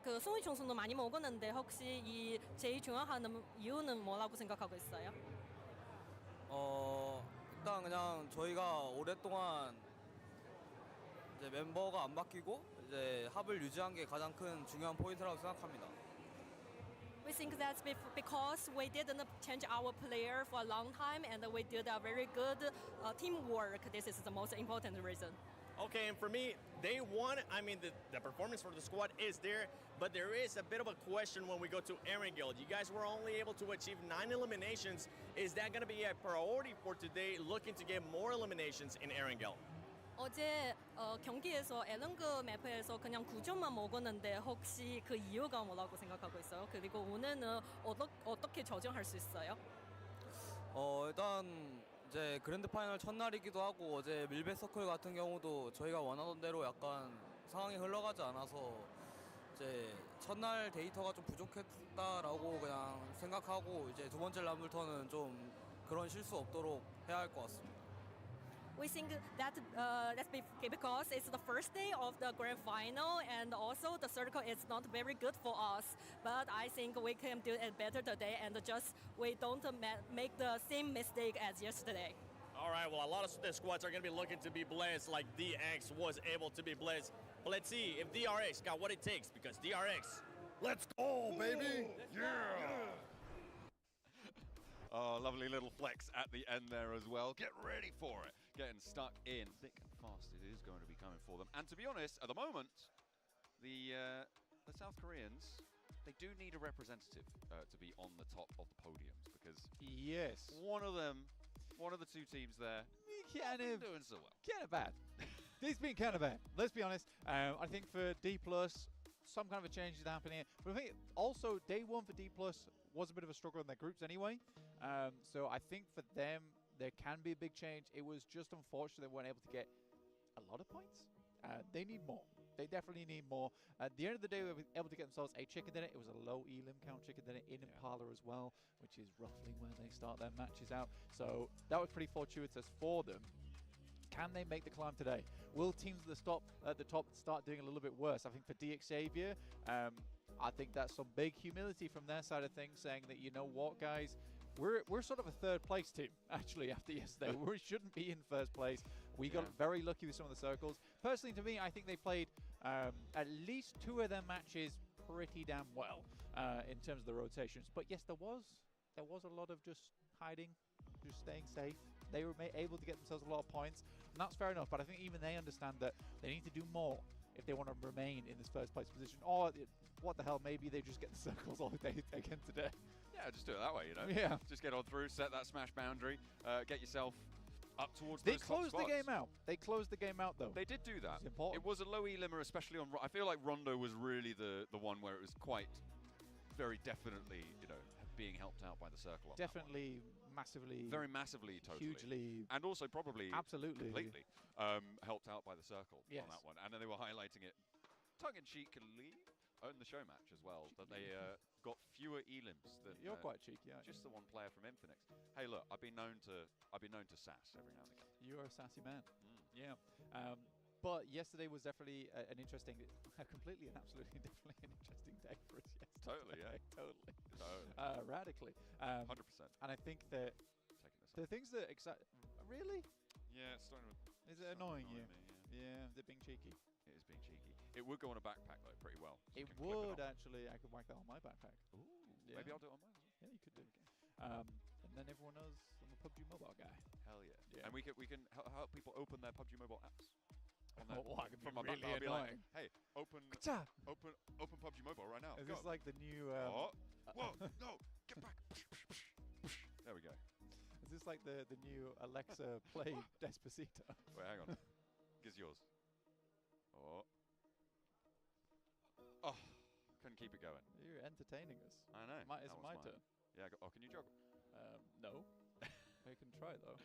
그 송이 총수도 많이 먹었는데 혹시 이 제일 중요한 이유는 뭐라고 생각하고 있어요? 일단 그냥 저희가 오랫동안 이제 멤버가 안 바뀌고 이제 합을 유지한 게 가장 큰 중요한 포인트라고 생각합니다. We think that's because we didn't change our player for a long time and we did a very good teamwork. This is the most important reason. Okay, and for me, day one, I mean, the performance for the squad is there, but there is a bit of a question when we go to Erangel. You guys were only able to achieve 9 eliminations. Is that going to be a priority for today, looking to get more eliminations in Erangel? 어제 경기에서 에런그 맵에서 그냥 9점만 먹었는데 혹시 그 이유가 뭐라고 생각하고 있어요? 그리고 오늘은 어떻게 조정할 수 있어요? 일단 이제 그랜드 파이널 첫날이기도 하고 어제 밀배 서클 같은 경우도 저희가 원하던 대로 약간 상황이 흘러가지 않아서 이제 첫날 데이터가 좀 부족했다라고 그냥 생각하고 이제 두 번째 라운드부터는 좀 그런 실수 없도록 해야 할 것 같습니다. We think that that's because it's the first day of the grand final and also the circle is not very good for us. But I think we can do it better today and just we don't make the same mistake as yesterday. All right, well, a lot of the squads are going to be looking to be blessed like DX was able to be blessed. But let's see if DRX got what it takes because DRX. Let's go, baby! Yeah! Oh, lovely little flex at the end there as well. Get ready for it. Getting stuck in thick and fast. It is going to be coming for them. And to be honest, at the moment, the South Koreans, they do need a representative to be on the top of the podiums because yes, one of the two teams there, kind of doing so well. Kind of bad. It's been kind of bad. Let's be honest. I think for D+, some kind of a change is happening. But I think also day one for D+ was a bit of a struggle in their groups anyway. So I think for them, there can be a big change. It was just unfortunate they weren't able to get a lot of points. They need more. They definitely need more. At the end of the day, they were able to get themselves a chicken dinner. It was a low elim count chicken dinner in Impala as well, which is roughly where they start their matches out. So that was pretty fortuitous for them. Can they make the climb today? Will teams at the top start doing a little bit worse? I think for DX Xavier, I think that's some big humility from their side of things, saying that, you know what, guys, we're sort of a third place team, actually, after yesterday. We shouldn't be in first place. We got very lucky with some of the circles. Personally, to me, I think they played at least 2 of their matches pretty damn well in terms of the rotations. But yes, there was a lot of just hiding, just staying safe. They were able to get themselves a lot of points, and that's fair enough. But I think even they understand that they need to do more if they want to remain in this first place position. Or what the hell, maybe they just get the circles all day again today. Yeah, just do it that way, you know? Yeah. Just get on through, set that smash boundary, get yourself up towards They those top closed the spots. game out. They closed the game out, though. They did do that. It's important. It was a low E-limmer, especially on... I feel like Rondo was really the one where it was quite, very definitely, you know, being helped out by the circle on Definitely, massively. Very massively, totally. Hugely. And also probably Absolutely. completely helped out by the circle on that one. And then they were highlighting it tongue-in-cheekily in the show match as well, that they got fewer elims than You're quite cheeky, aren't just you? the one player from Infinix. Hey, look, I've been known to sass every now and again. You are a sassy man. Yeah. But yesterday was definitely an interesting, completely and absolutely definitely an interesting day for us yesterday. Totally, yeah. Totally. Radically. 100%. And I think that Taking this the things that excite... Really? Yeah, it's starting to... Is it annoying you? Me, Yeah, they're being cheeky. It is being cheeky. It would go on a backpack, though, pretty well. So you It can clip would, off. actually. I could whack that on my backpack. Ooh, Yeah. maybe I'll do it on mine as well. Yeah, you could do. And then everyone knows I'm a PUBG Mobile guy. Hell yeah. Yeah. And we can help people open their PUBG Mobile apps. On their, Oh, that could be from my really backpack. I'll be like, annoying. hey, open Ka-cha! PUBG Mobile right now. Is Go. this like the new... Oh, whoa, no, get back. There we go. Is this like the new Alexa play Despacito? Wait, hang on. Gives yours. Oh. Oh, couldn't keep it going. You're entertaining us. I know. It's That was my mine. turn. Yeah, oh, can you juggle? No. I can try though.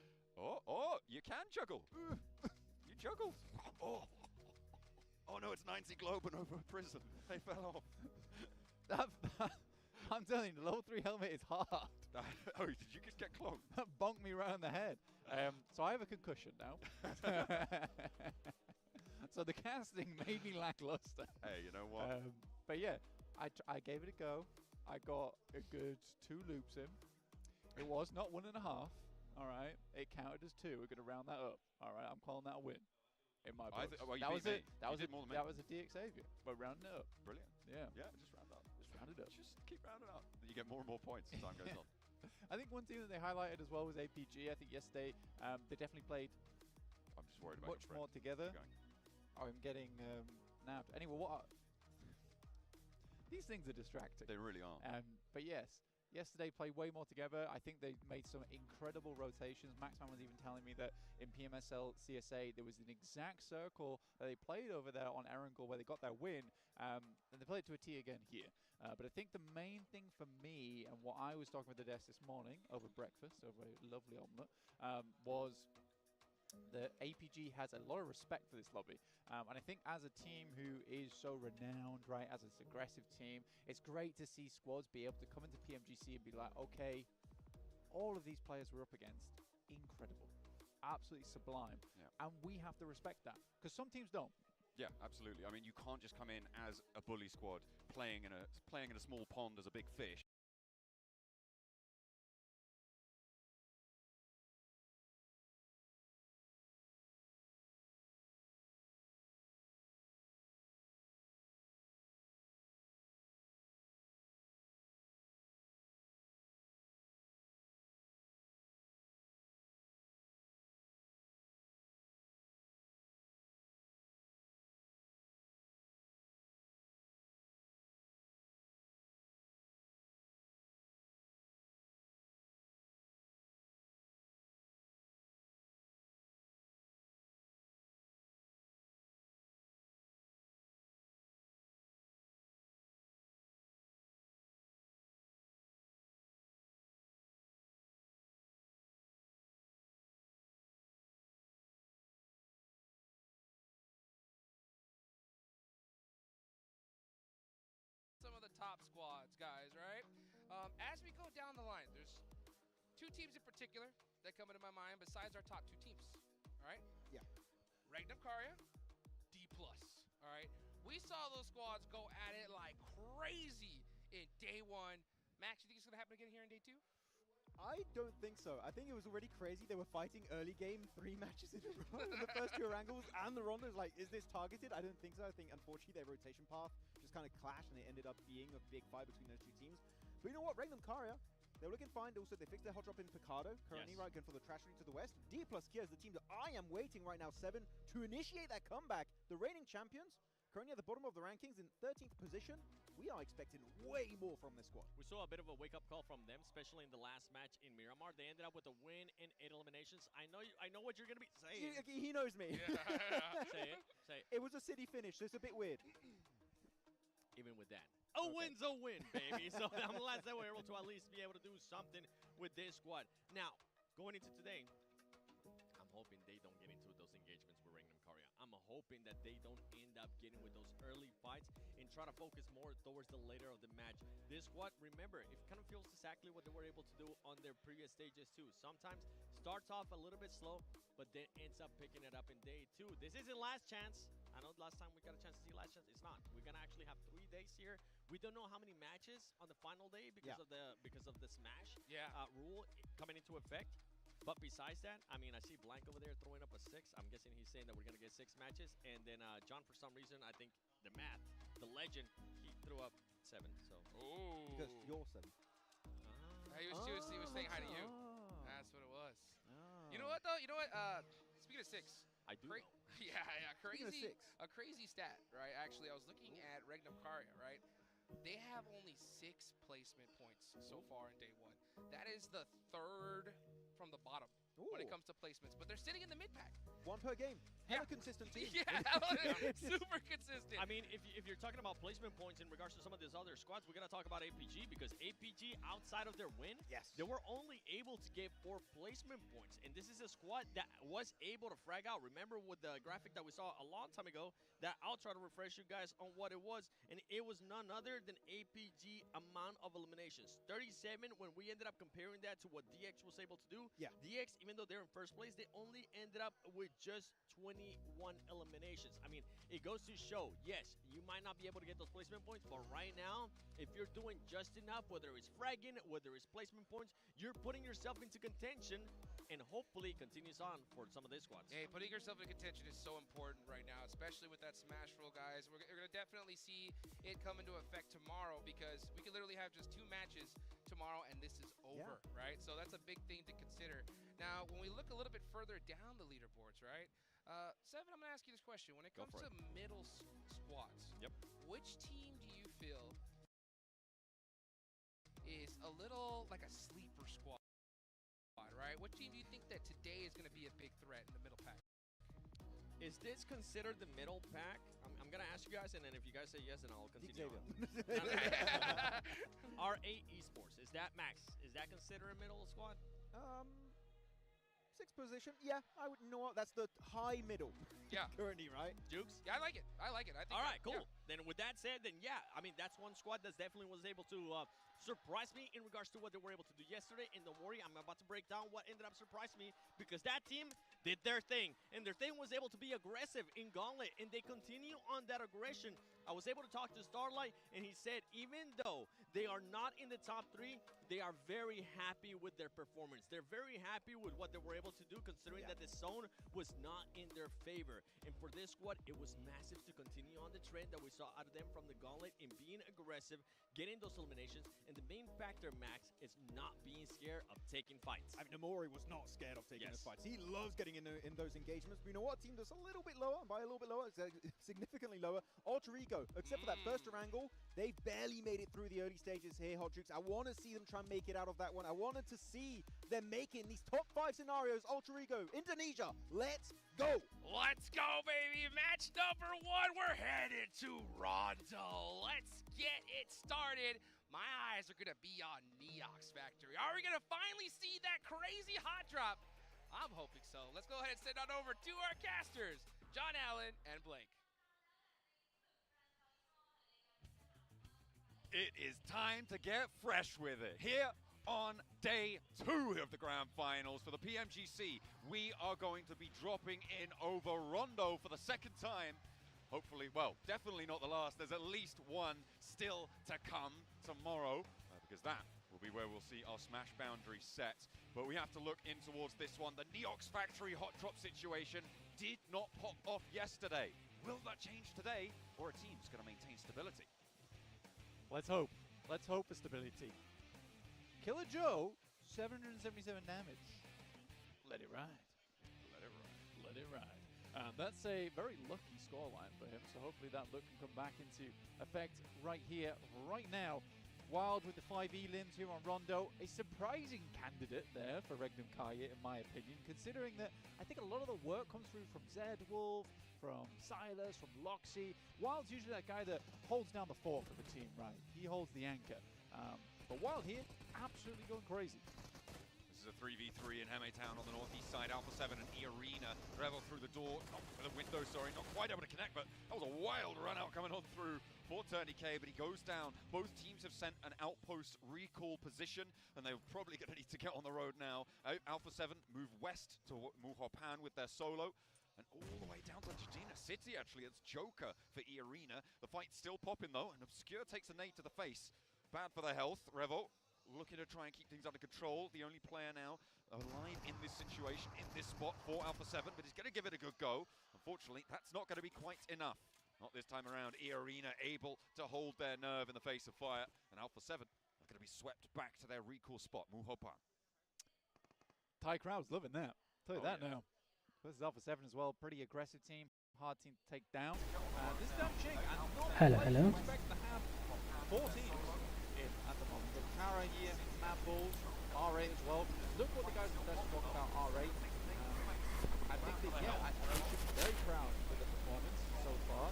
Oh, you can juggle. You juggled. Oh no, it's 90 Globan over a prison. They fell off. I'm telling you, the level 3 helmet is hard. Oh, did you just get clonked? That bonked me round the head. So I have a concussion now. So the casting may be lackluster. Hey, you know what? But yeah, I gave it a go. I got a good 2 loops in. It was not 1.5. All right, it counted as 2. We're gonna round that up. All right, I'm calling that a win. In my books. Well, you that beat was it. me. That You was did it. more than me. That was a DX Xavier. But rounding it up. Brilliant. Yeah. Yeah, just round up. Just round it up. Just keep rounding up. You get more and more points as time goes on. I think one team that they highlighted as well was APG. I think yesterday they definitely played I'm just worried about much your more friend. together. Keep going. Oh, I'm getting nabbed. Anyway, these things are distracting. They really are. But yes, yesterday played way more together. I think they made some incredible rotations. Maxman was even telling me that in PMSL CSA there was an exact circle that they played over there on Erangel where they got their win, and they played to a T again here. But I think the main thing for me and what I was talking with the desk this morning over breakfast, over a lovely omelette, was the APG has a lot of respect for this lobby. And I think as a team who is so renowned, right, as this aggressive team, it's great to see squads be able to come into PMGC and be like, okay, all of these players we're up against, incredible, absolutely sublime. Yeah. And we have to respect that, because some teams don't. Yeah, absolutely. I mean, you can't just come in as a bully squad playing in a small pond as a big fish. Some of the top squads, guys, right? As we go down the line, there's 2 teams in particular that come into my mind besides our top 2 teams, all right? Yeah. Regnum Karya, D+, all right? We saw those squads go at it like crazy in day 1. Max, you think it's going to happen again here in day 2? I don't think so. I think it was already crazy. They were fighting early game 3 matches in a row in the first 2 Erangels, and the Rondo's like, is this targeted? I don't think so. I think, unfortunately, their rotation path just kind of clashed, and it ended up being a big fight between those 2 teams. But you know what? Regnum Karya, they were looking fine. Also, they fixed their hot drop in Picado. Currently, right, going for the Trashery to the west. D+ Kia is the team that I am waiting right now, 7, to initiate that comeback. The reigning champions, currently at the bottom of the rankings in 13th position. We are expecting way more from this squad. We saw a bit of a wake-up call from them, especially in the last match in Miramar. They ended up with a win in 8 eliminations. I know what you're going to be saying. He knows me. Yeah. Say it. It was a city finish, so it's a bit weird. Even with that. A win's a win, baby. So I'm glad that we're able to at least be able to do something with this squad. Now, going into today, I'm hoping they don't get into those engagements with Regnum Karya. I'm hoping that they don't end up getting with those early fights and try to focus more towards the later of the match. This squad, remember, it kind of feels exactly what they were able to do on their previous stages too. Sometimes starts off a little bit slow, but then ends up picking it up in day 2. This isn't last chance. I know last time we got a chance to see last chance. It's not. We're gonna actually have 3 days here. We don't know how many matches on the final day because of the Smash rule coming into effect. But besides that, I mean, I see Blank over there throwing up a 6. I'm guessing he's saying that we're gonna get 6 matches. And then John, for some reason, I think the math, the legend, he threw up 7. So. Ooh. Because you're 7. He was saying hi to you. That's what it was. You know what, though? You know what? Speaking of 6. I do know. Yeah, Speaking of crazy. 6. A crazy stat, right? Actually, I was looking at Regnum Karya, right? They have only 6 placement points so far in day 1. That is the 3rd from the bottom when it comes to placements. But they're sitting in the mid-pack. 1 per game. Yeah. Hella consistent team. Super consistent. I mean, if you're talking about placement points in regards to some of these other squads, we're going to talk about APG because APG, outside of their win, they were only able to get 4 placement points. And this is a squad that was able to frag out. Remember with the graphic that we saw a long time ago, that I'll try to refresh you guys on what it was. And it was none other than APG amount of eliminations. 37 when we ended up comparing that to what DX was able to do. Yeah. DX, even though they're in first place, they only ended up with just 21 eliminations. I mean, it goes to show, yes, you might not be able to get those placement points, but right now, if you're doing just enough, whether it's fragging, whether it's placement points, you're putting yourself into contention, and hopefully continues on for some of these squads. Hey, putting yourself in contention is so important right now, especially with that Smash roll, guys. We're going to definitely see it come into effect tomorrow, because we could literally have just 2 matches tomorrow and this is over, right? So that's a big thing to consider. Now, when we look a little bit further down the leaderboards, right? Seven, I'm going to ask you this question. When it comes to middle squads, which team do you feel is a little like a sleeper squad, right? What team do you think that today is going to be a big threat in the middle pack? Is this considered the middle pack? I'm going to ask you guys, and then if you guys say yes, then I'll continue on. R8 Esports, is that Max? Is that considered a middle squad? 6th position. Yeah, I would know what. That's the high middle. Yeah. Currently, right? Jukes? Yeah, I like it. I think all right, cool. Yeah. Then with that said, then yeah, I mean, that's one squad that definitely was able to surprise me in regards to what they were able to do yesterday. And don't worry, I'm about to break down what ended up surprising me, because that team did their thing. And their thing was able to be aggressive in Gauntlet, and they continue on that aggression. I was able to talk to Starlight, and he said even though they are not in the top 3, they are very happy with their performance. They're very happy with what they were able to do, considering that the zone was not in their favor. And for this squad, it was massive to continue on the trend that we saw out of them from the Gauntlet in being aggressive, getting those eliminations. And the main factor, Max, is not being scared of taking fights. I mean, Namori was not scared of taking those fights. He loves getting in those engagements. But you know what? Team that's a little bit lower, and by a little bit lower, significantly lower, Alter Ego. Except for that first angle, they barely made it through the early stages here, Hot Jukes. I want to see them try and make it out of that one. I wanted to see them making these top 5 scenarios. Alter Ego, Indonesia, let's go. Let's go, baby. Match number 1. We're headed to Rondo. Let's get it started. My eyes are going to be on Neox Factory. Are we going to finally see that crazy hot drop? I'm hoping so. Let's go ahead and send on over to our casters, John Allen and Blake. It is time to get fresh with it. Here on day 2 of the grand finals for the PMGC, we are going to be dropping in over Rondo for the 2nd time. Hopefully, well, definitely not the last. There's at least one still to come tomorrow, because that will be where we'll see our Smash boundary set. But we have to look in towards this one. The Neox Factory hot drop situation did not pop off yesterday. Will that change today, or a team's going to maintain stability? Let's hope. Let's hope for stability. Killer Joe, 777 damage. Let it ride. Let it ride. Let it ride. That's a very lucky scoreline for him, so hopefully that luck can come back into effect right here, right now. Wild with the 5E limbs here on Rondo. A surprising candidate there for Regnum Kaya, in my opinion, considering that I think a lot of the work comes through from Zed Wolf, from Silas, from Loxy. Wild's usually that guy that holds down the fort for the team, right? He holds the anchor. But Wild here, absolutely going crazy. This is a 3v3 in Town on the northeast side. Alpha 7 and E-Arena. Revel through the door, not for the window, sorry, not quite able to connect, but that was a wild run out coming on through for TurndyK, but he goes down. Both teams have sent an outpost recall position, and they're probably going to need to get on the road now. Alpha 7 move west to Muhopan with their solo, and all the way down to Jadina City, actually. It's Joker for E-Arena. The fight's still popping, though, and Obscure takes a nade to the face. Bad for their health. Revel looking to try and keep things under control. The only player now alive in this situation, in this spot for Alpha 7, but he's going to give it a good go. Unfortunately, that's not going to be quite enough. Not this time around. E-Arena able to hold their nerve in the face of fire, and Alpha 7 are going to be swept back to their recall spot, Muhopan. Thai crowd's loving that. Tell you that now. This is Alpha 7 as well. Pretty aggressive team. Hard team to take down. This is Ching, and hello. Expect to have 4 teams in at the moment. But Kara here, Mad Balls, R8 as well. Look what the guys in the Dutch talk about R8. I think they should be very proud with the performance so far.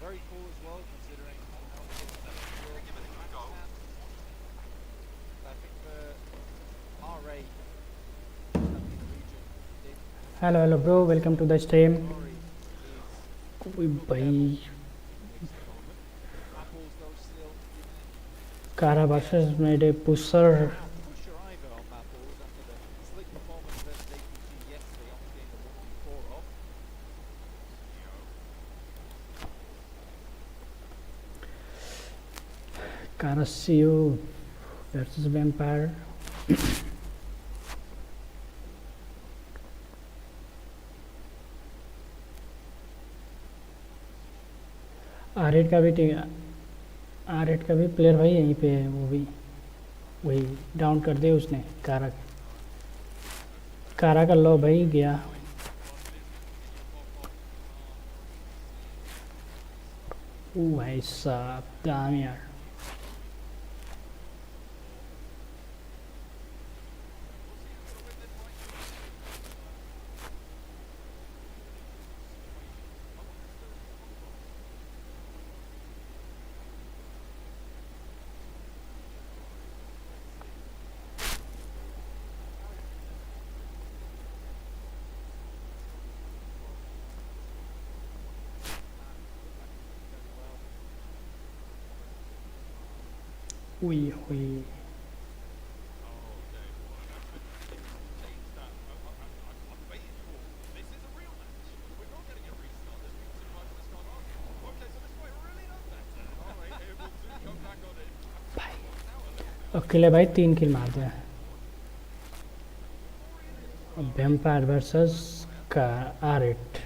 Very cool as well, considering how they're giving it a go. I think for R8, hello bro, welcome to the stream. भाई Kara versus मेरे pusher. Carasio versus Vampire. R8 का भी R8 का भी player भाई यहीं पे है, वो भी वही डाउन कर दिया उसने। कारा का लो भाई गया। ओ भाई साहब दाम यार। Ui, ui. अकेले भाई 3 किल मार दिया। वैम्पायर वर्सेस का R8।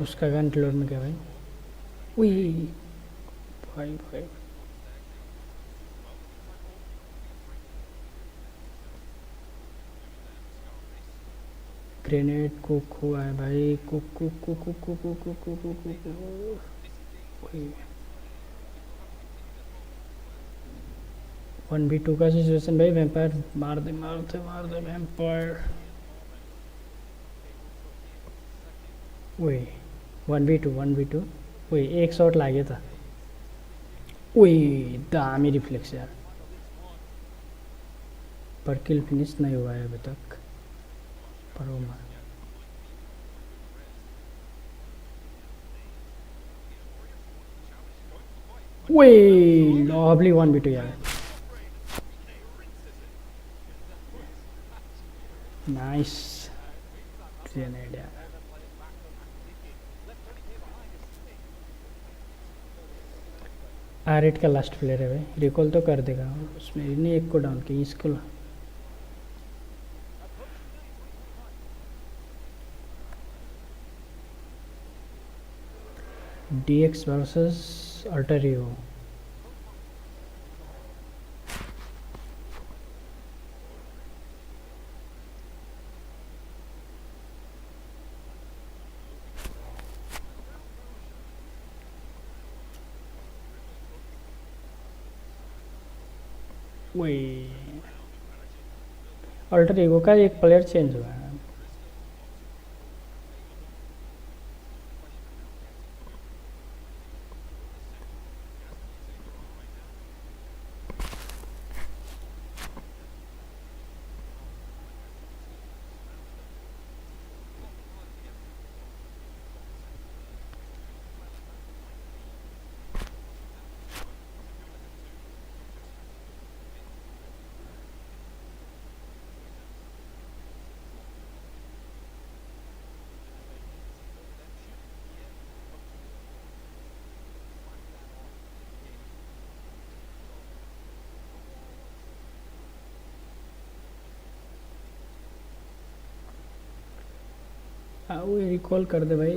उसका गन लोड में क्या भाई? उई भाई भाई ग्रेनेड कुक हुआ है भाई। Cook cook cook cook cook cook cook cook cook cook 1v2 का सिचुएशन भाई। वैम्पायर मार दे वैम्पायर। वही 1v2 वही एक शॉट लागे था। वही दामी रिफ्लेक्स यार। पर किल फिनिश नहीं हुआ है अभी तक। पर वो मार वही लवली 1v2 यार। नाइस ग्रेनेड यार। R8 का लास्ट प्लेयर है भाई। रिकॉल तो कर देगा उसमें। इन्हें एक को डाउन किया इसको। DX वर्सेस अल्टरियो। वही अल्टर ईगो का एक प्लेयर चेंज हुआ है। हाँ वो रिकॉल कर दे भाई।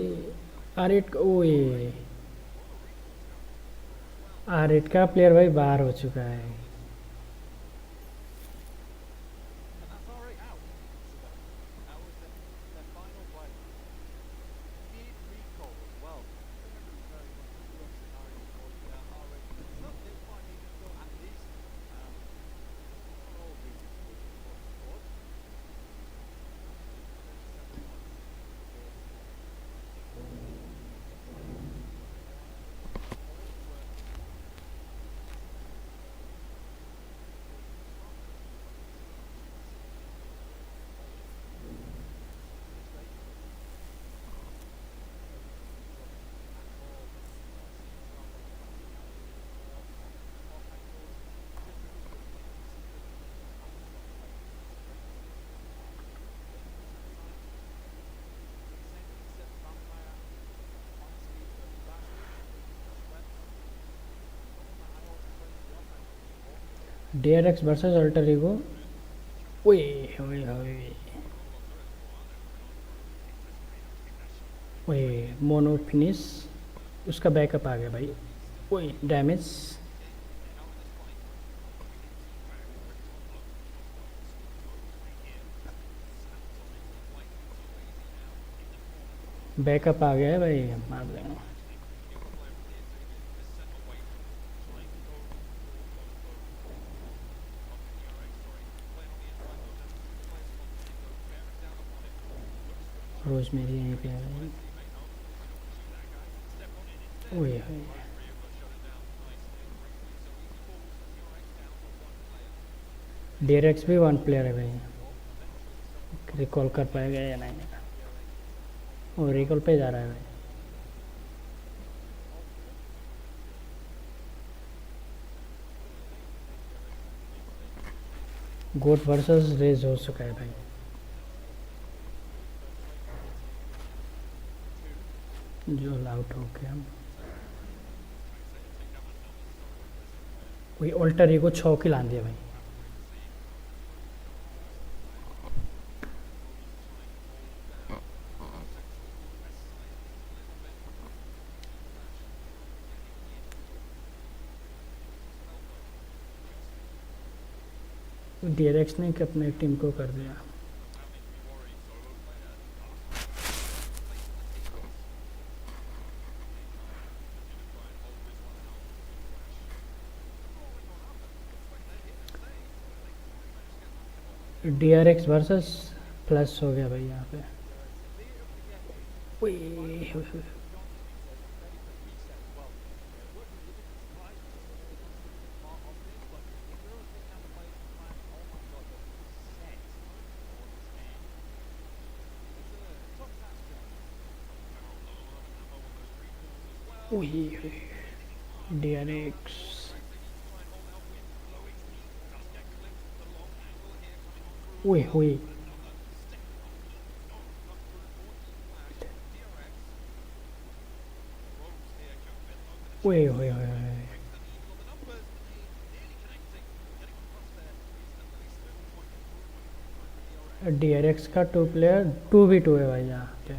R8 ओ ये R8 का प्लेयर भाई बाहर हो चुका है। DRX versus Alter ego. ओए ओए ओए ओए मोनो फिनिश, उसका बैकअप आ गया भाई। ओए डैमेज, बैकअप आ गया है भाई, मार देंगे। रोज मेरी यहीं पे है भाई। ओए ओए DRX भी वन प्लेयर है भाई, रिकॉल कर पाएगा या नहीं? और रिकॉल पे जा रहा है भाई। गोट वर्सेस रेज हो चुका है भाई। जो आउट हो गया। कोई अल्टर ईगो 6 किल आन दिया भाई। DRX ने अपने टीम को कर दिया। DRX वर्सेस प्लस हो गया भाई यहाँ पे। ओए, DRX ओए ओए ओए ओए ओए DRX का 2 प्लेयर 2v2 है भाई यहाँ पे।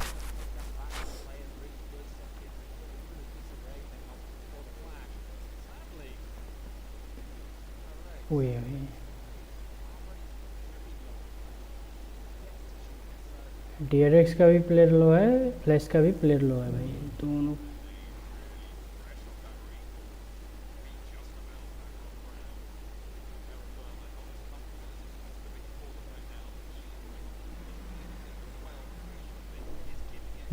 ओए ओए DRX का भी प्लेयर लो है, फ्लैश का भी प्लेयर लो है भाई, दोनों।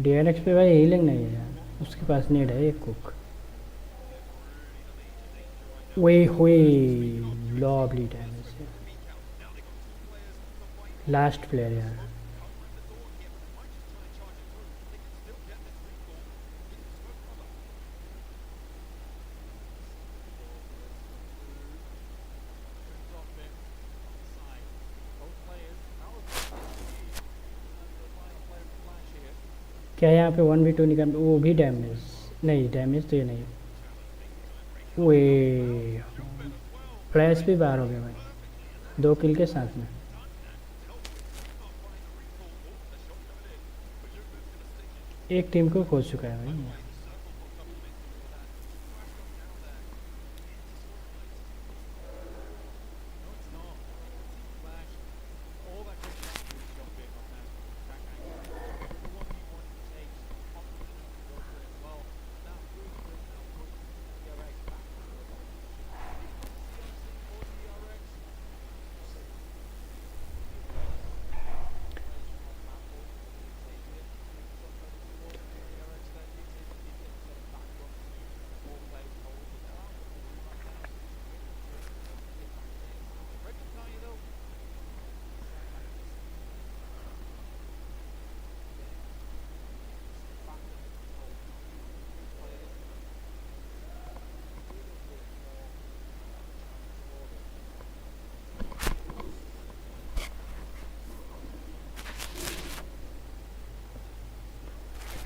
DRX पे भाई हीलिंग नहीं है यार, उसके पास नीड है एक कुक। वे हुई लॉबली डैमेज, लास्ट प्लेयर यार। क्या यहाँ पे 1v2 निकाल, वो भी डैमेज नहीं, डैमेज तो ये नहीं। वे फ्लैश भी बाहर हो गया भाई 2 किल के साथ में। एक टीम को खो चुका है भाई।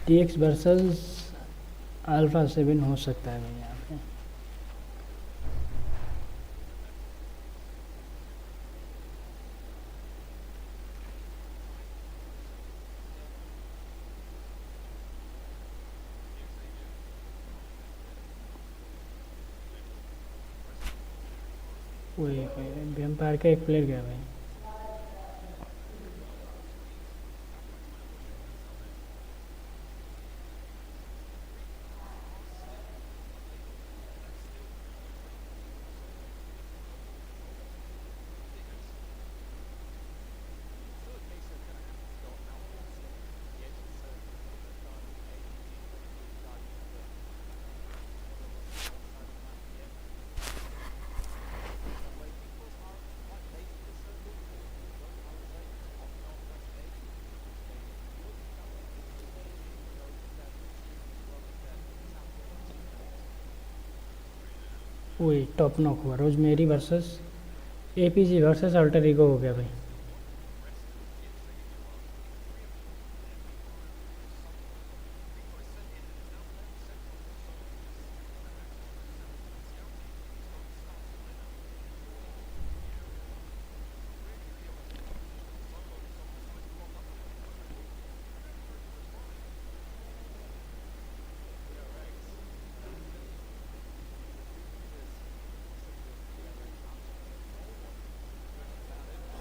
TX वर्सेस अल्फा 7 हो सकता है भाई यहाँ पे। वही वेम्पायर का एक प्लेयर गया भाई. वही टॉप नॉक हुआ. Rosemary versus APG versus Alter ego हो गया भाई.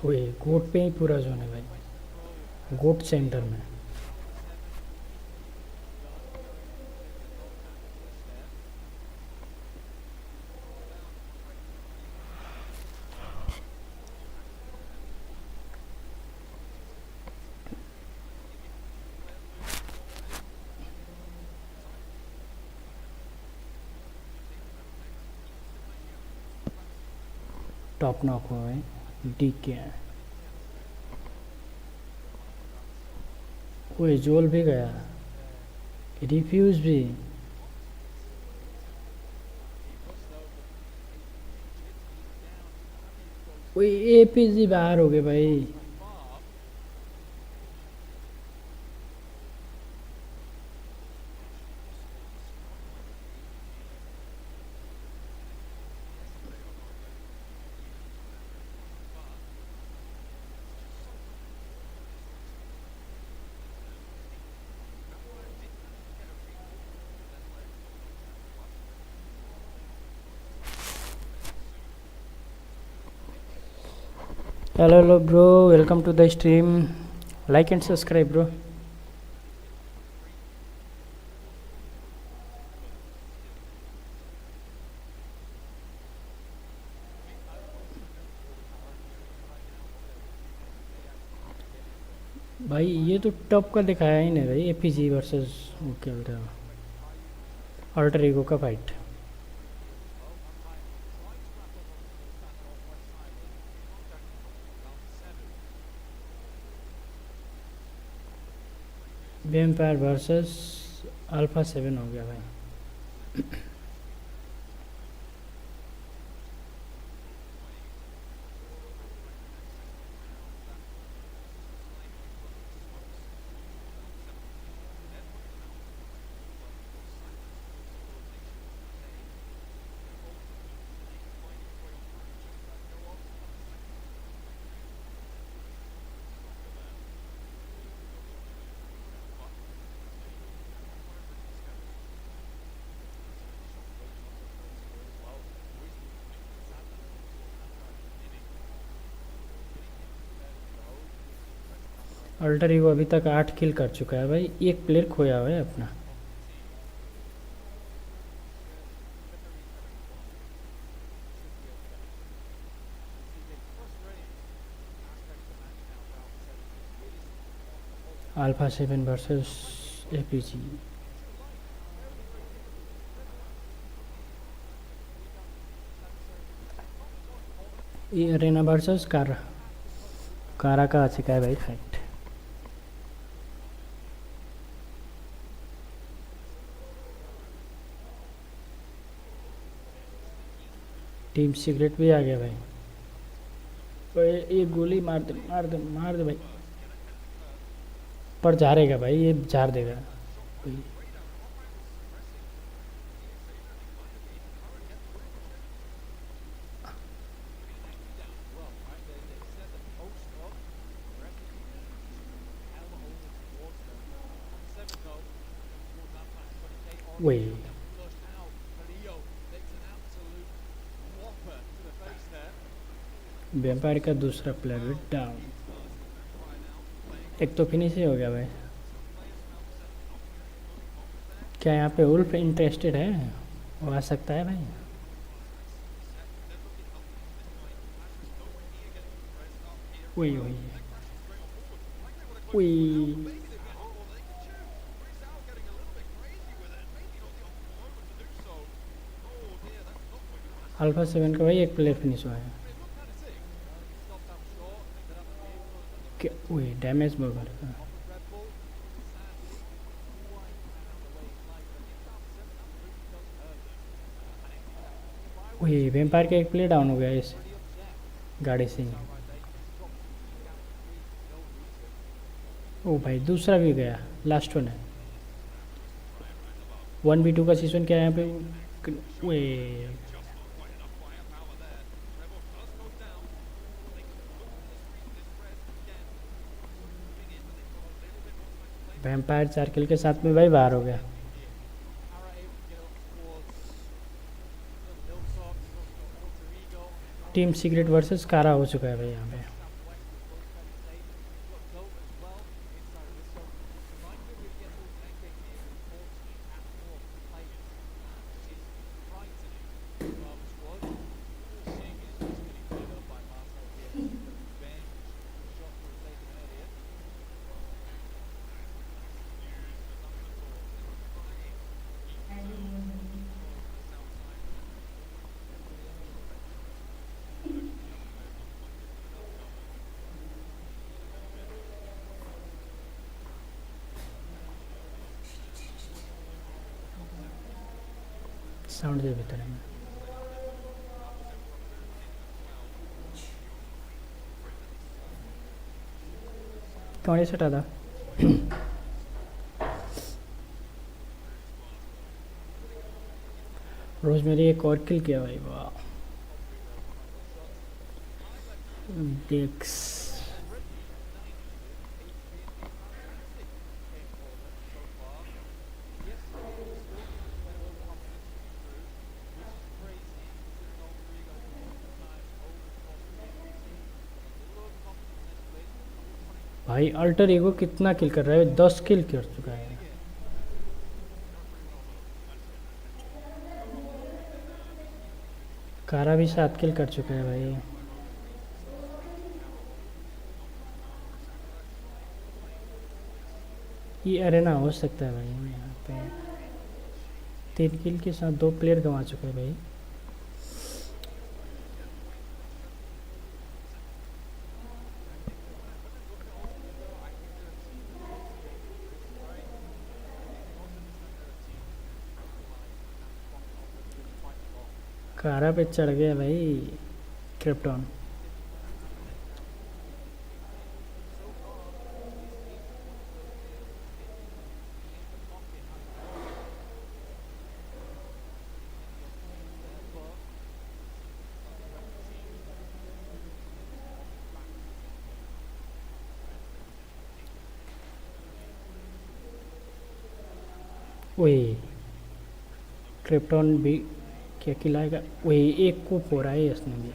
वही गोट पे ही पूरा जोन है भाई. गोट सेंटर में. टॉप नॉक हुआ भाई. डी के है. कोई जोल भी गया. रिफ्यूज भी. कोई एपीजी बाहर हो गए भाई. Hello bro, welcome to the stream. Like and subscribe bro. भाई ये तो टॉप का दिखाया ही नहीं भाई. एपीजी वर्सेस वो क्या बोलते हैं अल्टर ईगो का फाइट. वेम्पायर वर्सेस अल्फा 7 हो गया भाई. अल्टर ईगो अभी तक 8 किल कर चुका है भाई. एक प्लेयर खोया हुआ है अपना. Alpha 7 versus APG. ये अरेना वर्सेस कारा का आ चुका है भाई फाइट. टीम सीक्रेट भी आ गया भाई. ये गोली मार दे मार दे मार दे भाई. पर झारेगा भाई. ये झार देगा. वही वेम्पायर का दूसरा प्लेयर भी डाउन। एक तो फिनिश ही हो गया भाई। क्या यहाँ पे उल्फ इंटरेस्टेड है? वो आ सकता है भाई। वही वही वही। अल्फा 7 का भाई एक प्लेयर फिनिश हुआ है। वही डैमेज बर्गर का। वही वेम्पायर का एक प्लेयर डाउन हो गया इस गाड़ी से। ओ भाई दूसरा भी गया, लास्ट वन है। 1v2 का सीजन क्या है यहाँ पे? वे वैम्पायर 4 किल के साथ में भाई बाहर हो गया। टीम सीक्रेट वर्सेस कारा हो चुका है भाई यहाँ पे। साउंड दे भीतर है। कौन से हटा था? रोज मेरी एक और किल किया भाई, वाह। डेक्स भाई अल्टर ईगो कितना किल कर रहा है? 10 किल कर चुका है। कारा भी 7 किल कर चुका है भाई। ये अरेना हो सकता है भाई। यहाँ पे 3 किल के साथ 2 प्लेयर गंवा चुके हैं भाई। कारा पे चढ़ गया भाई क्रिप्टॉन। वही क्रिप्टॉन भी क्या खिलाएगा? वही एक को फोड़ा है इसने भी।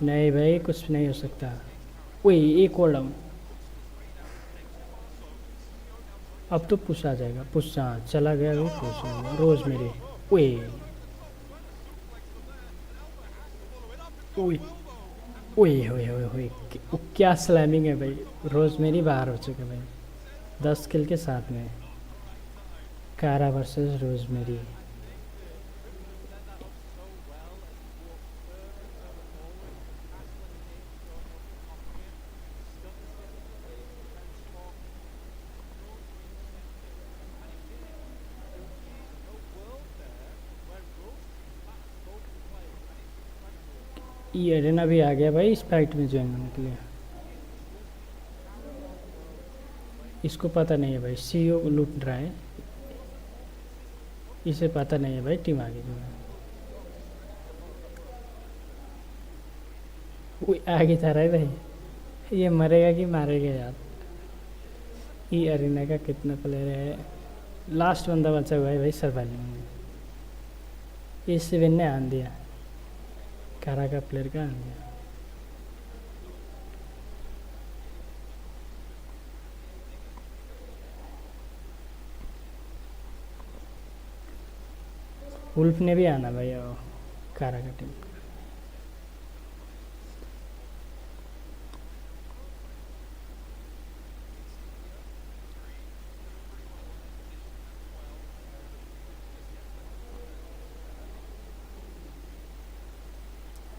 नहीं भाई कुछ नहीं हो सकता। वही एक और डाउन। अब तो पुश आ जाएगा। पुश हाँ चला गया वो पुश। रोज मेरे वही ओए ओए ओए ओए क्या स्लैमिंग है भाई। रोज मेरी बाहर हो चुके भाई 10 किल के साथ में। कारा वर्सेस रोज मेरी। ये अरेना भी आ गया भाई इस फाइट में ज्वाइन होने के लिए। इसको पता नहीं है भाई सीईओ लूट रहा है। इसे पता नहीं है भाई टीम आगे जो है। वो आगे जा रहा है भाई। ये मरेगा कि मारेगा यार। ई अरीना का कितना प्लेयर है? लास्ट बंदा बचा हुआ है भाई सर्वाइवल में। ई सेवन ने आन दिया, कारा का प्लेयर का आन दिया। वुल्फ ने भी आना भाई, वो कारा का टीम।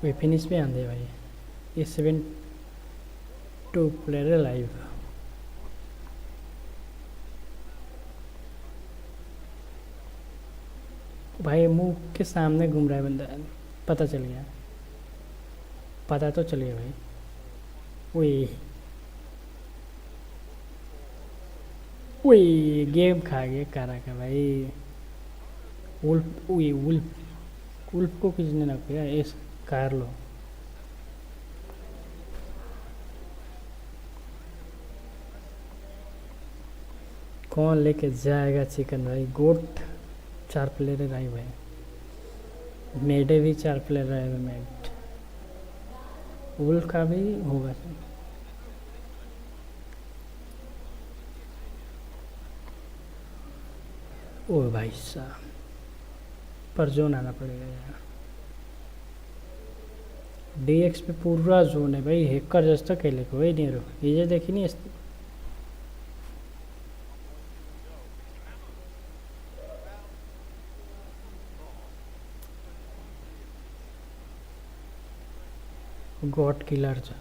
वे फिनिश भी आंदे भाई। ये 7-2 प्लेयर लाइव। भाई मुंह के सामने घूम रहा है बंदा, पता चल गया, पता तो चलिए भाई। वही वही गेम खा गया कारा का भाई। वुल्फ, वही वुल्फ, वुल्फ को किसने ना किया? इस कार लो। कौन लेके जाएगा चिकन भाई? गोट 4 प्लेयर रहे भाई, मेडे भी 4 प्लेयर रहे हुए। मेड वुल्फ का भी होगा। ओ भाई साहब, पर जोन आना पड़ेगा यार। DX पे पूरा जोन है भाई, हैकर जैसा खेले कोई नहीं रो। ये देखी नहीं गॉड किलर जो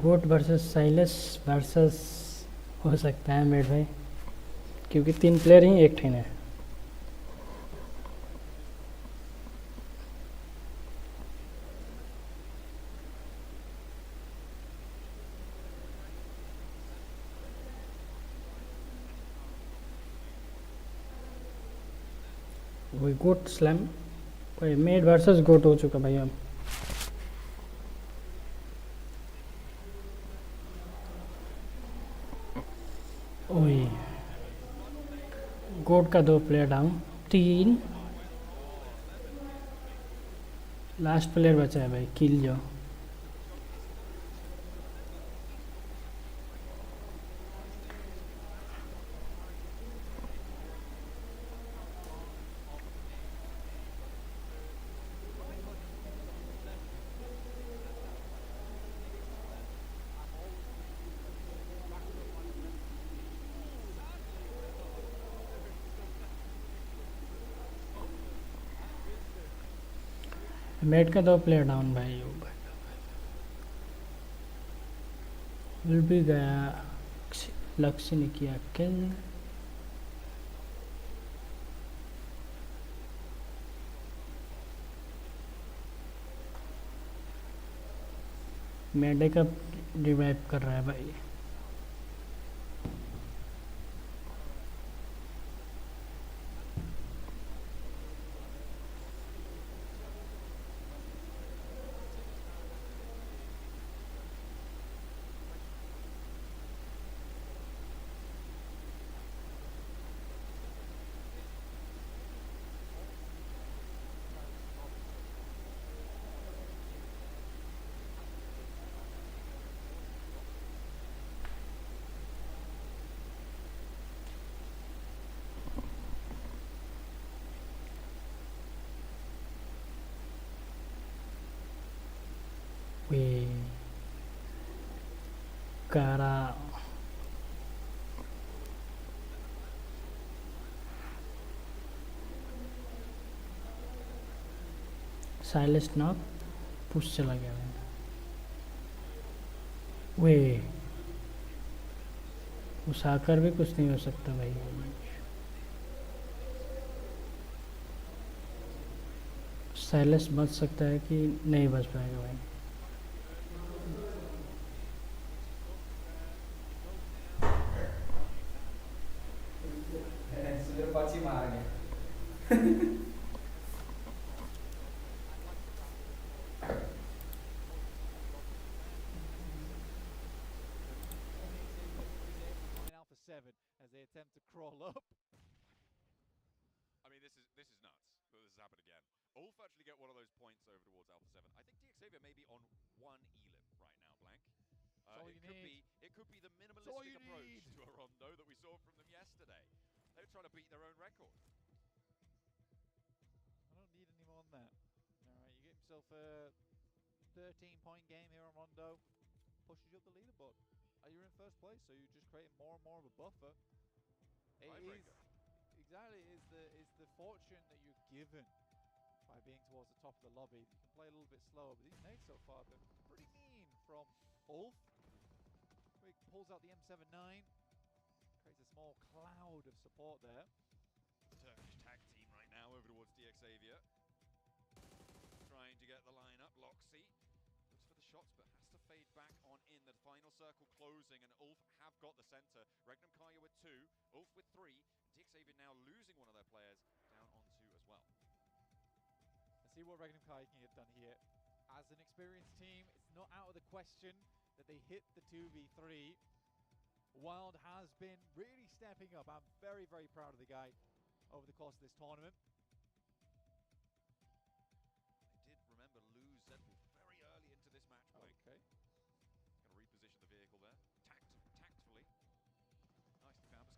गोट वर्सेस साइलस वर्सेस हो सकता है मेड भाई, क्योंकि 3 प्लेयर ही एक टीम है। वही गोट स्लैम, वही मेड वर्सेस गोट हो चुका भाई अब। वही गोट का 2 प्लेयर डाउन, 3 लास्ट प्लेयर बचा है भाई, किल जो। मेड का 2 प्लेयर डाउन भाई। विल भी गया, लक्ष्य ने किया किल। मेडे का रिवाइव कर रहा है भाई। कारा साइलेंस नॉक पुश चला गया है। वे उस आकर भी कुछ नहीं हो सकता भाई। साइलेंस बच सकता है कि नहीं बच पाएगा भाई। पहुंची मार गया Alpha 7 as they attempt to crawl up. I mean, this is nuts that this has happened again. Ulf actually get one of those points over towards Alpha 7. I think DXavier may be on one elim right now, Blank. It could be the minimalistic approach to a rondo that we saw from them yesterday. They were trying to beat their own record. I don't need any more than that. Alright, you get himself a 13-point game here on Rondo. Pushes you up the leaderboard. You're in first place, so you're just creating more and more of a buffer. It is the fortune that you're given by being towards the top of the lobby. You can play a little bit slower, but these nades so far have been pretty mean from Ulf. Quick pulls out the M79, creates a small cloud of support there. Turkish tag team right now over towards DXavier. Trying to get the line up. Loxy looks for the shots, but has to fade back on in. The final circle closing, and Ulf have got the center. Regnum Kaya with 2, Ulf with 3. DXavier now losing one of their players down on 2 as well. Let's see what Regnum Kai can get done here. As an experienced team, it's not out of the question that they hit the 2v3. Wild has been really stepping up. I'm very, very proud of the guy over the course of this tournament. They did, remember, lose Zedwolf very early into this match play. Okay. Going to reposition the vehicle there. Tactfully. Nicely found.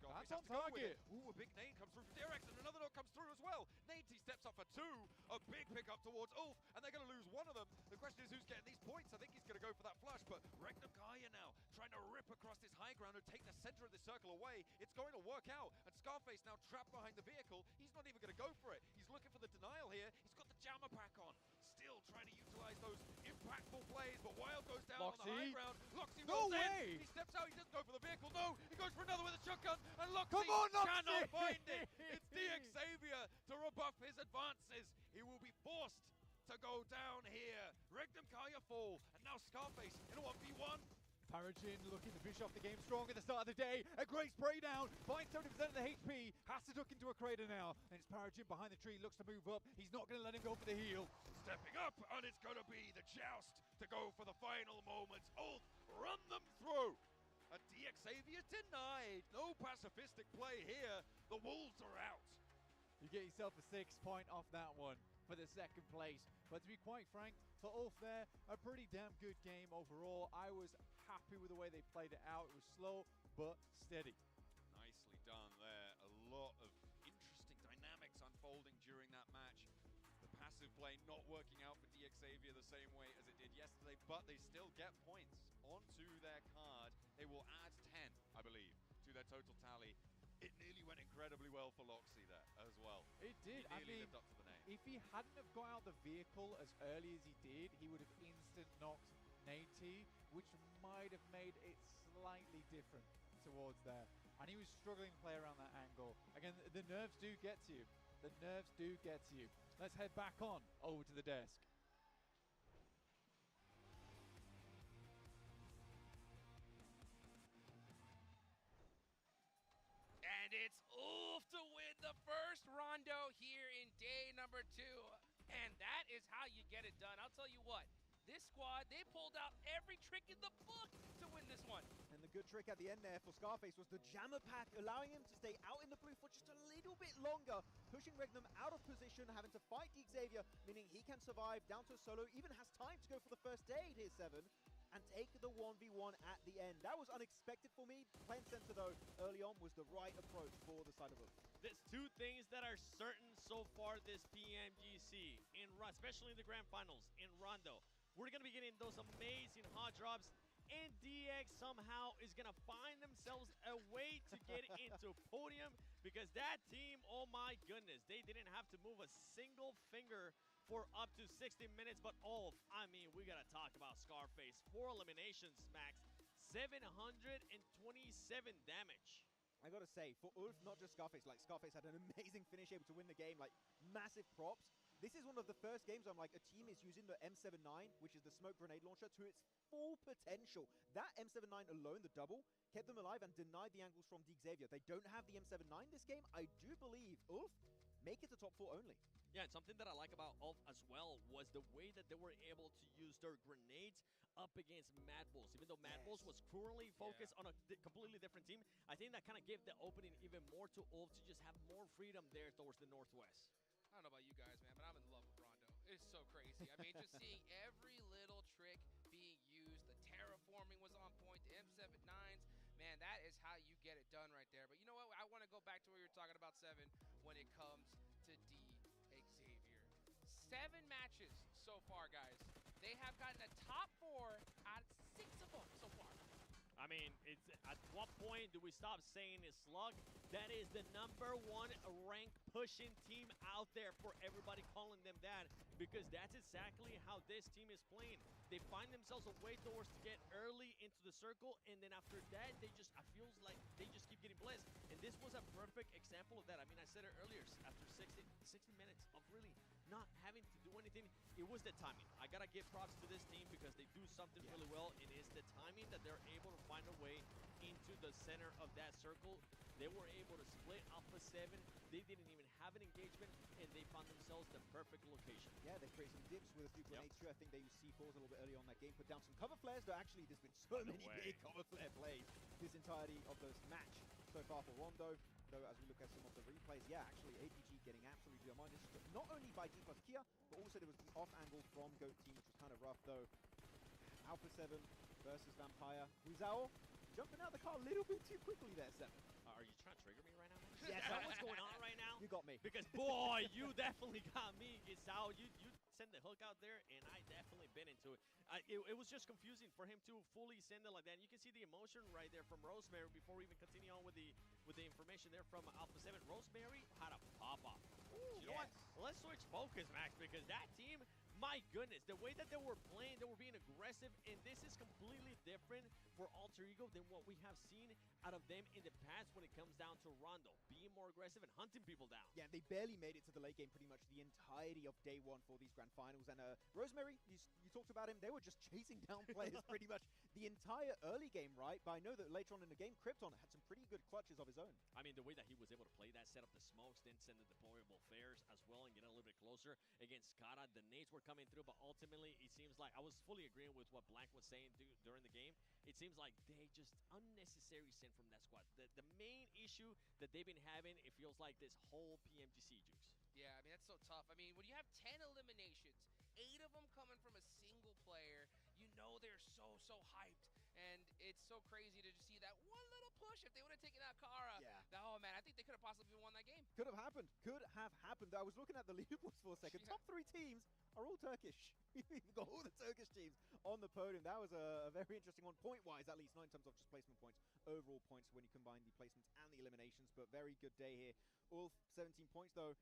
But That's on target. Ooh, a big nade comes through for Direx, and another knock comes through as well. Nadesy steps up for 2. A big pickup towards Ulf, and they're going to lose one of them. The question is who's getting these points. I think he's going to go for that flush, but Regnum Kaya now trying to rip across this high ground and take the center of the circle away. It's going to work out, and Scarface now trapped behind the vehicle. He's not even going to go for it. He's looking for the denial here. He's got the jammer pack on. Still trying to utilize those impactful plays, but Wild goes down on the high ground. Loxy rolls in. He steps out. He doesn't go for the vehicle. No, he goes for another with a shotgun, and Loxy cannot find it. It's DXavier to rebuff his advances. He will be forced to go down here. Regnum Kaya fall, and now Scarface in a 1v1. Paragin looking to finish off the game strong at the start of the day. A great spray down, finds 70% of the HP, has to duck into a crater now. And it's Paragin behind the tree, looks to move up. He's not going to let him go for the heal. Stepping up, and it's going to be the joust to go for the final moments. Ulf, run them through. A DXavier denied. No pacifistic play here. The Wolves are out. You get yourself a 6 point off that one for the second place. But to be quite frank, for Ulf there, a pretty damn good game overall. I was happy with the way they played it out. It was slow, but steady. Nicely done there. A lot of interesting dynamics unfolding during that match. The passive play not working out for DXavier the same way as it did yesterday, but they still get points onto their card. They will add 10, I believe, to their total tally. It nearly went incredibly well for Loxy there as well. It did. He nearly lived up to the name. If he hadn't have got out the vehicle as early as he did, he would have instant knocked Nate, which might have made it slightly different towards there. And he was struggling to play around that angle. Again, the nerves do get to you. The nerves do get to you. Let's head back on over to the desk. And it's Ulf to win the first rondo here in day number 2. And that is how you get it done. I'll tell you what, this squad, they pulled out every trick in the book to win this one. And the good trick at the end there for Scarface was the jammer pack, allowing him to stay out in the blue for just a little bit longer, pushing Regnum out of position, having to fight DXavier, meaning he can survive down to a solo, even has time to go for the first aid here, 7. And take the 1v1 at the end. That was unexpected for me. Playing center, though, early on was the right approach for the side of Ulf. There's 2 things that are certain so far this PMGC, especially in the grand finals, in Rondo. We're going to be getting those amazing hot drops, and DX somehow is going to find themselves a way to get into podium, because that team, oh my goodness, they didn't have to move a single finger for up to 60 minutes, but I mean, we gotta talk about Scarface. 4 eliminations, Max, 727 damage. I gotta say, for Ulf, not just Scarface, like Scarface had an amazing finish, able to win the game, like massive props. This is one of the first games I'm like, a team is using the M79, which is the smoke grenade launcher, to its full potential. That M79 alone, the double, kept them alive and denied the angles from Xavier. They don't have the M79 this game. I do believe Ulf make it to top 4 only. Yeah, and something that I like about Ulf as well was the way that they were able to use their grenades up against Mad Bulls. Even though Mad Bulls was currently focused on a completely different team, I think that kind of gave the opening even more to Ulf to just have more freedom there towards the northwest. I don't know about you guys, man, but I'm in love with Rondo. It's so crazy. I mean, just seeing every little trick being used. The terraforming was on point. The M79s, man, that is how you get it done right there. But you know what? I want to go back to where you were talking about, Seven, when it comes to Xavier. 7 matches so far, guys. They have gotten a top 4 out of 6 of them so far. I mean, it's at what point do we stop saying it's Slug? That is the #1 rank pushing team out there for everybody calling them that, because that's exactly how this team is playing. They find themselves a way towards to get early into the circle, and then after that, they just, I feels like they just keep getting blessed. And this was a perfect example of that. I mean, I said it earlier, after 60 minutes of really not having to do anything, it was the timing. I gotta give props to this team because they do something really well, and it's the timing that they're able to find a way into the center of that circle. They were able to split Alpha 7. They didn't even have an engagement, and they found themselves the perfect location. Yeah, they create some dips with a few grenades too. I think they used C4s a little bit earlier on that game, put down some cover flares, though actually there's been so many big cover flare plays this entirety of this match so far for Rondo. Though as we look at some of the replays, yeah, actually APG getting absolutely demolished, not only by D plus Kia, but also there was the off angle from GOAT team, which was kind of rough though. Alpha 7 versus Vampire. Huizao jumping out of the car a little bit too quickly there, Seven. Are you trying to trigger me right now? Yes, Is that what's going on right now? You got me. Because, boy, you definitely got me, Gisao. You send the hook out there, and I definitely been into it. It was just confusing for him to fully send it like that. And you can see the emotion right there from Rosemary before we even continue on with the information there from Alpha 7. Rosemary had a pop-off. You know what? Let's switch focus, Max, because that team, my goodness, the way that they were playing, they were being aggressive, and this is completely different for Alter Ego than what we have seen out of them in the past when it comes down to Rondo, being more aggressive and hunting people down. Yeah, they barely made it to the late game pretty much the entirety of day 1 for these grand finals. And Rosemary, you talked about him, they were just chasing down players pretty much the entire early game, right? But I know that later on in the game, Krypton had some pretty good clutches of his own. I mean, the way that he was able to play that, set up the smokes, then send the deployable flares as well and get a little bit closer against Skara. The nades were coming through, but ultimately, it seems like I was fully agreeing with what Blank was saying during the game. It seems like they just unnecessary sin from that squad. The main issue that they've been having, it feels like this whole PMGC juice. Yeah, I mean, that's so tough. I mean, when you have 10 eliminations, 8 of them coming from a single player, you know they're so hyped. And it's so crazy to just see that one little push. If they would have taken out Kara, oh man, I think they could have possibly won that game. Could have happened. Could have happened. I was looking at the leaderboards for a second. Top 3 teams are all Turkish. We've got all the Turkish teams on the podium. That was a very interesting one, point-wise at least, not in terms of just placement points. Overall points when you combine the placements and the eliminations, but very good day here. Ulf, 17 points though.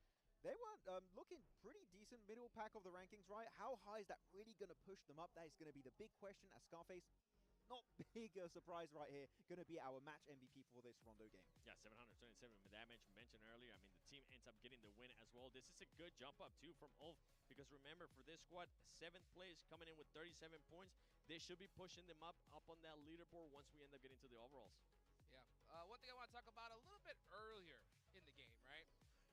They were looking pretty decent middle pack of the rankings, right? How high is that really going to push them up? That is going to be the big question as Scarface, not big a surprise right here, going to be our match MVP for this Rondo game. Yeah, 727 damage mentioned earlier. I mean, the team ends up getting the win as well. This is a good jump up too from Ulf, because remember, for this squad, 7th place coming in with 37 points. They should be pushing them up on that leaderboard once we end up getting to the overalls. Yeah. One thing I want to talk about a little bit earlier in the game, right?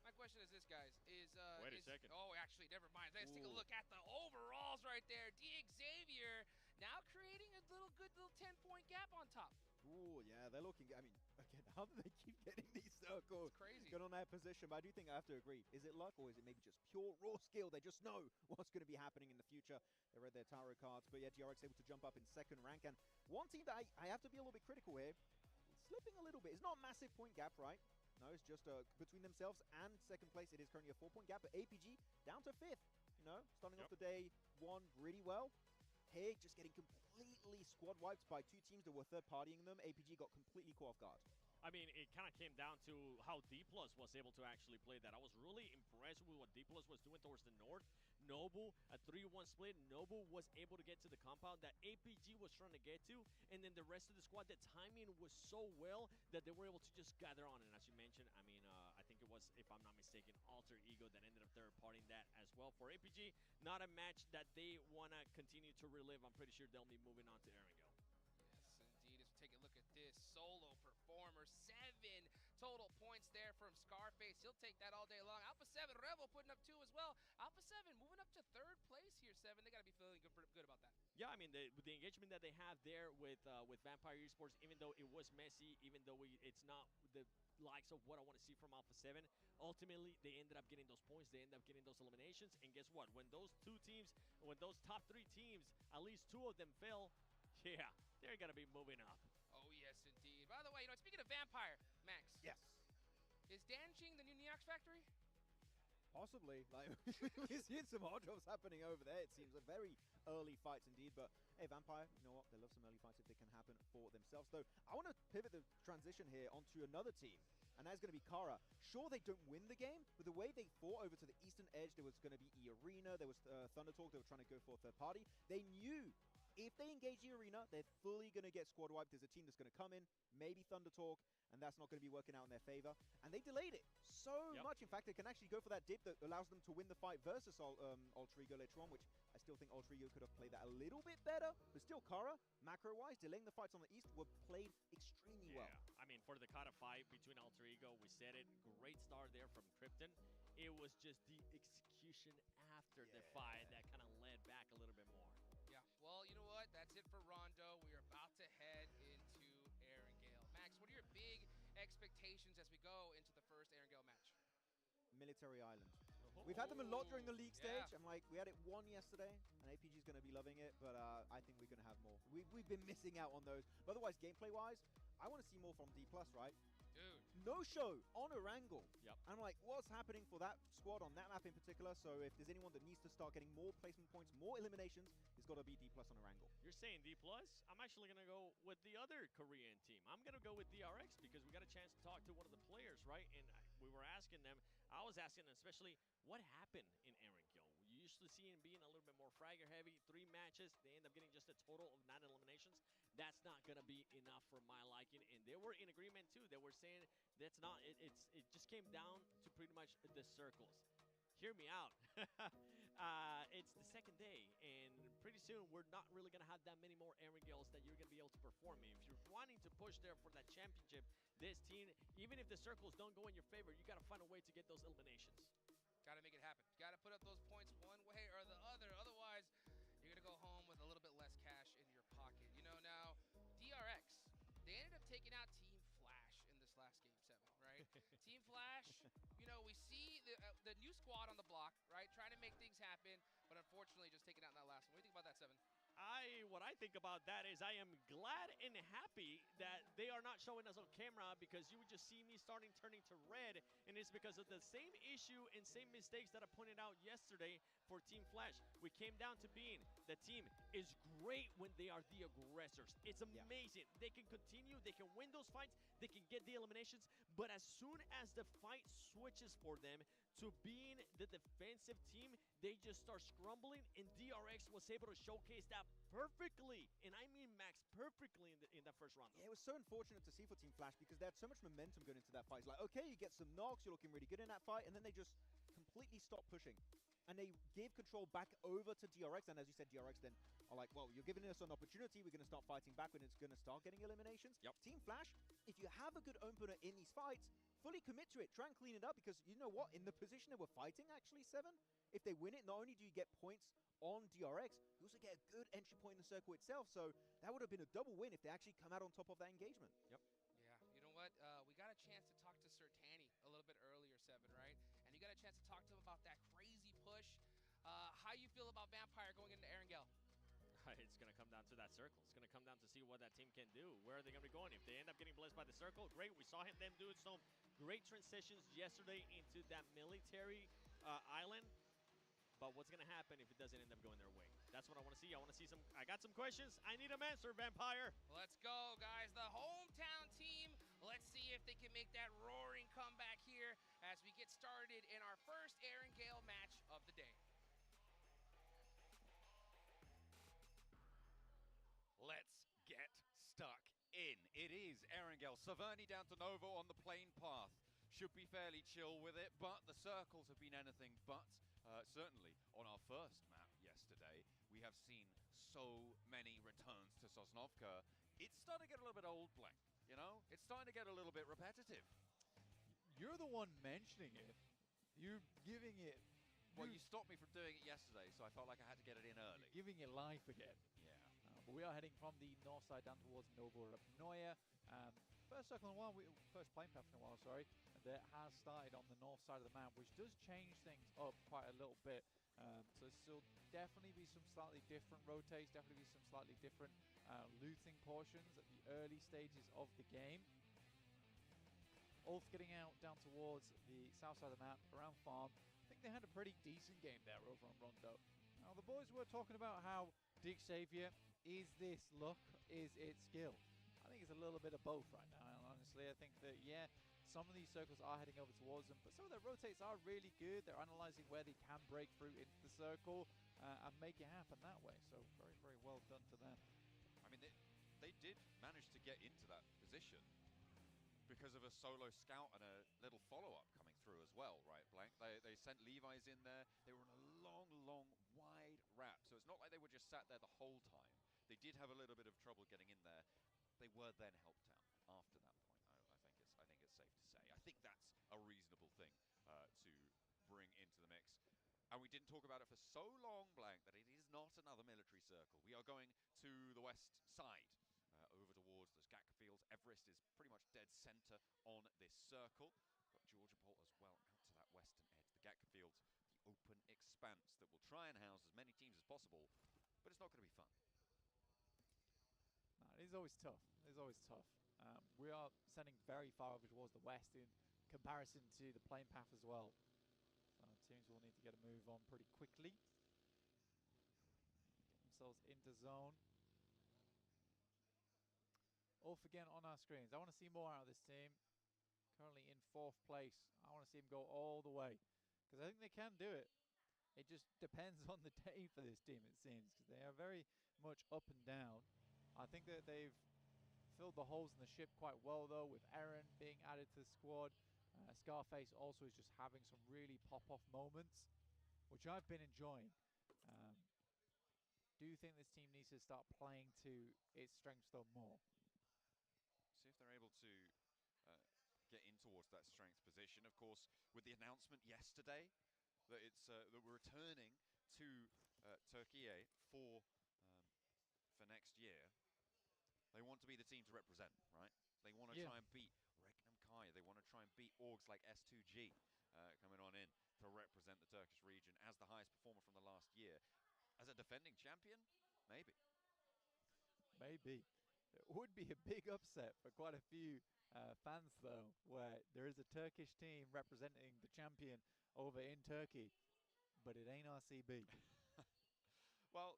My question is this, guys. Wait a second. Oh, actually, never mind. Let's take a look at the overalls right there. Xavier now creating a good little 10-point gap on top. Ooh, yeah, they're looking. I mean, again, how do they keep getting these circles? It's crazy. Good on that position, but I do think I have to agree. Is it luck or is it maybe just pure raw skill? They just know what's going to be happening in the future. They read their tarot cards, but yeah, GRX able to jump up in 2nd rank. And one team that I have to be a little bit critical here, slipping a little bit. It's not a massive point gap, right? No, it's just between themselves and 2nd place. It is currently a 4-point gap, but APG down to 5th. You know, starting off the day 1 really well. Here, just getting completely squad wiped by 2 teams that were third-partying them. APG got completely caught off guard. I mean, it kind of came down to how D Plus was able to actually play that. I was really impressed with what D Plus was doing towards the north, Nobu, a 3-1 split. Nobu was able to get to the compound that APG was trying to get to, and then the rest of the squad, the timing was so well that they were able to just gather on. And as you mentioned, I mean, I think it was, if I'm not mistaken, Alter Ego that ended up third-partying that as well. For APG, not a match that they want to continue to relive. I'm pretty sure they'll be moving on to Erangel. Yes, indeed. As we take a look at this solo performer, 7 total points there from Scarface. He'll take that all day long. Alpha 7 Rebel putting up 2 as well. Alpha 7 moving up to 3rd place here, 7. They got to be feeling good about that. Yeah, I mean, the engagement that they have there with Vampire Esports, even though it was messy, even though it's not the likes of what I want to see from Alpha 7, ultimately, they ended up getting those points. They ended up getting those eliminations. And guess what? When those top 3 teams, at least 2 of them fell, yeah, they're going to be moving up. Oh, yes, indeed. By the way, speaking of Vampire, Max. Yes. Is Danjing the new Neox factory? Possibly. Like, we're seeing some hard drops happening over there. It seems a very early fights indeed. But hey, Vampire, you know what? They love some early fights if they can happen for themselves. Though I want to pivot the transition here onto another team, and that's going to be Kara. Sure, they don't win the game, but the way they fought over to the eastern edge, there was going to be E-Arena, there was Thunder Talk, they were trying to go for a third party. They knew if they engage the arena, they're fully going to get squad wiped. There's a team that's going to come in, maybe Thunder Talk, and that's not going to be working out in their favor. And they delayed it so much. In fact, they can actually go for that dip that allows them to win the fight versus Alter Ego later on, which I still think Alter Ego could have played that a little bit better. But still, Kara, macro-wise, delaying the fights on the east were played extremely well. I mean, for the Kara fight between Alter Ego, we said it, great start there from Krypton. It was just the execution after the fight that kind of led back a little bit more. Yeah, well, you know what? That's it for Rondo. We are about to head into Erangel. Max, what are your big expectations as we go into the first Erangel match? Military Island. We've had them a lot during the league stage. I'm like, we had it 1 yesterday, and APG's going to be loving it, but I think we're going to have more. We've been missing out on those. But otherwise, gameplay-wise, I want to see more from D+, right? Dude. No show on Erangel. Yep. I'm like, what's happening for that squad on that map in particular? So if there's anyone that needs to start getting more placement points, more eliminations, it's got to be D+ on Erangel. You're saying D+? I'm actually going to go with the other Korean team. I'm going to go with DRX because we got a chance to talk to one of the players, right? And we were asking them, I was asking them especially, what happened in Erangel? You used to see him being a little bit more fragger heavy, 3 matches. They end up getting just a total of 9 eliminations. That's not going to be enough for my liking. And they were in agreement too. They were saying that's not, it just came down to pretty much the circles. Hear me out. It's the second day, and pretty soon we're not really going to have that many more Erangels that you're going to be able to perform in. If you're wanting to push there for that championship, this team, even if the circles don't go in your favor, you got to find a way to get those eliminations. Got to make it happen. Got to put up those points one way or the other. Otherwise, you're going to go home with a little bit less cash in your pocket. You know, now, DRX, they ended up taking out Team Flash in this last Game 7, right? Team Flash, you know, we see the new squad on the block, right? Trying to make things happen, but unfortunately just taking out in that last one. What do you think about that, 7? What I think about that is I am glad and happy that they are not showing us on camera, because you would just see me turning to red, and it's because of the same issue and same mistakes that I pointed out yesterday for Team Flash. We came down to being the team is great when they are the aggressors. It's amazing. They can continue, they can win those fights, they can get the eliminations, but as soon as the fight switches for them to being the defensive team, they just start scrambling, and DRX was able to showcase that perfectly, and I mean Max, perfectly in that first round. Yeah, it was so unfortunate to see for Team Flash because they had so much momentum going into that fight. It's like, okay, you get some knocks, you're looking really good in that fight, and then they just completely stop pushing. And they gave control back over to DRX, and as you said, DRX then are like, well, you're giving us an opportunity, we're going to start fighting back when it's going to start getting eliminations. Yep. Team Flash, if you have a good opener in these fights, fully commit to it, try and clean it up, because you know what, in the position they were fighting, actually, 7, if they win it, not only do you get points on DRX, you also get a good entry point in the circle itself, so that would have been a double win if they actually come out on top of that engagement. Yep. Yeah, you know what? We got a chance to talk to Sertani a little bit earlier, 7, right? And you got a chance to talk to him about that crazy push. How you feel about Vampire going into Erangel? It's going to come down to that circle. It's going to come down to see what that team can do. Where are they going to be going? If they end up getting blessed by the circle, great. We saw them do some great transitions yesterday into that military island. But what's going to happen if it doesn't end up going their way? That's what I want to see. I want to see some. I got some questions. I need them answered, Vampire. Let's go, guys. The hometown team. Let's see if they can make that roaring comeback here as we get started in our first Erangel match of the day. is Erangel. Saverni down to Novo on the plane path. Should be fairly chill with it, but the circles have been anything but. Certainly on our first map yesterday, we have seen so many returns to Sosnovka. It's starting to get a little bit old, Blank. You know, it's starting to get a little bit repetitive. You're the one mentioning it. You're giving it. Well, you stopped me from doing it yesterday, so I felt like I had to get it in early. Giving it life again. Yeah. But we are heading from the north side down towards Novorobnoye. First circle in a while, first plane path in a while, sorry, that has started on the north side of the map, which does change things up quite a little bit. So there'll definitely be some slightly different rotates, definitely be some slightly different looting portions at the early stages of the game. Ulf getting out down towards the south side of the map, around farm. I think they had a pretty decent game there over on Rondo. Now, the boys were talking about how Dig Savior, is this luck, is it skill? I think it's a little bit of both right now, honestly. I think that, yeah, some of these circles are heading over towards them, but some of their rotates are really good. They're analyzing where they can break through into the circle and make it happen that way. So very, very well done to them. I mean, they did manage to get into that position because of a solo scout and a little follow-up coming through as well, right, Blank? They sent Levi's in there. They were on a long, long, wide wrap, so it's not like they were just sat there the whole time. They did have a little bit of trouble getting in there. They were then helped out after that point. I think it's safe to say. I think that's a reasonable thing to bring into the mix. And we didn't talk about it for so long, Blank, that it is not another military circle. We are going to the west side. Over towards the Skak fields. Everest is pretty much dead center on this circle. Got Georgia Pole as well out to that western edge. The Gak fields, the open expanse that will try and house as many teams as possible, but it's not going to be fun. No, it is always tough. It's always tough. We are sending very far over towards the west in comparison to the plane path as well. So teams will need to get a move on pretty quickly. Get themselves into zone. Ulf again on our screens. I want to see more out of this team. Currently in 4th place. I want to see him go all the way. Because I think they can do it. It just depends on the day for this team, it seems. Because they are very much up and down. I think that they've filled the holes in the ship quite well, though, with Aaron being added to the squad. Scarface also is just having some really pop-off moments, which I've been enjoying. Do you think this team needs to start playing to its strengths, though, more? See if they're able to get in towards that strength position. Of course, with the announcement yesterday that it's that we're returning to Turkey for next year, they want to be the team to represent, right? They want to try and beat Regnum Kai. They want to try and beat orgs like S2G coming on in to represent the Turkish region as the highest performer from the last year. As a defending champion, maybe. Maybe. It would be a big upset for quite a few fans, though, where there is a Turkish team representing the champion over in Turkey, but it ain't RCB. Well,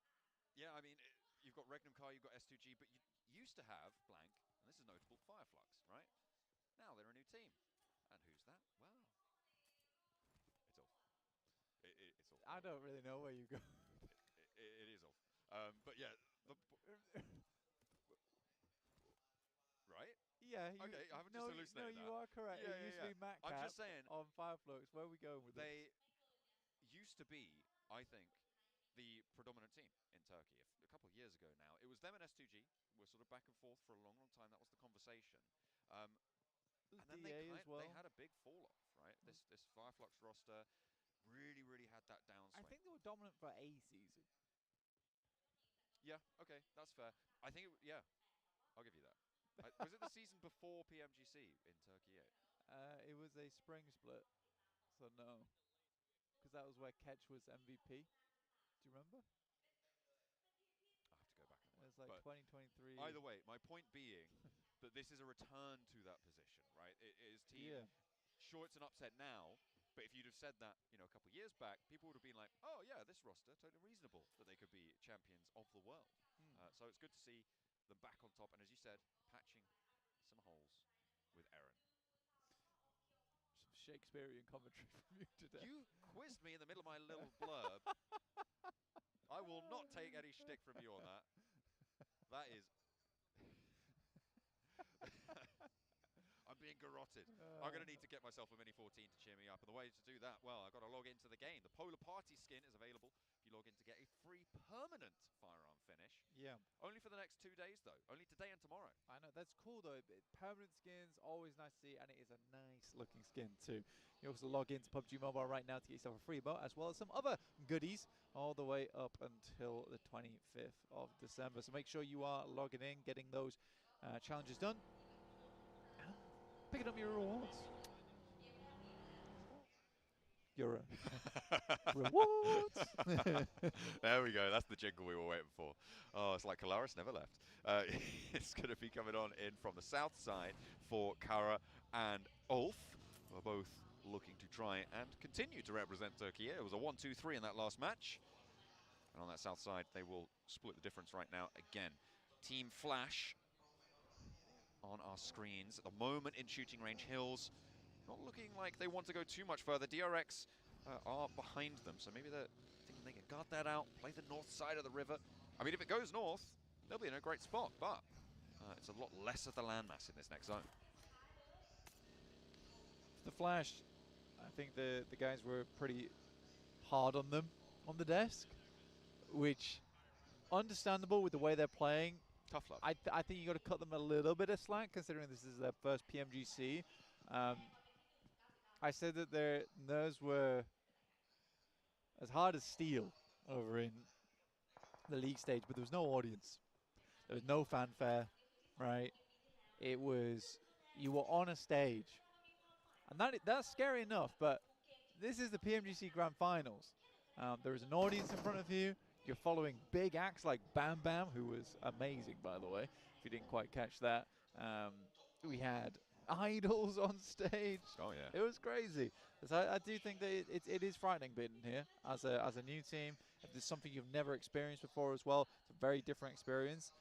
yeah, I mean, you've got Regnum Kai, you've got S2G, but you used to have, Blank, and this is notable, Fireflux, right? Now they're a new team. And who's that? Well, it's Ulf. It's Ulf. I don't really know where you go. It is Ulf. But yeah, right? Yeah. Okay, I haven't just hallucinated No, you are correct. Yeah, it used to be Matt I'm Cap just saying, on Fireflux. Where are we going with this? they used to be, I think, the predominant team in Turkey. A couple of years ago now, it was them and S2G. We're sort of back and forth for a long, long time. That was the conversation. And then they had a big fall off, right? This Fireflux roster really, really had that downswing. I think they were dominant for a season. Yeah, okay, that's fair. I think, I'll give you that. Was it the season before PMGC in Turkey 8? It was a spring split, so no. Because that was where Ketch was MVP. Do you remember? I'll have to go back and It look. was like But 2023. either way, my point being that this is a return to that position, right? It is team. Yeah. Sure, it's an upset now, but if you'd have said that, a couple of years back, people would have been like, "Oh yeah, this roster totally reasonable that they could be champions of the world." So it's good to see them back on top, and as you said, patching some holes with Aaron. Some Shakespearean commentary from you today. You quizzed me in the middle of my little blurb. I will not take any shtick from you on that. That is started. I'm going to need to get myself a Mini 14 to cheer me up. And the way to do that, well, I've got to log into the game. The Polar Party skin is available if you log in to get a free permanent firearm finish. Yeah. Only for the next 2 days, though. Only today and tomorrow. I know, that's cool though. Permanent skins, always nice to see, and it is a nice looking skin too. You also log into PUBG Mobile right now to get yourself a free boat, as well as some other goodies all the way up until the 25th of December. So make sure you are logging in, getting those challenges done, and picking up your rewards. Your rewards. There we go. That's the jingle we were waiting for. Oh, it's like Kalaris never left. It's going to be coming on in from the south side for Kara and Ulf, who are both looking to try and continue to represent Turkey. It was a 1-2-3 in that last match. And on that south side, they will split the difference right now again. Team Flash on our screens. At the moment in shooting range, Hills not looking like they want to go too much further. DRX are behind them, so maybe they're thinking they can guard that out, play the north side of the river. I mean, if it goes north, they'll be in a great spot, but it's a lot less of the landmass in this next zone. The Flash, I think the guys were pretty hard on them on the desk, which understandable with the way they're playing. Tough love. I think you got to cut them a little bit of slack, considering this is their first PMGC. I said that their nerves were as hard as steel over in the league stage, but there was no audience. There was no fanfare, right? It was, you were on a stage. And that's scary enough, but this is the PMGC Grand Finals. There is an audience in front of you. You're following big acts like Bam Bam, who was amazing, by the way, if you didn't quite catch that. We had idols on stage. Oh, yeah. It was crazy. So I do think that it is frightening being here as a new team. If there's something you've never experienced before as well, it's a very different experience.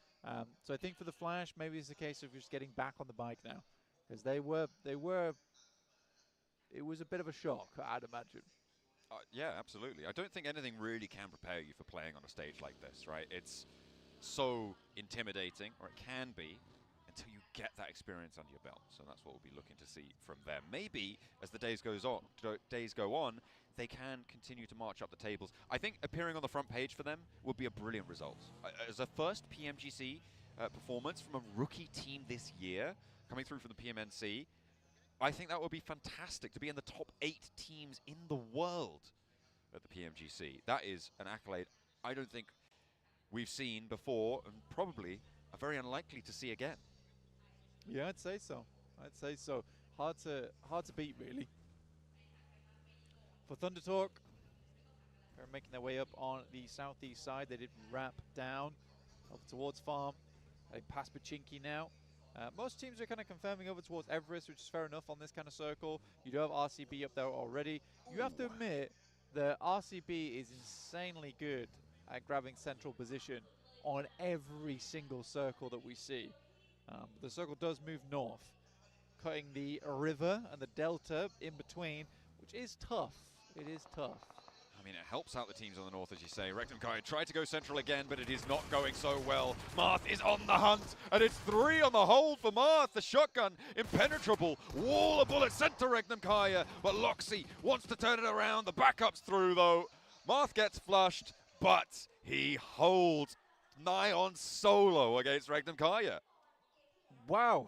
So I think for the Flash, maybe it's a case of just getting back on the bike now, because they were. It was a bit of a shock, I'd imagine. Yeah, absolutely. I don't think anything really can prepare you for playing on a stage like this, right? It's so intimidating, or it can be, until you get that experience under your belt. So that's what we'll be looking to see from them. Maybe as the days go on, they can continue to march up the tables. I think appearing on the front page for them would be a brilliant result. As a first PMGC performance from a rookie team this year, coming through from the PMNC, I think that would be fantastic to be in the top 8 teams in the world at the PMGC. That is an accolade I don't think we've seen before, and probably are very unlikely to see again. Yeah, I'd say so. I'd say so. Hard to beat, really. For Thunder Talk, they're making their way up on the southeast side. They did wrap down up towards Farm. They pass Pachinki now. Most teams are kind of confirming over towards Everest, which is fair enough on this kind of circle. You do have RCB up there already. You have to admit that RCB is insanely good at grabbing central position on every single circle that we see. The circle does move north, cutting the river and the delta in between, which is tough. It is tough. I mean, it helps out the teams on the north, as you say. Rectum Kai tried to go central again, but it is not going so well. Marth is on the hunt, and it's 3 on the hold for Marth. The shotgun, impenetrable. Wall of bullets sent to Rectum Kaya, but Loxy wants to turn it around. The backup's through, though. Marth gets flushed, but he holds nigh on solo against Rectum Kaya. Wow.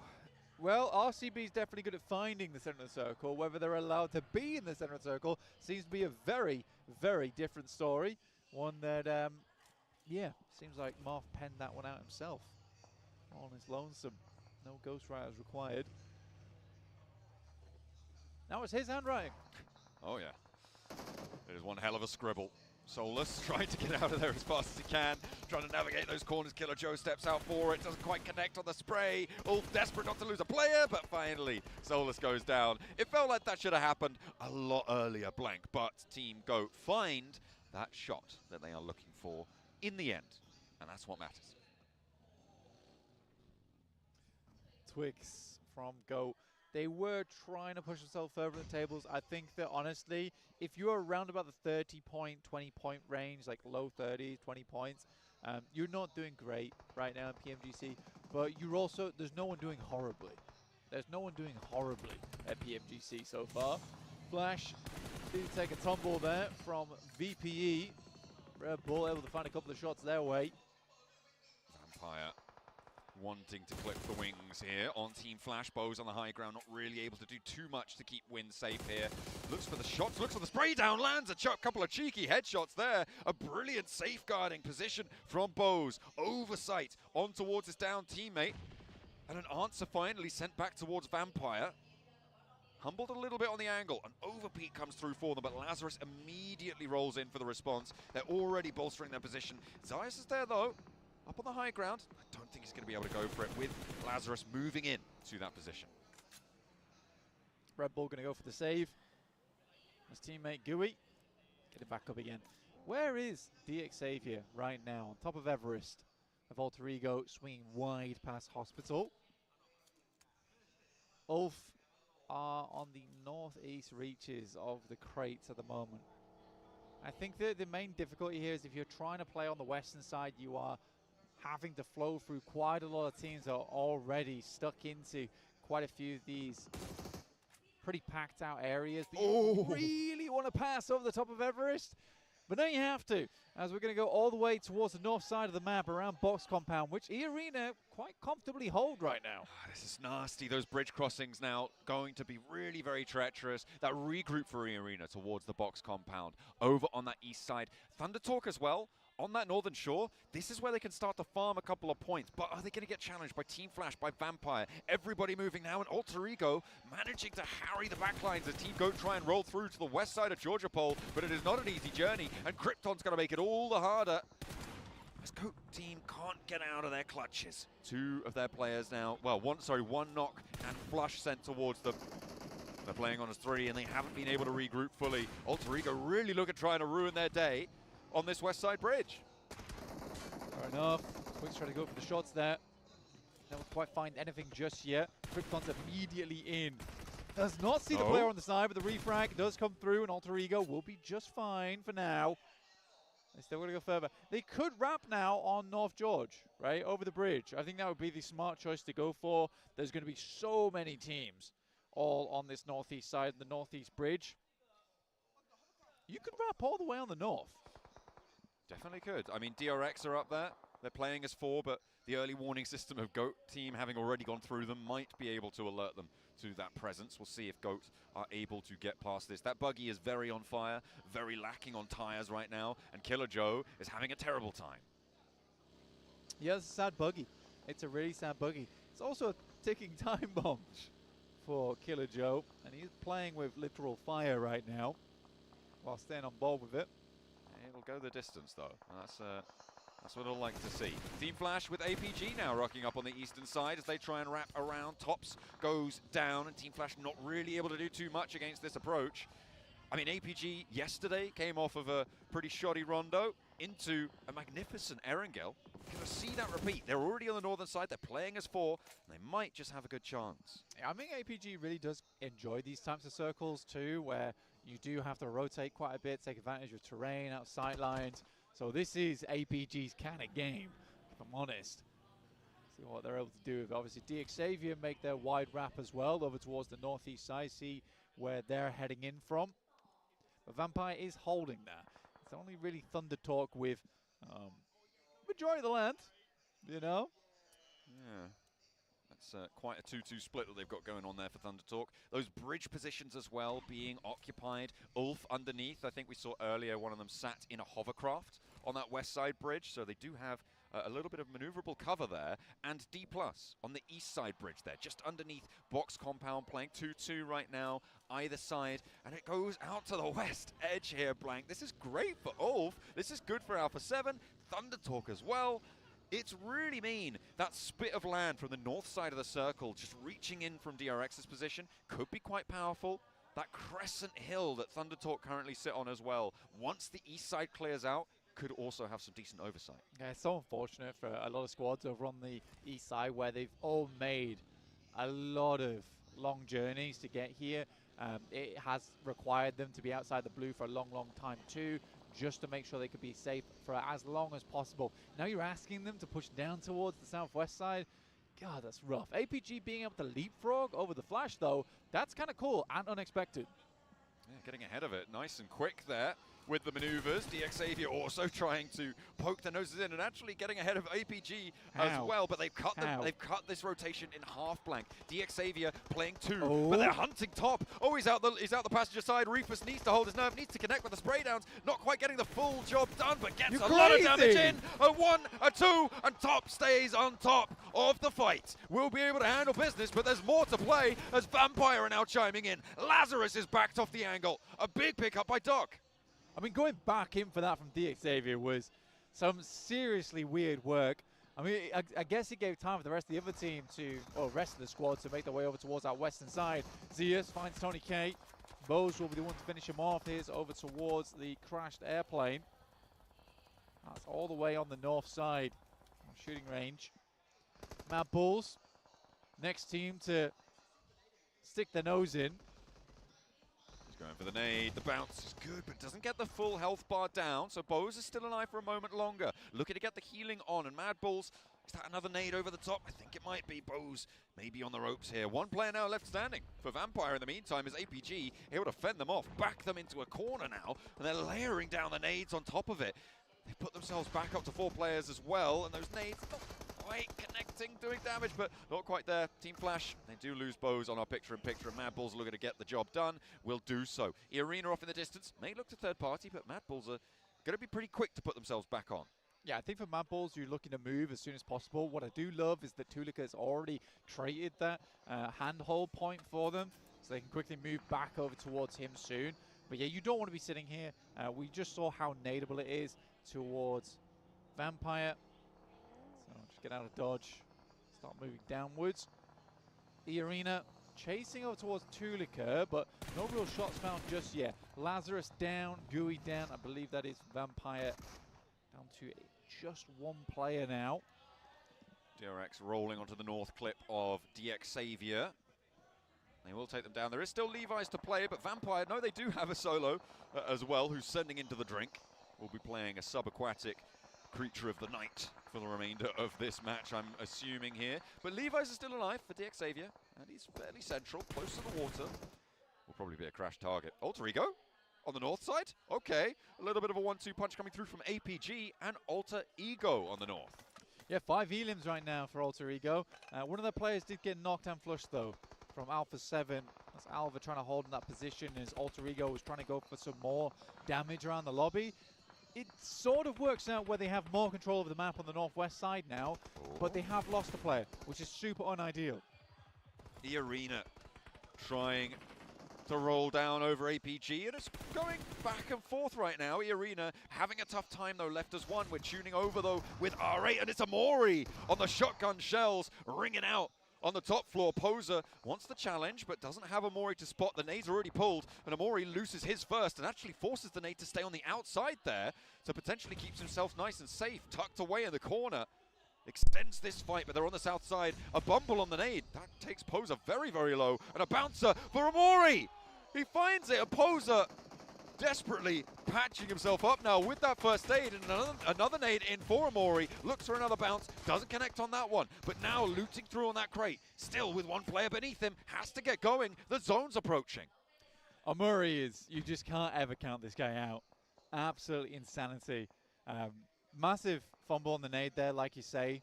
Well, RCB is definitely good at finding the center of the circle. Whether they're allowed to be in the center of the circle seems to be a very, very different story. One that, yeah, seems like Marth penned that one out himself on his lonesome. No ghostwriters required. That was his handwriting. Oh, yeah. It is one hell of a scribble. Solus trying to get out of there as fast as he can, trying to navigate those corners. Killer Joe steps out for it, doesn't quite connect on the spray. Ulf desperate not to lose a player, but finally Solus goes down. It felt like that should have happened a lot earlier, Blank, but Team Goat find that shot that they are looking for in the end, and that's what matters. Twix from Goat. They were trying to push themselves further in the tables. I think that, honestly, if you're around about the 30-point, 20-point range, like low 30s, 20 points, you're not doing great right now in PMGC, but you're also, there's no one doing horribly. there's no one doing horribly at PMGC so far. Flash did take a tumble there from VPE. Red Bull able to find a couple of shots their way. Vampire wanting to clip the wings here on Team Flash. Bows on the high ground, not really able to do too much to keep Win safe here. Looks for the shots, looks for the spray down, lands a couple of cheeky headshots there. A brilliant safeguarding position from Bows. Oversight on towards his down teammate. And an answer finally sent back towards Vampire. Humbled a little bit on the angle. An overpeak comes through for them, but Lazarus immediately rolls in for the response. They're already bolstering their position. Zeiss is there though, up on the high ground. I don't think he's going to be able to go for it with Lazarus moving in to that position. Red Bull going to go for the save. His teammate Gooey, get it back up again. Where is DXavier right now? On top of Everest. Of Alter Ego swinging wide past Hospital. Ulf are on the northeast reaches of the crates at the moment. I think that the main difficulty here is if you're trying to play on the western side, you are having to flow through quite a lot of teams that are already stuck into quite a few of these pretty packed out areas. But you really want to pass over the top of Everest? But now you have to, as we're going to go all the way towards the north side of the map around Box Compound, which E-Arena quite comfortably hold right now. This is nasty. Those bridge crossings now going to be really very treacherous. That regroup for E-Arena towards the Box Compound over on that east side. Thunder Talk as well. On that northern shore, this is where they can start to farm a couple of points. But are they going to get challenged by Team Flash, by Vampire? Everybody moving now, and Alter Ego managing to harry the backlines as Team Goat try and roll through to the west side of Georgia Pole. But it is not an easy journey, and Krypton's going to make it all the harder. This Goat team can't get out of their clutches. Two of their players now, well, one knock and flush sent towards them. They're playing on as three, and they haven't been able to regroup fully. Alter Ego really look at trying to ruin their day on this west side bridge. Fair enough. Quick's trying to go for the shots there. Don't quite find anything just yet. Krypton's immediately in. Does not see the player on the side, but the refrag does come through, and Alter Ego will be just fine for now. They still want to go further. They could wrap now on North George, right, over the bridge. I think that would be the smart choice to go for. There's going to be so many teams all on this northeast side, the northeast bridge. You could wrap all the way on the north. Definitely could. I mean, DRX are up there. They're playing as four, but the early warning system of Goat team having already gone through them might be able to alert them to that presence. We'll see if Goat are able to get past this. That buggy is very on fire, very lacking on tires right now, and Killer Joe is having a terrible time. Yeah, it's a sad buggy. It's a really sad buggy. It's also a ticking time bomb for Killer Joe, and he's playing with literal fire right now while staying on board with it. It'll go the distance, though. That's what I'd like to see. Team Flash with APG now rocking up on the eastern side as they try and wrap around. Tops goes down, and Team Flash not really able to do too much against this approach. I mean, APG yesterday came off of a pretty shoddy rondo into a magnificent Erangel. Gonna see that repeat. They're already on the northern side. They're playing as four, and they might just have a good chance. I think APG really does enjoy these types of circles too, where you do have to rotate quite a bit, take advantage of terrain, out sight lines. So this is APG's kind of game, if I'm honest. See what they're able to do. Obviously, DXavier make their wide wrap as well over towards the northeast side. See where they're heading in from. But Vampire is holding there. It's only really Thunder Talk with majority of the land, you know? Yeah. That's quite a 2-2 split that they've got going on there for Thunder Talk. Those bridge positions as well being occupied. Ulf underneath, I think we saw earlier, one of them sat in a hovercraft on that west side bridge, so they do have a little bit of maneuverable cover there. And D+ on the east side bridge there, just underneath Box Compound, playing 2-2 right now, either side. And it goes out to the west edge here, Blank. This is great for Ulf. This is good for Alpha 7. Thunder Talk as well. It's really mean. That spit of land from the north side of the circle, just reaching in from DRX's position, could be quite powerful. That crescent hill that Thunder Talk currently sit on as well, once the east side clears out, could also have some decent oversight. Yeah, it's so unfortunate for a lot of squads over on the east side where they've all made a lot of long journeys to get here. It has required them to be outside the blue for a long, long time too, just to make sure they could be safe for as long as possible. Now you're asking them to push down towards the southwest side. God, that's rough. APG being able to leapfrog over the flash, though, that's kind of cool and unexpected. Yeah, getting ahead of it nice and quick there with the maneuvers. DXavier also trying to poke their noses in and actually getting ahead of APG as well, but they've cut this rotation in half blank. DXavier playing 2, but they're hunting top. Oh, he's out the passenger side. Rufus needs to hold his nerve, needs to connect with the spray downs. Not quite getting the full job done, but gets a lot of damage in. A 1, a 2, and top stays on top of the fight. We'll be able to handle business, but there's more to play as Vampire are now chiming in. Lazarus is backed off the angle. A big pickup by Doc. I mean, going back in for that from DXavier was some seriously weird work. I mean, I guess it gave time for the rest of the other team or rest of the squad to make their way over towards that western side. Zeus finds Tony K. Bose will be the one to finish him off. Here's over towards the crashed airplane. That's all the way on the north side of shooting range. Mad Bulls, next team to stick their nose in. Going for the nade, the bounce is good, but doesn't get the full health bar down, so Bose is still alive for a moment longer. Looking to get the healing on, and Mad Bulls, is that another nade over the top? I think it might be. Bose maybe on the ropes here. One player now left standing for Vampire in the meantime is APG, able to fend them off, back them into a corner now, and they're layering down the nades on top of it. They put themselves back up to 4 players as well, and those nades not quite connecting, doing damage, but not quite there. Team Flash, they do lose Bose on our picture-in-picture, and Mad Bulls looking to get the job done. Will do so. Arena off in the distance, may look to third party, but Mad Bulls are going to be pretty quick to put themselves back on. Yeah, I think for Mad Bulls, you're looking to move as soon as possible. What I do love is that Tulika has already created that handhold point for them, so they can quickly move back over towards him soon. But yeah, you don't want to be sitting here. We just saw how nadeable it is towards Vampire. So just get out of dodge, start moving downwards. Arena chasing over towards Tulika, but no real shots found just yet. Lazarus down, Gooey down. I believe that is Vampire down to just 1 player now. DRX rolling onto the north clip of DXavier. They will take them down. There is still Levi's to play, but Vampire, no, they do have a solo as well, who's sending into the drink. Will be playing a subaquatic creature of the night for the remainder of this match, I'm assuming here. But Levi's is still alive for DXavier, and he's fairly central, close to the water. Will probably be a crash target. Alter Ego on the north side. Okay, a little bit of a 1-2 punch coming through from APG and Alter Ego on the north. Yeah, 5 elims right now for Alter Ego. One of their players did get knocked and flushed, though, from Alpha 7. That's Alva trying to hold in that position as Alter Ego was trying to go for some more damage around the lobby. It sort of works out where they have more control of the map on the northwest side now, but they have lost a player, which is super unideal. The Arena trying to roll down over APG, and it's going back and forth right now. Arena having a tough time though, left as 1. We're tuning over though with R8, and it's Amori on the shotgun shells, ringing out on the top floor. Poser wants the challenge, but doesn't have Amori to spot. The nade's already pulled, and Amori loses his first and actually forces the nade to stay on the outside there, so potentially keeps himself nice and safe, tucked away in the corner. Extends this fight, but they're on the south side. A bumble on the nade. That takes Poser very, very low, and a bouncer for Amori. He finds it, and Poser desperately patching himself up now with that first aid, and another nade in for Amori. Looks for another bounce, doesn't connect on that one, but now looting through on that crate, still with 1 player beneath him, has to get going. The zone's approaching. Amori is, you just can't ever count this guy out. Absolute insanity. Massive fumble on the nade there, like you say.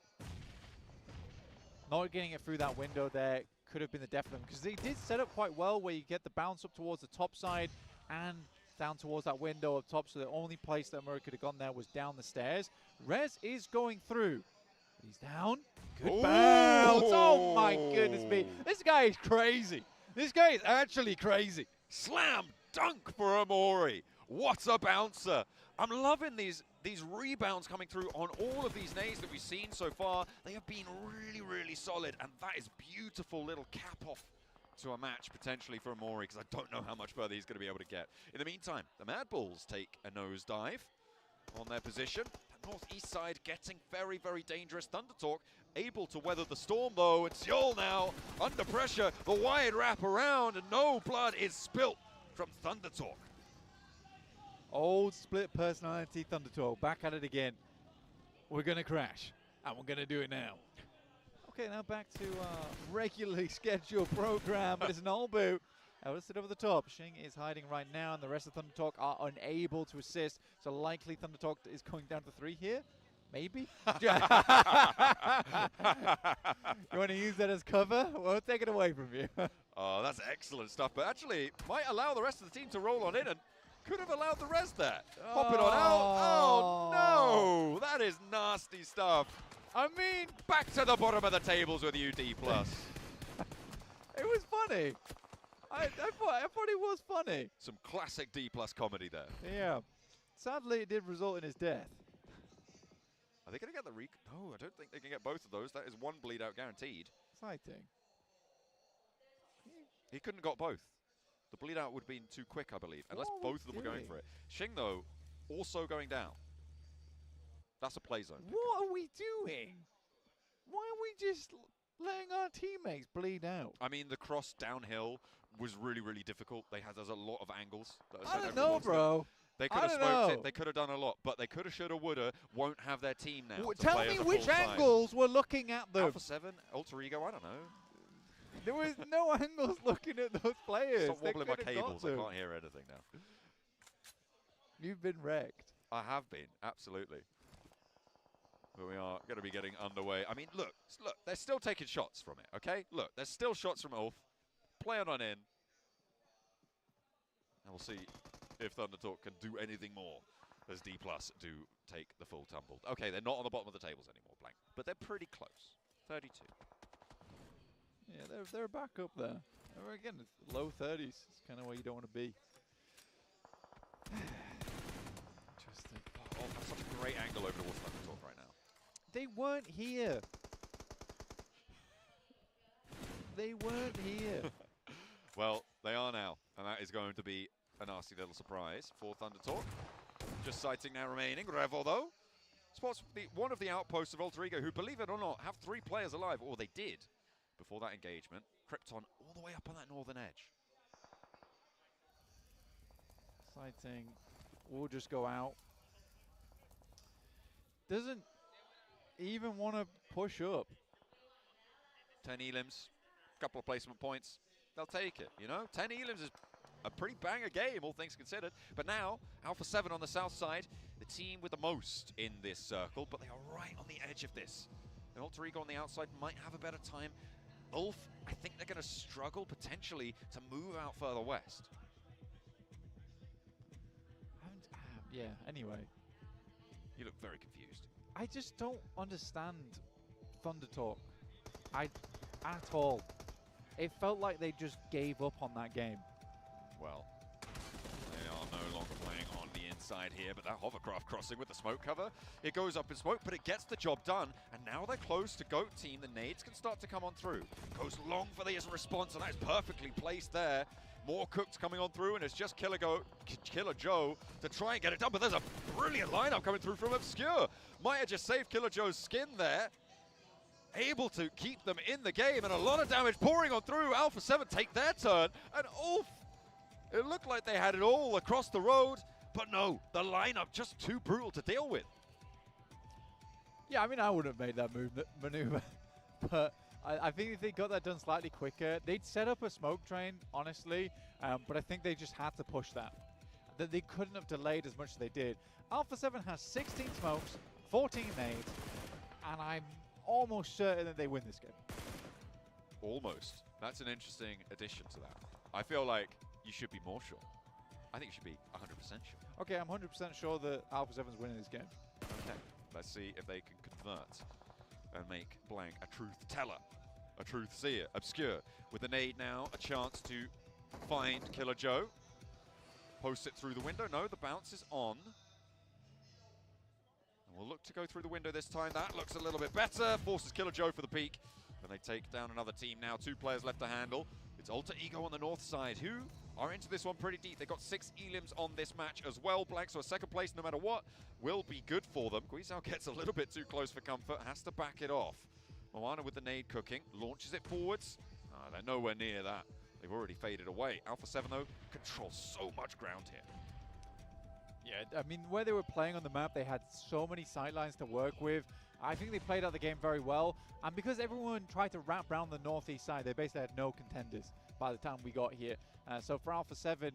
Not getting it through that window there could have been the death of them, because they did set up quite well where you get the bounce up towards the top side and down towards that window up top, so the only place that Murray could have gone there was down the stairs. Rez is going through. He's down. Good bounce. Oh my goodness me. This guy is crazy. This guy is actually crazy. Slam dunk for Amori. What a bouncer. I'm loving these rebounds coming through on all of these nades that we've seen so far. They have been really, really solid, and that is beautiful little cap off to a match potentially for Amori, because I don't know how much further he's going to be able to get. In the meantime, the Mad Bulls take a nosedive on their position. The northeast side getting very, very dangerous. Thunder Talk able to weather the storm though, and Seoul now under pressure. The wide wrap around, and no blood is spilt from Thunder Talk. Old split personality Thunder Talk, back at it again. We're going to crash, and we're going to do it now. Okay, now back to our regularly scheduled program, but it's an all boot. Let's sit over the top. Shing is hiding right now, and the rest of Thunder Talk are unable to assist. So likely Thunder Talk is going down to 3 here. Maybe? You want to use that as cover? We'll take it away from you. Oh, that's excellent stuff. But actually, might allow the rest of the team to roll on in and could have allowed the rest there. Pop it on out. Oh, no. That is nasty stuff. I mean, back to the bottom of the tables with you, D+. It was funny. I thought it was funny. Some classic D+ comedy there. Yeah. Sadly, it did result in his death. Are they going to get the No, I don't think they can get both of those. That is 1 bleed out guaranteed. Exciting. He couldn't have got both. The bleed out would have been too quick, I believe, unless both of them were going for it. Shing, though, also going down. That's a play zone. What are we doing? Why are we just letting our teammates bleed out? I mean, the cross downhill was really, really difficult. There's a lot of angles. I don't know, bro. They could have smoked it. They could have done a lot, but they could have, should have, would have. Won't have their team now. Tell me which angles we're looking at them. Alpha 7, Alter Ego, I don't know. There was no angles looking at those players. Stop wobbling my cables. I can't hear anything now. You've been wrecked. I have been, absolutely. But we are going to be getting underway. I mean, look, they're still taking shots from it, okay? Look, there's still shots from Ulf. Play it on in. And we'll see if Thunder Talk can do anything more as D+ do take the full tumble. Okay, they're not on the bottom of the tables anymore, Blank, but they're pretty close. 32. Yeah, they're back up there. Again, it's low 30s. It's kind of where you don't want to be. Interesting. Oh, that's such a great angle over towards Thunder Talk right now. They weren't here. They weren't here. Well, they are now, and that is going to be a nasty little surprise for Thunder Talk. Just sighting now remaining. Revel, though, spots one of the outposts of Alter Ego, who, believe it or not, have 3 players alive, or they did before that engagement. Krypton all the way up on that northern edge. Sighting will just go out. Doesn't even want to push up. 10 elims, couple of placement points. They'll take it, you know? 10 elims is a pretty banger game, all things considered. But now, Alpha 7 on the south side, the team with the most in this circle, but they are right on the edge of this. And Alter Ego on the outside might have a better time. Ulf, I think they're going to struggle potentially to move out further west. Yeah, anyway. You look very confused. I just don't understand Thunder Talk. At all. It felt like they just gave up on that game. Well, they are no longer playing on the inside here, but that hovercraft crossing with the smoke cover, it goes up in smoke, but it gets the job done, and now they're close to Goat Team. The nades can start to come on through. Goes long for the response, and that is perfectly placed there. More cooks coming on through, and it's just Killer Joe to try and get it done, but there's a brilliant lineup coming through from Obscure. Might have just saved Killer Joe's skin there. Able to keep them in the game, and a lot of damage pouring on through. Alpha 7 take their turn, and oof! It looked like they had it all across the road, but no, the lineup just too brutal to deal with. Yeah, I mean, I wouldn't have made that maneuver, but I think if they got that done slightly quicker, they'd set up a smoke train, honestly, but I think they just had to push that. That they couldn't have delayed as much as they did. Alpha 7 has 16 smokes, 14 nades, and I'm almost certain that they win this game. Almost. That's an interesting addition to that. I feel like you should be more sure. I think you should be 100% sure. Okay, I'm 100% sure that Alpha 7's winning this game. Okay, let's see if they can convert and make Blank a truth teller, a truth seer. Obscure with the nade now, a chance to find Killer Joe. Post it through the window. No, the bounce is on. And we'll look to go through the window this time. That looks a little bit better. Forces Killer Joe for the peak. And they take down another team now. 2 players left to handle. It's Alter Ego on the north side, who are into this one pretty deep. They got 6 elims on this match as well, Blank, so a second place, no matter what, will be good for them. Guizhou gets a little bit too close for comfort, has to back it off. Moana with the nade cooking, launches it forwards. They're nowhere near that. They've already faded away. Alpha 7, though, controls so much ground here. Yeah, I mean, where they were playing on the map, they had so many sightlines to work with. I think they played out the game very well, and because everyone tried to wrap around the northeast side, they basically had no contenders by the time we got here. So for Alpha 7,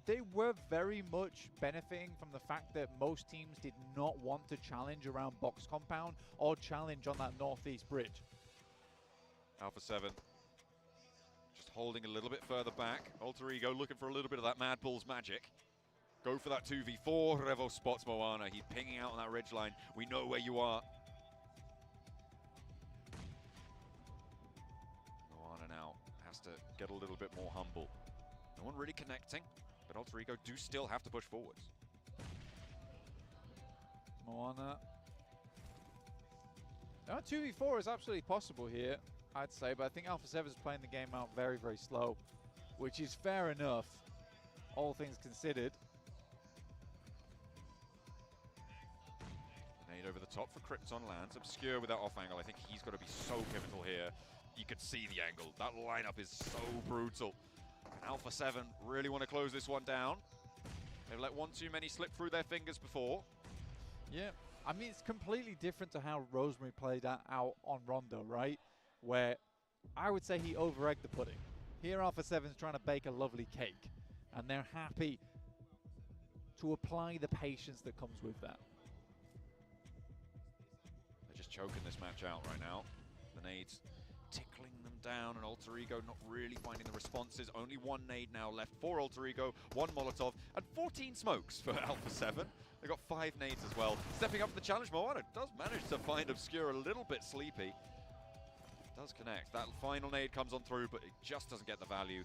they were very much benefiting from the fact that most teams did not want to challenge around box compound or challenge on that northeast bridge. Alpha 7 just holding a little bit further back. Alter Ego looking for a little bit of that Mad Bull's magic. Go for that 2v4. Revo spots Moana. He's pinging out on that ridge line. We know where you are. Moana now has to get a little bit more humble. No one really connecting, but Alter Ego do still have to push forwards. Moana. Now 2v4 is absolutely possible here, I'd say, but I think Alpha 7 is playing the game out very, very slow, which is fair enough, all things considered. Nade over the top for Krypton lands. Obscure with that off angle. I think he's got to be so pivotal here. You could see the angle. That lineup is so brutal. Alpha 7 really want to close this one down. They've let one too many slip through their fingers before. Yeah, I mean, it's completely different to how Rosemary played that out on Rondo, right? Where I would say he over-egged the pudding. Here Alpha 7's trying to bake a lovely cake, and they're happy to apply the patience that comes with that. They're just choking this match out right now. The nades tickling them down, and Alter Ego not really finding the responses. Only one nade now left for Alter Ego, one Molotov, and 14 smokes for Alpha 7. They've got 5 nades as well. Stepping up for the challenge, Moana does manage to find Obscure a little bit sleepy. Does connect. That final nade comes on through, but it just doesn't get the value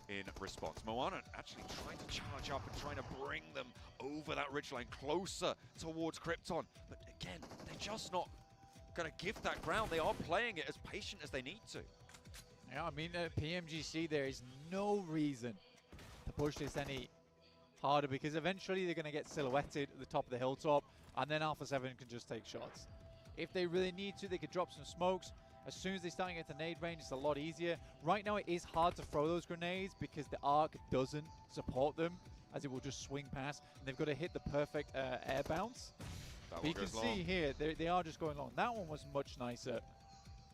in response. Moana actually trying to charge up and trying to bring them over that ridgeline closer towards Krypton. But again, they're just not going to give that ground. They are playing it as patient as they need to. Yeah, I mean, PMGC, there is no reason to push this any harder, because eventually they're going to get silhouetted at the top of the hilltop, and then Alpha 7 can just take shots. If they really need to, they could drop some smokes. As soon as they start to get to nade range, it's a lot easier. Right now, it is hard to throw those grenades because the arc doesn't support them, as it will just swing past, and they've got to hit the perfect air bounce. But you can see here, they are just going long. That one was much nicer.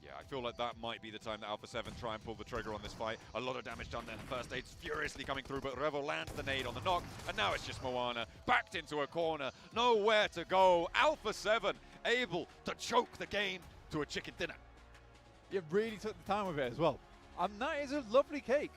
Yeah, I feel like that might be the time that Alpha 7 try and pull the trigger on this fight. A lot of damage done there. The first nade's furiously coming through, but Revo lands the nade on the knock, and now it's just Moana backed into a corner. Nowhere to go. Alpha 7 able to choke the game to a chicken dinner. You really took the time with it as well. And that is a lovely cake.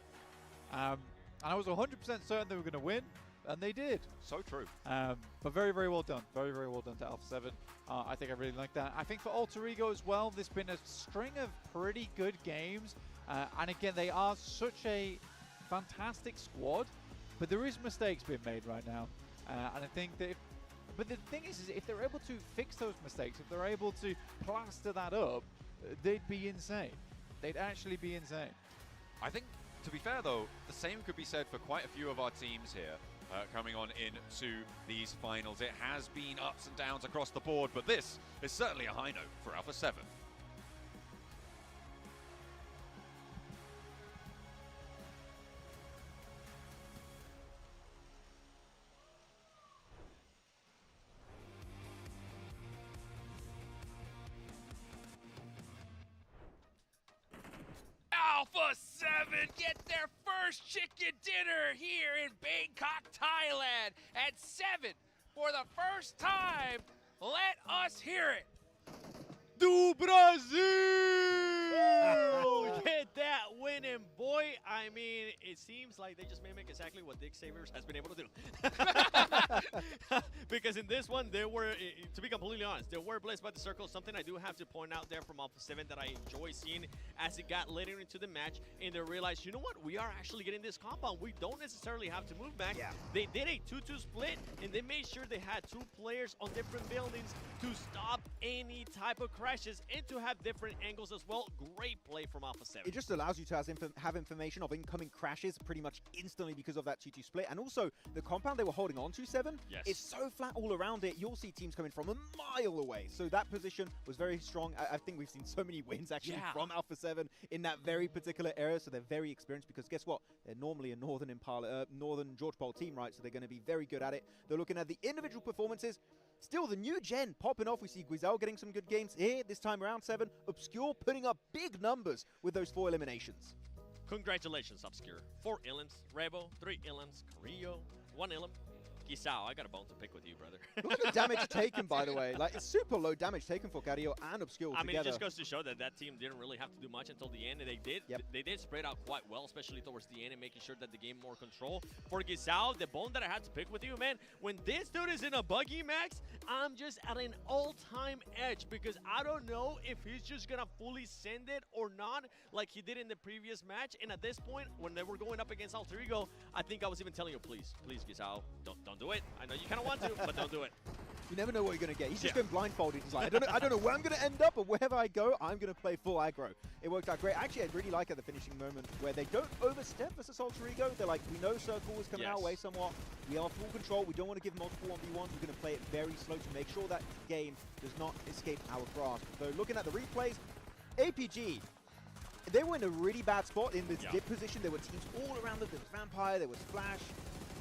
And I was 100% certain they were going to win, and they did. So true. But very, very well done. Very, very well done to Alpha 7. I think I really like that. I think for Alter Ego as well, there's been a string of pretty good games. And again, they are such a fantastic squad, but there is mistakes being made right now. And I think that but the thing is if they're able to fix those mistakes, if they're able to plaster that up, they'd be insane. They'd actually be insane. I think, to be fair though, the same could be said for quite a few of our teams here coming on into these finals. It has been ups and downs across the board, but this is certainly a high note for Alpha 7. Alpha 7 get their first chicken dinner here in Bangkok, Thailand at 7 for the first time. Let us hear it. Do Brasil! Get that winning, boy. I mean, it seems like they just mimic exactly what Dick Savers has been able to do. Because in this one, they were, to be completely honest, they were blessed by the circle. Something I do have to point out there from Alpha 7 that I enjoy seeing as it got later into the match, and they realized, you know what, we are actually getting this compound. We don't necessarily have to move back. Yeah. They did a 2-2 split, and they made sure they had 2 players on different buildings to stop any type of crashes and to have different angles as well. Great play from Alpha 7. It just allows you to have information of incoming crashes pretty much instantly because of that 2-2 split. And also, the compound they were holding on to, 7, is so flat all around it, you'll see teams coming from a mile away. So that position was very strong. I think we've seen so many wins actually from Alpha 7 in that very particular area. So they're very experienced because guess what? They're normally a Northern George Pole team, right? So they're going to be very good at it. They're looking at the individual performances. Still, the new gen popping off. We see Guizel getting some good games here this time around. 7, Obscure putting up big numbers with those 4 eliminations. Congratulations, Obscure. 4 Illims, Rebo, 3 Illims, Carrillo, 1 Illim. Gisao, I got a bone to pick with you, brother. Look at the damage taken, by the way. Like, it's super low damage taken for Carrillo and Obscure together. I mean, it just goes to show that that team didn't really have to do much until the end, and they did. Yep. They did spread out quite well, especially towards the end, and making sure that the game more control. For Gisao, the bone that I had to pick with you, man, when this dude is in a buggy max, I'm just at an all-time edge because I don't know if he's just gonna fully send it or not, like he did in the previous match. And at this point, when they were going up against Alter Ego, I think I was even telling you, please, Gisao, don't do it. I know you kind of want to, but don't do it. You never know what you're going to get. He's just going blindfolded. He's like, I don't know where I'm going to end up, but wherever I go, I'm going to play full aggro. It worked out great. Actually, I really like at the finishing moment where they don't overstep versus Alter Ego. They're like, we know Circle is coming our way somewhat. We are full control. We don't want to give multiple 1v1s. We're going to play it very slow to make sure that game does not escape our grasp. So looking at the replays, APG, they were in a really bad spot in this dip position. There were teams all around them. There was Vampire, there was Flash.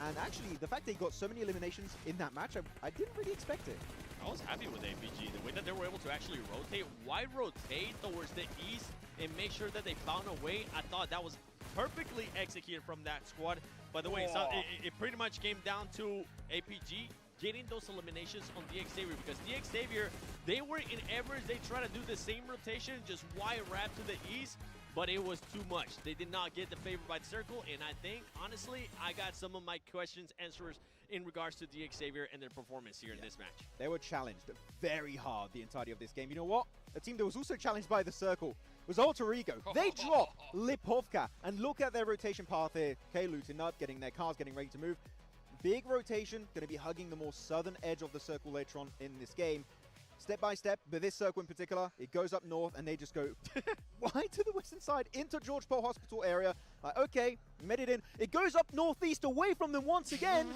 And actually, the fact they got so many eliminations in that match, I didn't really expect it. I was happy with APG. The way that they were able to actually rotate, why rotate towards the east and make sure that they found a way? I thought that was perfectly executed from that squad. By the way, so it pretty much came down to APG getting those eliminations on DX Xavier, because DX Xavier, they were in Everest, they tried to do the same rotation, just wide wrap to the east, but it was too much. They did not get the favor by the circle, and I think, honestly, I got some of my questions, answers in regards to DX Xavier and their performance here in this match. They were challenged very hard the entirety of this game. You know what? A team that was also challenged by the circle was Alter Ego. They dropped Lipovka, and look at their rotation path here. Okay, looting up, getting their cars, getting ready to move. Big rotation, going to be hugging the more southern edge of the circle later on in this game. Step by step, but this circle in particular, it goes up north and they just go wide to the western side into George Pell Hospital area. Like, okay, made it in. It goes up northeast away from them once again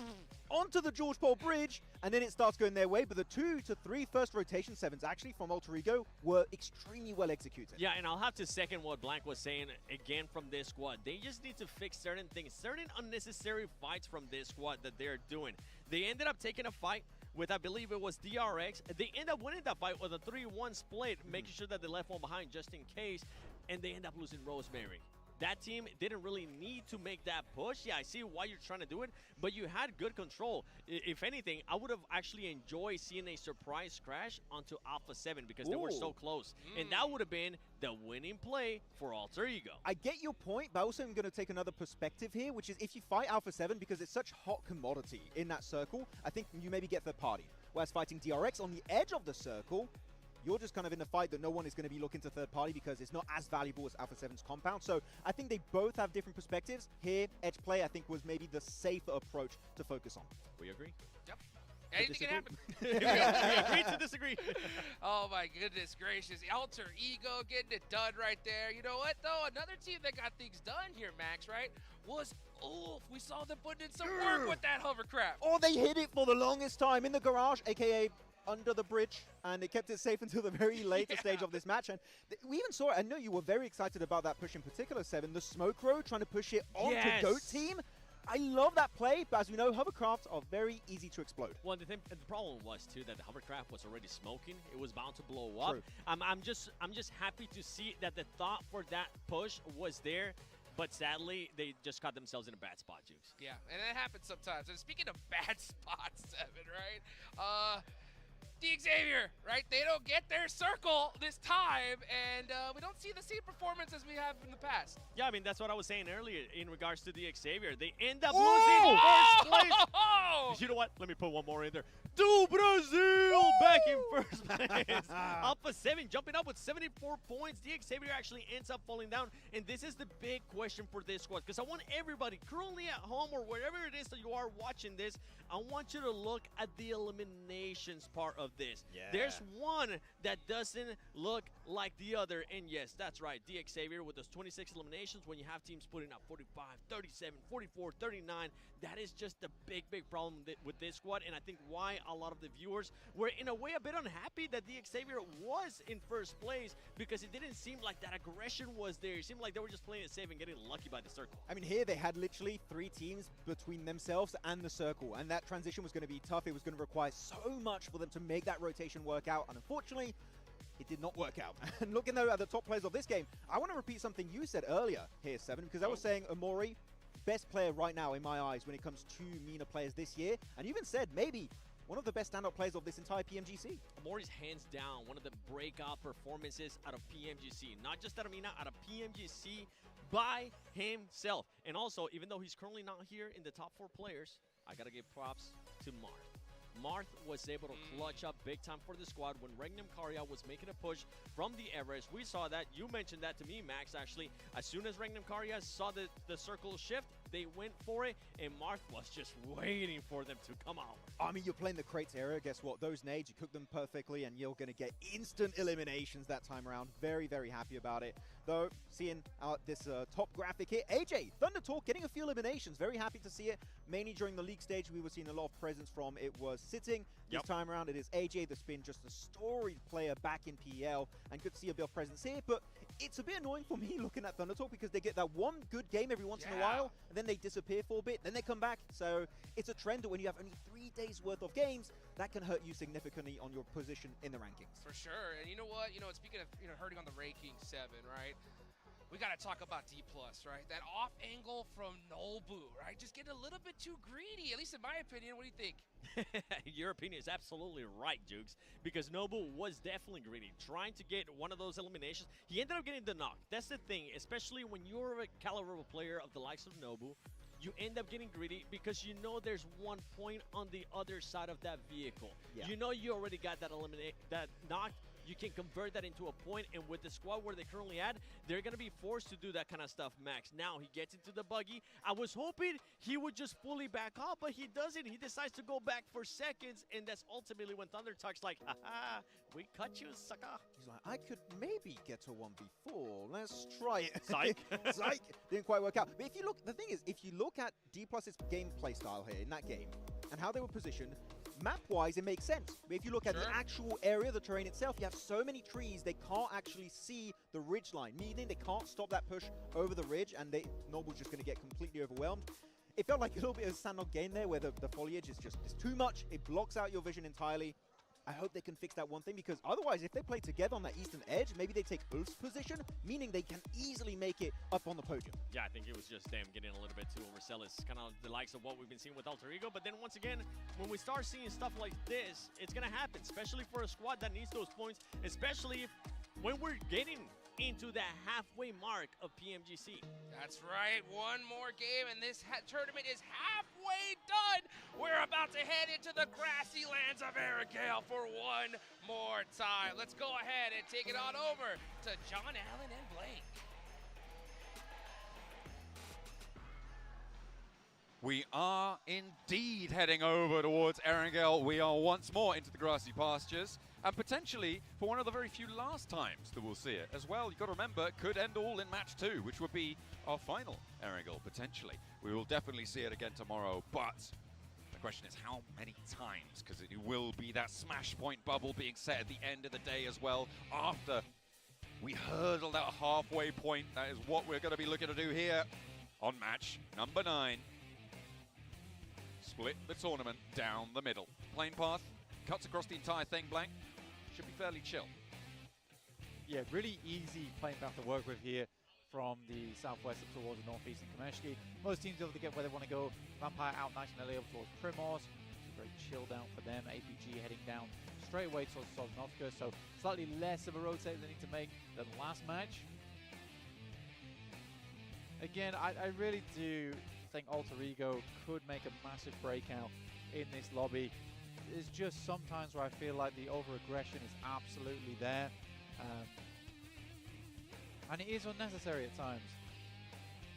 onto the George Pell Bridge, and then it starts going their way. But the 2 to 3 first rotation 7s actually from Alter Ego were extremely well executed. Yeah, and I'll have to second what Blank was saying again from this squad. They just need to fix certain things, certain unnecessary fights from this squad that they're doing. They ended up taking a fight with, I believe it was DRX. They end up winning that fight with a 3-1 split, making sure that they left one behind just in case, and they end up losing Rosemary. That team didn't really need to make that push. Yeah, I see why you're trying to do it, but you had good control. If anything, I would have actually enjoyed seeing a surprise crash onto Alpha 7 because they were so close. And that would have been the winning play for Alter Ego. I get your point, but also I'm going to take another perspective here, which is if you fight Alpha 7, because it's such hot commodity in that circle, I think you maybe get third party. Whereas fighting DRX on the edge of the circle, you're just kind of in a fight that no one is going to be looking to third party because it's not as valuable as Alpha 7's compound. So I think they both have different perspectives. Here, edge play, I think, was maybe the safer approach to focus on. We agree? Yep. Anything can happen. we agree to disagree. Oh my goodness gracious. Alter Ego getting it done right there. You know what though? Another team that got things done here, Max, right? Was Ulf. We saw them putting in some work with that hovercraft. Oh, they hid it for the longest time in the garage, aka under the bridge, and it kept it safe until the very later stage of this match. And we even saw it. I know you were very excited about that push in particular, Seven. The smoke row trying to push it onto Goat Team. I love that play, but as we know, hovercrafts are very easy to explode. Well, the problem was too that the hovercraft was already smoking. It was bound to blow up. I'm just happy to see that the thought for that push was there. But sadly, they just caught themselves in a bad spot, Jukes. Yeah, and that happens sometimes. And speaking of bad spots, Seven, right? DX Xavier, right? They don't get their circle this time, and we don't see the same performance as we have in the past. Yeah, I mean, that's what I was saying earlier in regards to DX Xavier. They end up losing first place. You know what? Let me put one more in there. Do Brazil back in first place. Alpha 7 jumping up with 74 points. DX Xavier actually ends up falling down, and this is the big question for this squad, because I want everybody currently at home or wherever it is that you are watching this, I want you to look at the eliminations part of of this. Yeah. There's one that doesn't look like the other, and yes, that's right, DX Xavier with those 26 eliminations when you have teams putting up 45, 37, 44, 39. That is just a big problem with this squad, and I think why a lot of the viewers were in a way a bit unhappy that DX Xavier was in first place, because it didn't seem like that aggression was there. It seemed like they were just playing it safe and getting lucky by the circle. I mean, here they had literally 3 teams between themselves and the circle, and that transition was going to be tough. It was going to require so much for them to make that rotation work out, and unfortunately, it did not work out. And looking though at the top players of this game, I want to repeat something you said earlier here, Seven, because I was saying Omori, best player right now in my eyes when it comes to MENA players this year, and you even said maybe one of the best standout players of this entire PMGC. Omori's hands down one of the breakout performances out of PMGC. Not just out of MENA, out of PMGC by himself. And also, even though he's currently not here in the top 4 players, I gotta give props to Marth. Marth was able to clutch up big time for the squad when Regnum Karya was making a push from the Everest. We saw that. You mentioned that to me, Max, actually. As soon as Regnum Karya saw the circle shift, they went for it, and Marth was just waiting for them to come out. I mean, you're playing the crates area. Guess what? Those nades, you cook them perfectly, and you're going to get instant eliminations that time around. Very, very happy about it. Though, seeing out this top graphic here, AJ, Thunder Talk getting a few eliminations. Very happy to see it. Mainly during the league stage, we were seeing a lot of presence from. It was Sitting. This time around, it is AJ that's been just a storied player back in PL, and good to see a bit of presence here. But it's a bit annoying for me looking at Thunder Talk, because they get that one good game every once in a while, and then they disappear for a bit, then they come back. So it's a trend that when you have only 3 days worth of games, that can hurt you significantly on your position in the rankings. For sure. And you know what? Speaking of hurting on the ranking 7, right? We got to talk about D+, right? That off angle from Nobu, right? Just getting a little bit too greedy, at least in my opinion. What do you think? Your opinion is absolutely right, Jukes, because Nobu was definitely greedy, trying to get one of those eliminations. He ended up getting the knock. That's the thing, especially when you're a caliber of a player of the likes of Nobu, you end up getting greedy because you know there's one point on the other side of that vehicle. You know you already got that knock. You can convert that into a point, and with the squad where they currently at, they're going to be forced to do that kind of stuff, Max. Now he gets into the buggy. I was hoping he would just fully back up, but he doesn't. He decides to go back for seconds, and that's ultimately when Thunder Talk's like, haha, we cut you, sucker. He's like, I could maybe get to 1v4. Let's try it. Psych. Psych. Didn't quite work out. But if you look, the thing is, if you look at D+'s gameplay style here in that game, and how they were positioned, map-wise, it makes sense. But if you look at the actual area, the terrain itself, you have so many trees, they can't actually see the ridge line, meaning they can't stop that push over the ridge, and Noble's just going to get completely overwhelmed. It felt like a little bit of Sandlot gain there, where the foliage is just too much. It blocks out your vision entirely. I hope they can fix that one thing, because otherwise, if they play together on that eastern edge, maybe they take Ulf's position, meaning they can easily make it up on the podium. Yeah, I think it was just them getting a little bit too overzealous, kind of the likes of what we've been seeing with Alter Ego. But then once again, when we start seeing stuff like this, it's going to happen, especially for a squad that needs those points, especially when we're getting into the halfway mark of PMGC. That's right, one more game and this tournament is halfway done. We're about to head into the grassy lands of Aragale for one more time. Let's go ahead and take it on over to John Allen and Blake. We are indeed heading over towards Erangel. We are once more into the grassy pastures, and potentially for one of the very few last times that we'll see it as well. You've got to remember, it could end all in match 2, which would be our final Erangel, potentially. We will definitely see it again tomorrow, but the question is how many times, because it will be that smash point bubble being set at the end of the day as well, after we hurdle that halfway point. That is what we're going to be looking to do here on match number 9. Split the tournament down the middle. Plane path cuts across the entire thing, Blank. Should be fairly chill. Yeah, really easy plane path to work with here from the southwest up towards the northeast in Kameshki. Most teams able to get where they want to go. Vampire out nice and early up towards Primos. It's very chilled out for them. APG heading down straight away towards Sosnovka, so slightly less of a rotate they need to make than last match. Again, I really do think Alter Ego could make a massive breakout in this lobby. There's just sometimes where I feel like the over-aggression is absolutely there. And it is unnecessary at times.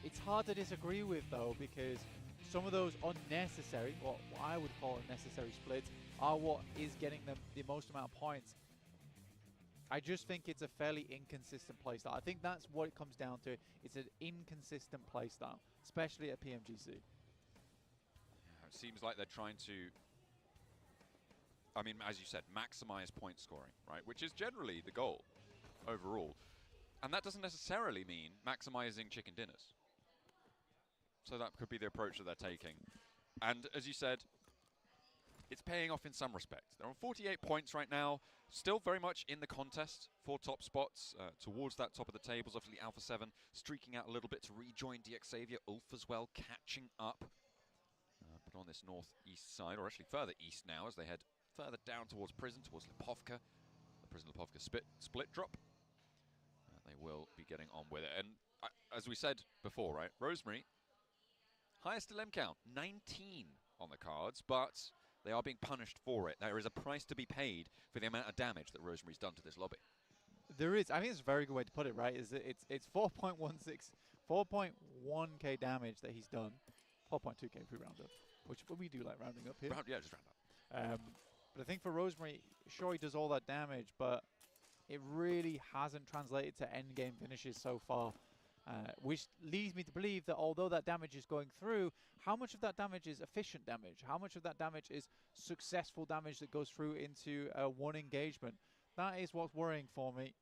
It's hard to disagree with, though, because some of those unnecessary, what I would call unnecessary splits, are what is getting them the most amount of points. I just think it's a fairly inconsistent playstyle. I think that's what it comes down to. It's an inconsistent playstyle, especially at PMGC. Yeah, it seems like they're trying to, I mean, as you said, maximize point scoring, right? Which is generally the goal overall. And that doesn't necessarily mean maximizing chicken dinners. So that could be the approach that they're taking. And as you said, it's paying off in some respects. They're on 48 points right now, still very much in the contest for top spots, towards that top of the tables. Obviously, Alpha 7 streaking out a little bit to rejoin DXavier. Ulf as well, catching up. But on this northeast side, or actually further east now, as they head further down towards Prison, towards Lipovka. The Prison-Lipovka split drop. They will be getting on with it. And as we said before, right, Rosemary, highest LM count, 19 on the cards, but they are being punished for it. There is a price to be paid for the amount of damage that Rosemary's done to this lobby. There is. I think it's a very good way to put it, right? Is that it's 4.1k damage that he's done. 4.2k if we round up, which we do like rounding up here. Yeah, just round up. But I think for Rosemary, sure, he does all that damage, but it really hasn't translated to end game finishes so far. Which leads me to believe that although that damage is going through, how much of that damage is efficient damage? How much of that damage is successful damage that goes through into one engagement? That is what's worrying for me,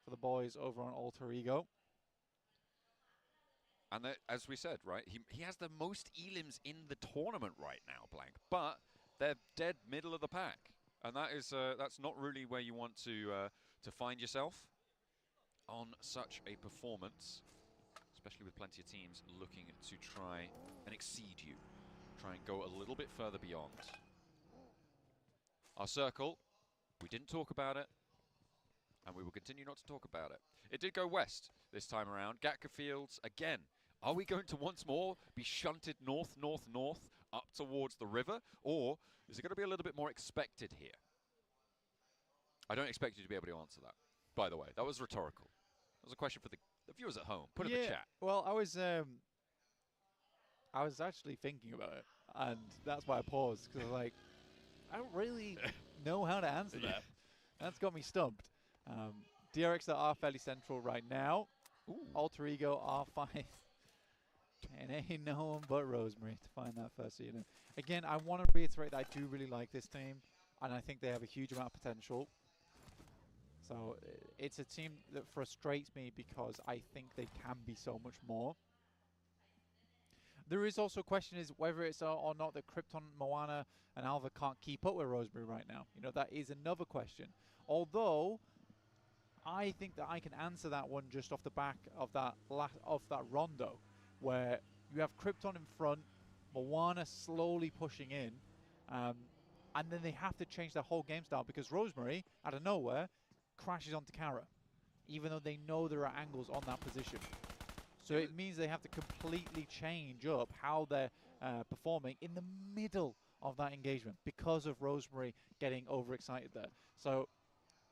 for the boys over on Alter Ego. And as we said, right, he has the most elims in the tournament right now, Blank, but they're dead middle of the pack. And that is that's not really where you want to find yourself on such a performance, especially with plenty of teams looking to try and exceed you, try and go a little bit further beyond. Our circle, we didn't talk about it, and we will continue not to talk about it. It did go west this time around. Gatka Fields, again, are we going to once more be shunted north, north, north, up towards the river, or is it going to be a little bit more expected here? I don't expect you to be able to answer that, by the way. That was rhetorical. That was a question for the viewers at home. Put it in the chat. Well, I was actually thinking about it, and that's why I paused, because I was like, I don't really know how to answer that. That's got me stumped. DRX are fairly central right now. Ooh. Alter Ego R5. And ain't no one but Rosemary to find that first unit. Again, I want to reiterate that I do really like this team, and I think they have a huge amount of potential. So it's a team that frustrates me because I think they can be so much more. There is also a question is whether it's or not that Krypton, Moana, and Alva can't keep up with Rosemary right now. You know, that is another question. Although, I think that I can answer that one just off the back of that rondo, where you have Krypton in front, Moana slowly pushing in, and then they have to change their whole game style because Rosemary, out of nowhere, crashes onto Kara, even though they know there are angles on that position. So it means they have to completely change up how they're performing in the middle of that engagement because of Rosemary getting overexcited there. So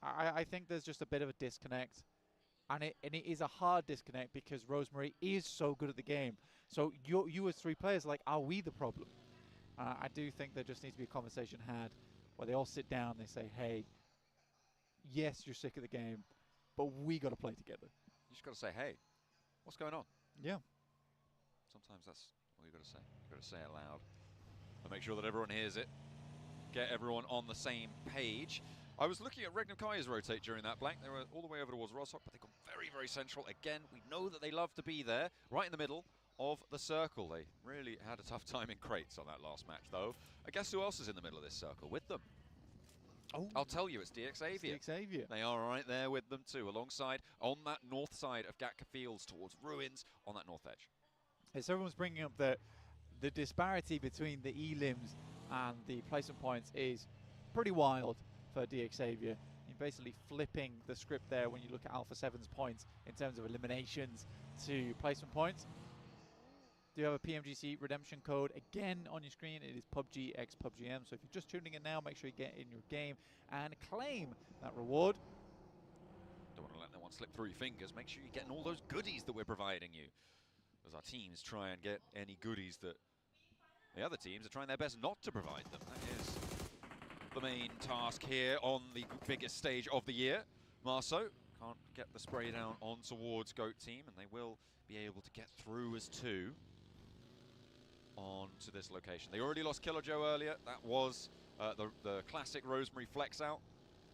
I think there's just a bit of a disconnect. And it is a hard disconnect because Rosemary is so good at the game. So you as three players, like, are we the problem? I do think there just needs to be a conversation had where they all sit down and they say, hey, yes, you're sick of the game, but we got to play together. You just got to say, hey, what's going on? Yeah. Sometimes that's all you got to say. You got to say it loud and make sure that everyone hears it. Get everyone on the same page. I was looking at Regnum Kaya's rotate during that blank. They were all the way over towards Rostock, but they got very, very central. Again, we know that they love to be there, right in the middle of the circle. They really had a tough time in crates on that last match, though. I guess who else is in the middle of this circle with them? Oh, I'll tell you, it's DXavier. DXavier. They are right there with them too, alongside on that north side of Gatka Fields towards Ruins on that north edge. As everyone's bringing up the disparity between the elims and the placement points is pretty wild for DXavier. You're basically flipping the script there when you look at Alpha 7's points in terms of eliminations to placement points. Do you have a PMGC redemption code again on your screen? It is PUBG X PUBGM. So if you're just tuning in now, make sure you get in your game and claim that reward. Don't want to let that one slip through your fingers. Make sure you're getting all those goodies that we're providing you, as our teams try and get any goodies that The other teams are trying their best not to provide them. That is the main task here on the biggest stage of the year. Marceau can't get the spray down on towards Goat Team, and they will be able to get through as two onto this location. They already lost Killer Joe earlier. That was the classic Rosemary flex out.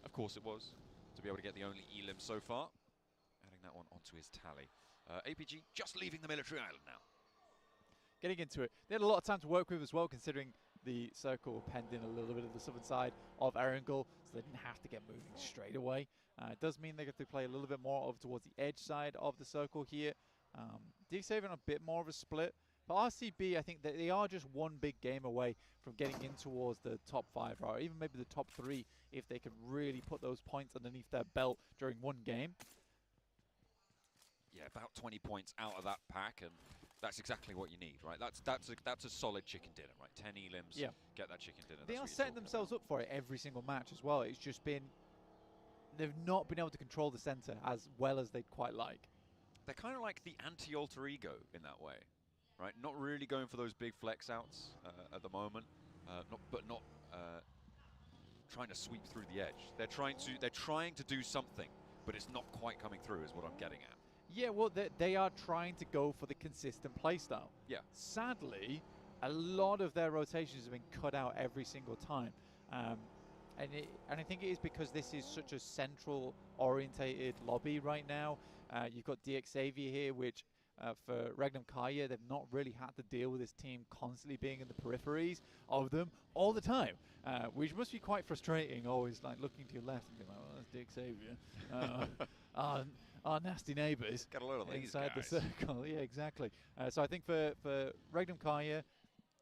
Of course it was, to be able to get the only elim so far. Adding that one onto his tally. APG just leaving the military island now. Getting into it. They had a lot of time to work with as well, considering the circle penned in a little bit of the southern side of Erangel, so they didn't have to get moving straight away. It does mean they get to play a little bit more over towards the edge side of the circle here. DXAV on a bit more of a split. But RCB, I think that they are just one big game away from getting in towards the top 5, or even maybe the top 3, if they can really put those points underneath their belt during one game. Yeah, about 20 points out of that pack, and that's exactly what you need, right? That's a solid chicken dinner, right? 10 elims, yeah. Get that chicken dinner. They are setting themselves up for it every single match as well. It's just been, they've not been able to control the center as well as they'd quite like. They're kind of like the anti-alter ego in that way, right? Not really going for those big flex outs at the moment, but not trying to sweep through the edge. They're trying to do something, but it's not quite coming through, is what I'm getting at. Yeah, well, they are trying to go for the consistent playstyle. Yeah. Sadly, a lot of their rotations have been cut out every single time. And I think it is because this is such a central-orientated lobby right now. You've got DXAV here, which for Regnum Kaya, they've not really had to deal with this team constantly being in the peripheries of them all the time, which must be quite frustrating, always like looking to your left and being like, oh, that's DXAV. Our nasty neighbours Got a lot of these inside guys. the circle. Yeah, exactly. So I think for Regnum Kaya,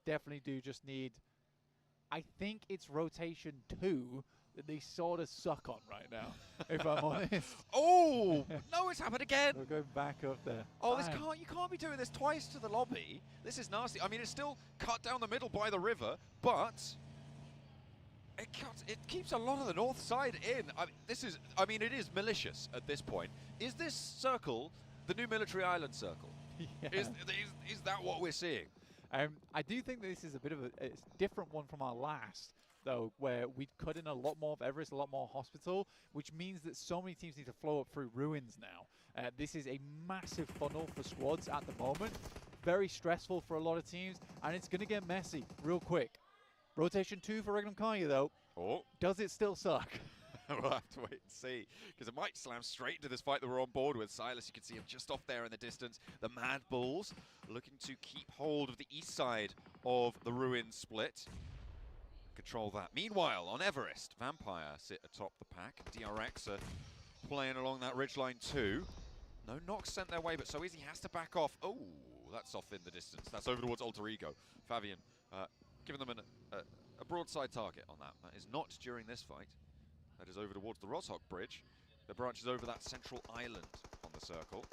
definitely do just need, I think it's rotation 2 that they sort of suck on right now, if I'm honest. Oh, no, it's happened again. We're going back up there. Oh, you can't be doing this twice to the lobby. This is nasty. I mean, it's still cut down the middle by the river, but it keeps a lot of the north side in. It is malicious at this point. Is this circle the new military island circle? Yeah. Is that what we're seeing? I do think that this is a bit of a different one from our last, though, where we'd cut in a lot more of Everest, a lot more hospital, which means that so many teams need to flow up through ruins now. This is a massive funnel for squads at the moment. Very stressful for a lot of teams, and it's going to get messy real quick. Rotation 2 for Regnum Kaya, though. Oh. Does it still suck? We'll have to wait and see, because it might slam straight into this fight that we're on board with. Silas, you can see him just off there in the distance. The Mad Bulls looking to keep hold of the east side of the ruin split. Control that. Meanwhile, on Everest, Vampire sit atop the pack. DRX are playing along that ridgeline too. No knocks sent their way, but So Easy has to back off. Oh, that's off in the distance. That's over towards Alter Ego. Fabian giving them a broadside target on that. That is not during this fight. That is over towards the Roshok Bridge. The branch is over that central island on the circle.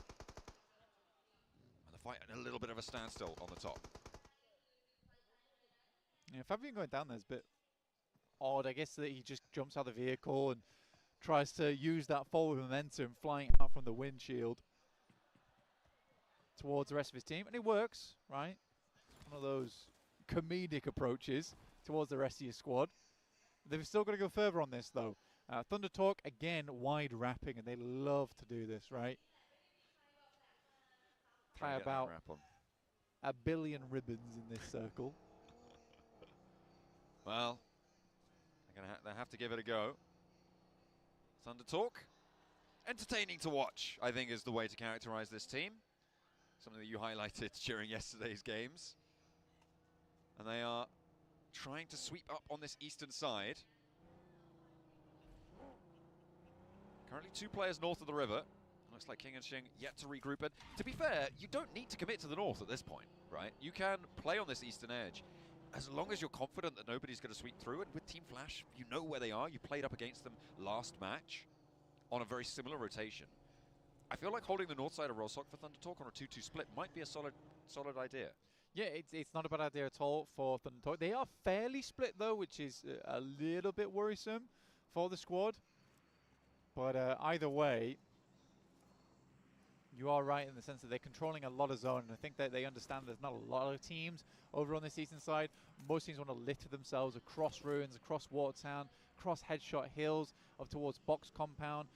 And the fight at a little bit of a standstill on the top. Yeah, Fabian going down there is a bit odd. I guess that he just jumps out of the vehicle and tries to use that forward momentum flying out from the windshield towards the rest of his team. And it works, right? One of those comedic approaches towards the rest of your squad. They've still got to go further on this, though. Thunder Talk, again, wide wrapping, and they love to do this, right? Try about a billion ribbons in this circle. Well, they have to give it a go. Thunder Talk, entertaining to watch, I think, is the way to characterize this team. Something that you highlighted during yesterday's games. And they are trying to sweep up on this eastern side. Currently 2 players north of the river. Looks like King and Xing yet to regroup. And to be fair, you don't need to commit to the north at this point, right? You can play on this eastern edge as long as you're confident that nobody's going to sweep through. And with Team Flash, you know where they are. You played up against them last match on a very similar rotation. I feel like holding the north side of Roshok for Thunder Talk on a 2-2 split might be a solid idea. Yeah, it's not a bad idea at all for Thunder Talk. They are fairly split, though, which is a little bit worrisome for the squad. But either way, you are right in the sense that they're controlling a lot of zone, and I think that they understand there's not a lot of teams over on this eastern side. Most teams want to litter themselves across ruins, across Watertown, across Headshot Hills, up towards Box Compound.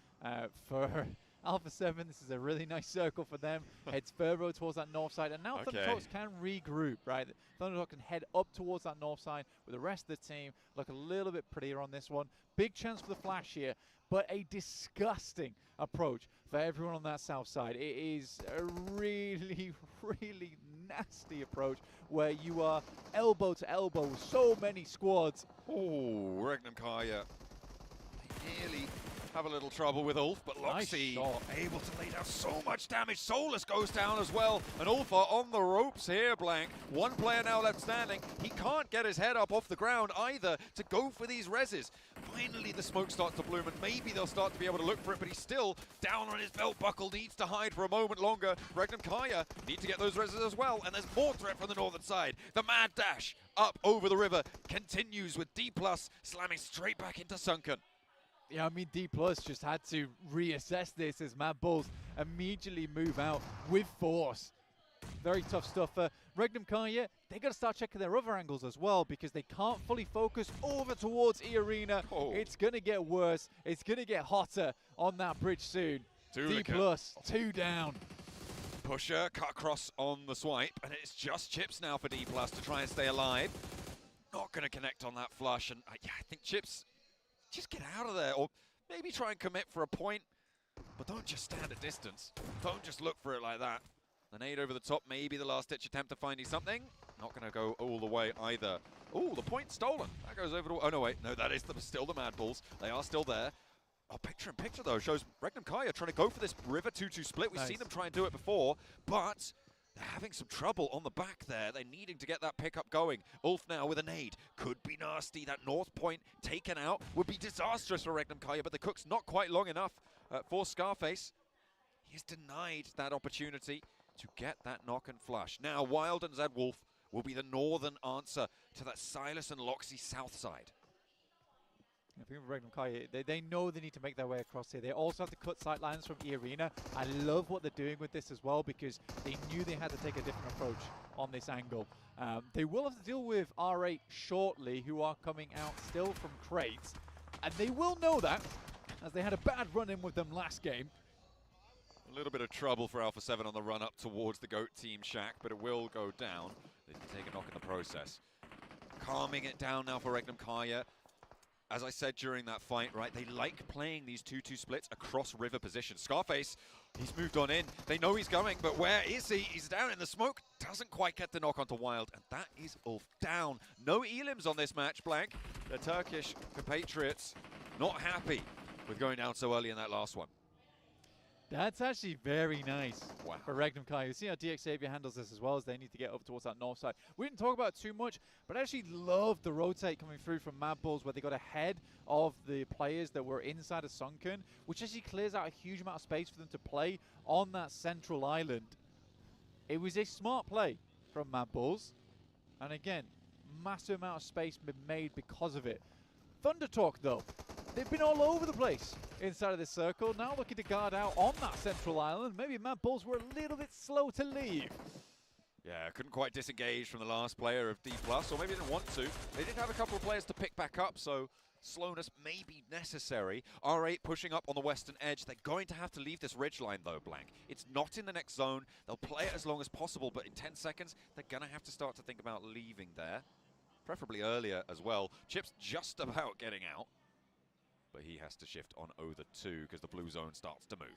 For Alpha 7, this is a really nice circle for them. Heads further towards that north side, and now Thundertalks can regroup, right? Thundertalks can head up towards that north side with the rest of the team. Look a little bit prettier on this one. Big chance for the flash here, but a disgusting approach for everyone on that south side. It is a really, really nasty approach where you are elbow to elbow with so many squads. Oh, Regnum Kaya nearly have a little trouble with Ulf, but Loxy able to lay down so much damage. Solus goes down as well, and Ulf are on the ropes here, Blank. One player now left standing. He can't get his head up off the ground either to go for these reses. Finally, the smoke starts to bloom, and maybe they'll start to be able to look for it, but he's still down on his belt buckle, needs to hide for a moment longer. Regnum Kaya need to get those reses as well, and there's more threat from the northern side. The mad dash up over the river continues with D+ slamming straight back into Sunken. Yeah, I mean, D+ just had to reassess this as Mad Bulls immediately move out with force. Very tough stuff for Regnum Kaya. They got to start checking their other angles as well, because they can't fully focus over towards E Arena. It's going to get worse. It's going to get hotter on that bridge soon. D+, 2 down. Pusher cut across on the swipe, and it's just Chips now for D+ to try and stay alive. Not going to connect on that flush, and yeah, I think Chips, just get out of there, or maybe try and commit for a point, but don't just stand at distance. Don't just look for it like that. The nade over the top, maybe the last-ditch attempt at finding something. Not going to go all the way either. Oh, the point stolen. That goes over to... Oh, no, wait. No, that is still the Mad Bulls. They are still there. Oh, picture-in-picture, though, shows Regnum Kaya trying to go for this River 2-2 split. We've seen them try and do it before, but they're having some trouble on the back there. They're needing to get that pickup going. Ulf now with a nade. Could be nasty. That north point taken out would be disastrous for Regnum Kaya, but the cook's not quite long enough for Scarface. He's denied that opportunity to get that knock and flush. Now, Wild and Zed Wolf will be the northern answer to that Silas and Loxy south side. I think for Regnum Kaya, they know they need to make their way across here. They also have to cut sight lines from E Arena. I love what they're doing with this as well, because they knew they had to take a different approach on this angle. They will have to deal with R8 shortly, who are coming out still from crates. And they will know that, as they had a bad run-in with them last game. A little bit of trouble for Alpha 7 on the run up towards the GOAT team shack, but it will go down. They can take a knock in the process. Calming it down now for Regnum Kaya. As I said during that fight, right, they like playing these 2-2 splits across river positions. Scarface, he's moved on in. They know he's going, but where is he? He's down in the smoke. Doesn't quite get the knock onto Wild, and that is Ulf down. No elims on this match, Blank. The Turkish compatriots not happy with going down so early in that last one. That's actually very nice for Regnum Kaya. You see how DX Xavier handles this as well, as they need to get up towards that north side. We didn't talk about it too much, but I actually love the rotate coming through from Mad Bulls, where they got ahead of the players that were inside of Sunken, which actually clears out a huge amount of space for them to play on that central island. It was a smart play from Mad Bulls, and again, massive amount of space been made because of it. Thunder Talk, though, they've been all over the place inside of this circle. Now looking to guard out on that central island. Maybe Mad Bulls were a little bit slow to leave. Yeah, couldn't quite disengage from the last player of D+, or maybe didn't want to. They did have a couple of players to pick back up, so slowness may be necessary. R8 pushing up on the western edge. They're going to have to leave this ridgeline, though, Blank. It's not in the next zone. They'll play it as long as possible, but in 10 seconds, they're going to have to start to think about leaving there. Preferably earlier as well. Chip's just about getting out, but he has to shift on over 2 because the blue zone starts to move.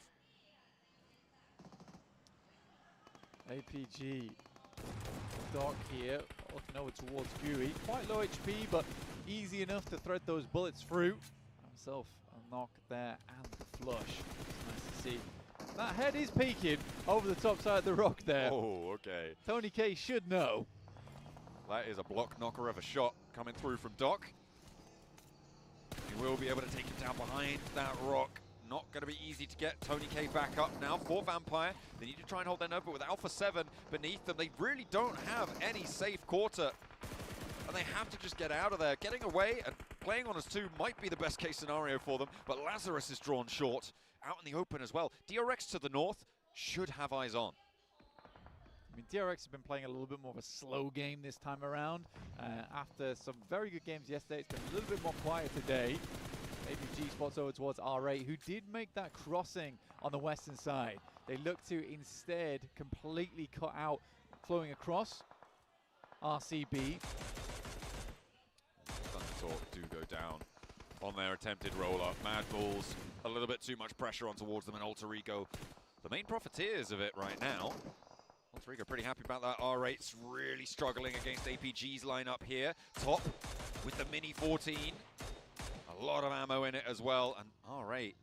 APG Doc here, looking over towards Gooey. Quite low HP, but easy enough to thread those bullets through. Himself a knock there and the flush. Nice to see. That head is peeking over the top side of the rock there. Oh, okay. Tony K should know. That is a block knocker of a shot coming through from Doc. He will be able to take him down behind that rock. Not going to be easy to get Tony K back up now for Vampire. They need to try and hold their nerve, but with Alpha 7 beneath them, they really don't have any safe quarter. And they have to just get out of there. Getting away and playing on as 2 might be the best case scenario for them, but Lazarus is drawn short. Out in the open as well. DRX to the north. should have eyes on. I mean, DRX have been playing a little bit more of a slow game this time around. After some very good games yesterday, it's been a little bit more quiet today. APG spots over towards R8, who did make that crossing on the western side. They look to instead completely cut out flowing across RCB. Thundertalk do go down on their attempted roll-up. Mad Bulls, a little bit too much pressure on towards them, and Alter Ego, the main profiteers of it right now. Alter Ego pretty happy about that. R8's really struggling against APG's lineup here. Top with the Mini 14. A lot of ammo in it as well, and R8,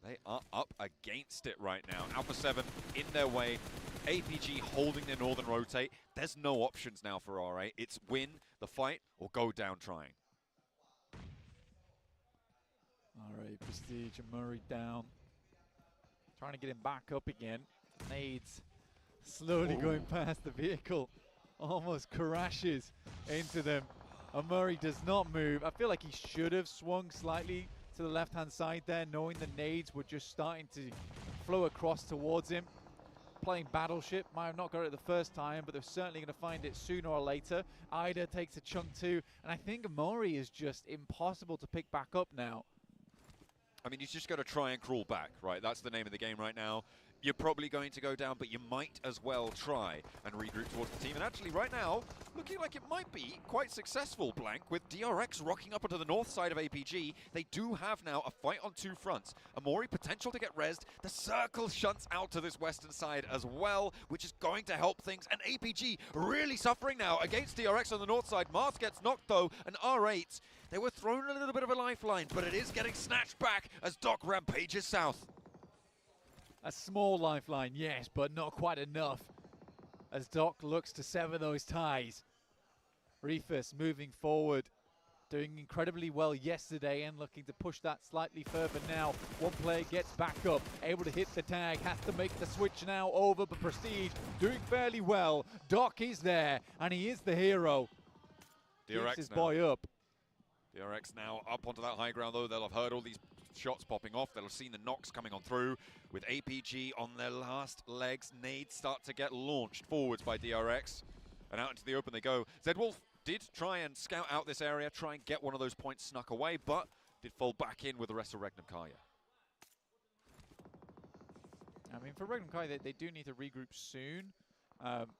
they are up against it right now. Alpha 7 in their way. APG holding their northern rotate. There's no options now for R8. It's win the fight or go down trying. R8, Prestige and Murray down. Trying to get him back up again. Nades slowly going past the vehicle. Almost crashes into them. And Murray does not move. I feel like he should have swung slightly to the left-hand side there, knowing the nades were just starting to flow across towards him. Playing Battleship, might have not got it the first time, but they're certainly going to find it sooner or later. Ida takes a chunk too, and I think Murray is just impossible to pick back up now. I mean, you just got to try and crawl back, right? That's the name of the game right now. You're probably going to go down, but you might as well try and regroup towards the team. And actually, right now, looking like it might be quite successful, Blank, with DRX rocking up onto the north side of APG. They do have now a fight on two fronts. Amori potential to get rezzed. The circle shunts out to this western side as well, which is going to help things. And APG really suffering now against DRX on the north side. Mars gets knocked, though, and R8, they were thrown a little bit of a lifeline, but it is getting snatched back as Doc rampages south. A small lifeline, yes, but not quite enough as Doc looks to sever those ties. Reefus moving forward, doing incredibly well yesterday and looking to push that slightly further now. One player gets back up, able to hit the tag, has to make the switch now over, but Prestige doing fairly well. Doc is there, and he is the hero. DRX Keeps his now. boy up. DRX now up onto that high ground, though. They'll have heard all these shots popping off. They'll have seen the knocks coming on through. With APG on their last legs, nades start to get launched forwards by DRX. And out into the open they go. Zedwolf did try and scout out this area, try and get one of those points snuck away, but did fall back in with the rest of Regnum Kaya. I mean, for Regnum Kaya, they do need to regroup soon.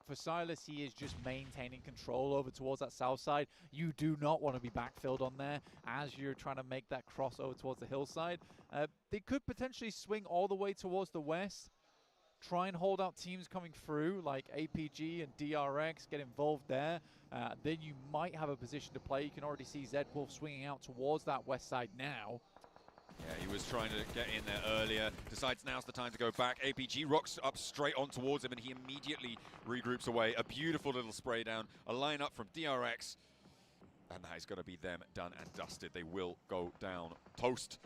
For Silas, he is just maintaining control over towards that south side. You do not want to be backfilled on there as you're trying to make that crossover towards the hillside. They could potentially swing all the way towards the west, try and hold out teams coming through like APG and DRX, get involved there. Then you might have a position to play. You can already see Zedwolf swinging out towards that west side now. Yeah, he was trying to get in there earlier, decides now's the time to go back. APG rocks up straight on towards him, and he immediately regroups away. A beautiful little spray down, a lineup from DRX, and that is going to be them done and dusted. They will go down. Toast.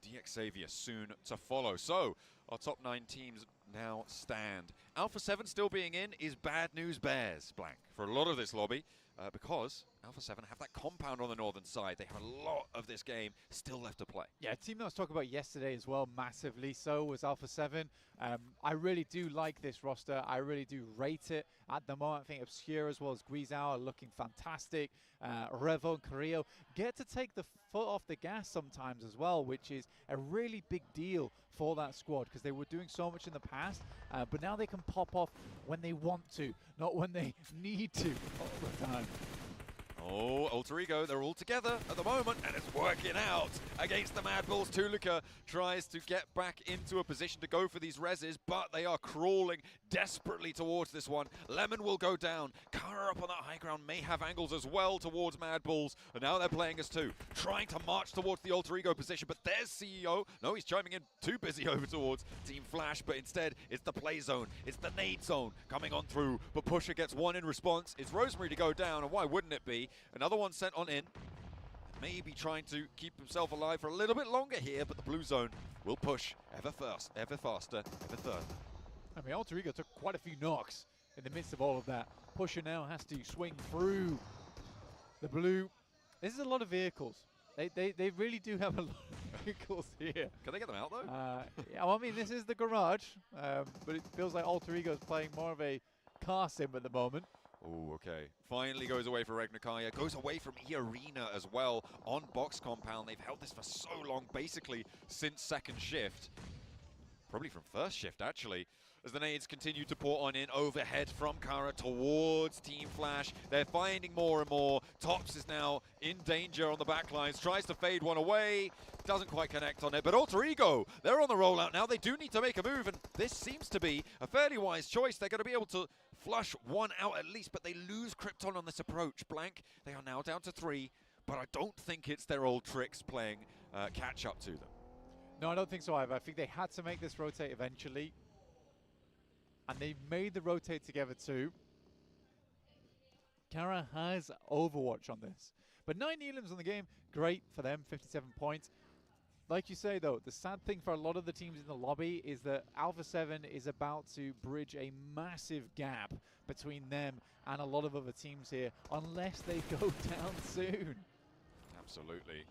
DX Xavier soon to follow. So, our top 9 teams now stand. Alpha 7 still being in is bad news bears, Blank, for a lot of this lobby. Because Alpha 7 have that compound on the northern side. They have a lot of this game still left to play. Yeah, a team that I was talking about yesterday as well, massively so, was Alpha 7. I really do like this roster. I really do rate it. At the moment, I think Obscure as well as Guizhou are looking fantastic. Revo and Carrillo get to take the foot off the gas sometimes as well, which is a really big deal for that squad because they were doing so much in the past, but now they can pop off when they want to, not when they need to all the time. Oh, Alter Ego, they're all together at the moment, and it's working out against the Mad Bulls. Tulika tries to get back into a position to go for these reses, but they are crawling desperately towards this one. Lemon will go down. Kara up on that high ground may have angles as well towards Mad Bulls, and now they're playing as two, trying to march towards the Alter Ego position, but there's CEO. No, he's chiming in too busy over towards Team Flash, but instead it's the play zone, it's the nade zone coming on through, but Pusher gets one in response. It's Rosemary to go down, and why wouldn't it be? Another one sent on in. Maybe trying to keep himself alive for a little bit longer here, but the blue zone will push ever faster, ever further. I mean, Alter Ego took quite a few knocks in the midst of all of that. Pusher now has to swing through the blue. This is a lot of vehicles. They really do have a lot. vehicles here. Can they get them out though? Yeah, well, I mean, this is the garage, but it feels like Alter Ego is playing more of a car sim at the moment. Oh, okay. Finally goes away for Regnakaya. Goes away from E-Arena as well on box compound. They've held this for so long, basically since second shift. Probably from first shift, actually. As the nades continue to pour on in overhead from Kara towards Team Flash. They're finding more and more. Tops is now in danger on the backlines. Tries to fade one away. Doesn't quite connect on it. But Alter Ego, they're on the rollout now. They do need to make a move. And this seems to be a fairly wise choice. They're going to be able to flush one out at least. But they lose Krypton on this approach. Blank, they are now down to 3. But I don't think it's their old tricks playing catch up to them. No, I don't think so either. I think they had to make this rotate eventually. And they made the rotate together too. Kara has Overwatch on this. But 9 elims on the game, great for them, 57 points. Like you say though, the sad thing for a lot of the teams in the lobby is that Alpha 7 is about to bridge a massive gap between them and a lot of other teams here, unless they go down soon. Absolutely.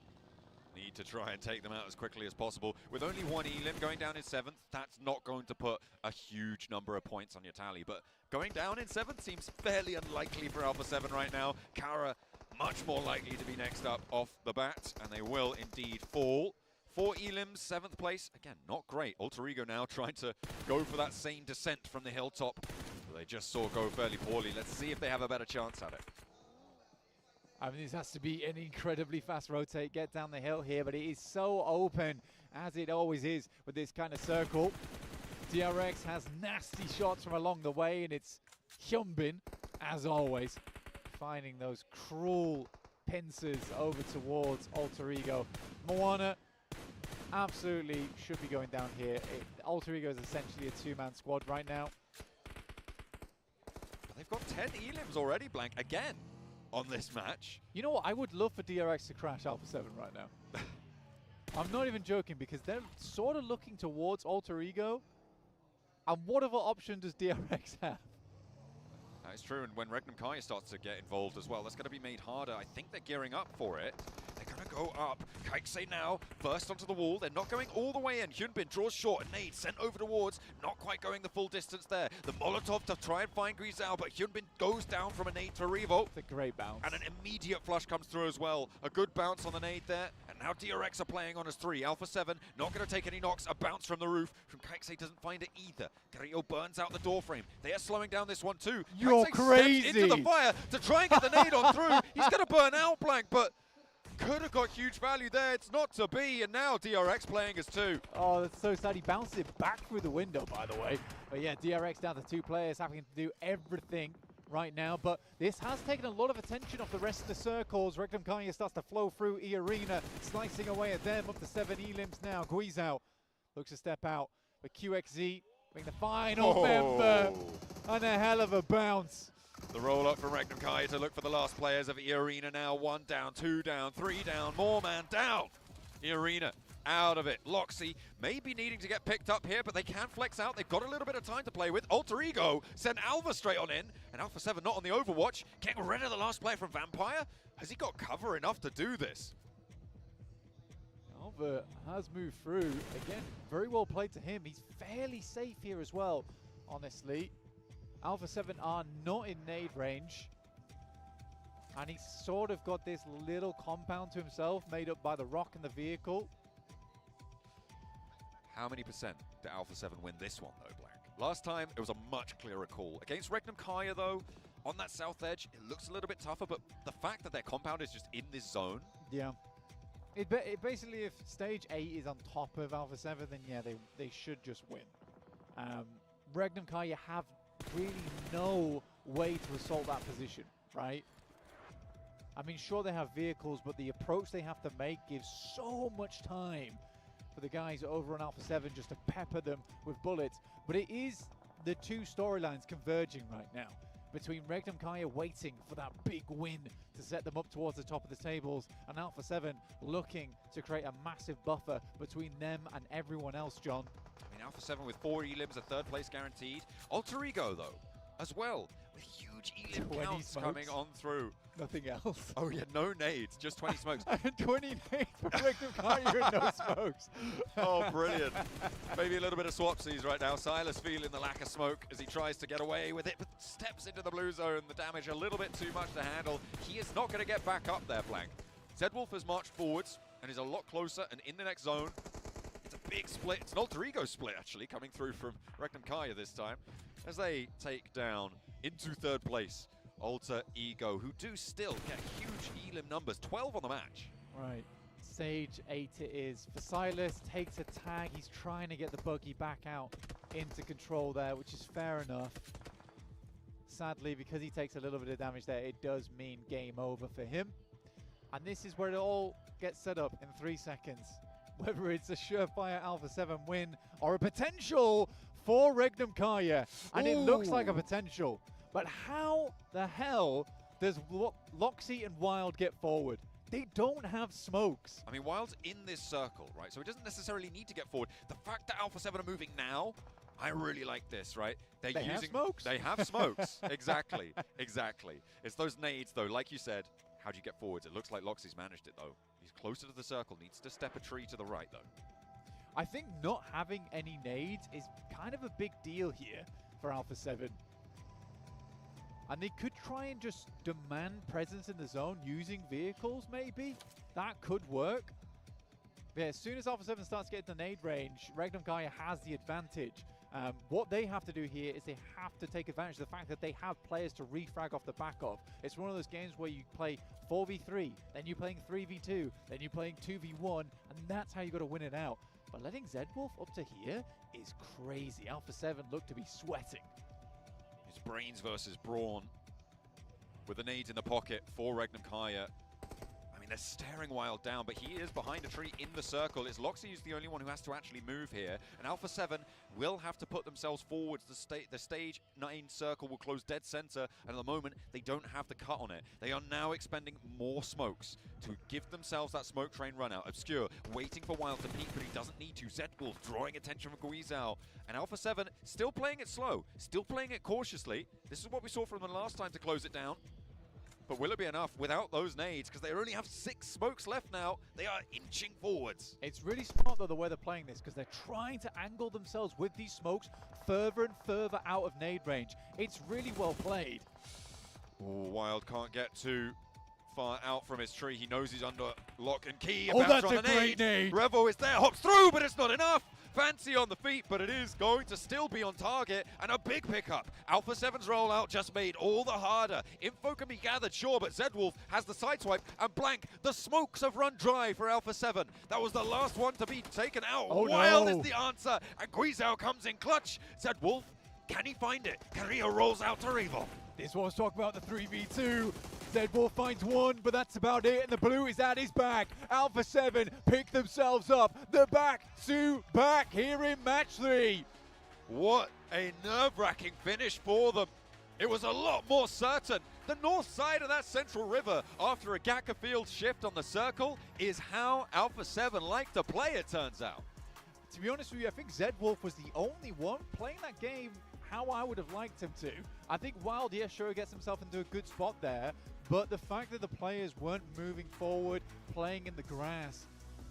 Need to try and take them out as quickly as possible. With only 1 elim going down in 7th, that's not going to put a huge number of points on your tally. But going down in 7th seems fairly unlikely for Alpha 7 right now. Kara much more likely to be next up off the bat, and they will indeed fall. 4 elims, 7th place. Again, not great. Alter Ego now trying to go for that same descent from the hilltop. They just saw go fairly poorly. Let's see if they have a better chance at it. I mean, this has to be an incredibly fast rotate, get down the hill here, but it is so open, as it always is with this kind of circle. DRX has nasty shots from along the way, and it's Hyunbin, as always, finding those cruel pincers over towards Alter Ego. Moana absolutely should be going down here. Alter Ego is essentially a 2-man squad right now. But they've got 10 elims already, Blank, again. On this match. You know what? I would love for DRX to crash Alpha 7 right now. I'm not even joking, because they're sort of looking towards Alter Ego. And what other option does DRX have? That is true, and when Regnum Kai starts to get involved as well, that's going to be made harder. I think they're gearing up for it. They're going to go up. Kaikse now, first onto the wall. They're not going all the way in. Hyunbin draws short. A nade sent over towards. Not quite going the full distance there. The Molotov to try and find Grisao, but Hyunbin goes down from a nade to Revo. It's a great bounce. And an immediate flush comes through as well. A good bounce on the nade there. And now DRX are playing on as 3. Alpha 7 not going to take any knocks. A bounce from the roof. From Kaikse doesn't find it either. Grillo burns out the door frame. They are slowing down this one too. You're crazy. Into the fire to try and get the nade on through. He's going to burn out, Blank, but could have got huge value there. It's not to be, and now DRX playing as 2. Oh, that's so sad. He bounced it back through the window, by the way. But yeah, DRX down to 2 players, having to do everything right now. But this has taken a lot of attention off the rest of the circles. Regnum Kanye starts to flow through E-Arena, slicing away at them, up to 7 elims now. Guizhou looks to step out, but QXZ being the final member, and a hell of a bounce. The roll up from Regnum Kai to look for the last players of E-Arena now. 1 down, 2 down, 3 down, more man down. E-Arena out of it. Loxy may be needing to get picked up here, but they can flex out. They've got a little bit of time to play with. Alter Ego send Alva straight on in, and Alpha 7 not on the Overwatch. Getting rid of the last player from Vampire. Has he got cover enough to do this? Alva has moved through. Again, very well played to him. He's fairly safe here as well, honestly. Alpha 7 are not in nade range. And he's sort of got this little compound to himself made up by the rock and the vehicle. How many percent did Alpha 7 win this one though, Blank? Last time, it was a much clearer call. Against Regnum Kaya though, on that south edge, it looks a little bit tougher, but the fact that their compound is just in this zone. Yeah. It basically, if stage 8 is on top of Alpha 7, then yeah, they should just win. Regnum Kaya have really no way to assault that position, right? I mean, sure, they have vehicles, but the approach they have to make gives so much time for the guys over on Alpha 7 just to pepper them with bullets. But it is the 2 storylines converging right now between Regnum Kaya waiting for that big win to set them up towards the top of the tables, and Alpha 7 looking to create a massive buffer between them and everyone else, John. I mean, Alpha 7 with 4 elims, a 3rd place guaranteed. Alter Ego, though, as well, with huge huge Elim 20 counts coming smokes. on through. Nothing else. Oh yeah, no nades, just 20 smokes. 20 nades for Regnum Kaya and no smokes. Oh, brilliant. Maybe a little bit of swapsies right now. Silas feeling the lack of smoke as he tries to get away with it, but steps into the blue zone. The damage a little bit too much to handle. He is not going to get back up there, Blank. Zedwolf has marched forwards and is a lot closer and in the next zone. It's a big split. It's an alter ego split, actually, coming through from Regnum Kaya this time, as they take down into third place Alter Ego, who do still get huge Elim numbers, 12 on the match. Right. Stage 8 it is. For Silas, takes a tag. He's trying to get the buggy back out into control there, which is fair enough. Sadly, because he takes a little bit of damage there, it does mean game over for him. And this is where it all gets set up in 3 seconds. Whether it's a surefire Alpha 7 win or a potential for Regnum Kaya. And it looks like a potential. But how the hell does Loxy and Wild get forward? They don't have smokes. I mean, Wild's in this circle, right? So he doesn't necessarily need to get forward. The fact that Alpha 7 are moving now, I really like this, right? They have smokes. They have smokes. Exactly. Exactly. It's those nades, though. Like you said, how do you get forwards? It looks like Loxy's managed it, though. He's closer to the circle. Needs to step a tree to the right, though. I think not having any nades is kind of a big deal here for Alpha 7. And they could try and just demand presence in the zone using vehicles, maybe. That could work. But yeah, as soon as Alpha 7 starts getting the nade range, Regnum Kaya has the advantage. What they have to do here is they have to take advantage of the fact that they have players to refrag off the back of. It's one of those games where you play 4v3, then you're playing 3v2, then you're playing 2v1, and that's how you got to win it out. But letting Zedwolf up to here is crazy. Alpha 7 look to be sweating. It's brains versus brawn. With the nades in the pocket for Regnum Kaya. I mean, they're staring Wild down, but he is behind a tree in the circle. It's Loxy who's the only one who has to actually move here. And Alpha 7 will have to put themselves forwards. The stage 9 circle will close dead center. And at the moment, they don't have the cut on it. They are now expending more smokes to give themselves that smoke train run out. Obscure, waiting for Wild to peek, but he doesn't need to. Zedwolf drawing attention from Guizhao. And Alpha 7 still playing it slow, still playing it cautiously. This is what we saw from them last time to close it down. But will it be enough without those nades? Because they only have 6 smokes left now. They are inching forwards. It's really smart, though, the way they're playing this, because they're trying to angle themselves with these smokes further and further out of nade range. It's really well played. Ooh, Wild can't get too far out from his tree. He knows he's under lock and key. Oh, that's a great nade. Revo is there, hops through, but it's not enough. Fancy on the feet, but it is going to still be on target, and a big pickup. Alpha 7's rollout just made all the harder. Info can be gathered, sure, but Zedwolf has the sideswipe, and blank. The smokes have run dry for Alpha 7. That was the last one to be taken out. Oh, Wild no. is the answer, and Guizhao comes in clutch. Zedwolf, can he find it? Carrillo rolls out to Revo. This one's talking about the 3v2. Zedwolf finds one, but that's about it, and the blue is at his back. Alpha 7 pick themselves up. They're back to back here in match 3. What a nerve-wracking finish for them. It was a lot more certain. The north side of that central river, after a Gaka field shift on the circle, is how Alpha 7 like to play, it turns out. To be honest with you, I think Zedwolf was the only one playing that game how I would have liked him to. I think Wild, yeah, sure, gets himself into a good spot there, but the fact that the players weren't moving forward, playing in the grass,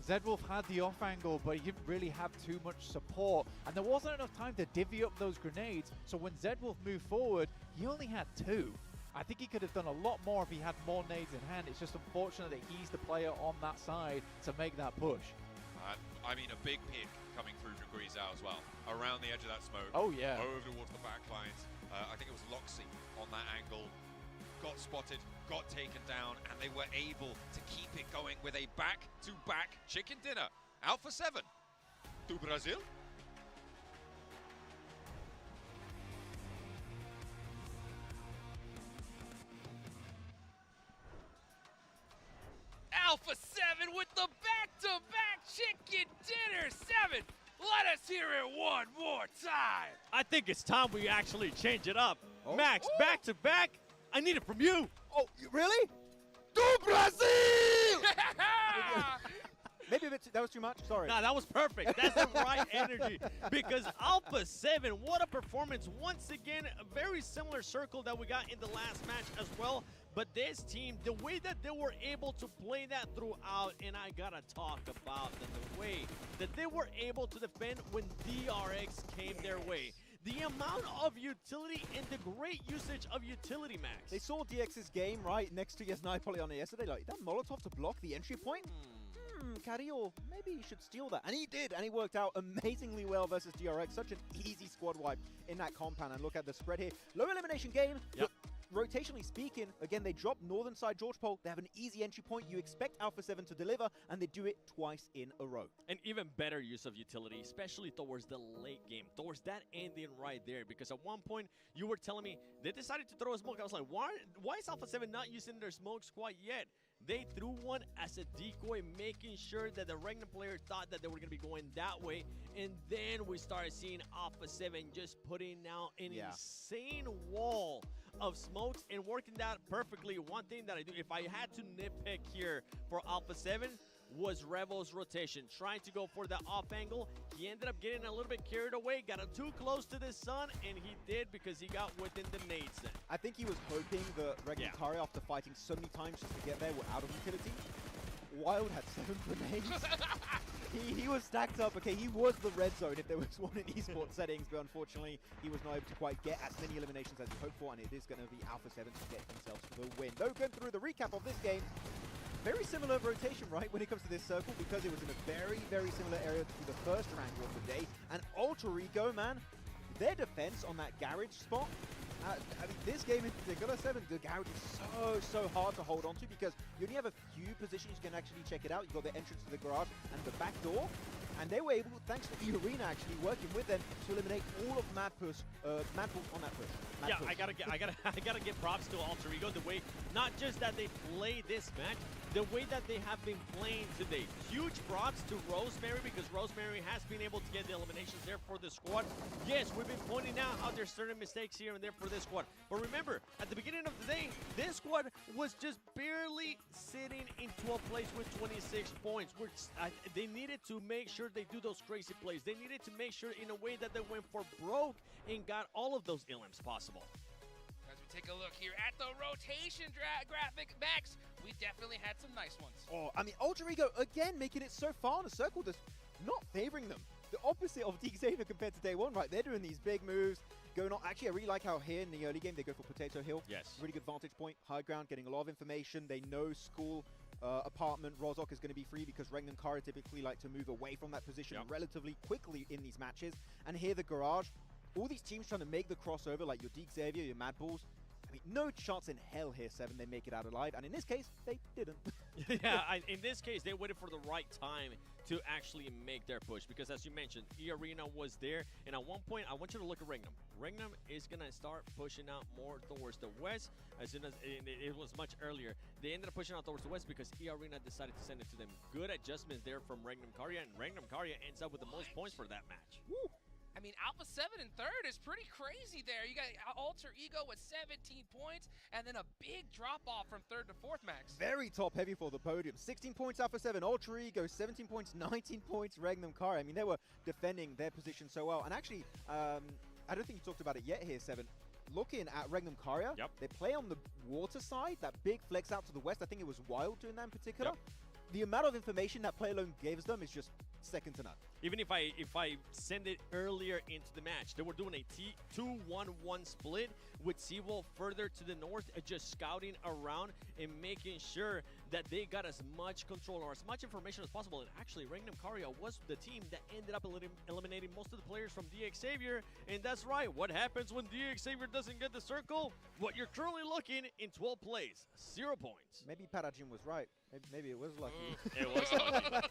Zedwolf had the off angle, but he didn't really have too much support, and there wasn't enough time to divvy up those grenades, so when Zedwolf moved forward, he only had 2. I think he could have done a lot more if he had more nades in hand. It's just unfortunate that he's the player on that side to make that push. I mean, a big pick coming through from Guizhao as well, around the edge of that smoke. Oh, yeah. Over towards the back lines. I think it was Loxy on that angle. Got spotted, got taken down, and they were able to keep it going with a back-to-back chicken dinner. Alpha 7, do Brazil? Alpha 7 with the back-to-back chicken dinner. 7, let us hear it one more time. I think it's time we actually change it up. Max, back to back. I need it from you. Oh, really? Do Brazil! Maybe a bit that was too much. Sorry. Nah, that was perfect. That's the right energy. Because Alpha 7, what a performance. Once again, a very similar circle that we got in the last match as well. But this team, the way that they were able to play that throughout, and I gotta talk about the way that they were able to defend when DRX came their way. The amount of utility and the great usage of utility, Max. They saw DX's game right next to Yasnai Polyana yesterday. Like, that Molotov to block the entry point? Carrillo, maybe he should steal that. And he did, and he worked out amazingly well versus DRX. Such an easy squad wipe in that compound. And look at the spread here. Low elimination game. Yep. Rotationally speaking, again, they drop northern side George Pole. They have an easy entry point. You expect Alpha 7 to deliver, and they do it twice in a row. An even better use of utility, especially towards the late game, towards that ending right there. Because at one point, you were telling me they decided to throw a smoke. I was like, why is Alpha 7 not using their smokes quite yet? They threw one as a decoy, making sure that the Regnum player thought that they were going to be going that way. And then we started seeing Alpha 7 just putting out an insane wall of smokes and working that perfectly. One thing that I do, if I had to nitpick here for Alpha 7, was Revel's rotation. Trying to go for the off angle. He ended up getting a little bit carried away, got him too close to the sun, and he did because he got within the nades then. I think he was hoping that Regnum after fighting so many times just to get there, were out of utility. Wild had 7 grenades. He was stacked up. Okay, he was the red zone if there was one in esports settings, but unfortunately, he was not able to quite get as many eliminations as he hoped for, and it is going to be Alpha 7 to get themselves the win. Though, going through the recap of this game, very similar rotation, right, when it comes to this circle, because it was in a very, very similar area to the first wrangle of the day. And Ultra Ego, man, their defense on that garage spot, I mean, this game in particular, 7, the garage is so hard to hold on to because you only have a few positions you can actually check it out. You've got the entrance to the garage and the back door. And they were able, thanks to E-Arena actually working with them, to eliminate all of Madpulse on that push. I gotta give props to Alter Ego, the way, not just that they play this match, the way that they have been playing today. Huge props to Rosemary, because Rosemary has been able to get the eliminations there for the squad. Yes, we've been pointing out how there's certain mistakes here and there for this squad. But remember, at the beginning of the day, this squad was just barely sitting in 12th place with 26 points. They needed to make sure they do those crazy plays. They needed to make sure in a way that they went for broke and got all of those elims possible. As we take a look here at the rotation graphic, Max, we definitely had some nice ones. Oh, I mean, Ultra Ego, again, making it so far in a circle, just not favoring them. The opposite of Xavier compared to day one, right? They're doing these big moves, going on. Actually, I really like how here in the early game, they go for Potato Hill. Yes. Really good vantage point, high ground, getting a lot of information. They know school, apartment, Rozok is going to be free because Reng and Kara typically like to move away from that position relatively quickly in these matches. And here, the garage, all these teams trying to make the crossover, like your Xavier, your Mad Bulls. I mean, no chance in hell here, 7, they make it out alive. And in this case, they didn't. In this case, they waited for the right time to actually make their push. Because as you mentioned, E-Arena was there. And at one point, I want you to look at Regnum. Regnum is going to start pushing out more towards the west. As soon as it was much earlier. They ended up pushing out towards the west because E-Arena decided to send it to them. Good adjustments there from Regnum Karya. And Regnum Karya ends up with the most points for that match. Woo. I mean, Alpha 7 in third is pretty crazy there. You got Alter Ego with 17 points, and then a big drop-off from third to fourth, Max. Very top-heavy for the podium. 16 points Alpha 7, Ultra Ego, 17 points, 19 points, Regnum Kara. I mean, they were defending their position so well. And actually, I don't think you talked about it yet here, 7. Looking at Regnum Kara, they play on the water side, that big flex out to the west. I think it was Wild doing that in particular. The amount of information that Play Alone gives them is just second to none. Even if I send it earlier into the match, they were doing a 2-1-1 split with Seawolf further to the north, just scouting around and making sure that they got as much control or as much information as possible. And actually, Regnum Karya was the team that ended up eliminating most of the players from DX Xavier. And that's right, what happens when DX Xavier doesn't get the circle? What you're currently looking in 12 plays, 0 points. Maybe Parajin was right. Maybe it was lucky. It was lucky.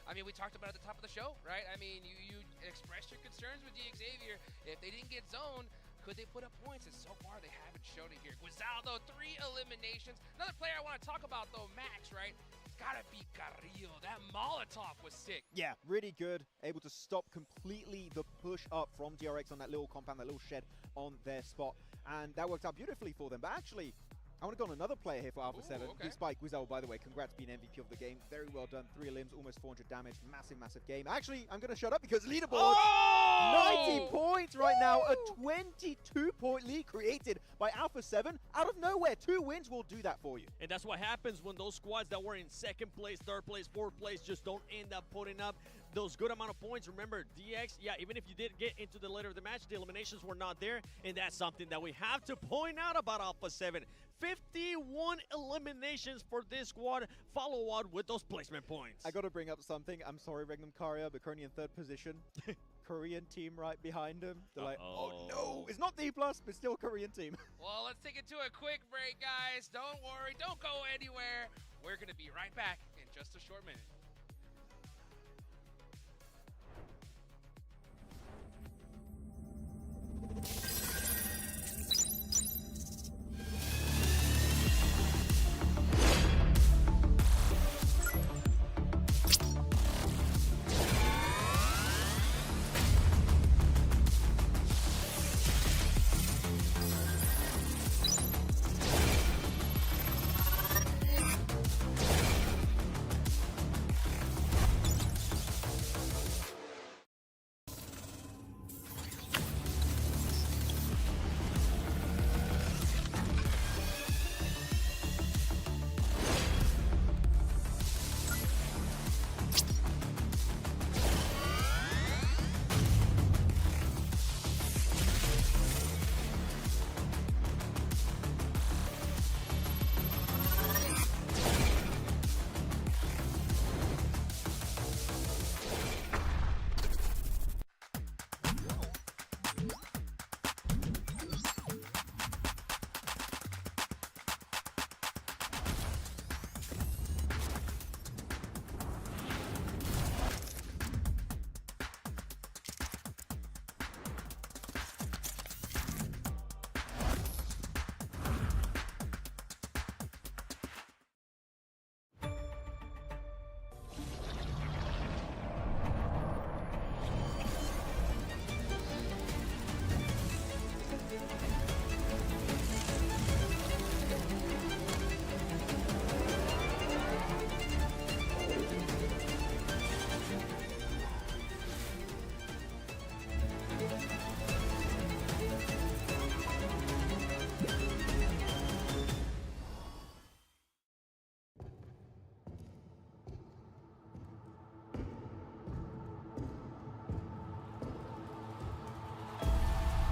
I mean, we talked about it at the top of the show, right? I mean, you expressed your concerns with DX Xavier. If they didn't get zoned, could they put up points? And so far, they haven't shown it here. Guizaldo, 3 eliminations. Another player I want to talk about, though, Max, right? It's got to be Carrillo. That Molotov was sick. Yeah, really good. Able to stop completely the push up from DRX on that little compound, that little shed on their spot. And that worked out beautifully for them. But actually, I want to go on another player here for Alpha Ooh, 7. okay. Spike Guizel, by the way, congrats being MVP of the game. Very well done. 3 limbs, almost 400 damage. Massive, massive game. Actually, I'm going to shut up because leaderboard, 90 points right now. A 22-point lead created by Alpha 7 out of nowhere. 2 wins will do that for you. And that's what happens when those squads that were in second place, third place, fourth place just don't end up putting up those good amount of points. Remember, DX, yeah, even if you did get into the later of the match, the eliminations were not there. And that's something that we have to point out about Alpha 7. 51 eliminations for this squad, follow on with those placement points. I got to bring up something. I'm sorry, Regnum Karya, but currently in 3rd position. Korean team right behind him. They're like, oh no, it's not D+, but still Korean team. Well, let's take it to a quick break, guys. Don't worry, don't go anywhere. We're going to be right back in just a short minute.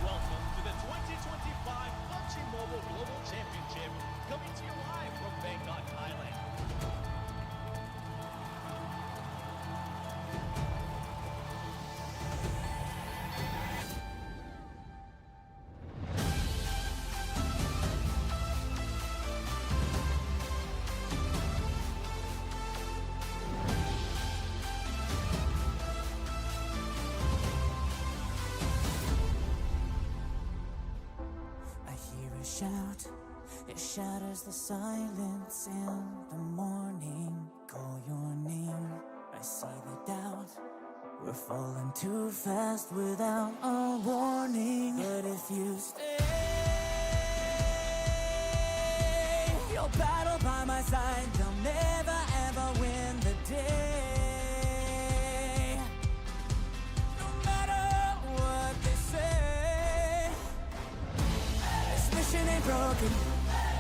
Welcome to the 2025 PUBG Mobile Global Championship, coming to you live from Bangkok, Thailand. I hear a shout, it shatters the silence in the morning. Call your name, I see the doubt. We're falling too fast without a warning. But if you stay, you'll battle by my side. They'll never ever win the day. No matter what they say, this mission ain't broken.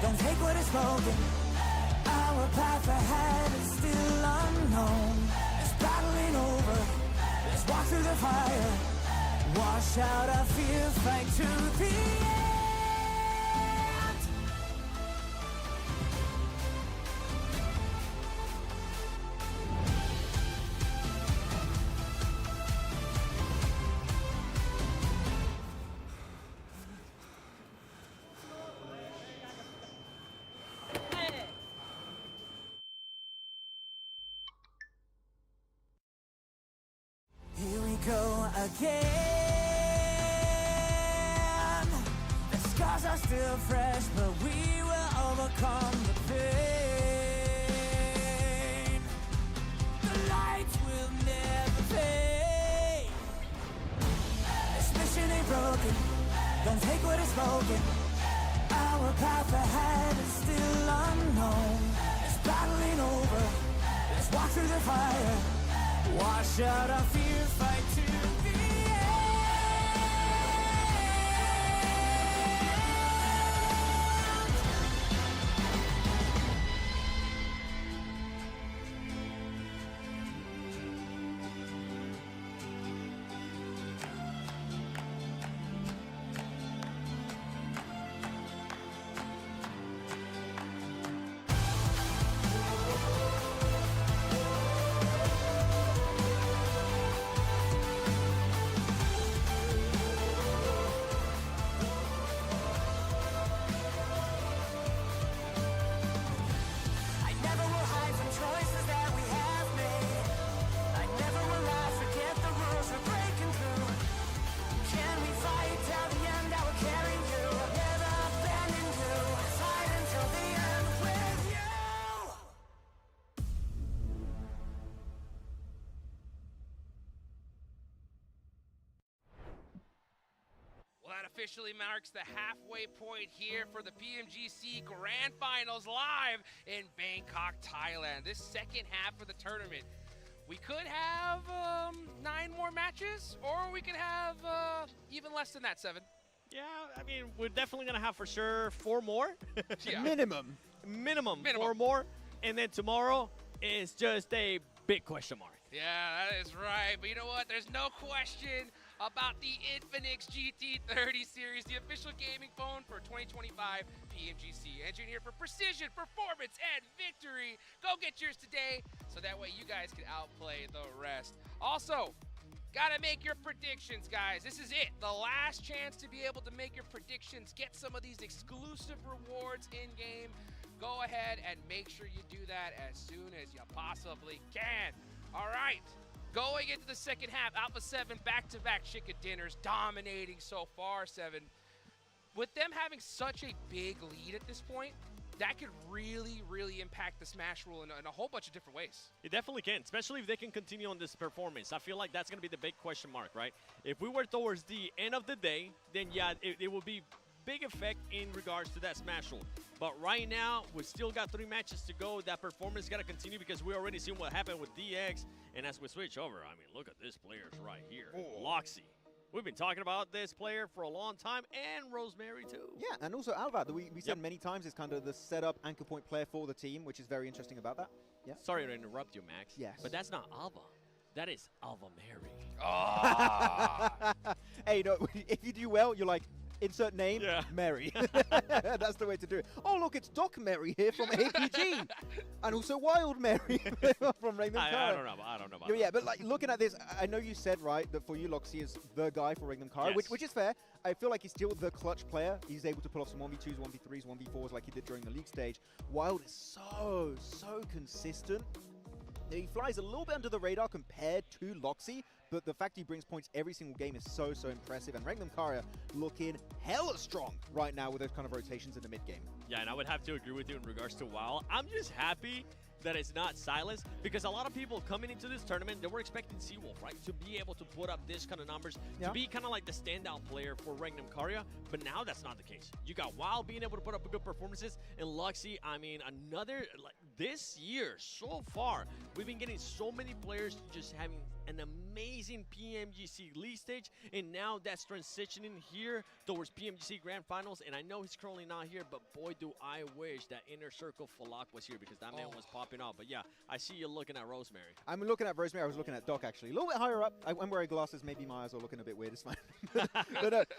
Don't take what is spoken. Our path ahead is still unknown. This battle ain't over. Let's walk through the fire. Wash out our fear, fight to the end. Here we go again. The scars are still fresh, but we will overcome the pain. The lights will never fade. This mission ain't broken. Don't take what is spoken. Our path ahead is the fire. Wash out our fear, fight to the end. I never will hide from choices that we have made. I never will I forget the rules we're breaking through. Can we fight till the end? I will carry you. Never abandon you. Fight until the end with you. Well, that officially marks the halfway point here for the PMGC Grand Finals live in Bangkok, Thailand. This second half of the tournament. We could have 9 more matches, or we could have even less than that, 7. Yeah, I mean, we're definitely going to have for sure 4 more. Yeah. Minimum. Minimum 4 more. And then tomorrow is just a big question mark. Yeah, that is right. But you know what? There's no question about the Infinix GT30 series, the official gaming phone for 2025 PMGC. Engineered for precision, performance, and victory. Go get yours today so that way you guys can outplay the rest. Also, gotta make your predictions, guys. This is it. The last chance to be able to make your predictions. Get some of these exclusive rewards in-game. Go ahead and make sure you do that as soon as you possibly can. All right. Going into the second half, Alpha 7 back-to-back chicken dinners, dominating so far, 7. With them having such a big lead at this point, that could really, really impact the Smash rule in a whole bunch of different ways. It definitely can, especially if they can continue on this performance. I feel like that's going to be the big question mark, right? If we were towards the end of the day, then yeah, it will be big effect in regards to that Smash rule. But right now, we still got 3 matches to go. That performance got to continue because we already seen what happened with DX. And as we switch over, I mean, look at this players right here. Loxy. We've been talking about this player for a long time, and Rosemary too. Yeah, and also Alvad, we said many times, is kind of the setup anchor point player for the team, which is very interesting about that. Yeah. Sorry to interrupt you, Max. Yes. But that's not Alva. That is Alva Mary. Hey, no, if you do well, you're like, insert name, Yeah. Mary. That's the way to do it. Oh, look, it's Doc Mary here from APG. And also Wild Mary from Ragnum I Kara. don't know about Yeah, that. but like looking at this, I know you said, right, that for you, Loxy is the guy for Ragnum Kara, Yes. which is fair. I feel like he's still the clutch player. He's able to pull off some 1v2s, 1v3s, 1v4s like he did during the league stage. Wild is so consistent. He flies a little bit under the radar compared to Loxy, but the fact he brings points every single game is so impressive. And Ragnum Kara looking hella strong right now with those kind of rotations in the mid game. Yeah, and I would have to agree with you in regards to WoW. I'm just happy that it's not Silas, because a lot of people coming into this tournament, they were expecting Seawolf, right? To be able to put up this kind of numbers, Yeah. to be kind of like the standout player for Ragnum Karya, but now that's not the case. You got WoW being able to put up good performances, and Luxy, I mean, another, like, this year, so far, we've been getting so many players just having an amazing PMGC league stage, and now that's transitioning here towards PMGC Grand Finals, and I know he's currently not here, but boy, do I wish that Inner Circle Falak was here, because that man was popping off. But yeah, I see you looking at Rosemary. I'm looking at Rosemary. I was looking at Doc, actually. A little bit higher up. I'm wearing glasses. Maybe my eyes are looking a bit weird. It's fine. but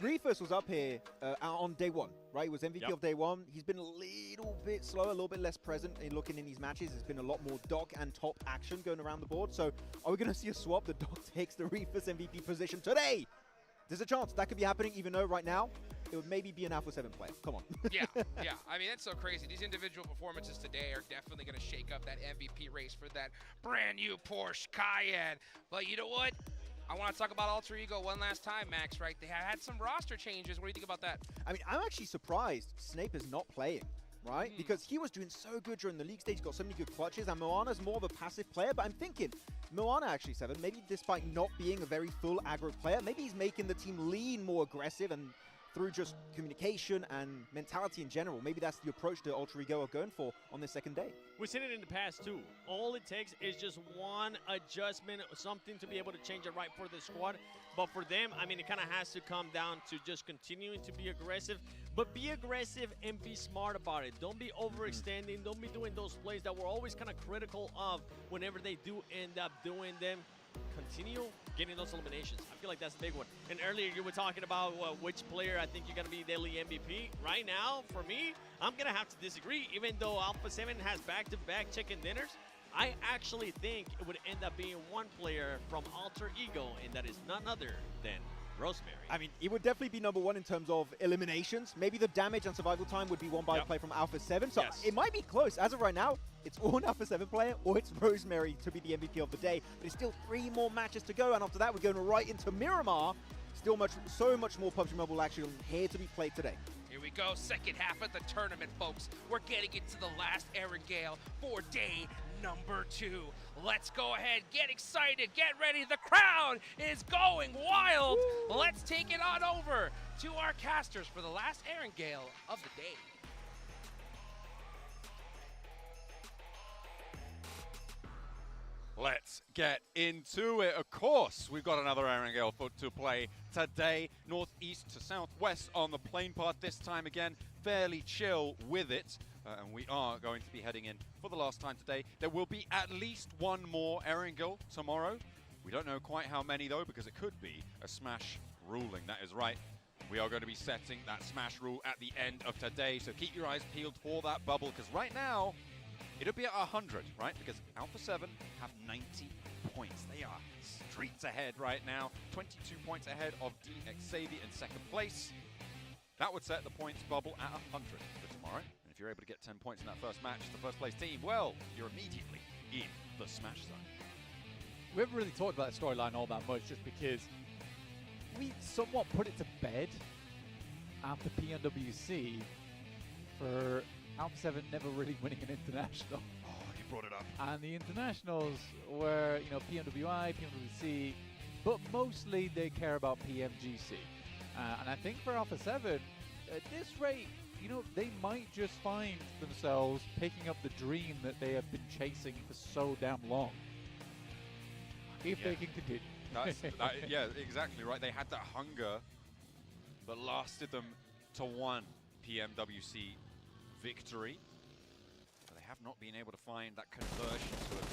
Reefus was up here on day 1, right? He was MVP Yep. of day 1. He's been a little bit slower, a little bit less present in looking in these matches. There's been a lot more Doc and top action going around the board. So are we going to see a swap? The Doc takes the Reefus MVP position today. There's a chance that could be happening, even though right now it would maybe be an Alpha 7 player. Come on. Yeah. I mean, that's so crazy. These individual performances today are definitely going to shake up that MVP race for that brand new Porsche Cayenne. But you know what? I want to talk about Alter Ego one last time, Max, right? They had some roster changes. What do you think about that? I mean, I'm actually surprised Snape is not playing, right? Because he was doing so good during the league stage, got so many good clutches, and Moana's more of a passive player, but I'm thinking, Moana actually, 7, maybe despite not being a very full aggro player, maybe he's making the team lean more aggressive and through just communication and mentality in general. Maybe that's the approach that Ultra Ego are going for on this second day. We've seen it in the past too. All it takes is just one adjustment, something to be able to change it right for the squad. But for them, I mean, it kind of has to come down to just continuing to be aggressive, but be aggressive and be smart about it. Don't be overextending. Don't be doing those plays that we're always kind of critical of whenever they do end up doing them. Continue getting those eliminations. I feel like that's the big one. And earlier you were talking about which player I think you're going to be daily MVP. Right now, for me, I'm going to have to disagree. Even though Alpha 7 has back-to-back chicken dinners, I actually think it would end up being one player from Alter Ego, and that is none other than Rosemary. I mean, it would definitely be number one in terms of eliminations. Maybe the damage and survival time would be won by a play from Alpha 7. So it might be close. As of right now, it's all an Alpha 7 player or it's Rosemary to be the MVP of the day. But it's still 3 more matches to go. And after that, we're going right into Miramar. Still so much more PUBG Mobile action here to be played today. Here we go, second half of the tournament, folks. We're getting into the last Erangel for day number 2. Let's go ahead, get excited, get ready. The crowd is going wild. Woo! Let's take it on over to our casters for the last Erangel of the day. Let's get into it. Of course, we've got another Erangel foot to play today. Northeast to southwest on the plane path. This time again, fairly chill with it. And we are going to be heading in for the last time today. There will be at least one more Erangel tomorrow. We don't know quite how many though, because it could be a Smash ruling. That is right. We are going to be setting that Smash rule at the end of today. So keep your eyes peeled for that bubble, because right now, it'll be at 100, right? Because Alpha 7 have 90 points. They are streets ahead right now. 22 points ahead of DX Xavier in second place. That would set the points bubble at 100 for tomorrow. And if you're able to get 10 points in that first match, the first place team, well, you're immediately in the Smash zone. We haven't really talked about that storyline all that much, just because we somewhat put it to bed after PMGC for Alpha 7 never really winning an international. Oh, you brought it up. And the internationals were, you know, PMWI, PMWC, but mostly they care about PMGC. And I think for Alpha 7, at this rate, you know, they might just find themselves picking up the dream that they have been chasing for so damn long. If they can continue. Yeah, exactly right. They had that hunger that lasted them to one PMWC victory. But they have not been able to find that conversion to a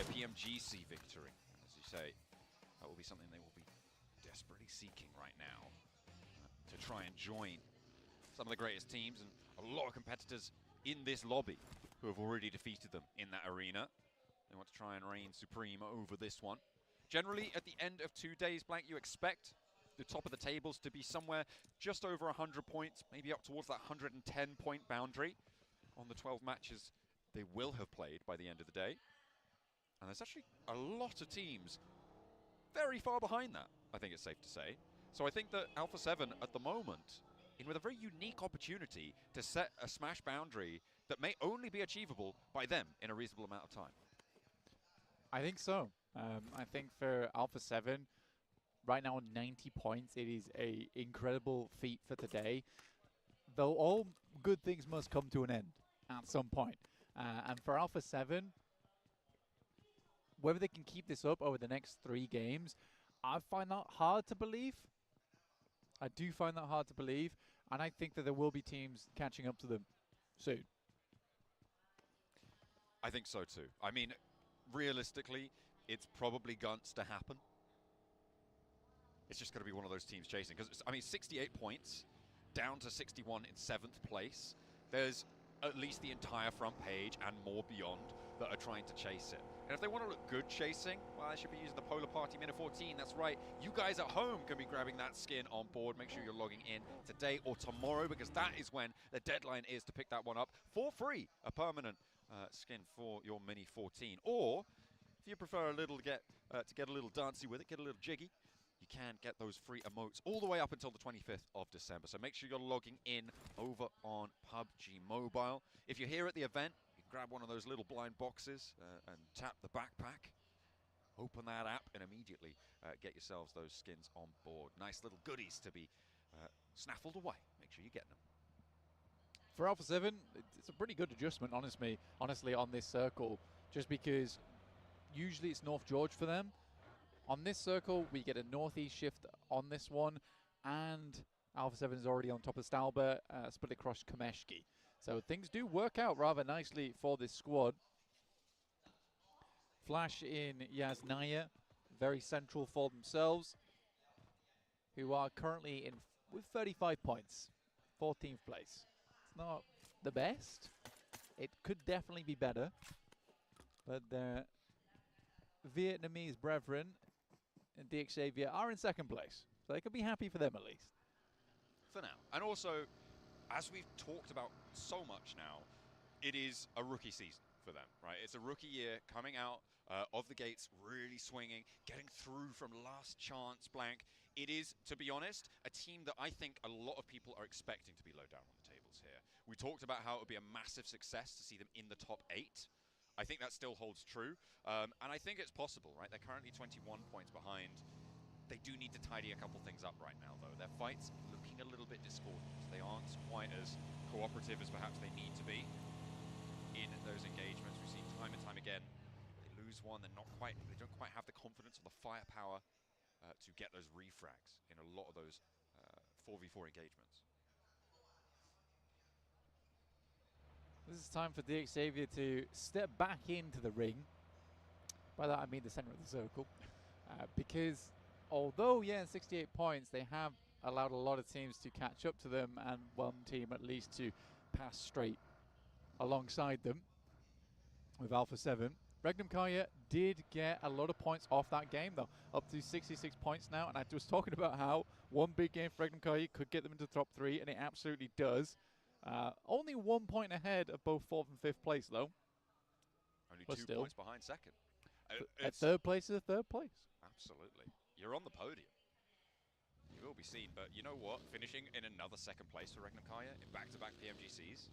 PMGC victory. As you say, that will be something they will be desperately seeking right now to try and join some of the greatest teams and a lot of competitors in this lobby who have already defeated them in that arena. They want to try and reign supreme over this one. Generally, at the end of 2 days, Blank, you expect the top of the tables to be somewhere just over 100 points, maybe up towards that 110-point boundary on the 12 matches they will have played by the end of the day. And there's actually a lot of teams very far behind that, I think it's safe to say. So I think that Alpha 7 at the moment, in with a very unique opportunity to set a Smash boundary that may only be achievable by them in a reasonable amount of time. I think so. I think for Alpha 7, right now 90 points, it is a incredible feat for today. Though all good things must come to an end at some point. And for Alpha 7, whether they can keep this up over the next 3 games, I find that hard to believe. I do find that hard to believe. And I think that there will be teams catching up to them soon. I think so too. I mean, realistically, it's probably Gunts to happen. It's just going to be one of those teams chasing. Because, I mean, 68 points, down to 61 in 7th place. There's at least the entire front page and more beyond that are trying to chase it. And if they want to look good chasing, well, I should be using the Polar Party Minute 14. That's right. You guys at home can be grabbing that skin on board. Make sure you're logging in today or tomorrow, because that is when the deadline is to pick that one up for free. A permanent skin for your Mini 14. Or if you prefer a little to get a little dancey with it, get a little jiggy, you can get those free emotes all the way up until the 25th of December. So make sure you're logging in over on PUBG Mobile. If you're here at the event, you can grab one of those little blind boxes and tap the backpack. open that app and immediately get yourselves those skins on board. Nice little goodies to be snaffled away. Make sure you get them. For Alpha 7, it's a pretty good adjustment, honestly, on this circle, just because usually it's North George for them. On this circle, we get a northeast shift on this one, and Alpha 7 is already on top of Stalbert, split across Kameshki. So things do work out rather nicely for this squad. Flash in Yasnaya, very central for themselves, who are currently in with 35 points, 14th place. It's not the best. It could definitely be better, but their Vietnamese brethren and DX Xavier are in second place, so they could be happy for them at least. For now. And also, as we've talked about so much now, it is a rookie season for them, right? It's a rookie year coming out of the gates, really swinging, getting through from last chance blank. It is, to be honest, a team that I think a lot of people are expecting to be low down on the tables here. We talked about how it would be a massive success to see them in the top 8. I think that still holds true, and I think it's possible, right? They're currently 21 points behind. They do need to tidy a couple things up right now, though. Their fight's looking a little bit discordant. They aren't quite as cooperative as perhaps they need to be in those engagements. We've seen time and time again, they lose one, they don't quite have the confidence or the firepower to get those refrags in a lot of those 4v4 engagements. This is time for DX Xavier to step back into the ring. By that I mean the center of the circle. Because although, yeah, 68 points, they have allowed a lot of teams to catch up to them and one team at least to pass straight alongside them with Alpha 7. Regnum Kaya did get a lot of points off that game, though, up to 66 points now. And I was talking about how one big game for Regnum Kaya could get them into the top 3, and it absolutely does. Only 1 point ahead of both 4th and 5th place, though. Only but 2 still, points behind second. At third place is a third place. Absolutely. You're on the podium. You will be seen, but you know what? Finishing in another second place for Regnum Kaya in back-to-back PMGCs,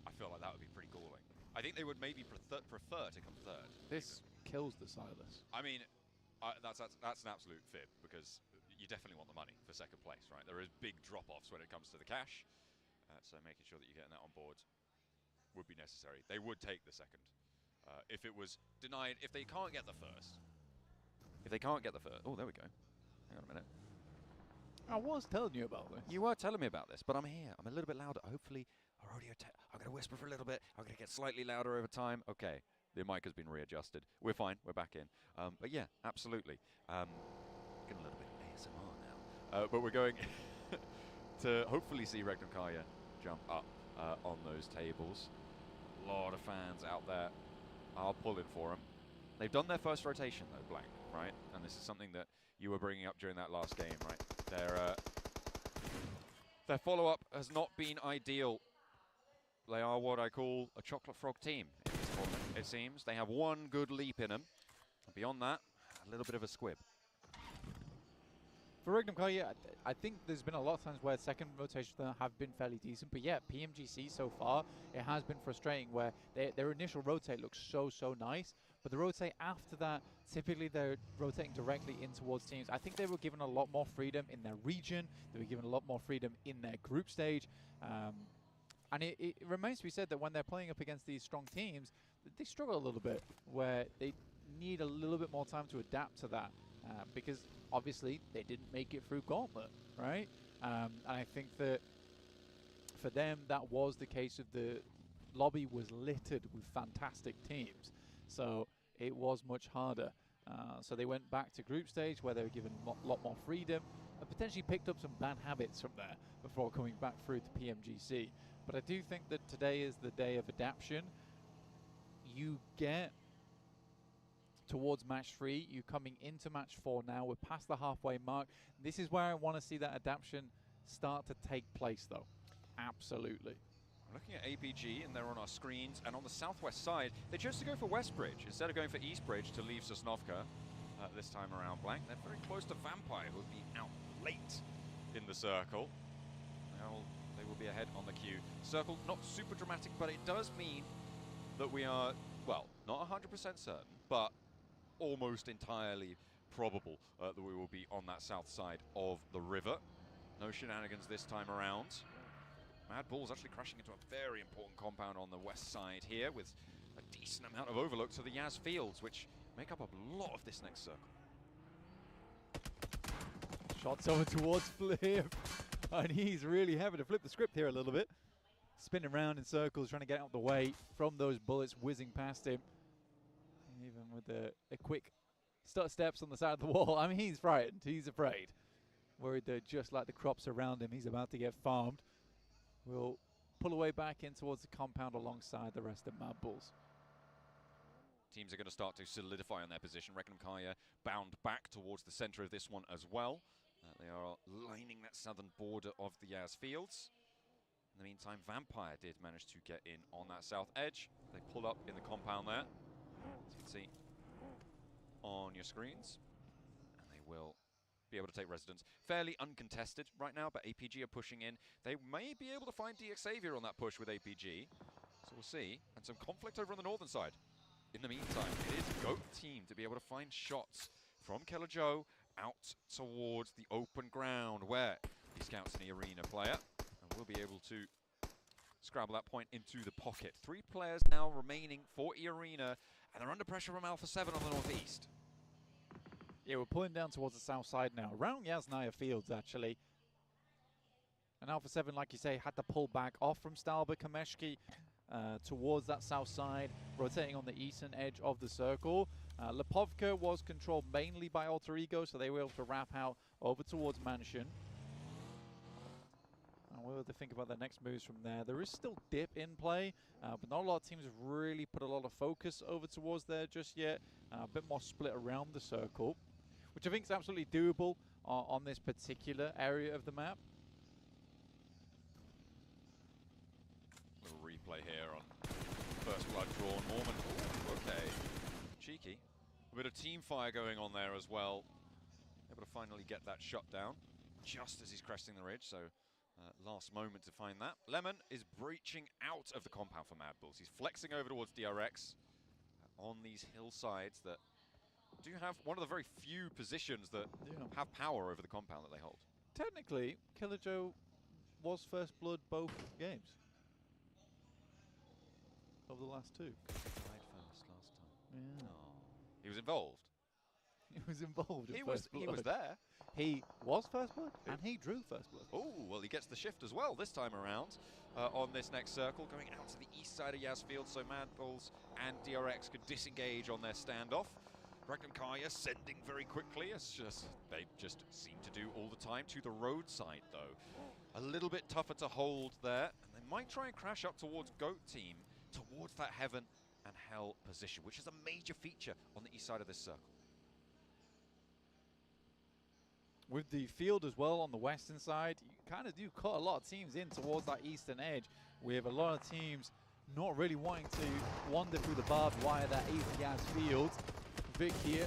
I feel like that would be pretty galling. I think they would maybe prefer to come third. This kills the Silas. I mean, that's an absolute fib, because you definitely want the money for second place, right? There is big drop-offs when it comes to the cash, so making sure that you're getting that on board would be necessary. They would take the second. If it was denied, if they can't get the first. If they can't get the first. Oh, there we go. Hang on a minute. I was telling you about this. You were telling me about this, but I'm here. I'm a little bit louder. Hopefully, our audio I'm going to whisper for a little bit. I'm going to get slightly louder over time. Okay, the mic has been readjusted. We're fine. We're back in. But yeah, absolutely. Getting a little bit of ASMR now. But we're going to hopefully see Regnum Kaya jump up on those tables. A lot of fans out there are pulling for them. They've done their first rotation, though, Blank, right? And this is something that you were bringing up during that last game, right? Their follow-up has not been ideal. They are what I call a chocolate frog team in this tournament, it seems. They have one good leap in them. Beyond that, a little bit of a squib. For Regnum Kaya, I think there's been a lot of times where second rotations have been fairly decent, but yeah, PMGC so far, it has been frustrating where their initial rotate looks so nice, but the rotate after that, typically they're rotating directly in towards teams. I think they were given a lot more freedom in their region, they were given a lot more freedom in their group stage, and it remains to be said that when they're playing up against these strong teams, they struggle a little bit, where they need a little bit more time to adapt to that, because obviously they didn't make it through Gauntlet, right? And I think that for them, that was the case of the lobby was littered with fantastic teams. So it was much harder. So they went back to group stage where they were given a lot more freedom and potentially picked up some bad habits from there before coming back through to PMGC. But I do think that today is the day of adaptation. You get towards match 3, you coming into match 4 now. We're past the halfway mark. This is where I want to see that adaptation start to take place, though. Absolutely. I'm looking at APG, and they're on our screens. And on the southwest side, they chose to go for Westbridge instead of going for Eastbridge to leave Sosnovka this time around. Blank. They're very close to Vampire, who will be out late in the circle. Now they will be ahead on the queue. Circle, not super dramatic, but it does mean that we are, well, not 100% certain, but almost entirely probable that we will be on that south side of the river. No shenanigans this time around. Mad Bull's actually crashing into a very important compound on the west side here with a decent amount of overlook to the Yaz Fields, which make up a lot of this next circle. Shots over towards Flip. And he's really having to flip the script here a little bit. Spinning around in circles, trying to get out of the way from those bullets whizzing past him. Even with a quick steps on the side of the wall. I mean, he's frightened. He's afraid. Worried that just like the crops around him, he's about to get farmed. We'll pull away back in towards the compound alongside the rest of Mad Bulls. Teams are going to start to solidify on their position. Reckon Kaya bound back towards the center of this one as well. They are lining that southern border of the Yaz Fields. In the meantime, Vampire did manage to get in on that south edge. They pulled up in the compound there, as you can see on your screens. And they will be able to take residence. Fairly uncontested right now, but APG are pushing in. They may be able to find DX Xavier on that push with APG. So we'll see. And some conflict over on the northern side. In the meantime, it is GOAT team to be able to find shots from Killer Joe out towards the open ground where he scouts an arena player and will be able to scrabble that point into the pocket. 3 players now remaining for arena, and they're under pressure from Alpha 7 on the northeast. Yeah, we're pulling down towards the south side now, around Yasnaya Fields actually. And Alpha 7, like you say, had to pull back off from Stalber Kameshki towards that south side, rotating on the eastern edge of the circle. Lipovka was controlled mainly by Alter Ego, so they were able to wrap out over towards Mansion. And we'll have to think about the next moves from there. There is still Dip in play, but not a lot of teams have really put a lot of focus over towards there just yet. A bit more split around the circle, which I think is absolutely doable on this particular area of the map. Little replay here on first blood drawn. Norman, ooh, okay. Cheeky. A bit of team fire going on there as well. Able to finally get that shot down just as he's cresting the ridge, so last moment to find that. Lemon is breaching out of the compound for Mad Bulls. He's flexing over towards DRX on these hillsides that do have one of the very few positions that have power over the compound that they hold. Technically, Killer Joe was first blood both games. Of the last 2. He died first last time. Yeah. Oh. He was involved. He was involved in He first was blood. there. He was first blood, and he drew first blood. Oh, well, he gets the shift as well this time around on this next circle, going out to the east side of Yaz Field, so Mad Bulls and DRX could disengage on their standoff. Regnum Kaya sending very quickly, they just seem to do all the time, to the roadside, though. A little bit tougher to hold there, and they might try and crash up towards GOAT team, towards that heaven and hell position, which is a major feature on the east side of this circle. With the field as well on the western side, you kind of do cut a lot of teams in towards that eastern edge, with a lot of teams not really wanting to wander through the barbed wire that is Yaz Fields. Vic here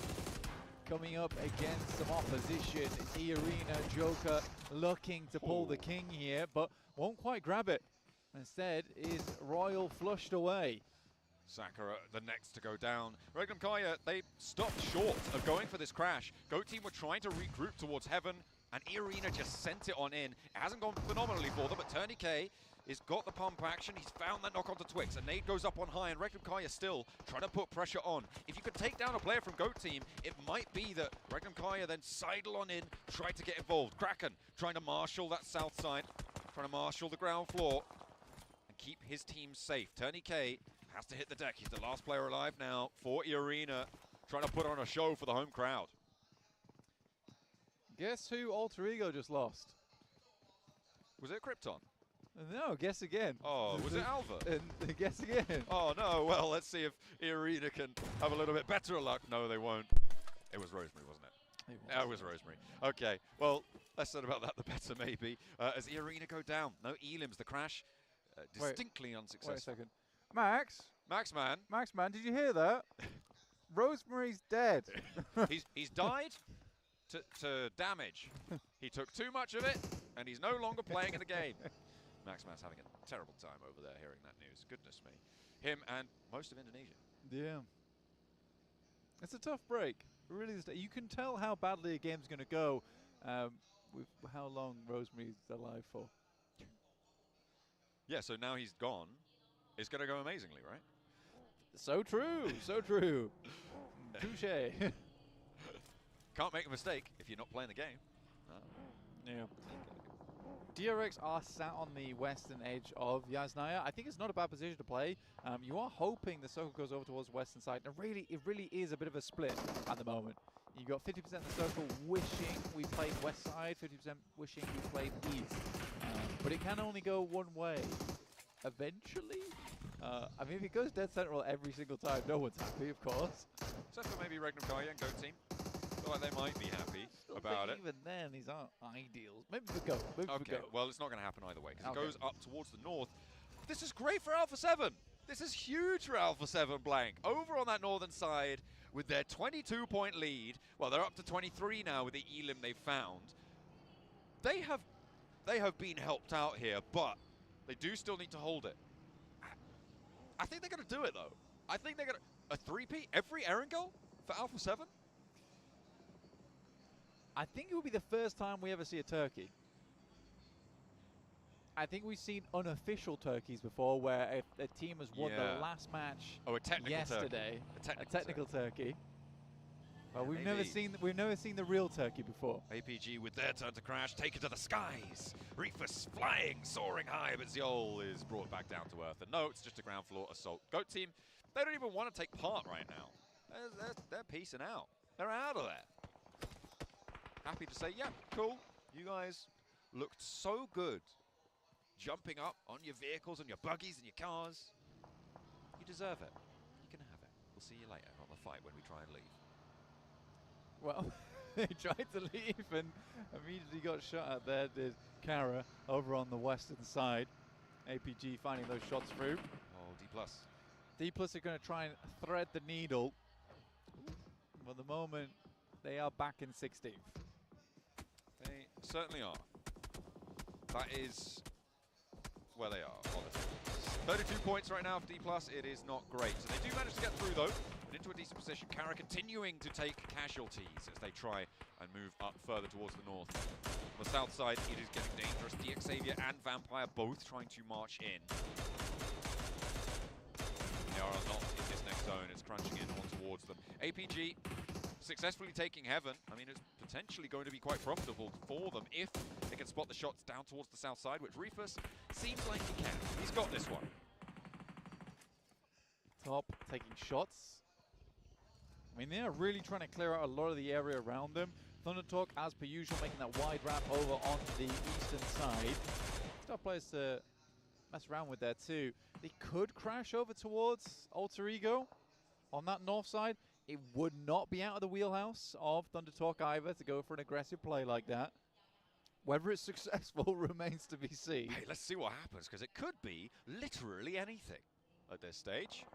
coming up against some opposition. It's E-Arena Joker looking to pull the king here, but won't quite grab it. Instead is Royal flushed away. Sakura, the next to go down. Regnum Kaya, they stopped short of going for this crash. GOAT team were trying to regroup towards heaven, and E-Arena just sent it on in. It hasn't gone phenomenally for them, but Turney K has got the pump action. He's found that knock onto Twix. A nade goes up on high, and Regnum Kaya still trying to put pressure on. If you could take down a player from GOAT team, it might be that Regnum Kaya then sidle on in, try to get involved. Kraken trying to marshal that south side, trying to marshal the ground floor, and keep his team safe. Turney K has to hit the deck. He's the last player alive now for E-Arena, trying to put on a show for the home crowd. Guess who Alter Ego just lost? Was it Krypton? No, guess again. Oh, was it Alva? And guess again. Oh no, well, let's see if E-Arena can have a little bit better luck. No, they won't. It was Rosemary, wasn't it? It was Rosemary. Okay, well, less said about that, the better maybe. As E-Arena go down, no elims, the crash distinctly unsuccessful. Wait a second. Max, man, did you hear that? Rosemary's dead. he's died to damage. He took too much of it, and he's no longer playing in the game. Maxman's having a terrible time over there hearing that news. Goodness me. Him and most of Indonesia. Yeah. It's a tough break. It really is. You can tell how badly a game's going to go with how long Rosemary's alive for. Yeah, so now he's gone. It's going to go amazingly, right? So true, so true. Touche. Can't make a mistake if you're not playing the game. Yeah. DRX are sat on the western edge of Yasnaya. I think it's not a bad position to play. You are hoping the circle goes over towards the western side. And it really is a bit of a split at the moment. You got 50% of the circle wishing we played west side, 50% wishing we played east. But it can only go one way. Eventually? I mean, if it goes dead central every single time, no one's happy, of course. Except for maybe Regnum Kaya and Go Team. Feel like they might be happy about it. Even then, these aren't ideals. Maybe for Go. Maybe for Go. Well, it's not going to happen either way because it goes up towards the north. This is great for Alpha 7. This is huge for Alpha 7 blank. Over on that northern side with their 22-point lead. Well, they're up to 23 now with the elim they've found. They have been helped out here, but they do still need to hold it. I think they're going to do it, though. I think they're going to... A 3P every Erangel for Alpha 7? I think it will be the first time we ever see a turkey. I think we've seen unofficial turkeys before where a team has won the last match yesterday. A technical turkey. Well, we've never seen the real turkey before. APG with their turn to crash, take it to the skies. Reefus flying, soaring high, but Ziol is brought back down to earth. And no, it's just a ground floor assault. Goat team, they don't even want to take part right now. They're peacing out. They're out of there. Happy to say, yeah, cool. You guys looked so good. Jumping up on your vehicles and your buggies and your cars. You deserve it. You can have it. We'll see you later on the fight when we try and leave. Well, they tried to leave and immediately got shot at there, did Kara over on the western side. APG finding those shots through. Oh, D+. D+ are going to try and thread the needle. For the moment, they are back in 16th. They certainly are. That is where they are, honestly. 32 points right now for D+. It is not great. So they do manage to get through, though, but into a decent position. Kara continuing to take casualties as they try and move up further towards the north. On the south side, it is getting dangerous. DX Xavier and Vampire both trying to march in. They are not in this next zone. It's crunching in on towards them. APG successfully taking Heaven. I mean, it's potentially going to be quite profitable for them if they can spot the shots down towards the south side, which Reefus seems like he can. He's got this one. Top taking shots. I mean, they're really trying to clear out a lot of the area around them. Thunder Talk, as per usual, making that wide wrap over on the eastern side. Tough players to mess around with there too. They could crash over towards Alter Ego on that north side. It would not be out of the wheelhouse of Thunder Talk either to go for an aggressive play like that. Whether it's successful remains to be seen. Hey, let's see what happens, because it could be literally anything at this stage.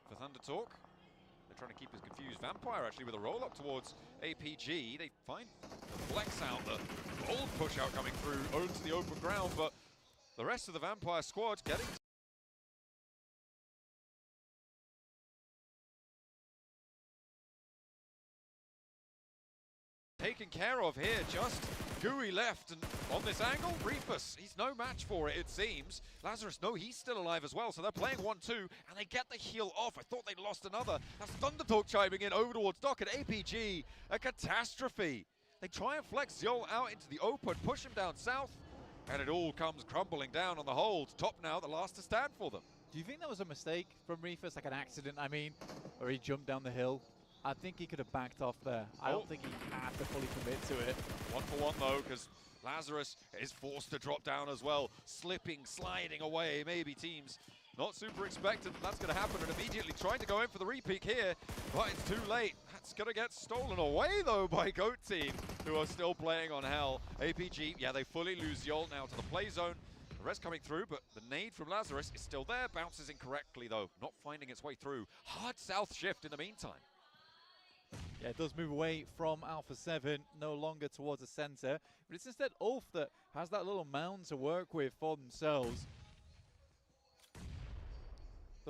For Thunder Talk, they're trying to keep us confused. Vampire actually with a roll up towards APG. They find the flex out, the bold push out coming through onto the open ground, but the rest of the Vampire squad getting taken care of here. Just Gooey left, and on this angle, Reefus, he's no match for it, it seems. Lazarus, no, he's still alive as well, so they're playing 1-2, and they get the heal off. I thought they'd lost another. That's Thundertalk chiming in over towards Doc and APG. A catastrophe. They try and flex Ziol out into the open, push him down south, and it all comes crumbling down on the hold. Top now, the last to stand for them. Do you think that was a mistake from Reefus, like an accident, I mean, or he jumped down the hill? I think he could have backed off there. I don't think he had to fully commit to it. 1 for 1 though, because Lazarus is forced to drop down as well. Slipping, sliding away. Maybe teams not super expectant that's going to happen, and immediately trying to go in for the repeat here, but it's too late. That's going to get stolen away though by Goat Team, who are still playing on hell. APG, yeah, they fully lose Yol now to the play zone. The rest coming through, but the nade from Lazarus is still there. Bounces incorrectly though, not finding its way through. Hard south shift in the meantime. Yeah, it does move away from Alpha 7, no longer towards the center. But it's instead Ulf that has that little mound to work with for themselves.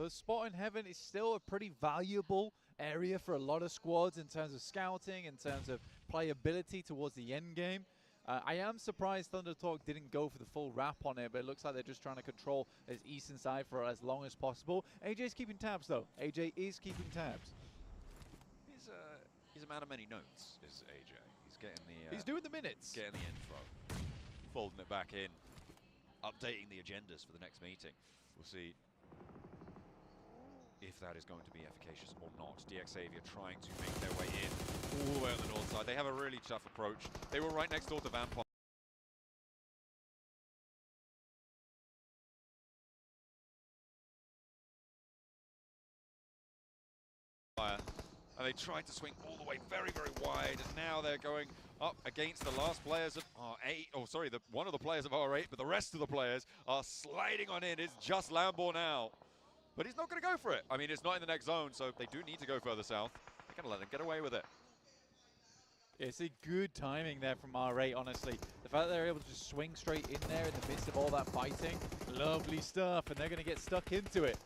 the spot in heaven is still a pretty valuable area for a lot of squads in terms of scouting, in terms of playability towards the end game. I am surprised Thunder Talk didn't go for the full wrap on it, but it looks like they're just trying to control his eastern side for as long as possible. AJ's keeping tabs, though. AJ is keeping tabs. He's a man of many notes, is AJ. He's getting the... he's doing the minutes. Getting the intro. Folding it back in. Updating the agendas for the next meeting. We'll see if that is going to be efficacious or not. DxAvia trying to make their way in all the way on the north side. They have a really tough approach. They were right next door to Vampire. And they tried to swing all the way very, very wide, and now they're going up against the last players of R8. Oh, sorry, one of the players of R8, but the rest of the players are sliding on in. It's just Lambo now. But he's not going to go for it. I mean, it's not in the next zone, so they do need to go further south. They're going to let them get away with it. It's a good timing there from R8, honestly. The fact that they're able to just swing straight in there in the midst of all that fighting, lovely stuff, and they're going to get stuck into it.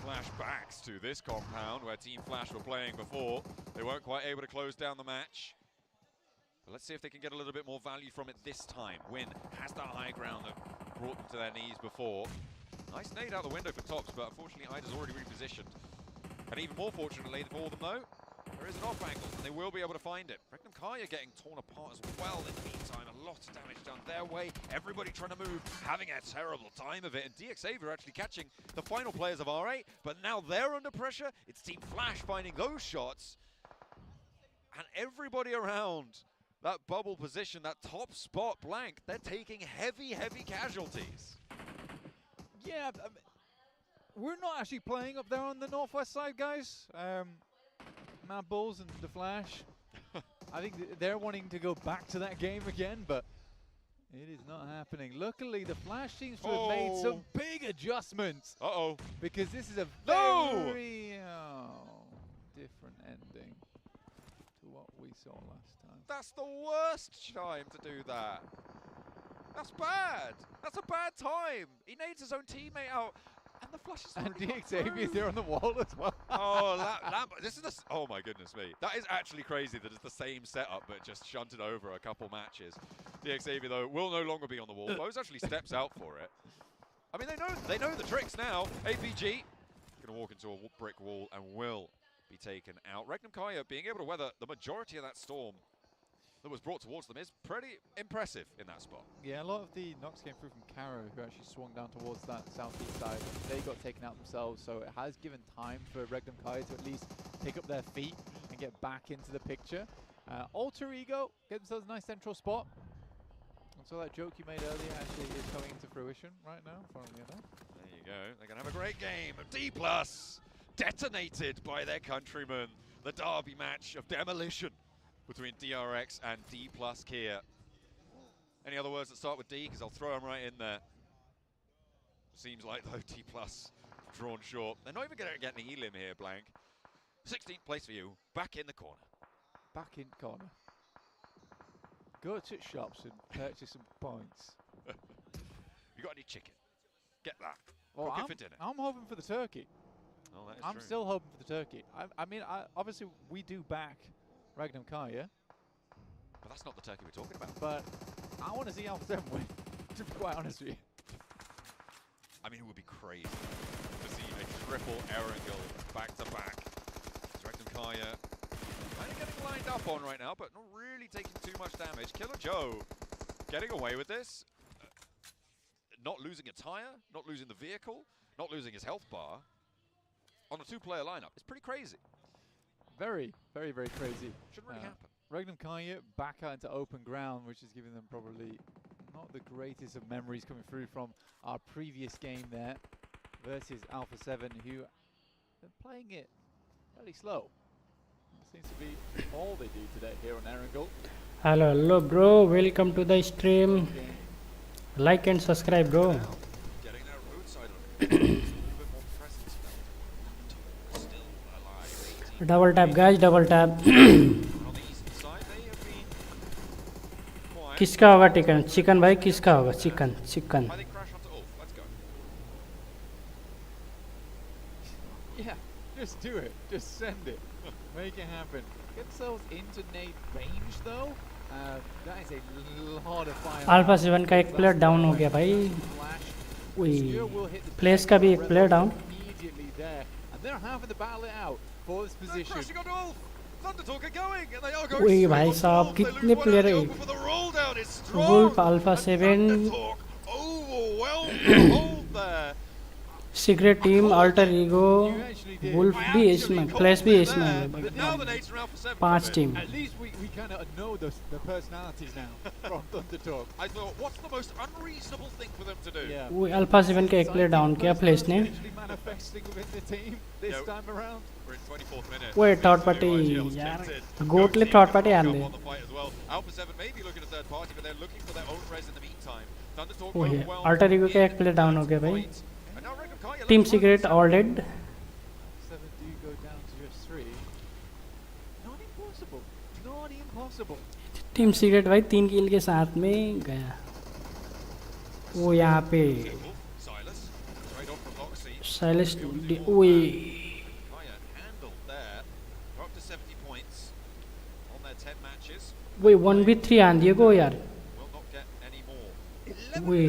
Flashbacks to this compound where Team Flash were playing before. They weren't quite able to close down the match. But let's see if they can get a little bit more value from it this time. Win has that high ground that brought them to their knees before. Nice nade out the window for Tops, but unfortunately Ida's already repositioned. And even more fortunately for them though, there is an off angle, and they will be able to find it. Regnum Kaya getting torn apart as well in the meantime. A lot of damage done their way. Everybody trying to move, having a terrible time of it. And DxAvia actually catching the final players of R8, but now they're under pressure. It's Team Flash finding those shots. And everybody around that bubble position, that top spot blank, they're taking heavy, heavy casualties. Yeah, we're not actually playing up there on the northwest side, guys. Mad Bulls and the Flash. I think they're wanting to go back to that game again, but it is not happening. Luckily, the Flash seems to have made some big adjustments. Uh-oh. Because this is a very different ending to what we saw last time. That's the worst time to do that. That's bad. That's a bad time. He nades his own teammate out. And the Flash is and DxAvia there on the wall as well. This is oh my goodness me. That is actually crazy that it's the same setup but just shunted over a couple matches. DxAvia though will no longer be on the wall. Bose actually steps out for it. I mean they know the tricks now. APG gonna walk into a brick wall and will be taken out. Regnum Kaya being able to weather the majority of that storm that was brought towards them is pretty impressive in that spot. Yeah, a lot of the knocks came through from Caro, who actually swung down towards that southeast side. They got taken out themselves, so it has given time for Regnum Kai to at least pick up their feet and get back into the picture. Alter Ego get themselves a nice central spot. And so that joke you made earlier actually is coming into fruition right now, funnily enough. There you go. They're going to have a great game. D+, detonated by their countrymen. The derby match of demolition between DRX and D+ Kia. Any other words that start with D? Because I'll throw them right in there. Seems like though D+ drawn short. They're not even going to get any elim here, Blank. 16th place for you. Back in the corner. Back in corner. Go to shops and purchase some points. You got any chicken? Get that. Well, cook it for dinner. I'm hoping for the turkey. Oh, that is I'm true. still hoping for the turkey. I mean, obviously we do back Regnum Kaya. But that's not the turkey we're talking about. But I want to see Alpha 7 win, to be quite honest with you. I mean, it would be crazy to see a triple Erangel back-to-back. Regnum Kaya kind of getting lined up on right now, but not really taking too much damage. Killer Joe getting away with this. Not losing a tire, not losing the vehicle, not losing his health bar on a two-player lineup. It's pretty crazy. Very, very, very crazy. Shouldn't really happen. Regnum Kaya back out into open ground, which is giving them probably not the greatest of memories coming through from our previous game there versus Alpha 7, who are playing it fairly slow. Seems to be all they do today here on Erangel. Hello bro, welcome to the stream. Like and subscribe, bro. Getting that roadside a little bit more presence. Still alive. Double tap guys, double tap. किसका होगा chicken? Chicken भाई किसका होगा? Chicken chicken. Yeah, just do it. Just send it. Make it happen. Get themselves into Nate range though. That is a lot of fire. Alpha 7 का एक player down हो गया भाई. प्लेस का भी एक प्लेयर डाउन. वही भाई साहब कितने प्लेयर है. Wolf Alpha 7 Secret team Alter Ego Wolf भी है इसमें, फ्लैश भी है इसमें. 5 team. Kind of know the personalities now from Thunder Talk. I thought, what's the most unreasonable thing for them to do? Yeah. वो alpha 7 का एक player down किया फ्लैश ने. Manifesting within the team this time around. We're in 24th minute. वो third party यार. गोटलेट third party आने दे. Alpha 7 may be looking at third party, but they're looking for their own res in the meantime. Thunder Talk वो है overwhelmed. Alter ego का एक player down हो गया भाई. Team secret all dead. 7 do go down to just 3. Not impossible. Not impossible. Team secret भाई 3 किल के साथ में गया. वो यहाँ पे साइलस ओए वही 1v3 आंधी को यार. वही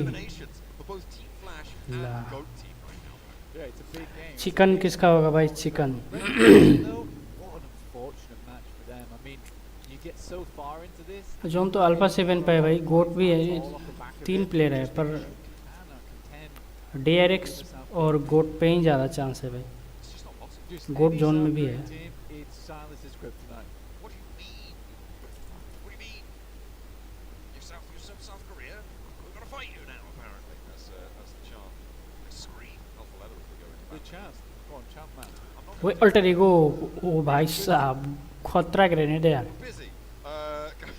चिकन किसका होगा भाई. चिकन जोन तो अल्फा 7 पे है भाई. गोट भी है. 3 प्लेयर है पर DRX और गोट पे ही ज़्यादा चांस है भाई. गोट जोन में भी है. वो अल्टर ईगो. ओ भाई साहब खतरा ग्रेनेड है यार.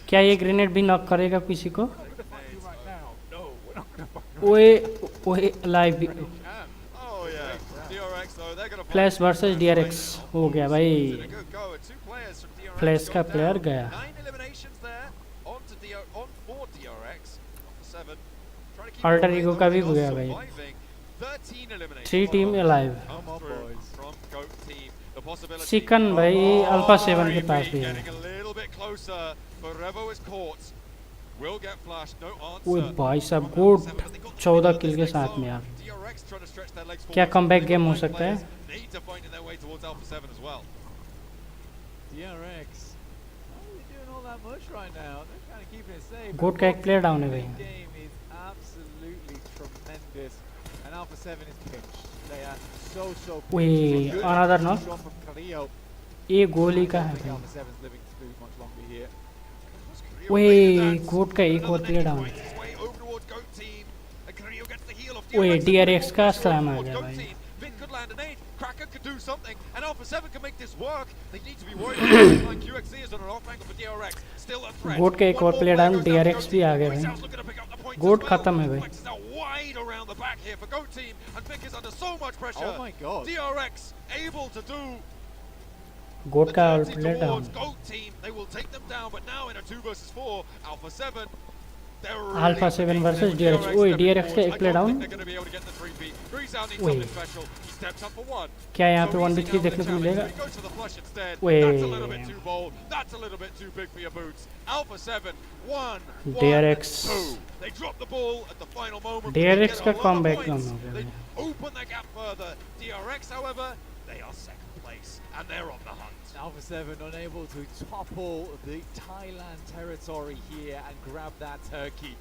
क्या ये ग्रेनेड भी नॉक करेगा किसी को. ओए ओए लाइव फ्लैश वर्सेस DRX हो गया भाई. फ्लैश का प्लेयर गया. अल्टर ईगो का भी गया भाई. 3 टीम अलाइव. चिकन भाई अल्फा 7 के पास भी है. वो भाई साहब गुड 14 किल के साथ में यार. क्या कमबैक गेम हो सकता है. गोट का एक प्लेयर डाउन है भाई. वही अनदर नॉक. ये गोली का है भाई. वही गोट का एक और प्लेयर डाउन. वही DRX का स्लैम आ गया भाई. गोट का एक और प्लेयर डाउन. DRX भी आ गया भाई. गोट खत्म है भाई. Oh my god. DRX able to do गोट का player down. Alpha 7 versus DRX. ओए DRX का एक प्लेयर डाउन. क्या यहाँ पे 1v3 देखने को मिलेगा. DRX का कमबैक हो गया. And they're on the hunt. Alpha 7 unable to topple the Thailand territory here and grab that turkey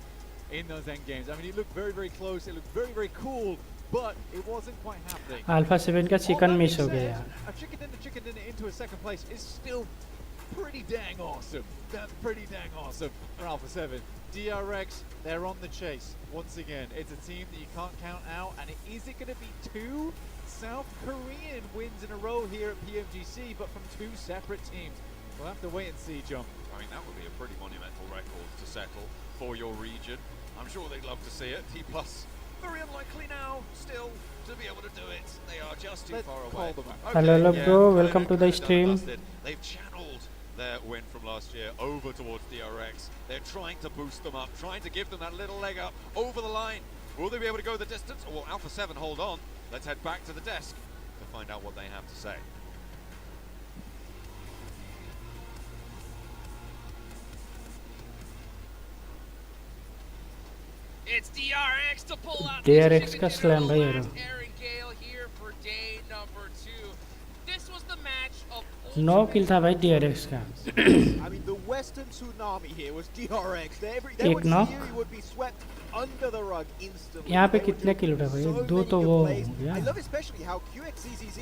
in those end games. I mean, it looked very, very close. It looked very, very cool, but it wasn't quite happening. Alpha 7 का chicken miss हो गया यार. A chicken dinner into a second place is still pretty dang awesome. That's pretty dang awesome for Alpha 7. DRX, they're on the chase once again. It's a team that you can't count out, and is it going to be 2 South Korean wins in a row here at PMGC, but from 2 separate teams? We'll have to wait and see, John. I mean, that would be a pretty monumental record to settle for your region. I'm sure they'd love to see it. T+, very unlikely now, still, to be able to do it. They are just too far away. Okay, hello, bro. Welcome to the stream. They've channeled their win from last year over towards DRX. They're trying to boost them up, trying to give them that little leg up over the line. Will they be able to go the distance, or will Alpha 7 hold on? Let's head back to the desk to find out what they have to say. It's DRX to pull out DRX का the slam भाई last यार Aaron Gale here for day number 2. This was the match of 9 किल था भाई DRX का I mean, the Western tsunami here was DRX. They एक would knock. see you, would be swept under the rug instantly. यहाँ पे They were कितने doing किल उठा भाई so 2 many तो good वो plays. हो गया I love especially how QXCZZ,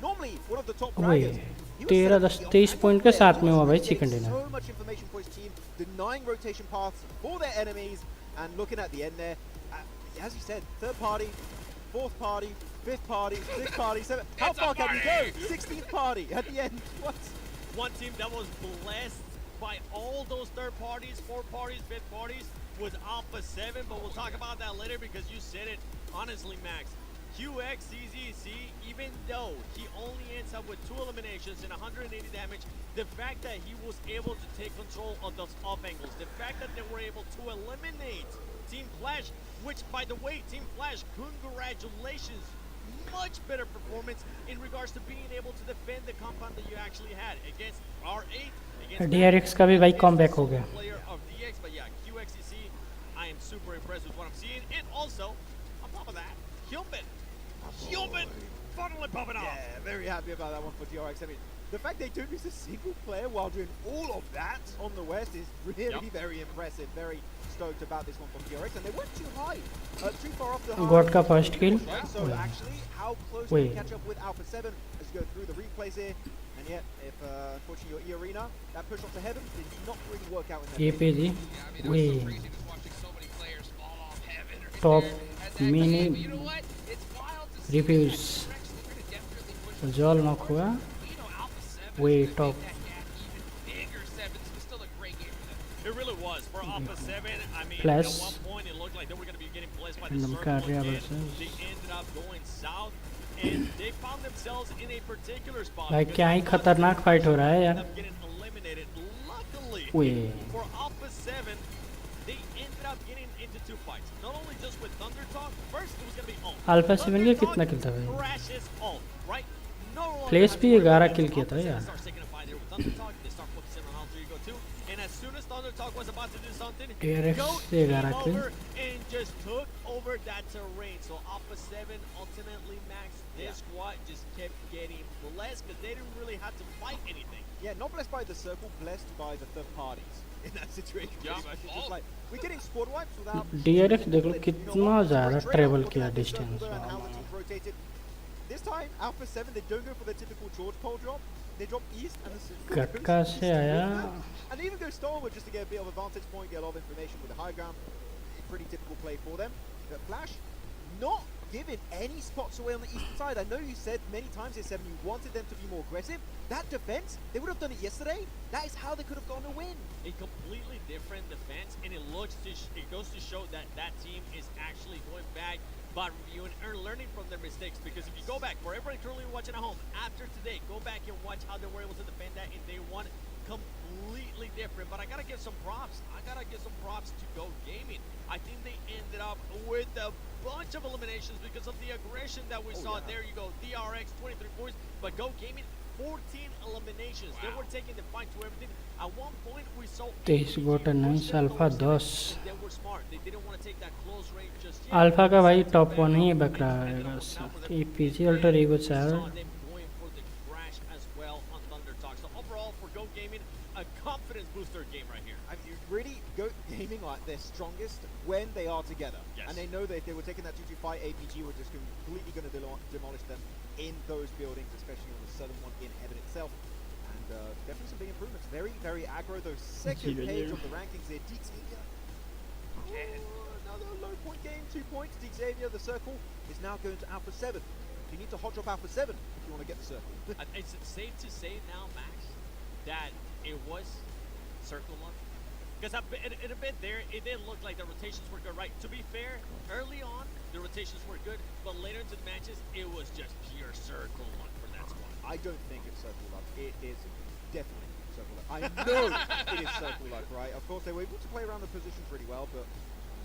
normally one of the top वही braggers, he was 13 setting 10 the 23 offensive point के play. साथ He में was हुआ भाई creating chicken dinner so much information for his team, denying rotation paths for their enemies, and looking at the end there. As you said, third party, fourth party, fifth party, sixth party, seventh. How It's a far can you go? party. 16th party at the end. What? One team that was blessed by all those third parties, fourth parties, fifth parties was Alpha 7, but we'll talk about that later because you said it honestly, Max. QXCZC, even though he only ends up with 2 eliminations and 180 damage, the fact that he was able to take control of those off angles, the fact that they were able to eliminate Team Flash, which, by the way, Team Flash, congratulations, much better performance in regards to being able to defend the compound that you actually had against R8, against DRX का भी भाई comeback हो गया player of DX, but yeah, QXCC, I am super impressed with what I'm seeing, and also, on top of that, Hyunbin finally popping off. Yeah, very happy about that one for DRX. I mean, the fact they don't use a single player while doing all of that on the West is really very impressive. Very stoked about this one from DRX, and they weren't too high, too far off the high. God का first kill So actually, how close can you catch up with Alpha 7 as you go through the replays here? And yet, if unfortunately your E-Arena, that push off to heaven did not really work out in that APG Yeah, I mean, it was so crazy just watching so many players fall off heaven right Top there at that mini game. But you know what? It's wild to see refuse that DRX is gonna definitely push Joel knock हुआ You know, Alpha 7 Way is gonna top. make that gap even bigger. 7 was still a great game for them. It really was. For Alpha 7, I mean, Plus, at one point it looked like they were going to be getting blessed by the Random circle Carrier again. versus- They ended up going south, and they found themselves in a particular spot. भाई because क्या ही Alpha खतरनाक 7 fight हो रहा है ended यार up getting eliminated. Luckily, Wait. for Alpha 7, they ended up getting into 2 fights. Not only just with Thunder Talk, first it was going to be Ult. Alpha 7 Thunder के Talk कितना किल था भाई crashes Ult, right? No longer Place has भी to worry 11 about kill it. किया था Alpha 7 यार starts taking a fight there with Thunder Talk. They start focusing on Alter Ego too. And as soon as Thunder Talk was about to do something, DRX Goat से came 11 kill over and just took over that terrain. So Alpha 7 ultimately maxed. Their squad just kept getting blessed because they didn't really have to fight anything. Yeah, not blessed by the circle, blessed by the third parties in that situation. Yeah. Pretty much. It's just like, we're getting squad wipes without... DRX देख लो You know कितना what? ज़्यादा Great travel trade-off, किया looking at this distance circle and how the teams rotated. This time, Alpha 7, they don't go for the typical George pole drop. They drop east and the कटका से आया and they even go Starwood just to get a bit of a vantage point, get a lot of information with the high ground. A pretty typical play for them. But Flash, not given any spots away on the eastern side. I know you said many times here, 7, you wanted them to be more aggressive. That defense, they would have done it yesterday. That is how they could have gotten a win. A completely different defense, and it goes to show that that team is actually going back by reviewing and learning from their mistakes. Because if you go back, for everybody currently watching at home, after today, go back and watch how they were able to defend that in day 1. Completely different. But I gotta give some props. To Go Gaming. I think they ended up with a bunch of eliminations because of the aggression that we saw. There you go, DRX 23 points, but Go Gaming 14 eliminations. They were taking the fight to everything. At one point we saw 23 Goat 9 Alpha 10 they were smart. They didn't want to take that close range just yet. Alpha का भाई top 1 ही बक रहा है APG alter ego 7 Saw them going for the crash as well on Thunder Talk. So overall for Go Gaming, a confidence booster game right here. I mean, really, Go Gaming are at their strongest when they are together. Yes. And they know that if they were taking that 2-2 APG were just completely going to demolish them in those buildings, especially on the southern one in Heaven itself. And definitely some big improvements. Very, very aggro. Those second page of the rankings there. Deek Xavier. Another low point game, 2 points. Deek Xavier, the circle, is now going to Alpha 7. You need to hot drop Alpha 7 if you want to get the circle. It's safe to say now, Max, that it was circle luck. Because in a bit there, it didn't look like the rotations were good, right? To be fair, early on, the rotations were good, but later into the matches, it was just pure circle luck for that squad. I don't think it's circle luck. It is definitely circle luck. I know it is circle luck, right? Of course, they were able to play around the positions really well, but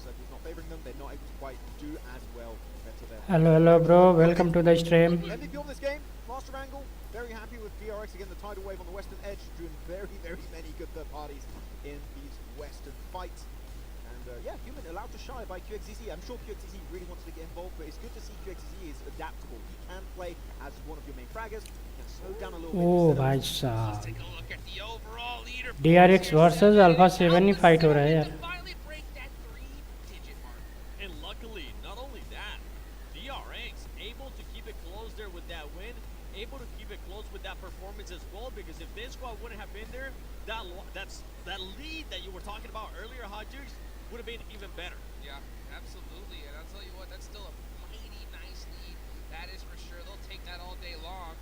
circle is not favoring them. They're not able to quite do as well compared to them. Hello bro, welcome to the stream. MVP on this game, Master Angle, very happy with DRX again, the tidal wave on the western edge, doing very many good third parties in these western fights. And yeah, Human allowed to shy by QXZZ. I'm sure QXZZ really wants to get involved, but it's good to see QXZZ is adaptable. He can play as one of your main fraggers, he can slow down a little bit. Oh भाई साहब, Take a look at the overall leaderboard. DRX versus Alpha 7 he fight हो रहा है यार. Finally break that 3-digit mark. And luckily, not only that, DRX able to keep it close there with that win, able to keep it close with that performance as well, because if this squad wouldn't have been there, that lead that you were talking about earlier, Hot Jukes, would have been even better. Yeah, absolutely. And I'll tell you what, that's still a mighty nice lead. That is for sure. They'll take that all day long.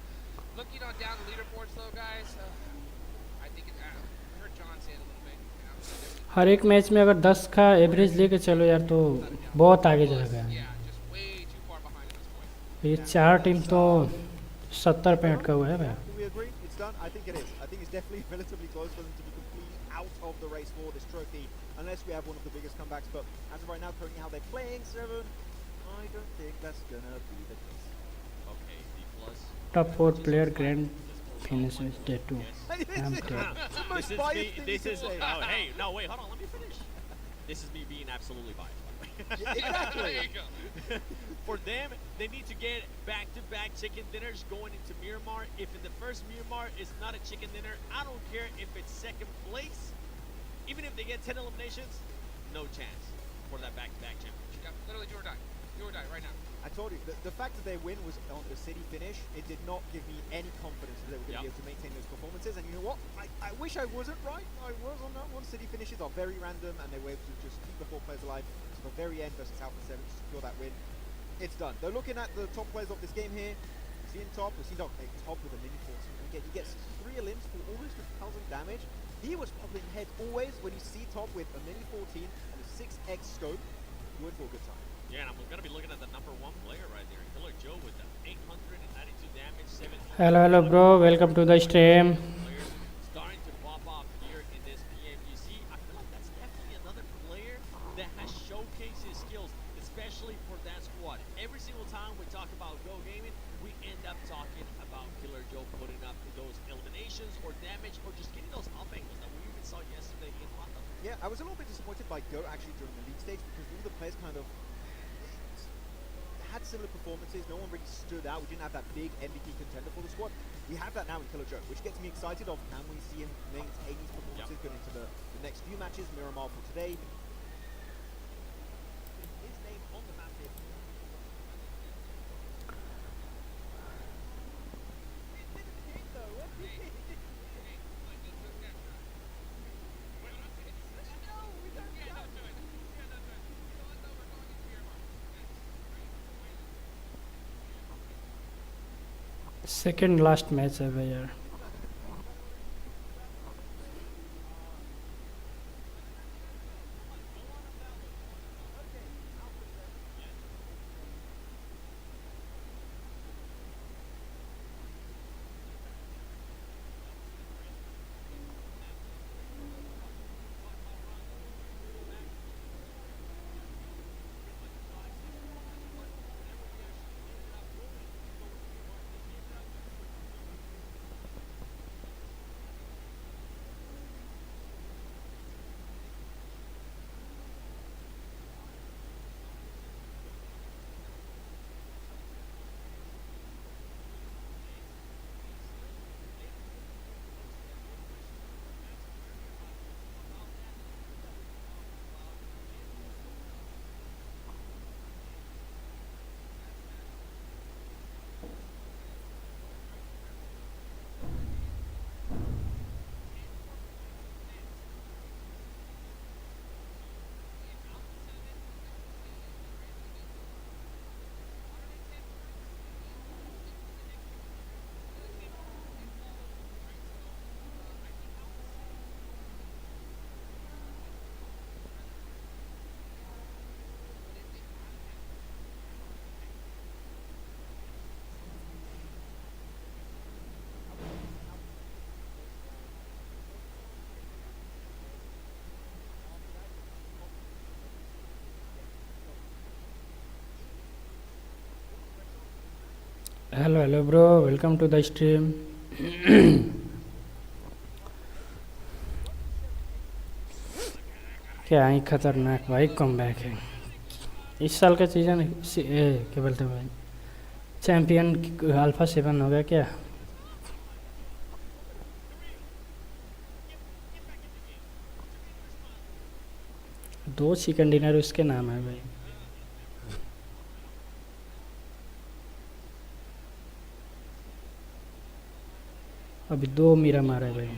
Looking on down the leaderboards, though, guys, I think I heard John say it a little bit. हर एक match में अगर 10 का average लेके चलो यार तो बहुत आगे जाएगा. ये 4 टीम तो 70 पे अटका हुआ है भाई. Do we agree? It's done? I think it is. I think it's definitely relatively close for them to be completely out of the race for this trophy, unless we have one of the biggest comebacks. But as of right now, currently how they're playing, 7, I don't think that's gonna be the case. Okay, D+. Top 4 player grand finishes day 2. I'm dead. This is oh, hey, no, wait, hold on, let me finish. This is me being absolutely biased, by the way. Exactly. There you go. For them, they need to get back-to-back chicken dinners going into Miramar. If in the first Miramar is not a chicken dinner, I don't care if it's second place. Even if they get 10 eliminations, no chance for that back-to-back championship. Yeah, literally do or die. Do or die right now. I told you, the fact that their win was on the city finish, it did not give me any confidence that they were going to be able to maintain those performances. And you know what? I wish I wasn't right. I was on that one. City finishes are very random, and they were able to just keep the 4 players alive to the very end versus Alpha 7 to secure that win. It's done. They're looking at the top players of this game here. We've seen Top. We've seen Top with a mini force. And again, he gets 3 elims for almost 1,000 damage. He was popping head always when you see Top with a mini 14 and a 6x scope. You're in for a good time. Yeah, and I'm going to be looking at the number 1 player right there. Killer Joe with the 892 damage, 7. Hello bro, welcome to the stream. Starting to pop off here in this PMGC. I feel like that's definitely another player that has showcased his skills, especially for that squad. Every single time we talk about Go Gaming, we end up talking about Killer Joe putting up those eliminations or damage or just getting those up angles that we even saw yesterday in London. Yeah, I was a little bit disappointed by Go actually during the league stage because all the players kind of had similar performances. No one really stood out. We didn't have that big MVP contender for the squad. We have that now in Killer Joe, which gets me excited of can we see him maintain these performances going into the next few matches. Miramar for today. His name on the map here. Second last match ever यार. Hello bro, welcome to the stream. क्या ही खतरनाक भाई come back है इस साल का season क्या बोलते हैं भाई चैंपियन अल्फा 7 हो गया क्या 2 चिकन डिनर उसके नाम है भाई अभी 2 मेरा मारा है भाई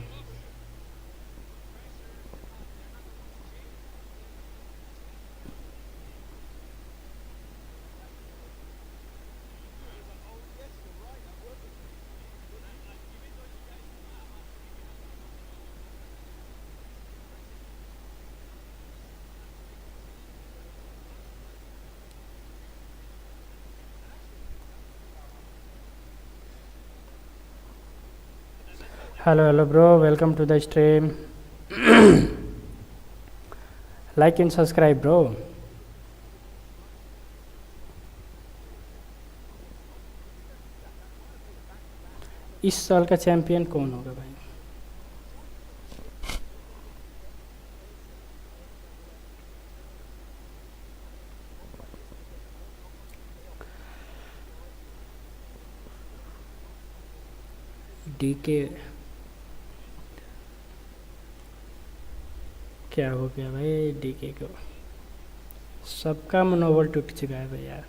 hello bro, welcome to the stream. Like and subscribe bro. इस साल का चैंपियन कौन होगा भाई डीके क्या हो गया भाई डीके को सबका मनोबल टूट चुका है भाई यार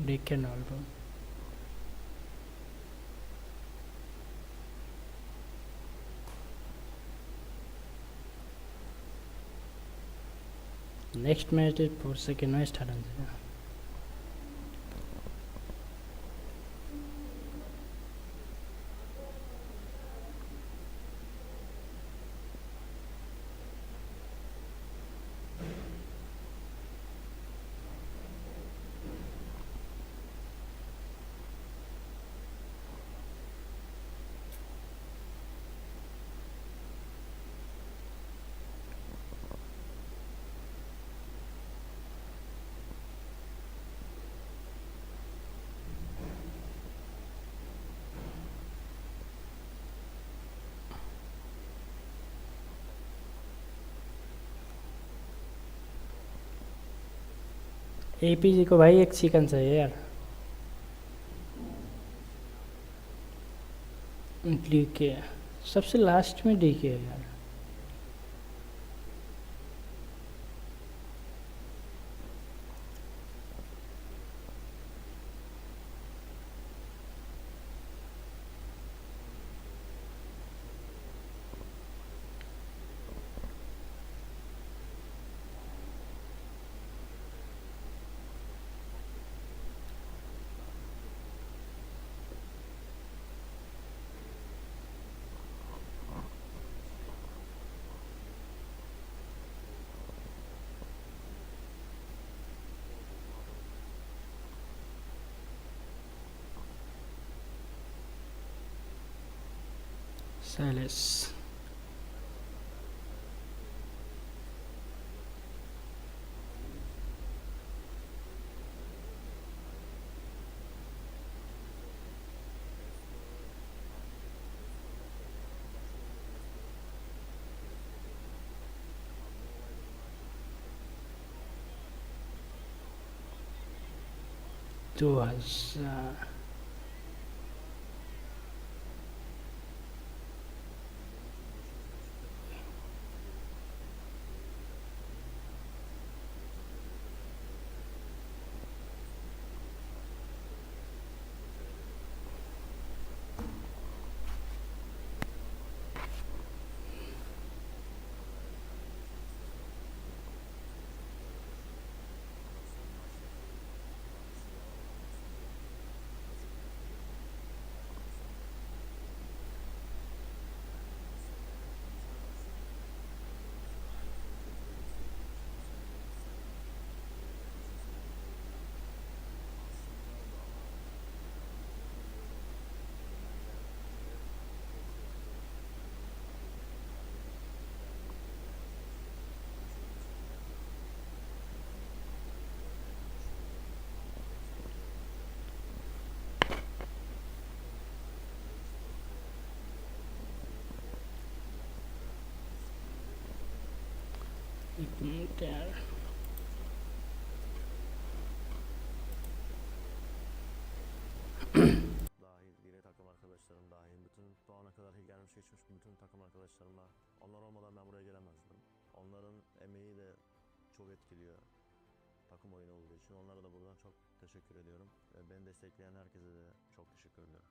डीके नॉल bro next match is for second match start है एपीजी को भाई एक चिकन चाहिए यार डीके सबसे लास्ट में डीके है यार Silas 2000 Bentar. Dahil yine takım arkadaşlarım dahil bütün bu ana kadar gelmiş geçmiş bütün takım arkadaşlarıma onlar olmadan ben buraya gelemezdim. Onların emeği de çok etkiliyor takım oyunu olduğu için. Onlara da buradan çok teşekkür ediyorum. Beni destekleyen herkese de çok teşekkür ediyorum.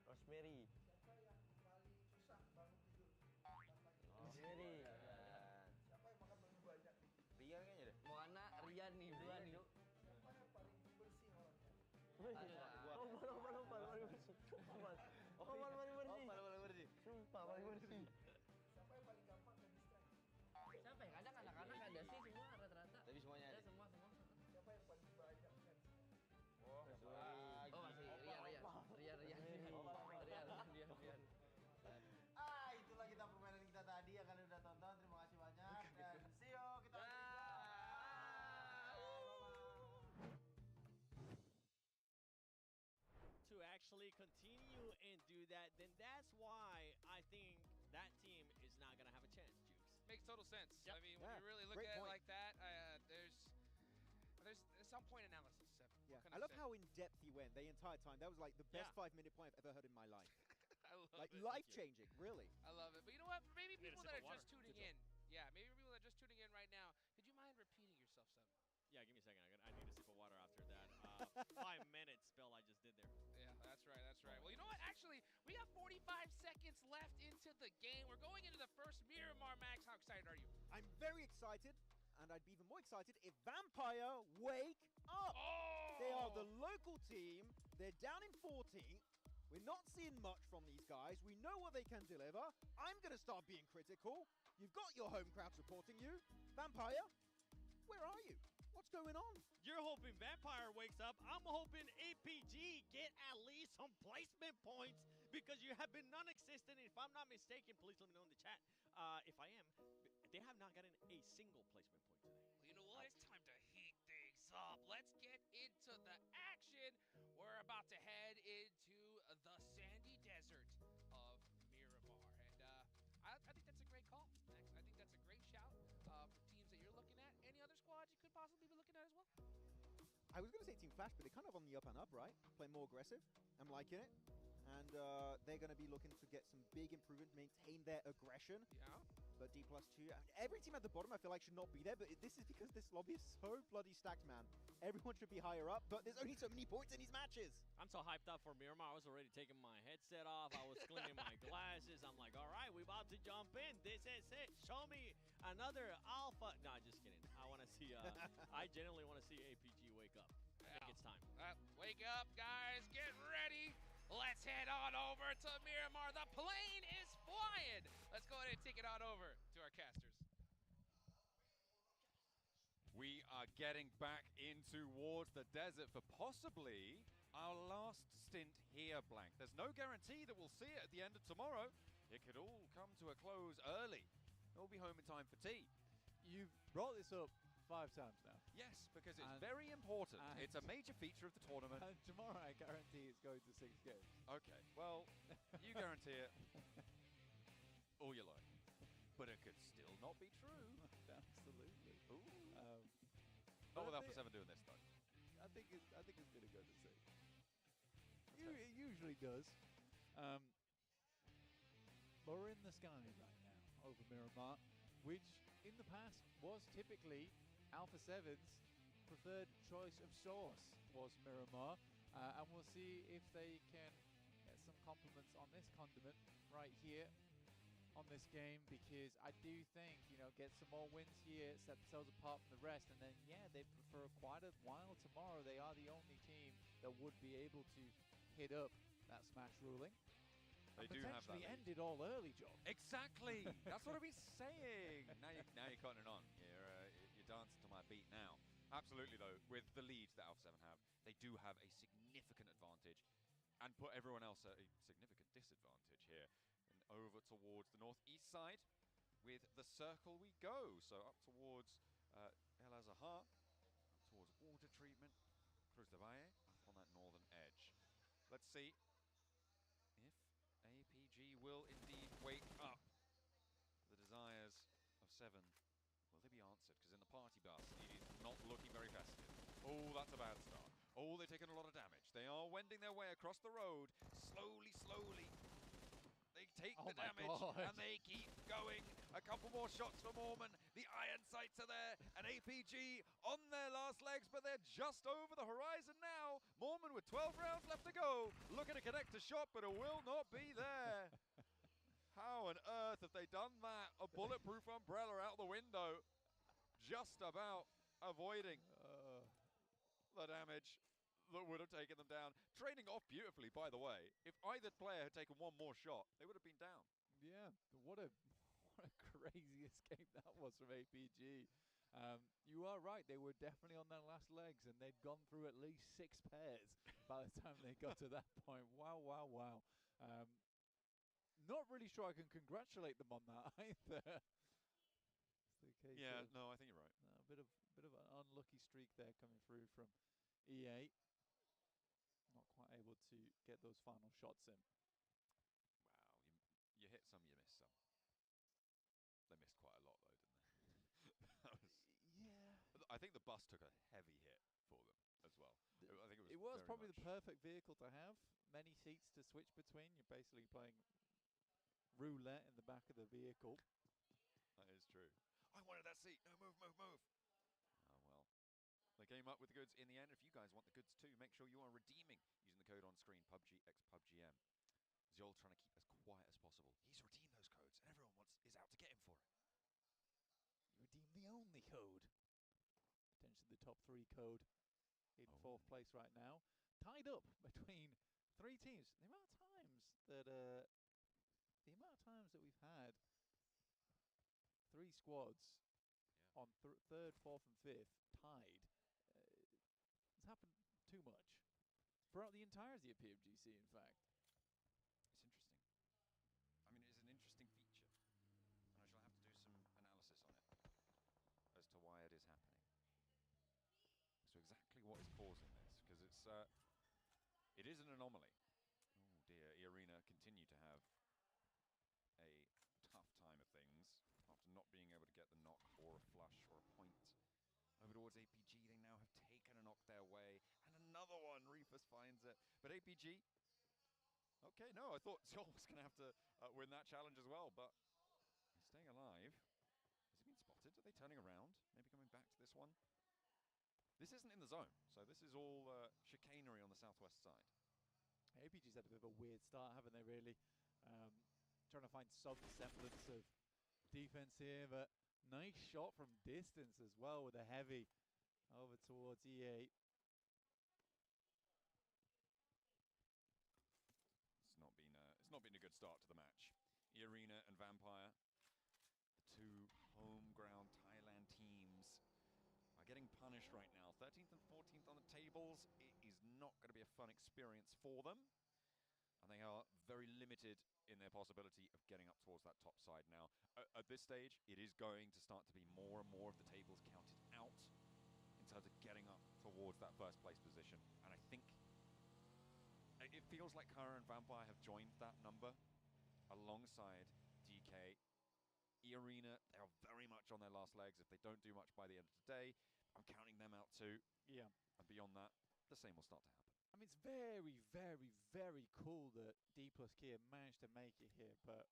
Rosemary. Rosemary. Siapa yang makan paling banyak? Rian kayaknya deh. Moana, Rian nih, dua nih. Siapa yang paling bersih orangnya? Oman paling bersih. Oman paling bersih. Sumpah paling bersih. Siapa yang paling gampang ke distract? Siapa ya? Kadang anak-anak ada sih semua rata-rata. Tapi semuanya ada. Semua. Siapa yang paling banyak fans? Oh, masih Rian. Itulah kita permainan kita tadi yang kalian udah tonton. Terima kasih banyak dan see you. Kita to actually continue and do that, then that's why I think that team is not going to have a chance, Jukes. Makes total sense. Yep. I mean, when you really look at it like that, there's some point analysis. Yeah, I love how in depth he went the entire time. That was like the best 5-minute point I've ever heard in my life. I love like it. life changing, really. I love it. But you know what? Maybe people that are just tuning in. Yeah, maybe people that are just tuning in right now. Could you mind repeating yourself, Sam? Yeah, give me a second. I need a sip of water after that 5-minute spell I just did there. Yeah, that's right. That's right. Well, you know what? Actually, we got 45 seconds left into the game. We're going into the first Miramar, Max. How excited are you? I'm very excited, and I'd be even more excited if Vampire wake up. They are the local team. They're down in 14th. We're not seeing much from these guys. We know what they can deliver. I'm going to start being critical. You've got your home crowd supporting you. Vampire, where are you? What's going on? You're hoping Vampire wakes up. I'm hoping APG get at least some placement points because you have been non-existent. If I'm not mistaken, please let me know in the chat. If I am, they have not gotten a single placement point today. Well, you know what? It's time to heat things up. Let's get into the action. We're about to head into the sandy desert of Miramar. And I think that's a great call, Max. I think that's a great shout for teams that you're looking at. Any other squads you could possibly be looking at as well? I was going to say Team Flash, but they're kind of on the up and up, right? Playing more aggressive. I'm liking it. And they're going to be looking to get some big improvement, maintain their aggression. Yeah. But D+2, I mean, every team at the bottom I feel like should not be there, but this is because this lobby is so bloody stacked, man. Everyone should be higher up, but there's only so many points in these matches. I'm so hyped up for Miramar. I was already taking my headset off. I was cleaning my glasses. I'm like, all right, we're about to jump in. This is it. Show me another alpha. No, just kidding. I want to see, I genuinely want to see APG wake up. I think it's time. Wake up, guys. Get ready. Let's head on over to Miramar. The plane is flying. Let's go ahead and take it on over to our casters. We are getting back in towards the desert for possibly our last stint here, Blank. There's no guarantee that we'll see it at the end of tomorrow. It could all come to a close early. We'll be home in time for tea. You've brought this up 5 times now. Yes, because it's very important. It's a major feature of the tournament. And tomorrow I guarantee it's going to 6 games. Okay, well, you guarantee it all you like. But it could still not be true. Absolutely. Not with Alpha 7 doing this, though. I think it's going to go to 6. It usually does. But we're in the sky right now over Miramar, which in the past was typically Alpha 7's preferred choice of sauce was Miramar. And we'll see if they can get some compliments on this condiment right here on this game, because I do think, get some more wins here, set themselves apart from the rest, and then, they prefer quite a while tomorrow. They are the only team that would be able to hit up that smash ruling. They do have that. Potentially end it all early, John. Exactly. That's what I've been saying. Now you're cutting it on. You're dancing to my beat now. Absolutely, though, with the leads that Alpha 7 have, they do have a significant advantage and put everyone else at a significant disadvantage here. And over towards the northeast side, with the circle we go. So up towards El Azahar, up towards water treatment, Cruz de Valle, up on that northern edge. Let's see if APG will indeed wake up. The desires of 7, will they be answered? Because in the party bus, it is not looking very festive. Oh, that's a bad start. Oh, they're taking a lot of damage. They are wending their way across the road, slowly, slowly. They take the damage, and they keep going. A couple more shots for Mormon. The iron sights are there, and APG on their last legs, but they're just over the horizon now. Mormon with 12 rounds left to go, looking to connect a shot, but it will not be there. How on earth have they done that? A bulletproof umbrella out the window, just about avoiding the damage that would have taken them down. Trading off beautifully, by the way. If either player had taken one more shot, they would have been down. Yeah, what a crazy escape that was from APG. You are right, they were definitely on their last legs, and they'd gone through at least 6 pairs by the time they got to that point. Wow, wow, wow. Not really sure I can congratulate them on that either. Yeah, no, I think you're right. A bit of an unlucky streak there coming through from EA. Not quite able to get those final shots in. Wow, you hit some, you miss some. They missed quite a lot, though, didn't they? I think the bus took a heavy hit for them as well. I think it was probably the perfect vehicle to have. Many seats to switch between. You're basically playing roulette in the back of the vehicle. That is true. I wanted that seat. No, move, move, move. Oh, well. They came up with the goods in the end. If you guys want the goods too, make sure you are redeeming using the code on screen, PUBG X PUBGM. Zol trying to keep as quiet as possible. He's redeemed those codes, and everyone is out to get him for it. You redeemed the only code. Potentially the top 3 code in 4th place right now. Tied up between 3 teams. The amount of times that we've had 3 squads on 3rd, 4th, and 5th tied. It's happened too much. Throughout the entirety of PMGC, in fact. It's interesting. I mean, it's an interesting feature. And I shall have to do some analysis on it as to why it is happening. So exactly what is causing this, because it is an anomaly. Oh dear, E-Arena continue to have a tough time of things after not being able to get the knock or a flush or a point. Over towards APG, they now have taken a knock their way. And another one, Reefus finds it. But APG, okay, no, I thought Sol was going to have to win that challenge as well, but he's staying alive. Has he been spotted? Are they turning around? Maybe coming back to this one? This isn't in the zone, so this is all chicanery on the southwest side. APG's had a bit of a weird start, haven't they, really? Trying to find some semblance of defense here, but nice shot from distance as well with a heavy over towards E8. It's not been a good start to the match. E-Arena and Vampire, the two home ground Thailand teams, are getting punished right now. 13th and 14th on the tables. It is not going to be a fun experience for them. And they are very limited in their possibility of getting up towards that top side now. At this stage, it is going to start to be more and more of the tables counted out in terms of getting up towards that first place position. And I think it feels like Kara and Vampire have joined that number alongside DK. E-Arena, they are very much on their last legs. If they don't do much by the end of the day, I'm counting them out too. Yeah. And beyond that, the same will start to happen. I mean, it's very, very, very cool that D plus Kia managed to make it here, but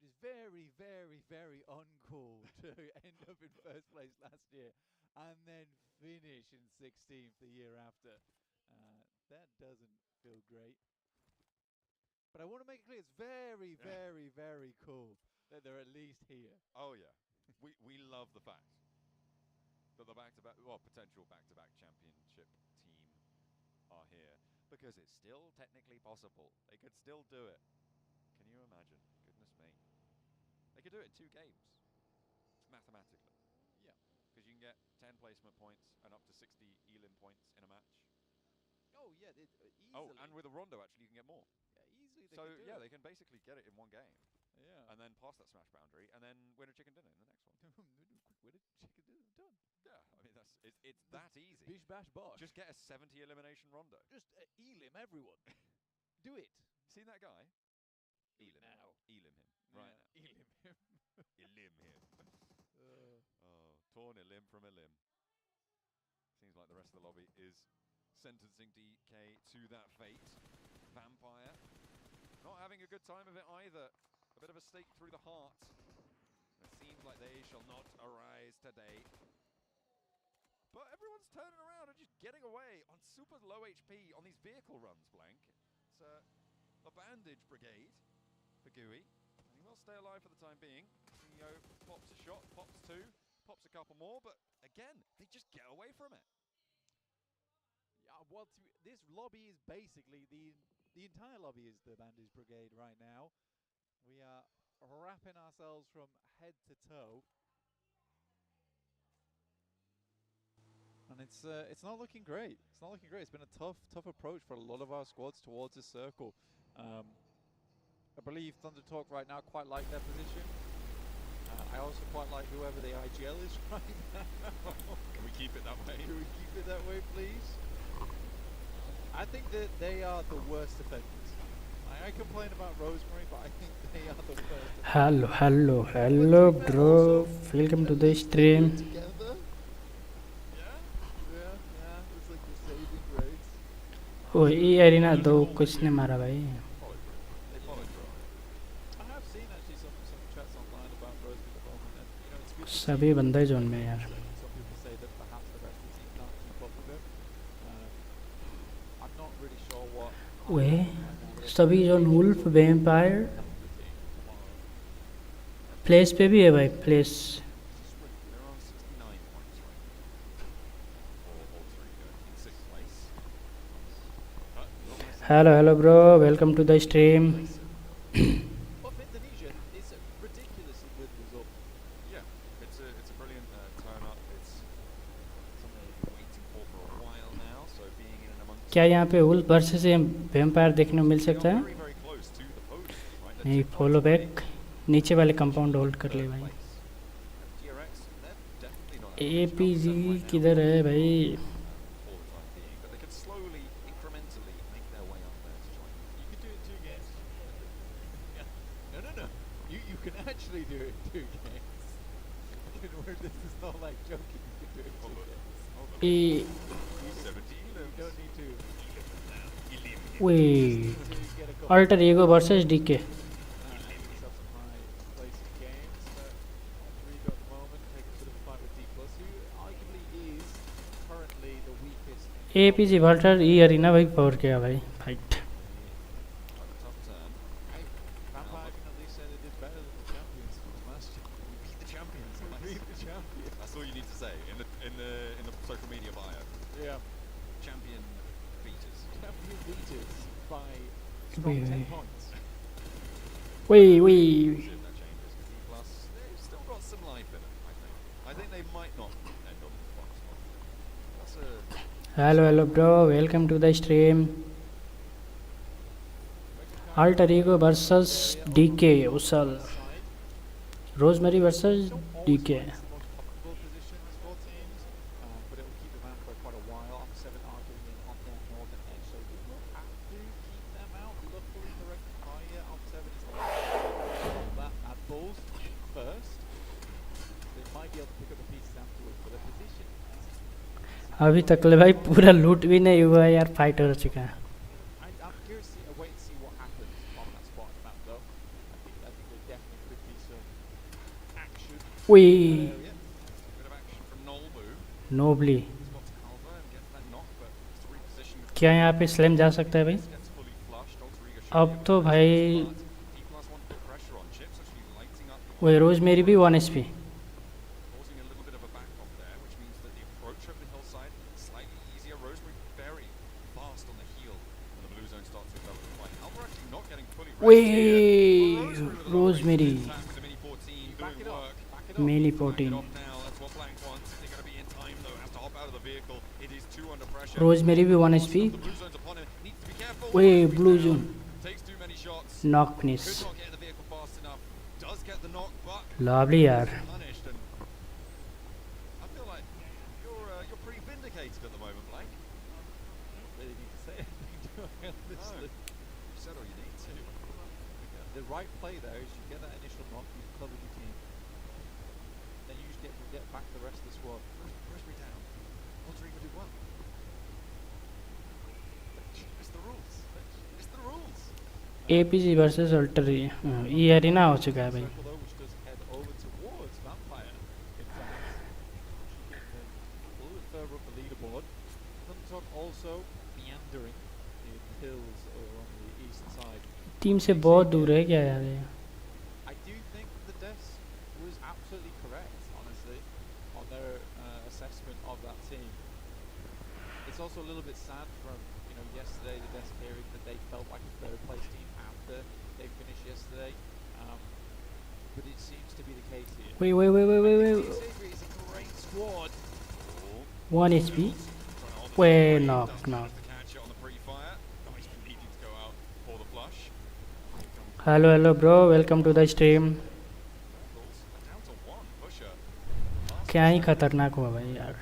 it's very, very, very uncool to end up in first place last year and then finish in 16th the year after. That doesn't feel great. But I want to make it clear, it's very, very, very cool that they're at least here. Oh yeah, we love the fact that the potential back-to-back championship team are here, because it's still technically possible. They could still do it. Can you imagine? Goodness me. They could do it in 2 games, mathematically. Yeah. Because you can get 10 placement points and up to 60 elim points in a match. Oh yeah, easily. Oh, and with a rondo actually you can get more. Yeah, easily. They can basically get it in 1 game. Yeah. And then pass that smash boundary, and then win a chicken dinner in the next one. Win a chicken dinner, done. Yeah, I mean it's that easy. Bish bash bosh. Just get a 70 elimination rondo. Just elim everyone. Do it. Seen that guy? Elim now. Elim him. Right now. Elim him. Elim him. Torn elim from elim. Seems like the rest of the lobby is sentencing DK to that fate. Vampire not having a good time of it either. A bit of a stake through the heart. It seems like they shall not arise today. But everyone's turning around and just getting away on super low HP on these vehicle runs, Blank. It's the Bandage Brigade for Gooey. He will stay alive for the time being. CEO pops a shot, pops 2, pops a couple more, but again, they just get away from it. Yeah, well, this lobby is basically the entire lobby is the Bandage Brigade right now. We are wrapping ourselves from head to toe. And it's not looking great. It's not looking great. It's been a tough approach for a lot of our squads towards this circle. I believe Thunder Talk right now quite like their position. I also quite like whoever the IGL is right now. Can we keep it that way? Can we keep it that way, please? I think that they are the worst offenders. I complain about Rosemary, but I think they are the worst. Hello, bro. Welcome to the stream. Together? Yeah. It's like the saving grace. Oh, ये arena दो कुछ ने मारा भाई. They followed bro. I have seen actually some chats online about Rosemary at the moment, and you know it's good. सभी बंदे zone में यार. Some people say that perhaps the rest of the team can't keep up with him. I'm not really sure what. वे सभी zone wolf vampire place पे भी है भाई place. They're on 69 points right now. All 3 in 6th place. Hello bro, welcome to the stream. But for Indonesia, it's a ridiculously good result. Yeah, it's a brilliant turn up. It's something we've been waiting for a while now. So being in and amongst. क्या यहाँ पे wolf versus vampire देखने को मिल सकता है? Very close to the podium, right? नहीं, follow back नीचे वाले कंपाउंड होल्ड कर ले भाई. TRX, they're definitely not. APG किधर है भाई? For the time being, but they can slowly, incrementally make their way up there to join. You can do it in 2 games. Yeah. No. You can actually do it in 2 games. This is not like joking. You can do it in 2 games. Wait. Alter Ego versus DK. APG Walter E arena भाई power क्या भाई fight. Tough turn. Vampire can at least say they did better than the champions from last year. We beat the champions. We beat the champions. That's all you need to say in the social media bio. Yeah. Champion beaters. Champion beaters by Wait, 10 wait. points. Wait. See if that changes. D plus, they've still got some life in it. I think they might not end on the box one. That's a Hello bro, welcome to the stream. Alter Ego versus DK Usal. Rosemary versus DK. Comfortable positions for teams, but it will keep them out for quite a while. On 7 are getting in on their northern edge, so we will have to keep them out. Luckily, the Rectifier on 7 is that at Bulls first. They might be able to pick up the pieces afterwards, but their position अभी तक ले भाई पूरा लूट भी नहीं हुआ है यार फाइट हो चुका है I'm curious to wait and see what happens on that spot map though. I think there definitely could be some action. Wee bit of action from Nolbu. Nobly Spots Calva and gets that knock, but has to reposition. क्या यहाँ पे slam जा सकता है भाई Gets fully flushed. Alter Ego should अब be able तो to भाई but D plus one put pressure on Chips, actually lighting up the वही रोज मेरी भी 1 HP causing a little bit of a back off there, which means that the approach over the hillside slightly easier. Rosemary very fast on the heel when the blue zone starts to develop the fight. Alva actually not getting fully ready here. Wee Rosemary Attack with the mini 14 doing work. Melee Back 14 it off now. That's what Blank wants. They're going to be in time though. Has to hop out of the vehicle. It is 2 under pressure. रोज मेरी भी 1 HP The blue zone's upon him. Needs to be careful. वही Rosemary blue down. Zone Takes too many shots. Knock finish Could not get in the vehicle fast enough. Does get the knock, but lovely यार punished. And I feel like you're pretty vindicated at the moment, Blank. Really need to say anything to No, honestly. you said all you need to. The right play there is you get that initial knock, you've covered your team. Then you just get back the rest of the squad. Rosemary down. Alter Ego did well. It's the rules. It's the rules. APG versus Alter ये arena हो चुका है भाई Circle though, which does head over towards Vampire. In fact, getting a little bit further up the leaderboard. Thundertalk also meandering in hills over on the east side. Team से बहुत दूर है क्या यार ये I do think the desk was absolutely correct, honestly, on their assessment of that team. It's also a little bit sad from yesterday the desk hearing that they felt like a third place team after they finished yesterday, but it seems to be the case here. wait Xavier is a great squad. 1 HP wait knock Does to catch it on the pre-fire. Nice needing to go out for the flush. hello bro welcome to the stream Down to 1. Pusher. क्या ही खतरनाक हुआ भाई यार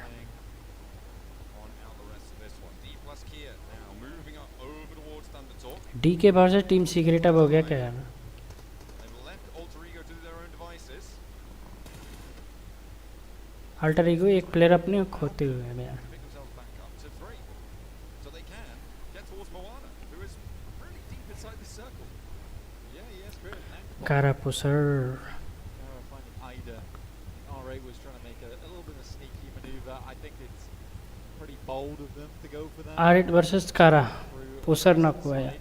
On out the rest of this one. D plus Kia now moving up over towards Thundertalk. DK versus team secret अब हो गया क्या यार They've left Alter Ego to their own devices. Alter ego एक प्लेयर अपने खोते हुए हैं यार Pick themselves back up to 3. So they can get towards Moana, who is really deep inside this circle. Yeah, yes, great. कारापुसर Finding Ida. RA was trying to make a little bit of a sneaky maneuver. I think it's pretty bold of them to go for that. R8 versus कारा पुसर knock हुआ यार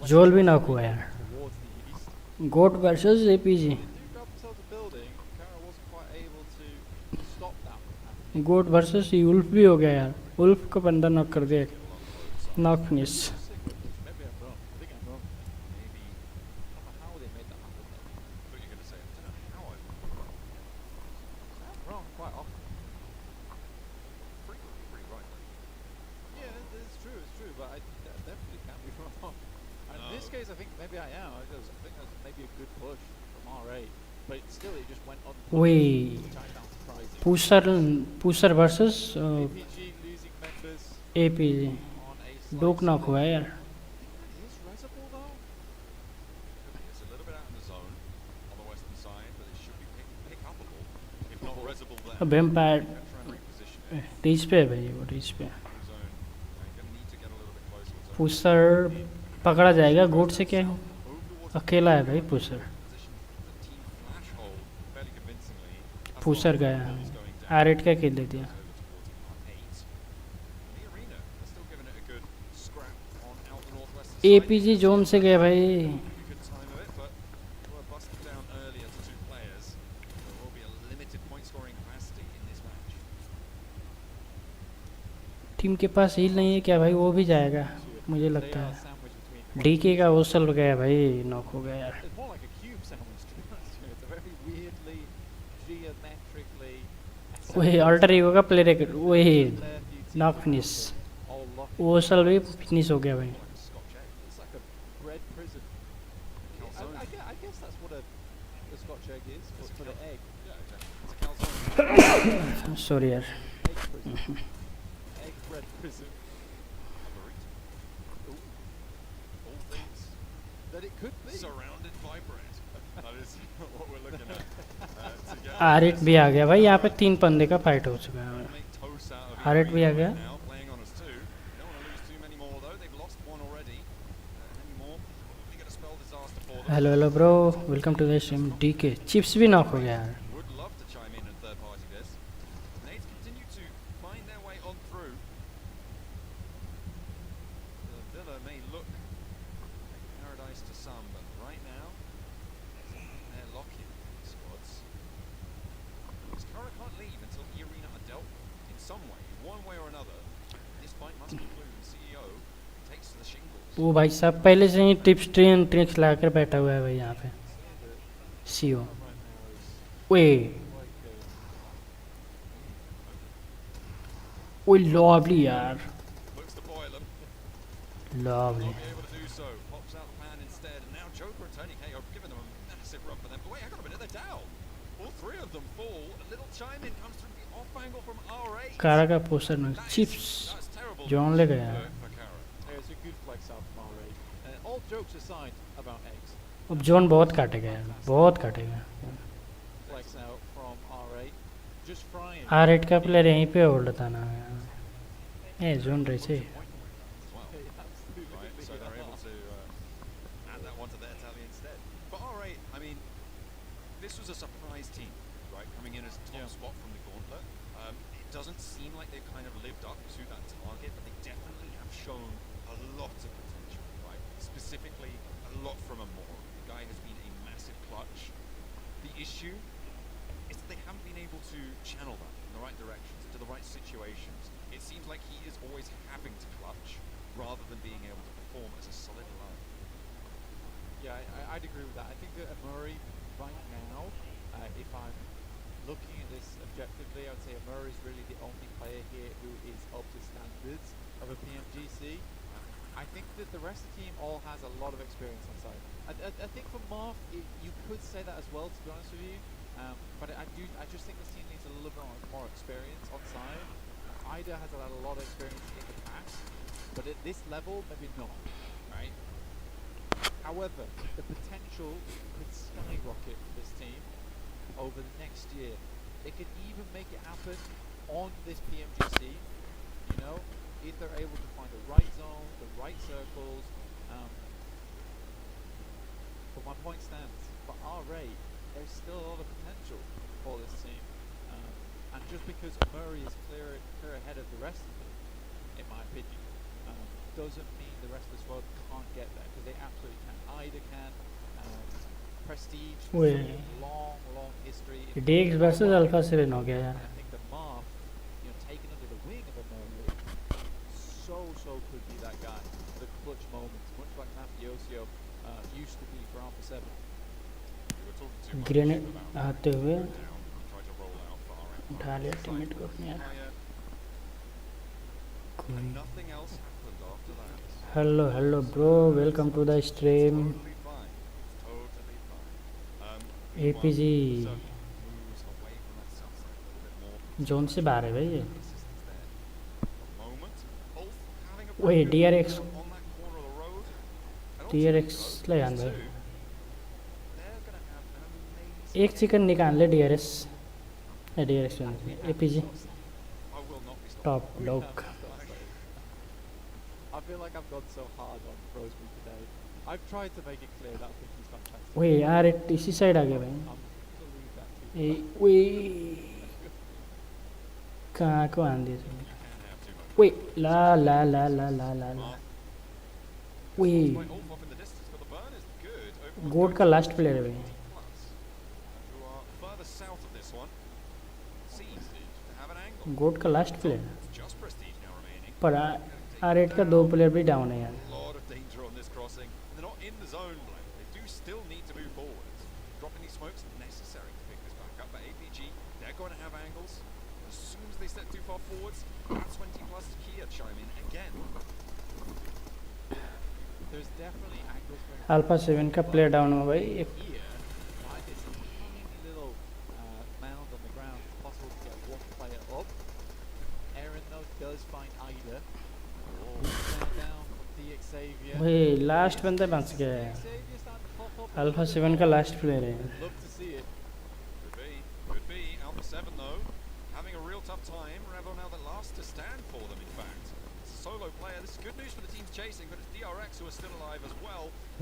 जोल भी knock हुआ यार Towards the east. Goat versus APG They got themselves a building. Kara wasn't quite able to stop that from happening. Goat versus Wolf भी हो गया यार उल्फ को बंदा नॉक कर दिया knock finish Maybe I'm wrong. I think I'm wrong. Maybe. I don't know how they made that happen. I thought you were going to say, I don't know how I. I'm wrong quite often. Pretty right. Yeah, it's true, but I definitely can be wrong. And in this case, I think maybe I am. I think that's maybe a good push from RA. But still, it just went on. Wait. Which I found surprising. पुसर versus APG losing members APG on a slight डोक knock हुआ है यार Is Reservoir though? It's a little bit out in the zone on the western side, but it should be pick-upable. If not Reservoir there. अब vampire Try and reposition it. Reach पे है भाई वो reach पे Zone. You're going to need to get a little bit closer. What's pusher पकड़ा जाएगा गोट से क्या अकेला है भाई पुशर पुशर गया आरेट का खेल दे दिया एपीजी जोन से गया भाई टीम के पास हील नहीं है क्या भाई वो भी जाएगा मुझे लगता है डीके का ओसल गया भाई नॉक हो गया यार वही अल्टर ईगो का प्लेयर वही नॉक फिनिश ओसल भी फिनिश हो गया भाई सॉरी यार आरेट भी आ गया भाई यहाँ पे 3 बंदे का फाइट हो चुका है आरेट भी आ गया hello hello bro welcome to the stream DK chips भी नॉक हो गया यार वो भाई साहब पहले से ही टिप्स ट्रिक्स ला कर बैठा हुआ है भाई यहाँ पे सीओ ओए ओए लवली यार लवली कारा का पोस्टर में चिप्स जॉन ले गया अब जोन बहुत काटेगा यार बहुत काटेगा आरेट का प्लेयर यहीं पे होल्ड था ना ए जोन रहे थे This was a surprise team, right? Coming in as top spot from the Gauntlet. It doesn't seem like they've kind of lived up to that target, but they definitely have shown a lot of potential, right? Specifically, a lot from Amor. The guy has been a massive clutch. The issue is that they haven't been able to channel that in the right directions, to the right situations. It seems like he is always having to clutch rather than being able to perform as a solid alone. Yeah, I'd agree with that. I think that Amuri right now, if I'm looking at this objectively, I would say Amuri is really the only player here who is up to standards of a PMGC. I think that the rest of the team all has a lot of experience on side. I think for Marth, you could say that as well, to be honest with you. But I just think this team needs a little bit more experience on side. Ida has had a lot of experience in the past, but at this level, maybe not, right? However, the potential could skyrocket for this team over the next year. They could even make it happen on this PMGC, you know, if they're able to find the right zone, the right circles. But my point stands, for our rate, there's still a lot of potential for this team. And just because Murray is clear ahead of the rest of them, in my opinion, doesn't mean the rest of the squad can't get there, because they absolutely can. Ida can. Prestige, long history. DX versus Alpha 7 हो गया यार. I think the Marth, you know, taken under the wing of a Murray, so could be that guy. The clutch moments, much like Mafioso used to be for Alpha 7. Grenade आते हुए उठा लिया teammate को अपने यार. Hello bro welcome to the stream. APG zone से बाहर है भाई ये. वही डीआरएक्स ले आन भाई. एक चिकन निकाल ले DRS APG top dog. I feel like I've gone so hard on Rosebery today. I've tried to make it clear that I think he's fantastic. वही यार इसी साइड आ गया भाई. I'm gonna leave that to you. वही कहाँ को आंधी से. वही ला ला ला ला ला ला ला. वही गोट का लास्ट प्लेयर है भाई. गोट का लास्ट प्लेयर. पर R8 का 2 प्लेयर भी डाउन है यार. अल्फा 7 का प्लेयर डाउन हुआ भाई. भाई लास्ट बंदा बच गया है. अल्फा 7 का लास्ट प्लेयर है.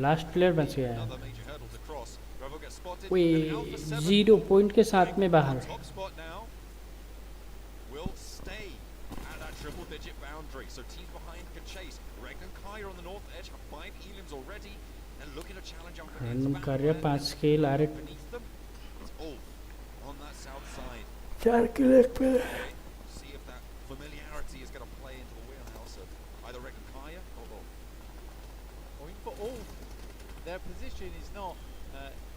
लास्ट प्लेयर बच गया है. वही 0 पॉइंट के साथ में बाहर. रैंडम कर रहा 5 किल R8 4 किल एक पे. Their position is not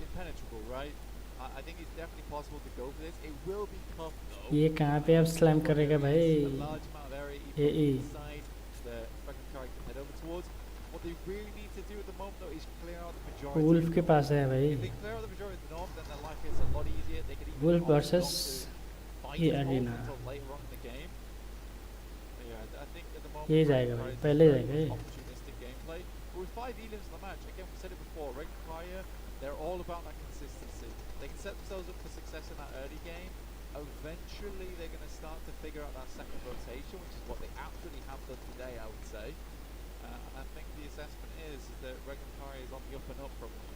impenetrable, right? I think it's definitely possible to go for this. It will be tough though. ये कहाँ पे अब स्लैम करेगा भाई. ये inside the fucking character head over towards. What they really need to do at the moment though is clear out the majority. Wolf के पास है भाई. If they clear out the majority of the north, then their life is a lot easier. They can even Wolf versus ये arena. later on in the game. Yeah, I think at the moment. ये जाएगा भाई. पहले जाएगा ये. Opportunistic gameplay. But with 5 elims in the match, again we said it before. Fire, they're all about that consistency. They can set themselves up for success in that early game. Eventually, they're going to start to figure out that second rotation, which is what they absolutely have done today, I would say. And I think the assessment is that Regnum Kaya is on the up and up from them.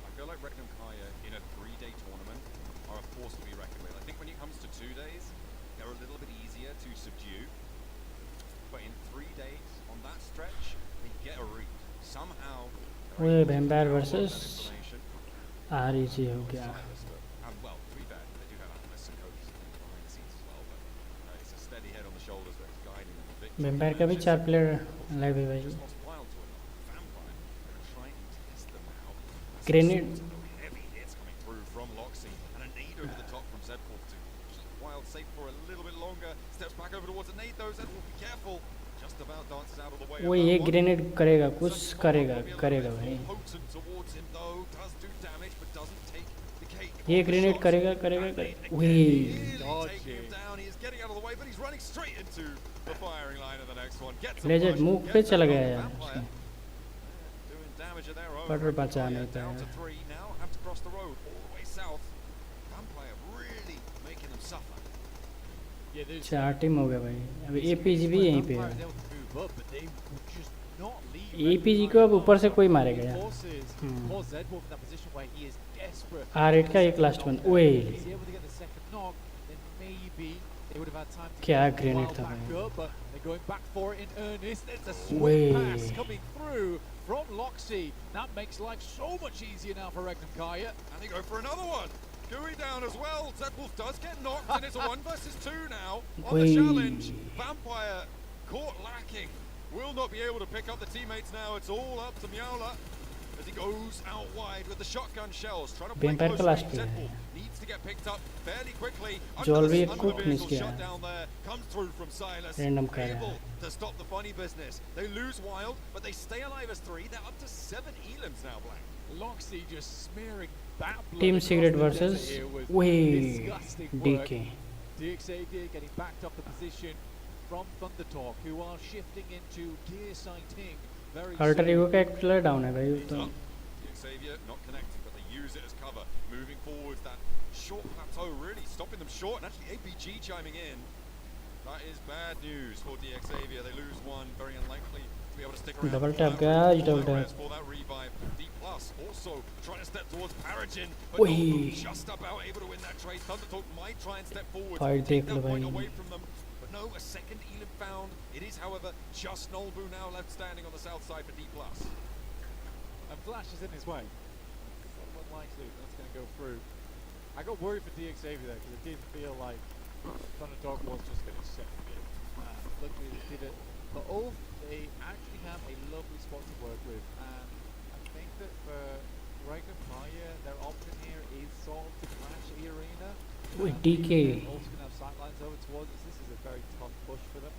I feel like Regnum Kaya in a 3-day tournament are a force to be reckoned with. I think when it comes to 2 days, they're a little bit easier to subdue. But in 3 days, on that stretch, they get a read. Somehow, वो vampire versus REG हो गया. Vampire का भी 4 player live है भाई. Grenade वो ये grenade करेगा कुछ करेगा भाई. ये ग्रेनेड करेगा. वही लेजेंड मूव पे चला गया यार. पर बचा नहीं पाया. चार टीम हो गया भाई. अभी APG भी यहीं पे है. APG को अब ऊपर से कोई मारेगा यार. R8 का एक लास्ट वन. ओए क्या ग्रेनेड था भाई. Going back for it in earnest. It's a swift Way. pass coming through from Loxy. That makes life so much easier now for Regnum Kaya. And they go for another one. Gooey down as well. Zedwolf does get knocked, and it's a 1 versus 2 now on the challenge. Vampire caught lacking. Will not be able to pick up the teammates now. It's all up to Miaula as he goes out wide with the shotgun shells. Trying to play close range. Zedwolf needs to get picked up fairly quickly. Under the shutdown there comes through from Silas. Able to stop the funny business. They lose Wild, but they stay alive as 3. They're up to 7 elims now, Blank. Loxy just smearing that blood. Team Secret versus DK. DXAD getting backed up the position from Thundertalk, who are shifting into gear sighting. Alter Ego का एक player down है भाई. तो Xavier not connecting, but they use it as cover. Moving forward, that short plateau really stopping them short, and actually APG chiming in. That is bad news for DXavier. They lose one, very unlikely to be able to stick around. Double tap guys, double tap. For that revive. D plus also trying to step towards Paragin, but Oi. Nobu just about able to win that trade. Thundertalk might try and step forward, Fight take देख लो that point भाई. away from them. But no, a second Elim found. It is, however, just Nolbu now left standing on the south side for D plus. And Flash is in his way. It's unlikely that's going to go through. I got worried for DXAV there because it did feel like Thunderdog was just going to set it. Luckily they did it. But Ulf, they actually have a lovely spot to work with. And I think that for Ragnar Kaya, their option here is sort of to crash the arena. Wait, DK. Also going to have sightlines over towards us. This is a very tough push for them.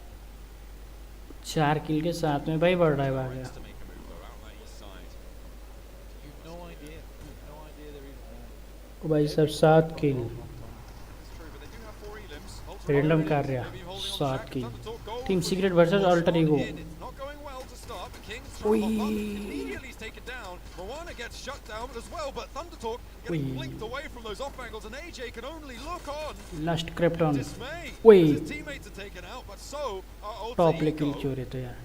4 किल के साथ में भाई बढ़ रहा है भाग गया. To make a move though, out that east side. You've no idea. You've no idea they're even there. ओ भाई sir 7 kill. It's true, but they do have 4 Elims. Random कर रहा 7 किल. Team Secret versus Alter Ego. It's not going well to start. The Kings trying to pop up. Immediately is taken down. Moana gets shut down as well, but Thundertalk getting blinked away from those off angles, and AJ can only look on. Last Krypton. Dismay. Wait. His teammates are taken out, but so are Top Alter ले किल Ego. क्यों रहे तो यार.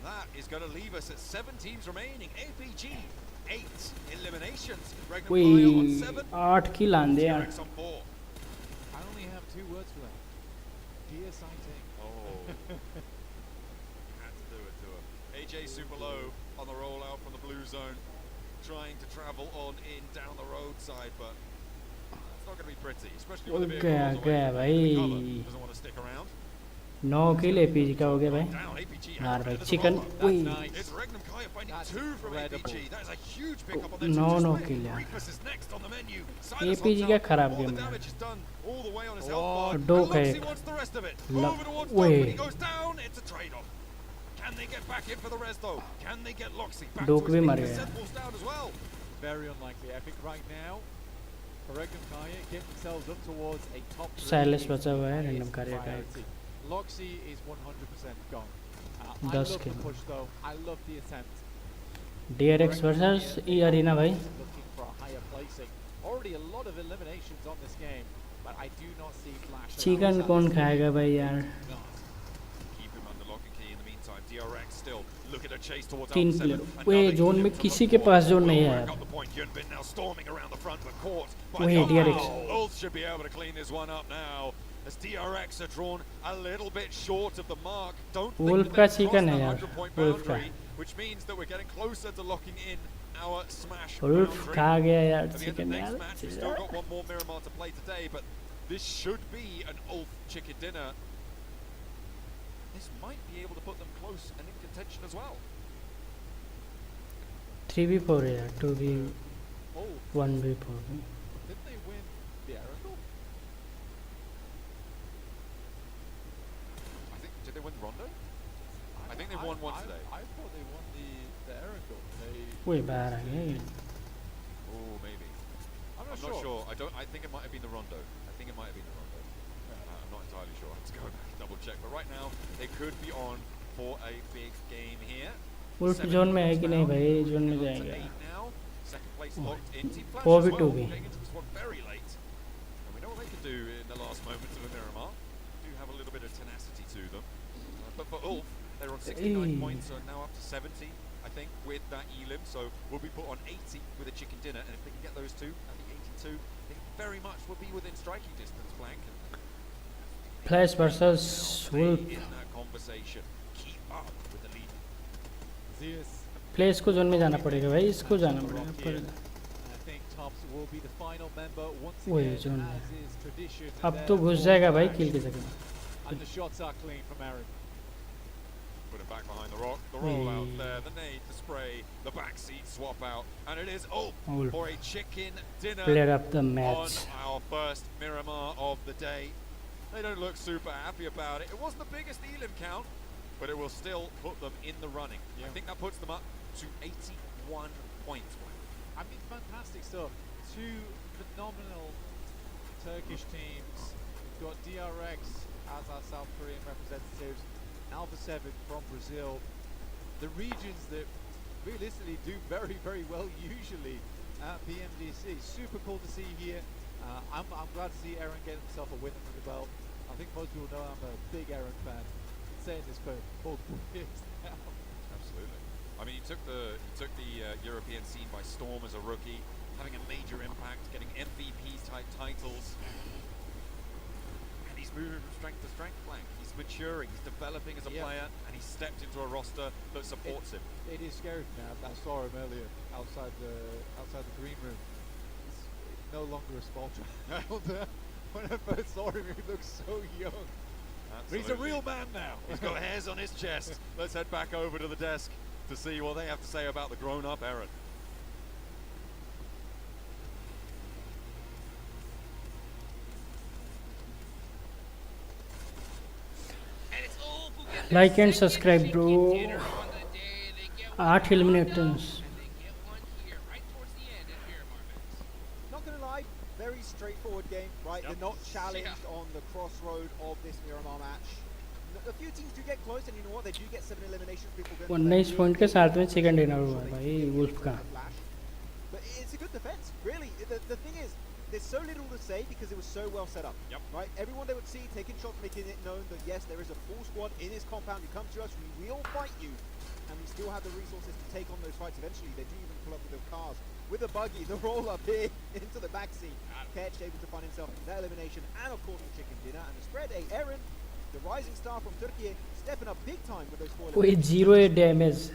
That is going to leave us at 7 teams remaining. APG, 8 eliminations. Ragnar Wait, Kaya on 7. 8 किल आंदे यार. T-Rex on 4. I only have 2 words for that. Dear sighting. Oh. Had to do it to him. AJ super low on the rollout from the blue zone. Trying to travel on in down the roadside, but it's not going to be pretty, especially when the vehicle गया rolls away गया from the भाई. cover. Doesn't want to stick around. 9 kill APG का हो गया भाई. Down APG. यार भाई chicken. वही. It's Regnum Kaya finding That's 2 from incredible. APG. That is a huge pickup on their 9 2 किल यार. Reapus is next on the menu. Silas APG hops का out. खराब All the गेम है. damage is done all the way on his health bar. दो And का Luxy एक. wants the rest of it. ला- Over towards ओए. Doug, but he goes down. It's a trade-off. Can they get back in for the res though? Can they get Loxy back Doug to भी his मर feet? गया. Seth falls down as well. Very unlikely. I think right now, Regnum Kaya get themselves up towards a top 3. Silas बचा हुआ है Random Kaya का एक. Loxy is 100% gone. I 10 love the kill. push though. I love the attempt. DRX versus E Arena भाई. Looking for a higher placing. Already a lot of eliminations on this game, but I do not see Flash. Chicken कौन खाएगा भाई यार. Keep him under lock and key in the meantime. DRX still looking to chase towards 3 Alpha kill. 7. Way Another zone kill में from किसी the के four. पास zone नहीं Will है. got the point. Yunbin now storming around the front, but caught by वही the DRX. Ulf should be able to clean this one up now. As DRX are drawn a little bit short of the mark. Don't think Wolf that का they've chicken crossed है the यार. 100-point Wolf का. boundary, which means that we're getting closer to locking in our smash Wolf boundary. खा गया यार At the end of chicken next यार. match, we've still got one more Miramar to play today, but this should be an Ulf chicken dinner. This might be able to put them close and in contention as well. 3v4 है यार. 2v Oh, 1v4. didn't they win the Aragon? I think, did they win Rondo? I think they won one today. I thought they won the Aragon. They. वही बाहर आ गए. Oh, maybe. I'm I'm not sure. I think it might have been the Rondo. I think it might have been the Rondo. I'm not entirely sure. I have to go back and double check. But right now, they could be on for a big game here. Wolf 7 zone में है points कि now. नहीं भाई. Zone में They're up to जाएगा. 8 now. Second place locked in. Team Flash 4v2 as well, भी. getting into this one very late. And we know what they can do in the last moments of a Miramar. Do have a little bit of tenacity to them. But for Ulf, they're on 69 points, so now up to 70, I think, with that Elim. So we'll be put on 80 with a chicken dinner. And if they can get those two, I think 82, they very much will be within striking distance, Blank. Flash versus Stay Wolf. in that conversation. Keep up with the lead. Zeus. Place को zone में जाना पड़ेगा भाई. इसको जाना Rock पड़ेगा. here. पर I think Tops will be the final member once वही again, जोन में. as is tradition. अब there तो घुस for जाएगा भाई Flash. किल के जगह. And the shots are clean from Aaron. Put it back behind the rock. The rollout Wee. there, the nade, the spray, the backseat swap out. And it is Ulf Wolf. for a chicken dinner Player of the on match. our first Miramar of the day. They don't look super happy about it. It wasn't the biggest Elim count, but it will still put them in the running. I think that puts them up to 81 points. I mean, fantastic stuff. Two phenomenal Turkish teams. We've got DRX as our South Korean representatives, Alpha 7 from Brazil. The regions that realistically do very, very well usually at PMGC. Super cool to see here. I'm glad to see Aaron get himself a win under the belt. I think most people know I'm a big Aaron fan. Been saying this for multiple years now. Absolutely. I mean, he took the European scene by storm as a rookie, having a major impact, getting MVP type titles, and he's moving from strength to strength. Blank. He's maturing. He's developing as a player, and he's stepped into a roster that supports him. It is scary for me. I saw him earlier outside the green room. He's no longer a small child. When I first saw him, he looked so young. But he's a real man now. He's got hairs on his chest. Let's head back over to the desk to see what they have to say about the grown-up Eren. Like and subscribe, bro. 8 eliminations. Not gonna lie, very straightforward game, right? They're not challenged on the crossroad of this Miramar match. A few teams do get close, and you know what? They do get 7 eliminations. People go 19 point के साथ में second dinner हुआ है भाई wolf का. But it's a good defense, really. The thing is, there's so little to say because it was so well set up. Right? Everyone they would see taking shots, making it known that yes, there is a full squad in this compound. You come to us, we will fight you, and we still have the resources to take on those fights. Eventually, they do even pull up with the cars, with the buggy, the roll up here into the backseat. Ketch able to find himself in that elimination, and of course the chicken dinner and the spread. Eren, the rising star from Turkey, stepping up big time with those 4 कोई 0 damage.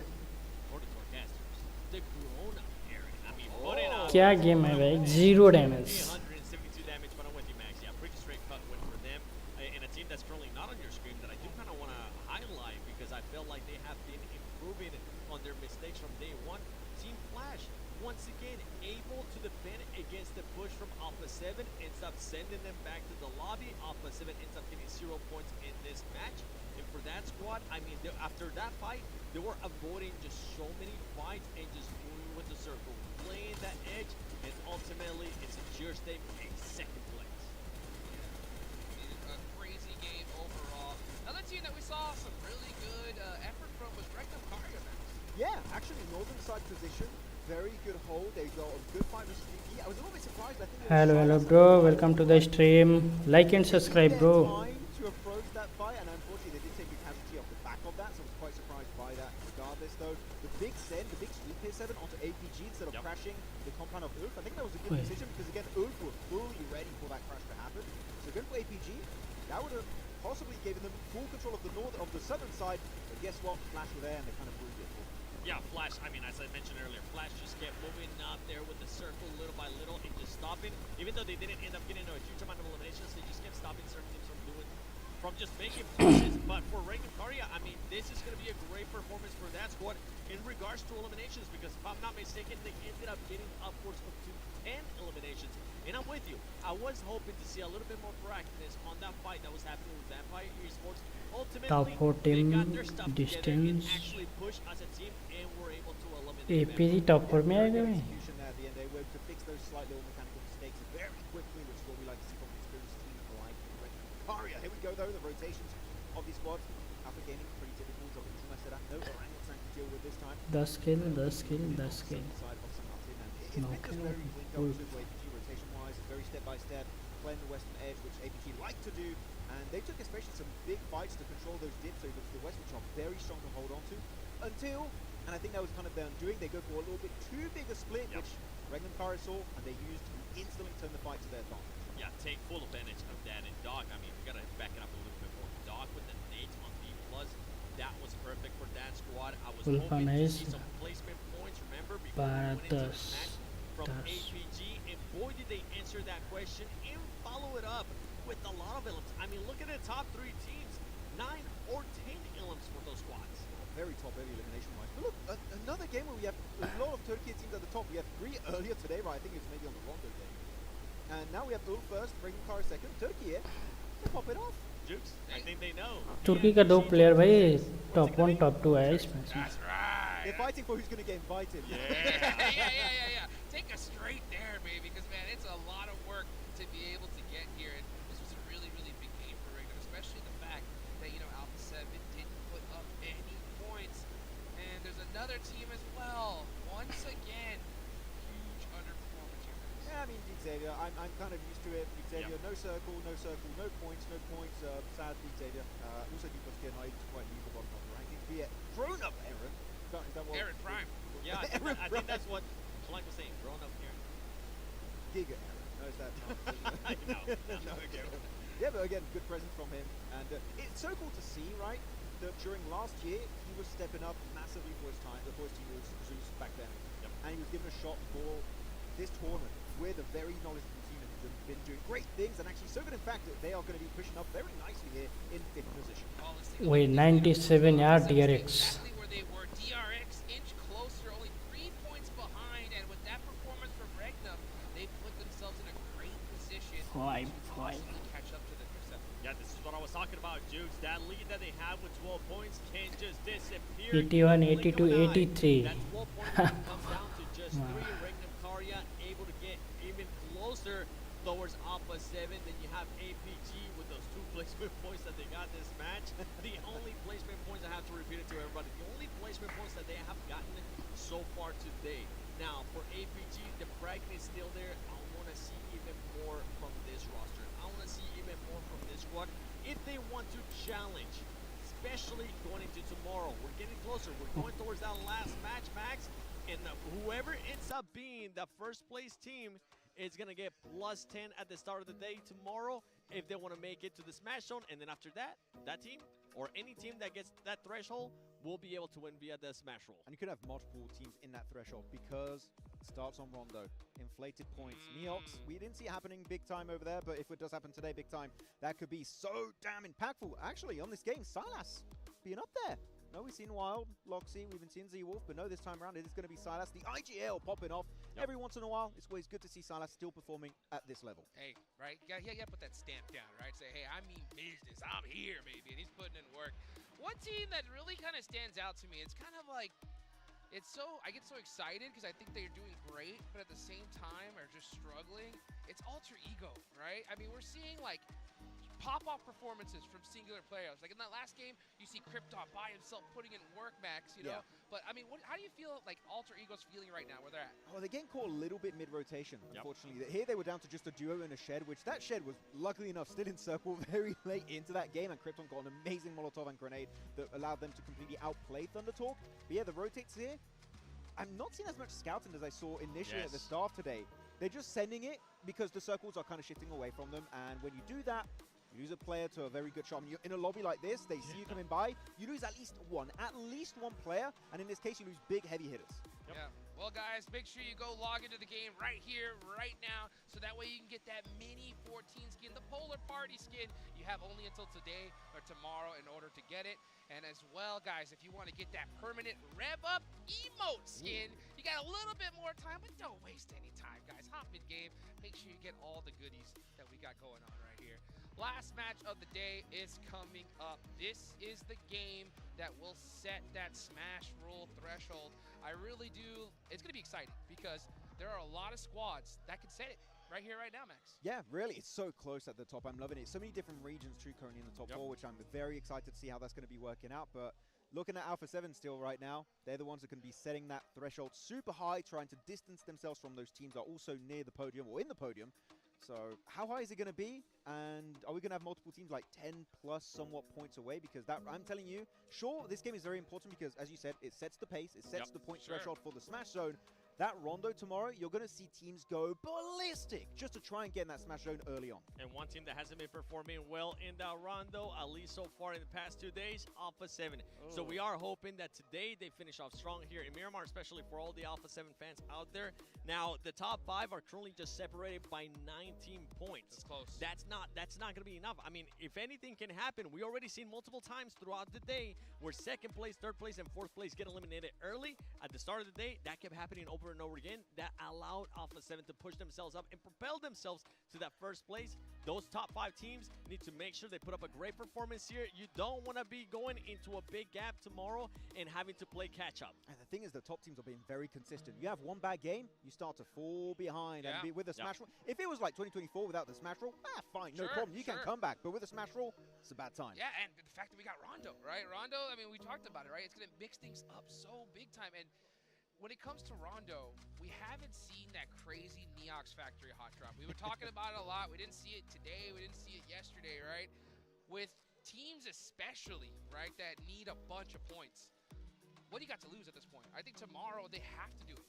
क्या game है भाई 0 damage. 172 damage, but I'm with you, Max. Yeah, pretty straight cut win for them. In a team that's currently not on your screen that I do kind of want to highlight because I feel like they have been improving on their mistakes from day one. Team Flash, once again, able to defend against the push from Alpha 7, ends up sending them back to the lobby. Alpha 7 ends up getting 0 points in this match. And for that squad, I mean, after that fight, they were avoiding just so many fights and just moving with the circle, playing that edge, and ultimately it secures them a second place. A crazy game overall. Another team that we saw some really good effort from was Regnum Karya. Yeah, actually, northern side position, very good hold. They got a good fight with Sneaky. I was a little bit surprised. I think hello bro, welcome to the stream. Like and subscribe, bro. To approach that fight, and unfortunately they did take a casualty off the back of that, so I was quite surprised by that. Regardless, though, the big send, the big sweep here 7 onto APG instead of crashing the compound of Ulf. I think that was a good decision because again, Ulf were fully ready for that crash to happen. So going for APG, that would have possibly given them full control of the southern side. But guess what? Flash were there and they kind of ruined it. Yeah, Flash, I mean, as I mentioned earlier, Flash just kept moving up there with the circle little by little and just stopping. Even though they didn't end up getting a huge amount of eliminations, they just kept stopping certain teams from just making pushes. But for Regnum Karya, I mean, this is going to be a great performance for that squad in regards to eliminations because if I'm not mistaken, they ended up getting upwards of 10 eliminations. And I'm with you. I was hoping to see a little bit more proactiveness on that fight that was happening with Vampire Esports. Ultimately, top 4 they team got their stuff together and distance. actually push as a team and were able to eliminate APG top 4 में आएगा भाई. Execution there at the end, they were able to fix those slight little mechanical mistakes very quickly, which is what we like to see from an experienced team like Regnum Karya. Here we go though, the rotations of these squads. Alpha Gaming, pretty typical. No orangutan to deal with this time. 10 kill 10 kill 10 kill. It's been just very linked up to APG rotation-wise. It's very step-by-step, playing the western edge, which APG like to do. And they took especially some big fights to control those dips over to the west, which are very strong to hold on to. Until, and I think that was kind of their undoing, they go for a little bit too big a split, which Regnum Karya saw, and they used to instantly turn the fight to their advantage. Yeah, take full advantage of that. And Doc, I mean, we got to back it up a little bit more. Doc with the nades on B+, that was perfect for that squad. I was hoping to see some placement points, remember, before we went into the match from APG. And boy, did they answer that question and follow it up with a lot of elements. I mean, look at the top 3 teams, 9 or 10 elements for those squads. Very top heavy elimination-wise. But look, another game where we have a lot of Turkey teams at the top. We had 3 earlier today, right? I think it was maybe on the Rondo game. And now we have Ulf first, Regnum Karya second. Turkey here, to pop it off. Jukes, I think they know. तुर्की का 2 player भाई top 1 top 2 है इस match में. That's right. They're fighting for who's going to get invited. Yeah. Take us straight there, baby, because man, it's a lot of work to be able to get here. And this was a really, really big game for Regnum, especially the fact that, you know, Alpha 7 didn't put up any points. And there's another team as well. Once again, huge underperformance here. Yeah, I mean, Xavier, I'm kind of used to it. Xavier, no circle, no points. Sadly, Xavier. Also, you got to get quite leave the bottom of the rankings. Be it grown-up Eren, Is that what? Aaron Prime. Yeah, I think that's what Schleich was saying. Grown up here. Giga Aaron. No, is that not? No, okay. Yeah, but again, good presence from him. And it's so cool to see, right, that during last year, he was stepping up massively for his time. The boys team was Zeus back then. Yep. And he was given a shot for this tournament with a very knowledgeable team that has been doing great things, and actually so good, in fact, that they are going to be pushing up very nicely here in 5th position. Wait, 97 yard DRX. Exactly where they were. DRX inch closer, only 3 points behind, and with that performance from Regnum, they put themselves in a great position to possibly catch up to the Intercept. Yeah, this is what I was talking about, Jukes. That lead that they have with 12 points can just disappear. 81, 82, 83. That 12 points comes down to just 3. Regnum Karya able to get even closer towards Alpha 7. Then you have APG with those 2 placement points that they got this match. The only placement points, I have to repeat it to everybody, the only placement points that they have gotten so far today. Now, for APG, the fragment is still there. I want to see even more from this roster. I want to see even more from this squad if they want to challenge, especially going into tomorrow. We're getting closer. We're going towards that last match, Max. And whoever ends up being the first place team is going to get plus 10 at the start of the day tomorrow if they want to make it to the Smash Zone. And then after that, that team or any team that gets that threshold will be able to win via the Smash Roll. And you could have multiple teams in that threshold because it starts on Rondo. Inflated points. Neox, we didn't see it happening big time over there, but if it does happen today big time, that could be so damn impactful. Actually, on this game, Silas being up there. No, we've seen Wild, Loxy, we've been seeing Z-Wolf, but no, this time around it is going to be Silas. The IGL popping off every once in a while. It's always good to see Silas still performing at this level. Hey, right? Yeah, put that stamp down, right? Say, hey, I mean business. I'm here, baby. And he's putting in work. One team that really kind of stands out to me, it's kind of like, I get so excited because I think they're doing great, but at the same time are just struggling. It's Alter Ego, right? I mean, we're seeing like pop-off performances from singular players. Like in that last game, you see Krypton by himself putting in work, Max, you know? But, I mean, how do you feel like Alter Ego's feeling right now, where they're at? Oh, they're getting caught a little bit mid-rotation, unfortunately. Here they were down to just a duo in a shed, which that shed was, luckily enough, still in circle very late into that game, and Krypton got an amazing Molotov and grenade that allowed them to completely outplay Thunder Talk. But yeah, the rotates here, I'm not seeing as much scouting as I saw initially at the start today. They're just sending it because the circles are kind of shifting away from them, and when you do that, you lose a player to a very good shot. When you're in a lobby like this, they see you coming by, you lose at least one player, and in this case, you lose big, heavy hitters. Yeah. Well, guys, make sure you go log into the game right here, right now, so that way you can get that mini 14 skin, the Polar Party skin. You have only until today or tomorrow in order to get it. And as well, guys, if you want to get that permanent Rev Up emote skin, you got a little bit more time, but don't waste any time, guys. Hop mid-game. Make sure you get all the goodies that we got going on right here. Last match of the day is coming up. This is the game that will set that Smash Roll threshold. I really do. It's going to be exciting because there are a lot of squads that can set it right here, right now, Max. Yeah, really. It's so close at the top. I'm loving it. So many different regions, too, currently in the top 4, which I'm very excited to see how that's going to be working out. But looking at Alpha 7 still right now, they're the ones that can be setting that threshold super high, trying to distance themselves from those teams that are also near the podium or in the podium. So how high is it going to be? And are we going to have multiple teams like 10 plus somewhat points away? Because that, I'm telling you, sure, this game is very important because, as you said, it sets the pace, it sets the point threshold for the Smash Zone. That Rondo tomorrow, you're going to see teams go ballistic just to try and get in that Smash Zone early on. And one team that hasn't been performing well in that Rondo, at least so far in the past 2 days, Alpha 7. So we are hoping that today they finish off strong here in Miramar, especially for all the Alpha 7 fans out there. Now, the top 5 are currently just separated by 19 points. That's close. That's not going to be enough. I mean, if anything can happen, we already seen multiple times throughout the day where 2nd place, 3rd place, and 4th place get eliminated early at the start of the day. That kept happening over and over again. That allowed Alpha 7 to push themselves up and propel themselves to that 1st place. Those top 5 teams need to make sure they put up a great performance here. You don't want to be going into a big gap tomorrow and having to play catch up. And the thing is, the top teams are being very consistent. You have one bad game, you start to fall behind. And be with the Smash Roll. If it was like 2024 without the Smash Roll, fine, no problem. You can come back. But with the Smash Roll, it's a bad time. Yeah, and the fact that we got Rondo, right? Rondo, I mean, we talked about it, right? It's going to mix things up so big time. And when it comes to Rondo, we haven't seen that crazy Neox Factory hot drop. We were talking about it a lot. We didn't see it today. We didn't see it yesterday, right? With teams especially, right, that need a bunch of points. what do you got to lose at this point? I think tomorrow they have to do it.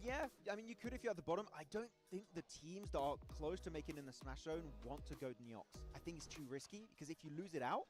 Yeah, I mean, you could if you're at the bottom. I don't think the teams that are close to making in the Smash Zone want to go Neox. I think it's too risky, because if you lose it out,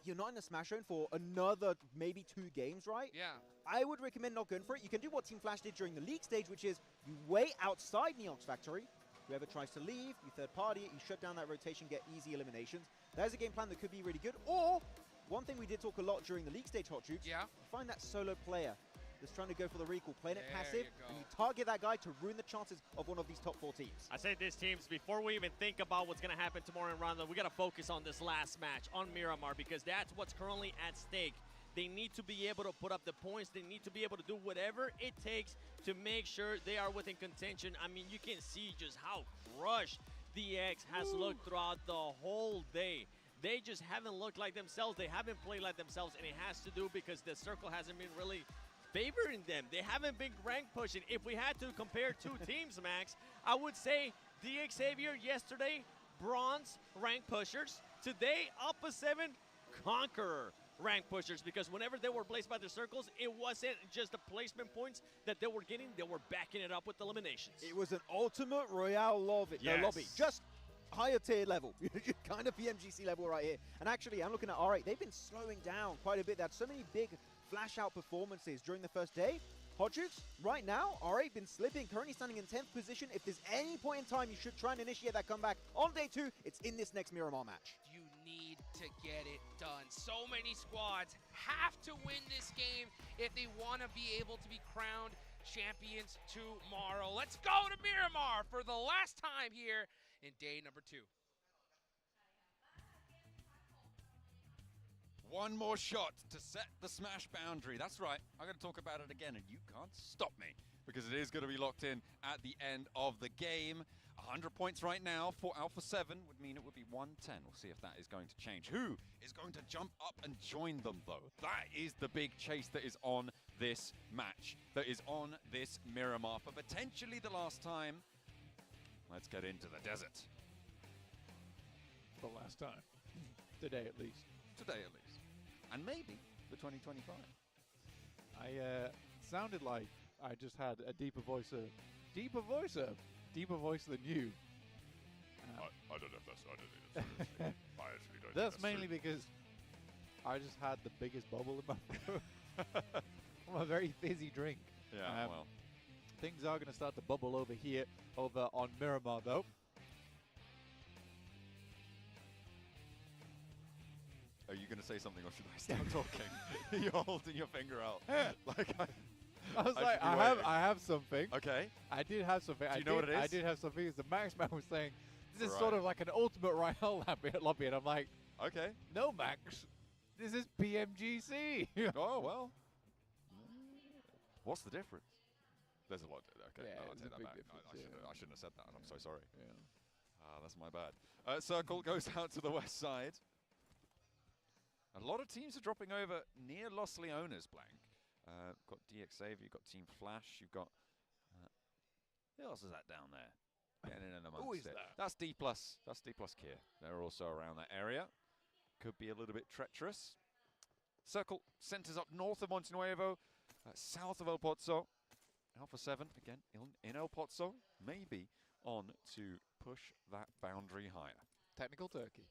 you're not in the Smash Zone for another maybe 2 games, right? Yeah. I would recommend not going for it. You can do what Team Flash did during the league stage, which is you wait outside Neox Factory. Whoever tries to leave, you third party it, you shut down that rotation, get easy eliminations. That is a game plan that could be really good. Or, one thing we did talk a lot during the league stage, Hot Jukes, yeah. you find that solo player that's trying to go for the recall, playing it There passive, you go. and you target that guy to ruin the chances of one of these top 4 teams. I say this, teams, before we even think about what's going to happen tomorrow in Round 1, we got to focus on this last match, on Miramar, because that's what's currently at stake. They need to be able to put up the points. They need to be able to do whatever it takes to make sure they are within contention. I mean, you can see just how crushed DX has looked throughout the whole day. They just haven't looked like themselves. They haven't played like themselves, and it has to do because the circle hasn't been really favoring them. They haven't been rank pushing. If we had to compare 2 teams, Max, I would say DX Xavier yesterday, bronze rank pushers. Today, Alpha 7, conqueror rank pushers, because whenever they were placed by the circles, it wasn't just the placement points that they were getting, they were backing it up with eliminations. It was an ultimate Royale lobby. Just higher tier level, kind of PMGC level right here. And actually, I'm looking at R8, they've been slowing down quite a bit. They had so many big flash out performances during the first day. Hot Jukes, right now, R8 been slipping, currently standing in 10th position. If there's any point in time you should try and initiate that comeback on day 2, it's in this next Miramar match. You need to get it done. So many squads have to win this game if they want to be able to be crowned champions tomorrow. Let's go to Miramar for the last time here in day number 2. One more shot to set the Smash boundary. That's right, I'm going to talk about it again, and you can't stop me, because it is going to be locked in at the end of the game. 100 points right now for Alpha 7 would mean it would be 110. We'll see if that is going to change. Who is going to jump up and join them, though? That is the big chase that is on this match, that is on this Miramar for potentially the last time. Let's get into the desert. The last time. Today, at least. Today, at least. And maybe for 2025. I sounded like I just had a deeper voice than you. I don't know if that's. I don't think that's. I actually don't. That's think mainly because I just had the biggest bubble in my throat from a very fizzy drink. Yeah, well. Things are going to start to bubble over here, over on Miramar, though. Are you going to say something, or should I start talking? You're holding your finger out. I was like, I have something. Okay. I did have something. Do you know what it is? I did have something. As the Max man was saying, this is sort of like an ultimate Royale lobby, and I'm like, okay. No, Max. This is PMGC. Oh, well. What's the difference? There's a lot. Okay, Yeah, no, I'll there's take a that big back. difference, I shouldn't have said that, and I'm so sorry. Yeah. That's my bad. Circle goes out to the west side. A lot of teams are dropping over near Los Leones, Blank. Got DX Xavier, you've got Team Flash, you've got... who else is that down there? Getting in amongst Who is it. that? That's D+. That's D+ Kier. They're also around that area. Could be a little bit treacherous. Circle centers up north of Monte Nuevo, south of El Pozo. Alpha 7, again, in El Pozo, maybe on to push that boundary higher. Technical turkey.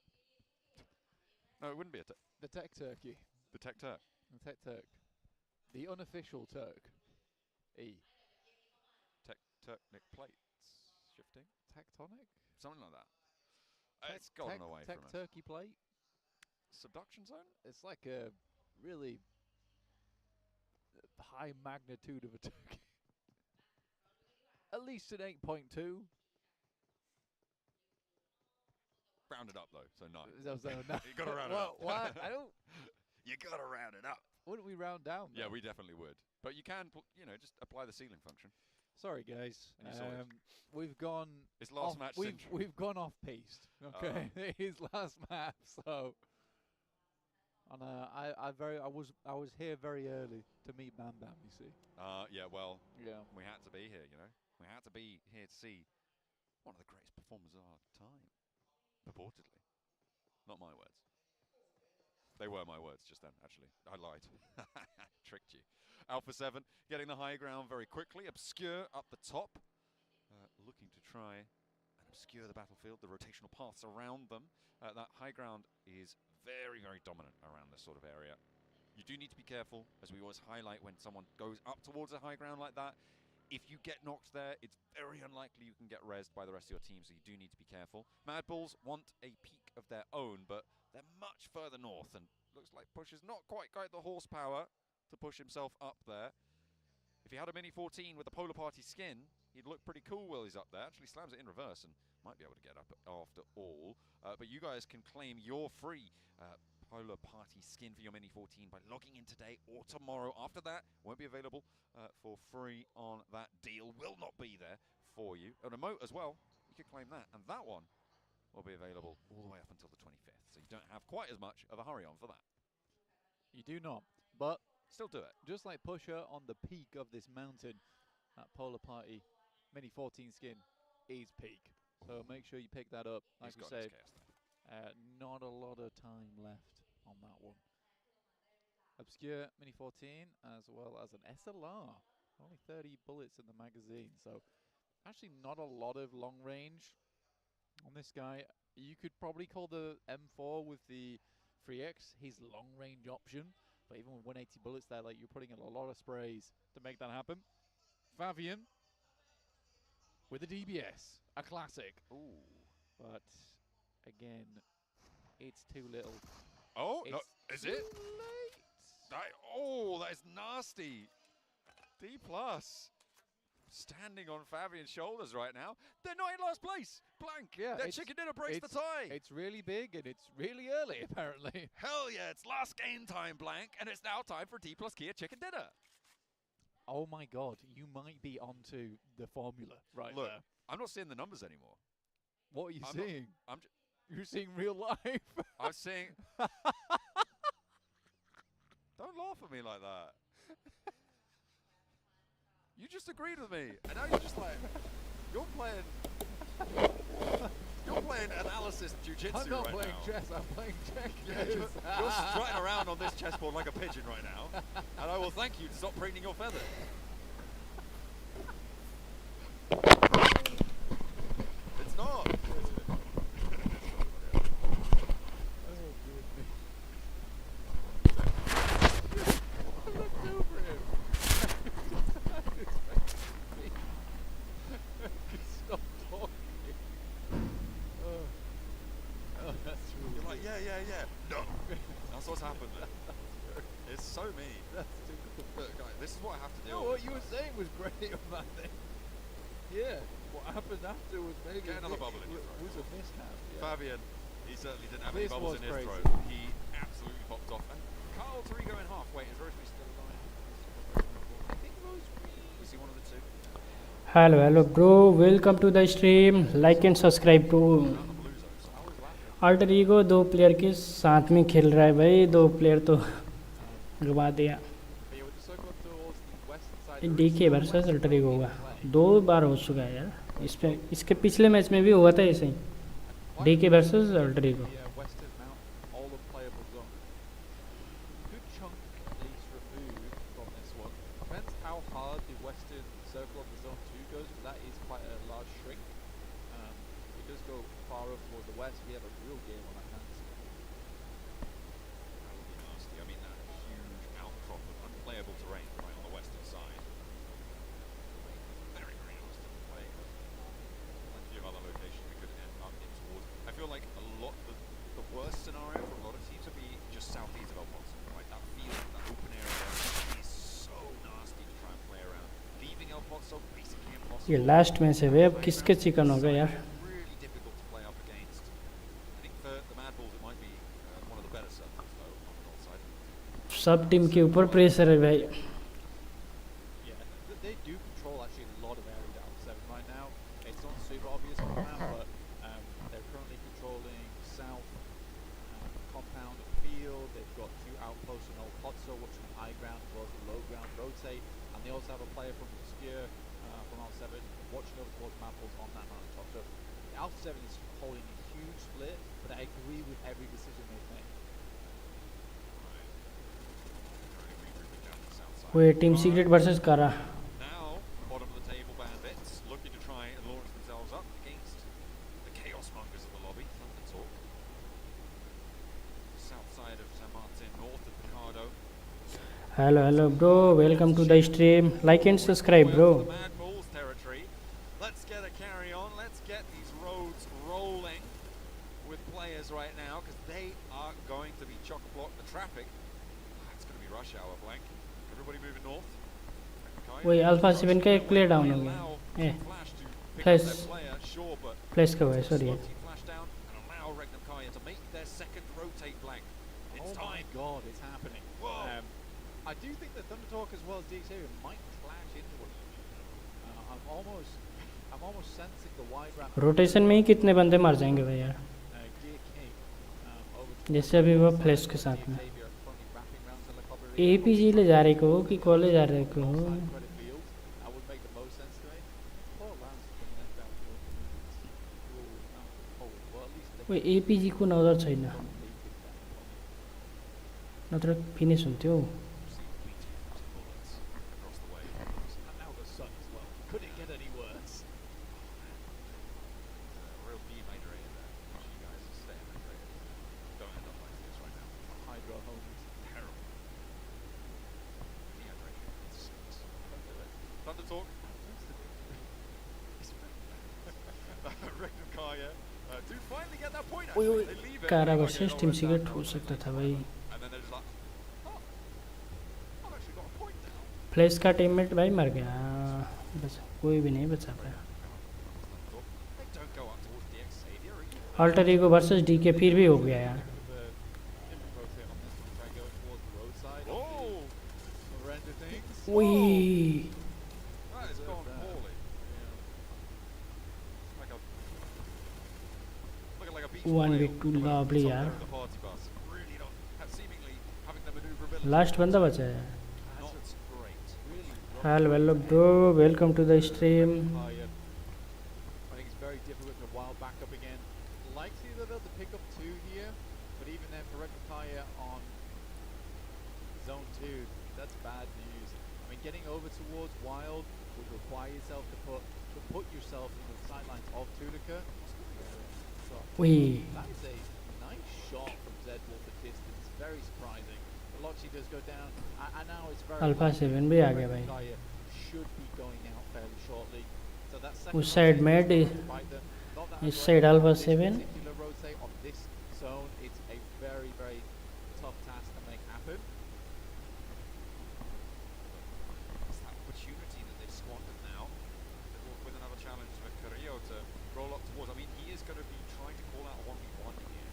No, it wouldn't be The tech turkey. the Tech Turk. The tech turk. The unofficial Turk. Tectonic plates shifting. Tectonic? Something like that. It's gotten away tech from us. turkey plate? Subduction zone? It's like a really high magnitude of a turkey. At least an 8.2. Rounded up though, so 9. No. You gotta round it up. What? I don't. You gotta round it up. Wouldn't we round down? Yeah, though? we definitely would. But you can, just apply the ceiling function. Sorry, guys. And you saw it. We've gone. It's last off, match we've, syndrome. we've gone off piste. Okay, it is last map. So, and I was here very early to meet Bam Bam. You see. Yeah. Well. Yeah. We had to be here. We had to be here to see one of the greatest performers of our time. Purportedly, not my words. They were my words just then, actually. I lied. Tricked you. Alpha 7 getting the high ground very quickly. Obscure up the top. Looking to try and obscure the battlefield, the rotational paths around them. That high ground is very, very dominant around this sort of area. You do need to be careful, as we always highlight when someone goes up towards a high ground like that. If you get knocked there, it's very unlikely you can get rezzed by the rest of your team, so you do need to be careful. Mad Bulls want a peak of their own, but they're much further north, and looks like Push has not quite got the horsepower to push himself up there. If he had a Mini 14 with a Polar Party skin, he'd look pretty cool while he's up there. Actually slams it in reverse and might be able to get up after all. But you guys can claim your free Polar Party skin for your Mini 14 by logging in today or tomorrow. After that, won't be available for free on that deal. Will not be there for you. An emote as well, you could claim that. And that one will be available all the way up until the 25th. So you don't have quite as much of a hurry on for that. You do not, but still do it. Just like Pusher on the peak of this mountain, that Polar Party Mini 14 skin is peak. So make sure you pick that up. Like we said, not a lot of time left on that one. Obscure Mini 14 as well as an SLR. Only 30 bullets in the magazine. So actually not a lot of long range on this guy. You could probably call the M4 with the 3X his long range option. But even with 180 bullets there, like, you're putting in a lot of sprays to make that happen. Fabian with a DBS, a classic. Ooh. But again, it's too little. Oh, it's no, is it? Oh, that is nasty. D+. Standing on Fabian's shoulders right now. They're not in last place. Blank. Yeah, that chicken dinner breaks the tie. It's really big and it's really early, apparently. Hell yeah, it's last game time, Blank, and it's now time for D+ Kia chicken dinner. Oh my God, you might be onto the formula right Look, there. I'm not seeing the numbers anymore. What are you seeing? I'm You're seeing real life. I'm seeing. Don't laugh at me like that. You just agreed with me, and now you're just like, you're playing analysis jiu-jitsu right now. I'm not playing chess, I'm playing checkers. Yeah, you're strutting around on this chessboard like a pigeon right now, and I will thank you to stop preening your feathers. It's not. Yeah. No. That's what's happened there. It's so mean. Look, guys, this is what I have to deal with. What you were saying was great on that thing. Yeah. What happened after was maybe Get another bubble in your throat. was a mishap. Yeah. Fabian, he certainly didn't have This any bubbles was in his crazy. throat. He absolutely popped off. And Carl Torigo in half. Wait, is Rosemary still alive? I think Rosemary. Is he one of the two? Hello bro, welcome to the stream. Like and subscribe to alter ego. 2 player के साथ में खेल रहा है भाई. 2 player तो गवा दिया. डीके वर्सेस अल्टर ईगो होगा. 2 बार हो चुका है यार. इस पे इसके पिछले मैच में भी हुआ था ऐसे ही. DK versus Alter Ego. ये लास्ट मैच है भाई. अब किसके चिकन होगा यार. सब टीम के ऊपर प्रेशर है भाई. Wait, Team Secret versus Kara. Now, bottom of the table bandits looking to try and launch themselves up against the Chaos Mongers of the lobby. Thunder Talk. South side of San Martin, north of Picardo. Hello, bro. Welcome to the stream. Like and subscribe, bro. Mad Bulls territory. Let's get a carry on. Let's get these roads rolling with players right now because they are going to be chock-a-block the traffic. It's going to be rush hour, Blank. Everybody moving north. वही alpha 7 का एक player down हो गया ए flash flash का हुआ है sorry Oh my god, it's happening. I do think that Thunder Talk as well as DX might clash into one another. I'm almost sensing the wide ramp. Rotation में ही कितने बंदे मर जाएंगे भाई यार जैसे अभी वो फ्लैश के साथ में एपीजी ले जा रहे को कि कॉलेज जा रहे को वो एपीजी को नजर छैन नत्र फिनिश हुन्थ्यो कारा वर्सेस टीम सीक्रेट हो सकता था भाई फ्लैश का टीममेट भाई मर गया बस कोई भी नहीं बचा पाया अल्टर ईगो वर्सेस डीके फिर भी हो गया यार ओए 1v2 lovely यार लास्ट बंदा बचा है hello bro welcome to the stream getting over towards Wild would require yourself to put yourself in the sidelines of Tunica. Wee. That is a nice shot from Zedwolf at distance. Very surprising. Loxy does go down, and now it's very. Alpha 7 भी आ गया भाई. Should be going out fairly shortly. So that's उस side mid इस side Alpha 7. Rotate on this zone. It's a very tough task to make happen. It's that opportunity that they've squandered now. With another challenge for Carrillo to roll up towards. I mean, he is going to be trying to call out a 1v1 here.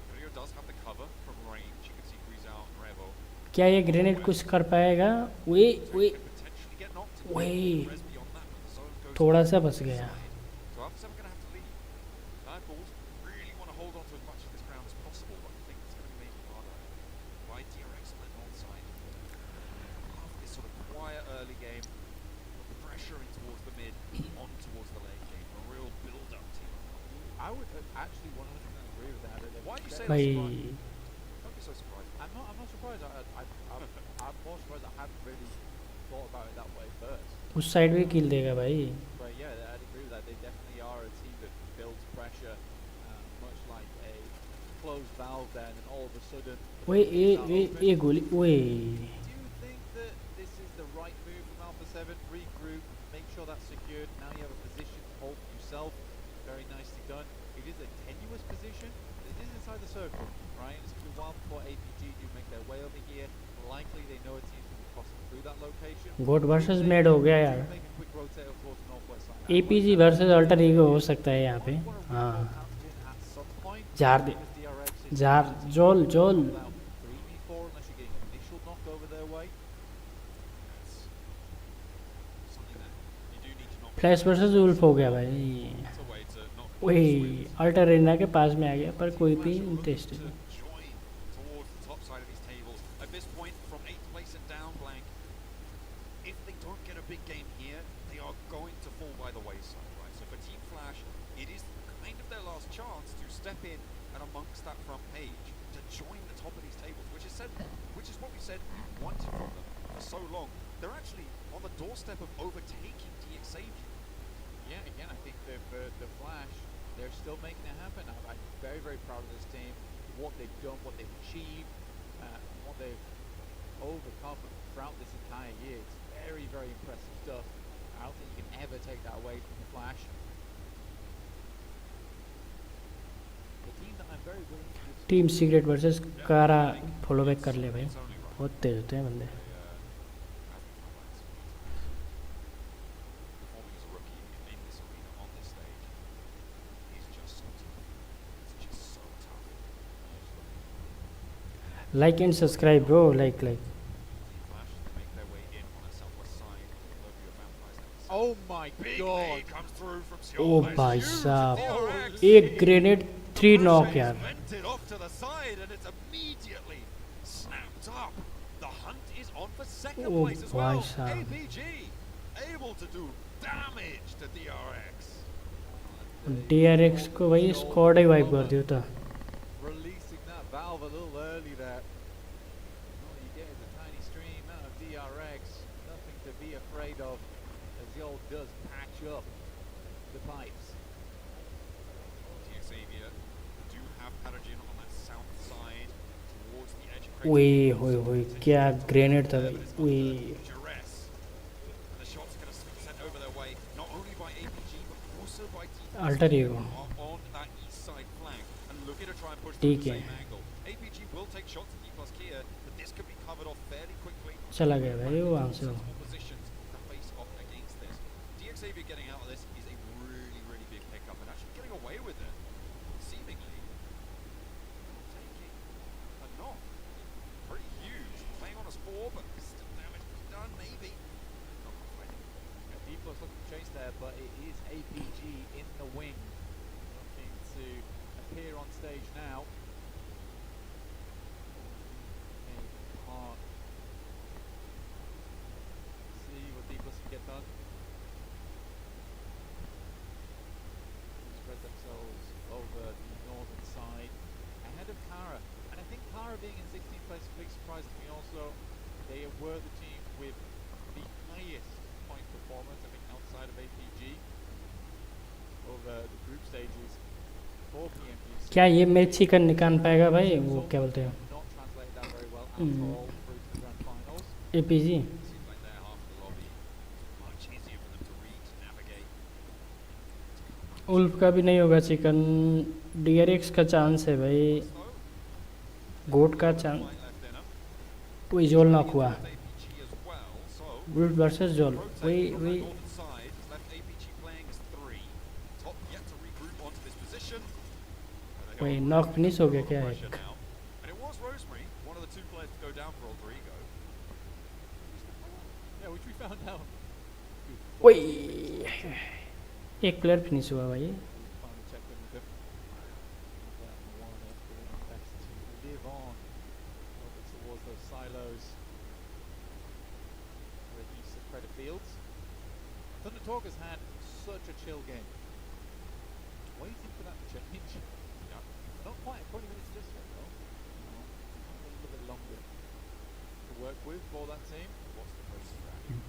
Carrillo does have the cover from range. You can see Breeze out and Revo. क्या ये grenade कुछ कर पाएगा? वे थोड़ा सा बच गया. भाई I'm not surprised. I'm more surprised I hadn't really thought about it that way first. उस साइड भी किल देगा भाई. But yeah, I'd agree with that. They definitely are a team that builds pressure, much like a closed valve. Then and all of a sudden. ये गोली Do you think that this is the right move from Alpha 7? Regroup, make sure that's secured. Now you have a position to hold for yourself. Very nicely done. It is a tenuous position. It is inside the circle, right? It's going to be a while before APG do make their way over here. Likely they know a team's going to be crossing through that location. Goat versus मेड हो गया यार. APG versus Alter ego हो सकता है यहाँ पे. हाँ. जार दे. जार जोल. फ्लैश वर्सेस वुल्फ हो गया भाई. वही अल्टर एरिना के पास में आ गया पर कोई भी इंटरेस्ट नहीं. so long, they're actually on the doorstep of overtaking DXAV. Yeah, again, I think the Flash, they're still making it happen. I'm very, very proud of this team, what they've done, what they've achieved, what they've overcome throughout this entire year. It's very, very impressive stuff. I don't think you can ever take that away from the Flash. The team that I'm very willing to give team Secret versus कारा follow back कर ले भाई, बहुत तेज होते हैं बंदे. Performing as a rookie in this arena on this stage, he's just so tough. It's just so tough. Like and subscribe bro, like. Flash, they make their way in on that southwest side. Overview of Vampires now. Oh my Big god. nade comes through from ओ Seoul. भाई Huge साहब, DRX. एक grenade 3 knock Ricochet यार. is vented off to the side and it's immediately snapped up. The hunt is on for second Oh, place as bhai well. sahab. APG able to do damage to DRX. DRX को भाई squad ही wipe कर दिया था. Releasing that valve a little early there. All you get is a tiny stream out of DRX. Nothing to be afraid of, as Yol does patch up the pipes. DXavier do have Paragon on that south side towards the edge of ओए होए होए, क्या grenade था भाई. ओए duress. And the shots are going to be sent over their way, not only by APG but also by alter ego. on that east side flank and looking to try and push ठीक through the है. same angle. APG will take shots at D plus Kia, but this could be covered off fairly quickly. चला गया भाई वो वहाँ से. Positions to face off against this. DXavier getting out of this is a really, really big pickup and actually getting away with it. Seemingly taking a knock. Pretty huge. Playing on a 4, but still damage to be done, maybe. Not quite. D plus looking to chase there, but it is APG in the wing, looking to appear on stage now. See what D plus can get done. Spread themselves over the northern side ahead of Kara, and I think Kara being in 16th place is a big surprise to me also. They were the team with the highest point performance, I think, outside of APG over the group stages for PMGC. क्या ये match chicken निकाल पाएगा भाई, वो क्या बोलते हैं, Not translated that very well at all through to the grand finals. APG. Seems like they're half of the lobby. Much easier for them to read, navigate. Wolf का भी नहीं होगा चिकन. DRX का चांस है भाई, गोट का chance. वही जोल नॉक हुआ. APG as well, so गोट वर्सेस जोल. वही from वही that northern side, left APG playing as 3. Top yet to regroup onto this position. वही नॉक फिनिश हो गया क्या Pressure एक. now. And it was Rosemary, one of the 2 players to go down for Alter Ego. Yeah, which we found out. वही एक player finish हुआ भाई. Finally checked in with him. That one up doing his best to live on over towards those silos where east of Credit Fields. Thunder Talk has had such a chill game. Waiting for that to change. Yeah. Not quite 20 minutes just yet though. No, a little bit longer to work with for that team. What's the crazy crash?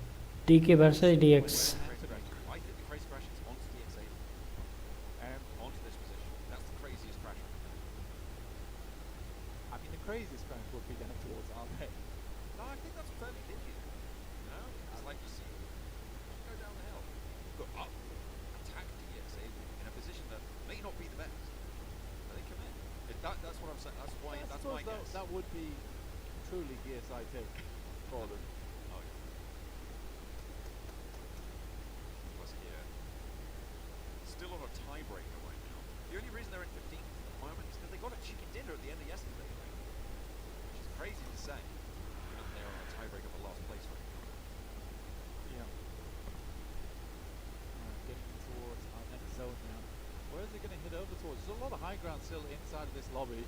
DK versus DX. I think the crazy crash is onto DXavier. Onto this position. That's the craziest crash. I mean, the craziest crash would be down towards RP. No, I think that's fairly linear. You know? It's like you see go down the hill, go up, attack DXavier in a position that may not be the best. But they commit. That's what I'm saying. That's why. That's my guess. That would be truly DSI take for them. Oh yeah. Plus here, still on a tiebreaker right now. The only reason they're in 15th at the moment is because they got a chicken dinner at the end of yesterday, right? Which is crazy to say. Given that they're on a tiebreaker for last place right now. Yeah. Getting towards our next zone now. Where is it going to hit over towards? There's a lot of high ground still inside of this lobby.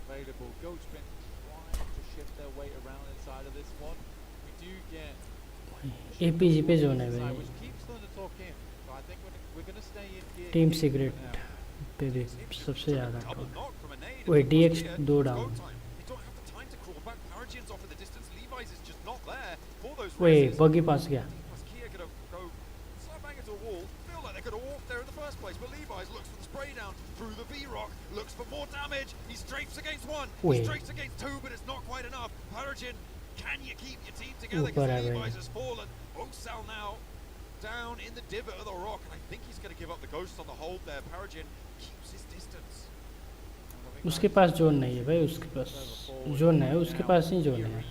Available. Goatspin trying to shift their way around inside of this one. We do get APG पे zone है inside, भाई. which keeps Thunder Talk in. So I think we're going to stay in here. Team for secret now. पे भी सबसे ज़्यादा. Double knock from a nade. वही and DX here, 2 it's down. go time. They don't have the time to crawl back. Paragon's off in the distance. Levi those Wait, races. buggy pass गया. Plus Kia gonna go slap bang into a wall. Feel like they could have walked there in the first place, but Levi's looks for the spray down through the B-Rock, looks for more damage. He strafes against one, Wait. he strafes against two, but it's not quite enough. Paragin, can you keep your team together? ऊपर Because है भाई. Levi's has fallen. Osal now down in the divot of the rock, and I think he's going to give up the ghost on the hold there. Paragin keeps his distance. उसके पास zone नहीं है भाई, उसके पास zone है, उसके पास ही zone है.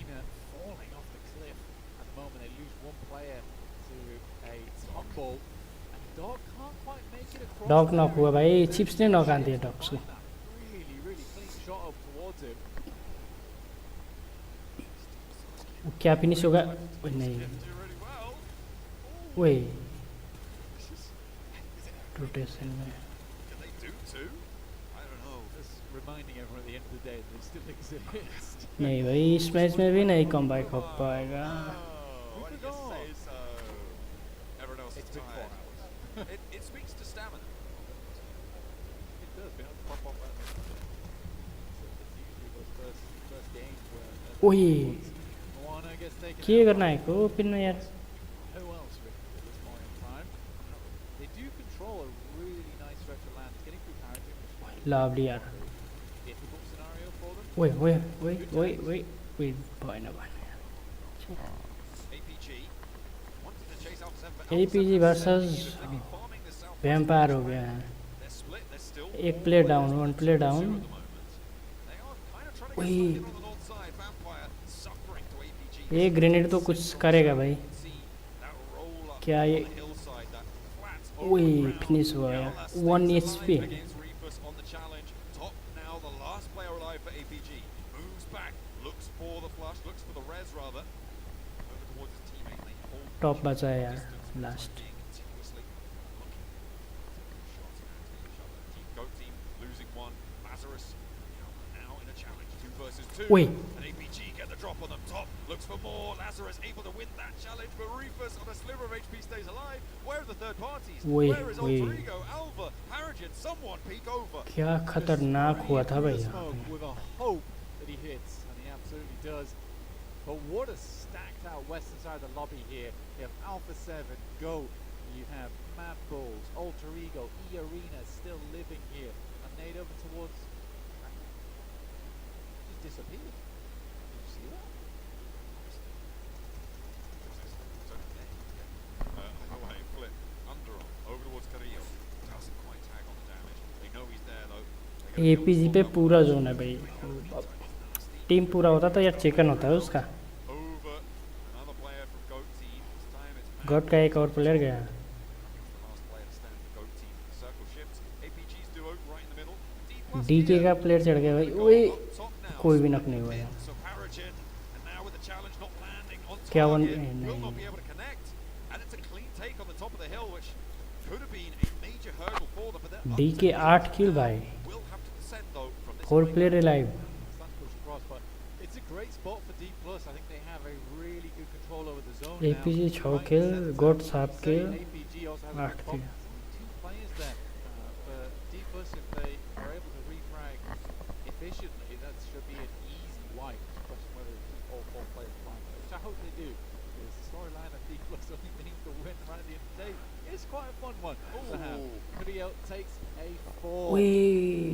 Falling off the cliff. At the moment, they lose one player to a tumble, and Dog can't quite make it across. Dog knock हुआ भाई, चिप्स ने नॉक आन दिया डॉग्स को. Really, really clean shot up towards him. क्या finish होगा? ओए नहीं. ओए रोटेशन में. Can they do two? I don't know. Just reminding everyone at the end of the day that they still exist. नहीं भाई, इस मैच में भी नहीं कम बैक हो पाएगा. Oh, why did you say so? Everyone else is It's been 4 tired. hours. It speaks to stamina. It does, being able to pop off that. It's usually those first games where ओए Moana gets taken क्या out. करना है को फिर ना यार. Who else really at this point in time? They do control a really nice stretch of land. It's getting through Paragin, which lovely यार. is a difficult scenario for them. ओए ओए ओए ओए ओए ओए बॉय ना बन. APG wanted to chase Alpha 7, but Alpha APG 7 versus they've been farming the south vampire हो गया है. They're split, they're still एक player down, one player two down. at the moment. They are kind of trying to get Oi. stuck in on the north side. Vampire suffering to APG. ये grenade तो कुछ करेगा भाई. See that roll up क्या on ये? the hillside, that flat ओए open ground. Finish हुआ यार. Gauntlet 1 stays HP. alive against Reefus on the challenge. Top now, the last player alive for APG. Moves back, looks for the flush, looks for the res rather. Over towards his teammate. They hold top बचा है यार distance for the last. time being, continuously looking for shots at each other. Team Goat team losing one. Lazarus now in a challenge. 2 versus 2. Oi. And APG get the drop on them. Top looks for more. Lazarus able to win that challenge, but Reefus on a sliver of HP stays alive. Where are the third parties? Oi, Where is oi. Alter Ego? Alva, Paragin, someone peek over. क्या खतरनाक हुआ था भाई यहाँ Smoke पे. with a hope that he hits, and he absolutely does. But what a stacked out western side of the lobby here. You have Alpha 7, Goat, you have Mad Bulls, Alter Ego, E Arena still living here. And Nate over towards. Just disappeared. Did you see that? Away, flip, underarm, over towards Carrillo. Doesn't quite tag on the damage. They know he's there though. They're gonna APG पे पूरा zone है भाई. Team पूरा होता तो यार chicken होता है उसका. over another player from Goat team. This time it's Matt. God का एक और प्लेयर गया. The last player to stand for Goat team. Circle shifts. APG's duo right in the middle. D+ DK here. का player चढ़ गया भाई. Goat ओए up top now. कोई भी नक नहीं हुआ यार. So Paragin, and now with the challenge not landing on क्या वन target, will नहीं. not be able to connect. And it's a clean take on the top of the hill, which could have been a major hurdle for them. But they're DK 8 kill भाई. will have to descend though from this 4 point. Player relive. That push across, but it's a great spot for D+. I think they have a really good control over the zone APG now. 6 kill, Goat 7 kill, APG also has a 8 good kill. pop. Two players there for D+. If they are able to refrag efficiently, that should be an easy wipe. It's a question whether they keep all 4 players flying, which I hope they do. Because the storyline of D+, I think they need to win right at the end of the day. It's quite a fun one to have. Carrillo takes a 4. ओए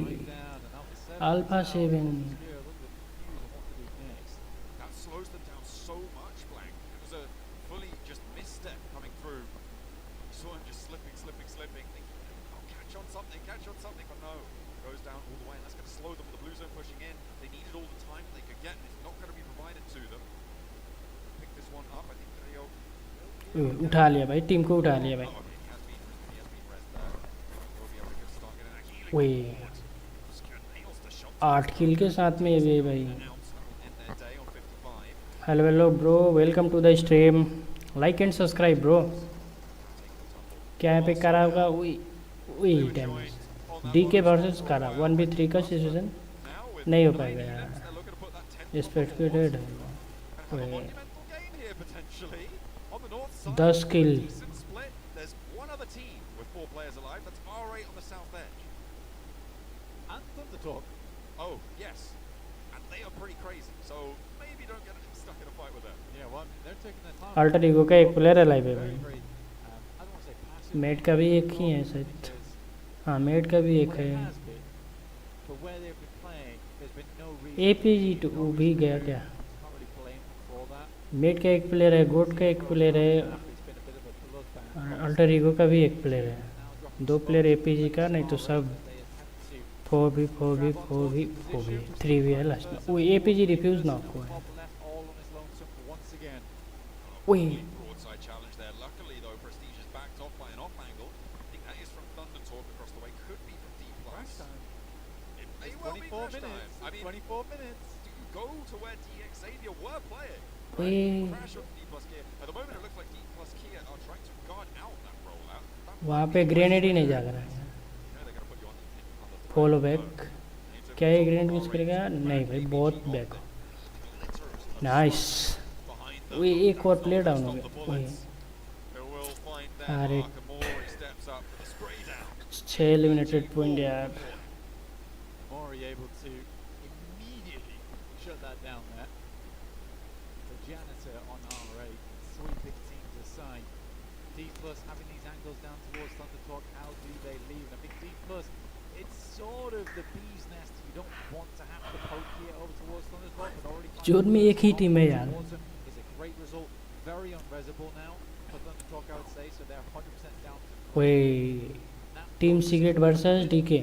Right down, and Alpha 7 Alpha now 7. clear, a little bit confused on what to do next. That slows them down so much, Blank. It was a fully just misstep coming through. You saw him just slipping, thinking, oh, catch on something, but no. Goes down all the way, and that's going to slow them with the blue zone pushing in. They needed all the time they could get, and it's not going to be provided to them. Pick this one up, I think Rio. उठा लिया भाई, team को उठा लिया भाई. Oh, he has been rest there. He'll be able to get stuck in that healing ओए forward. Obscure nails the shot. 8 किल के साथ में ये भी भाई. Announced that will end their day on 55. Hello bro, welcome to the stream. Like and subscribe bro. क्या यहाँ पे करा होगा? वही डैमेज. डीके वर्सेस करा 1v3 का सिचुएशन नहीं हो पाएगा यार. एक्सपेक्टेड है. ओए 10 किल. There's one other team with 4 players alive. That's R8 on the south edge. And Thunder Talk. Oh, yes. And they are pretty crazy. So maybe don't get stuck in a fight with them. Yeah, well, they're taking their time. Alter ego का एक player alive है Very, भाई. very, I don't want to say passive. Made का भी एक ही है शायद. हाँ मेड का भी एक Well, है. it has been, but where they've been playing, there's been no reason. APG तो भी गया क्या? Can't really blame them for that. Made का एक प्लेयर है, गोट का एक प्लेयर है, It's been a bit of a bloodbath. Alter ego का भी एक प्लेयर है. 2 प्लेयर APG का, नहीं तो सब 4v 3v है लास्ट में. वो APG रिफ्यूज ना को है. ओए Broadside challenge there. Luckily, though, Prestige is backed off by an off angle. I think that is from Thunder Talk across the way. Could be from D+. It may well be 24 crash time. minutes. I mean, 24 minutes. do you go to where DX Xavier were playing? ओए Crash of D+ Kia. At the moment, it looks like D+ Kia are trying to guard out that rollout. वहाँ पे grenade ही नहीं जाग रहा है. You know they're going to put you on the follow back. क्या ये grenade use करेगा? नहीं भाई, बहुत बैक. नाइस. ओए एक और प्लेयर डाउन हो गया. ओए अरे 6 एलिमिनेटेड पॉइंट यार. Mori able to immediately shut that down there. The janitor on R8 sweeping teams aside. D+ having these angles down towards Thunder Talk. How do they leave? I think D+, it's sort of the bee's nest. You don't want to have to poke here over towards Thunder Talk, but already zone में एक ही team है यार. is a great result. Very unresable now for Thunder Talk, I would say. So they're 100% down to ओए team Secret versus DK.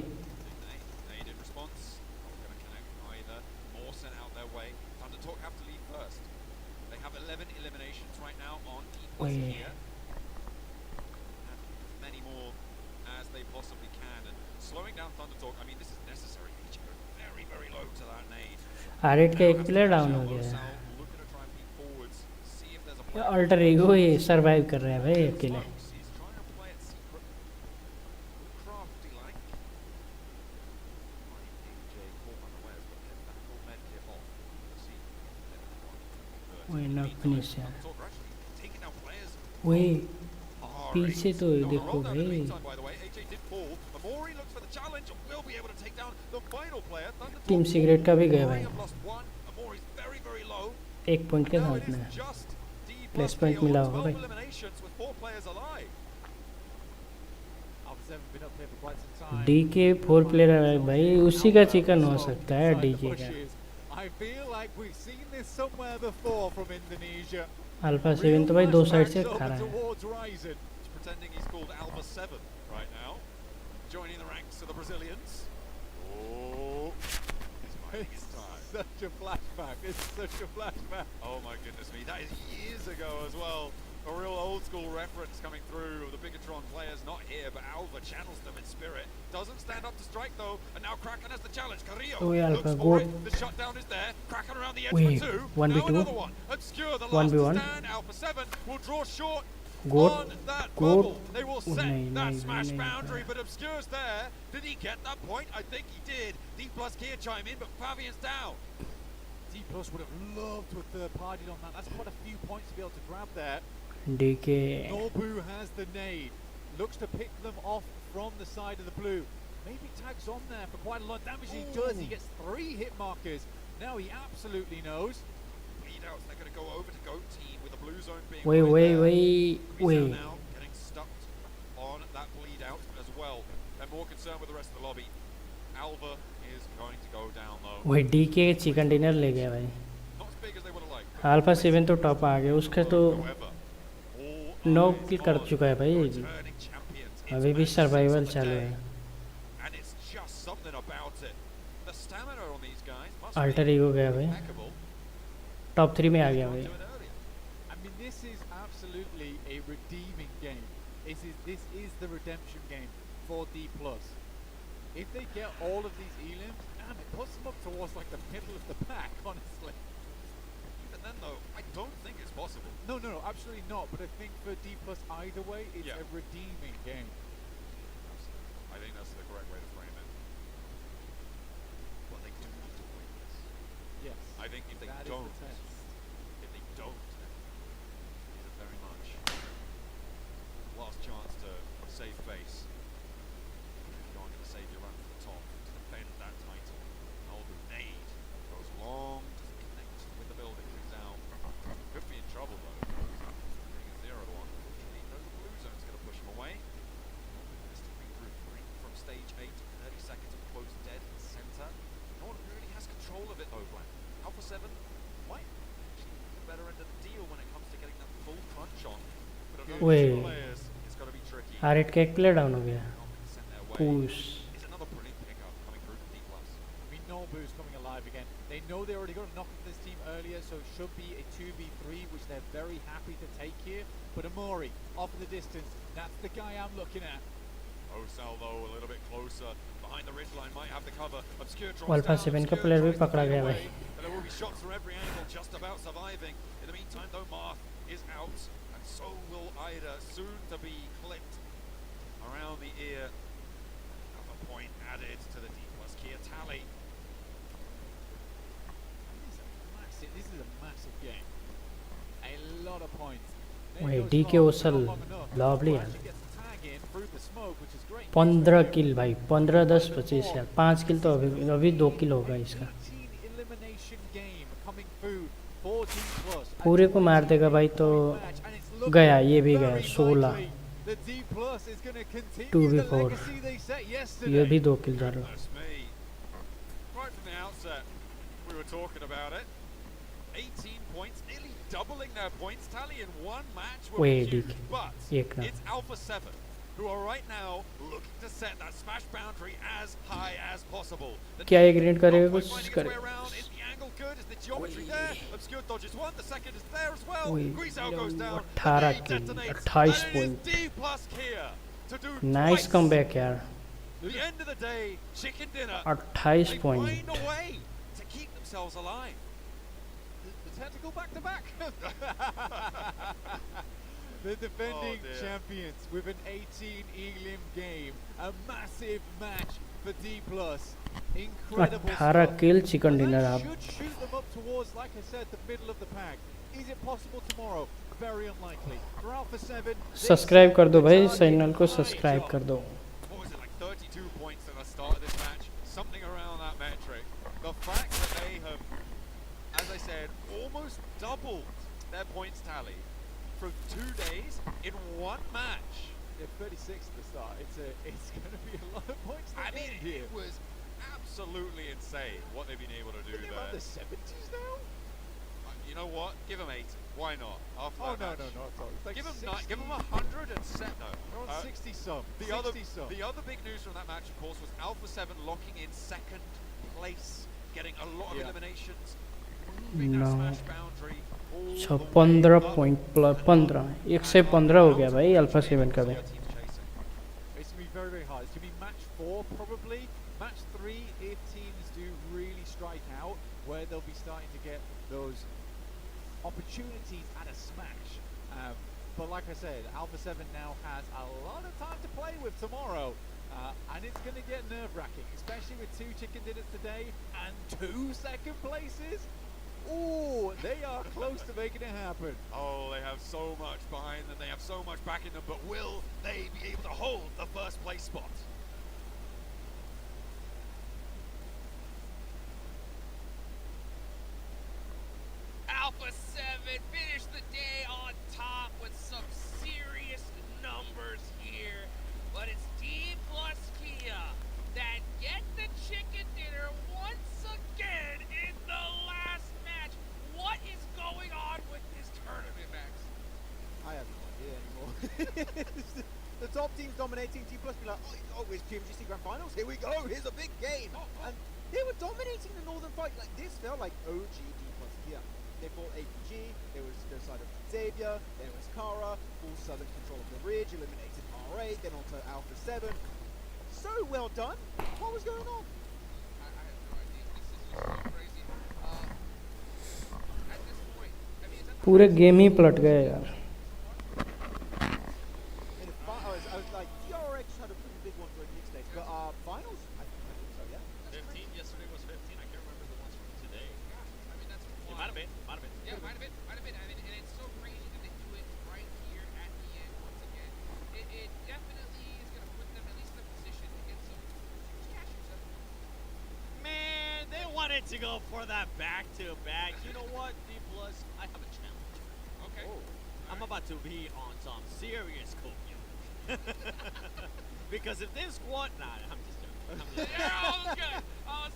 Needed response. Not going to connect either. More sent out their way. Thunder Talk have to leave first. They have 11 eliminations right now on D+ Wait. here. Have as many more as they possibly can. And slowing down Thunder Talk, I mean, this is necessary. Each go very, very low to that nade. R8 का एक player down हो गया है. Looking to try and peek forwards. See if there's a alter Ego ये survive कर रहे हैं भाई अकेले. He's trying to play it secret. Crafty like. AJ caught unawares, but kept that full med kit off. We'll see. ओए ना finish यार. Talk are actually taking out players. ओए Alright. पीछे तो Not a देखो roll down in the भाई. meantime, by the way. AJ did fall. Amori looks for the challenge and will be able to take down the final player. Thunder team Talk secret का भी गया Amori भाई. have lost one. Amori's very, very low. 1 point के Now साथ it में. is just D+ Placement Kia मिला on होगा 12 भाई. eliminations with 4 players alive. Alpha 7 been up here for quite some time. DK 4 player है भाई. उसी का चिकन हो सकता है डीके का. I feel like we've seen this somewhere before from Indonesia. Alpha 7 तो भाई 2 साइड से खा रहा है. Towards Ryzen. He's pretending he's called Alpha 7 right now. Joining the ranks of the Brazilians. Oh, he's biding his time. Such a flashback. It's such a flashback. Oh my goodness me, that is years ago as well. A real old school reference coming through of the Bigatron players, not here, but Alva channels them in spirit. Doesn't stand up to strike though, and now Kraken has the challenge. Carrillo Oh, yeah, looks Alpha, for good. it. The shutdown is there. Kraken around the edge Wait, for 2. 1v2? Now another one. Obscure the last 1v1? to stand. Alpha 7 will draw short Good. on that Good. bubble. They will Oh, set nahi, that nahi, smash nahi, boundary, nahi. but Obscure's there. Did he get that point? I think he did. D+ Kia chime in, but Fabian's down. D+ would have loved to have third partied on that. That's quite a few points to be able to grab there. DK Norbu has the nade. Looks to pick them off from the side of the blue. Maybe tags on there for quite a lot of damage. He does. He gets 3 hit markers. Now he absolutely knows. Bleed outs. They're going to go over to Goat Team with the blue zone being वही right वही there. वही He's वही. now getting stuck on that bleed out as well. They're more concerned with the rest of the lobby. Alva is going to go down though. वही DK chicken dinner ले गया भाई. Not as big as they would have liked. Alpha 7 तो top आ गया. उसका तो However, all 9 eyes किल कर on चुका है भाई. returning champions. It's अभी भी Manchester सर्वाइवल of the चालू day, है. and it's just something about it. The stamina on these guys must alter be ego गया भाई. impeccable. टॉप 3 में आ गया Can't भाई. do it earlier. I mean, this is absolutely a redeeming game. This is the redemption game for D+. If they get all of these elims, damn, it puts them up towards like the middle of the pack, honestly. Even then though, I don't think it's possible. No, absolutely not. But I think for D+ either way, it's Yeah. a redeeming game. I think that's the correct way to frame it. But they do need to win this. Yes. I think if they That is don't, the test. then it is very much last chance to save face. You aren't going to save your run to the top to defend that title. Albu nade goes long, doesn't connect with the building, moves out. Could be in trouble. bit though, Glenn. Alpha 7 might actually be the better end of the deal when it comes to getting that full crunch on. But of those Wait. two players, it's got to be tricky. आरेट का एक player down हो गया. Not gonna send their way. Push. Is another brilliant pickup coming through from D+. We know Boo's coming alive again. They know they already got a knock on this team earlier, so it should be a 2v3, which they're very happy to take here. But Amori, off in the distance, that's the guy I'm looking at. Osal though a little bit closer behind the ridge line, might have the cover. Obscure drops Alpha down, 7 का Obscure player भी tries to पकड़ा fade गया away, भाई. but there will be shots from every angle, just about surviving. In the meantime though, Marth is out, and so will Ida, soon to be clipped around the ear. Another point added to the D+ Kia tally. This is a massive game. A lot of points. Wait, DK Osal lovely यार. 15 किल भाई, 15-10 25 यार. 5 किल तो अभी 2 किल होगा इसका. पूरे को मार देगा भाई तो गया, ये भी गया. 16 2v4. ये भी 2 किल जा रहा. Right from the outset, we were talking about it. 18 points, nearly doubling their points tally in one match. Wait, Huge, but एक ना. it's Alpha 7 who are right now looking to set that smash boundary as high as possible. क्या ये grade करेगा कुछ करे. Is the angle good? Is the geometry there? Obscure dodges one, the second is there as well. Wait, Guizhou goes down. 18 kill, 28 point. Nice comeback यार. The end of the day, chicken dinner. 28 They point. find a way to keep themselves alive. The tactical back-to-back. The defending champions with an 18 elim game. A massive match for D+. Incredible 18 kill chicken dinner आप. should shoot them up towards, like I said, the middle of the pack. Is it possible tomorrow? Very unlikely. For Alpha 7, subscribe कर दो भाई, channel को subscribe कर दो. What was it, like 32 points at the start of this match? Something around that metric. The fact that they have, as I said, almost doubled their points tally from 2 days in one match. They're 36 at the start. It's going to be a lot of points. I mean, it was absolutely insane what they've been able to do there. About the 70s now? You know what? Give them 80. Why not? After Oh, that no, match. no, no. It's like Give them 60. give them 100 and set. No, They're on 60 some. The 60 other some. the other big news from that match, of course, was Alpha 7 locking in second place, getting a lot of eliminations, moving that No. smash boundary. all the way 15 up. Point plus 15 1 से 15 हो गया भाई alpha 7 का भी. It's going to be very, very hard. It's going to be match 4 probably. Match 3 if teams do really strike out, where they'll be starting to get those opportunities at a smash. But like I said, Alpha 7 now has a lot of time to play with tomorrow. And it's going to get nerve-wracking, especially with 2 chicken dinners today and 2 second places. Ooh, they are close to making it happen. Oh, they have so much behind them. They have so much backing them. But will they be able to hold the first place spot? Alpha 7 finished the day on top with some serious numbers here. But it's D+ Kia that get the chicken dinner once again in the last match. What is going on with this tournament, Max? I have no idea anymore. The top team's dominating. T+ be like, oh, it's PMGC Grand Finals. Here we go. Here's a big game. And they were dominating the Northern fight. Like this felt like OG D+ Kia. They fought APG. There was the side of Xavier. There was Kara. Full southern control of the ridge. Eliminated R8. Then onto Alpha 7. So well done. What was going on? I have no idea. This is just so crazy. At this point, I mean, is that पूरे game ही पलट गए यार. In the I was like, DRX had a pretty big one for a mixed stage. But finals? I think so, yeah. 15. Yesterday was 15. I can't remember the ones from today. I mean, that's It might have been. Might have been. Yeah, might have been. I mean, and it's so crazy that they do it right here at the end once again. It definitely is going to put them at least in a position to get some cash or something. Man, they wanted to go for that back-to-back. You know what, D+? I have a challenge. Okay. I'm about to be on some serious copium. Because if this squad... Nah, I'm just joking.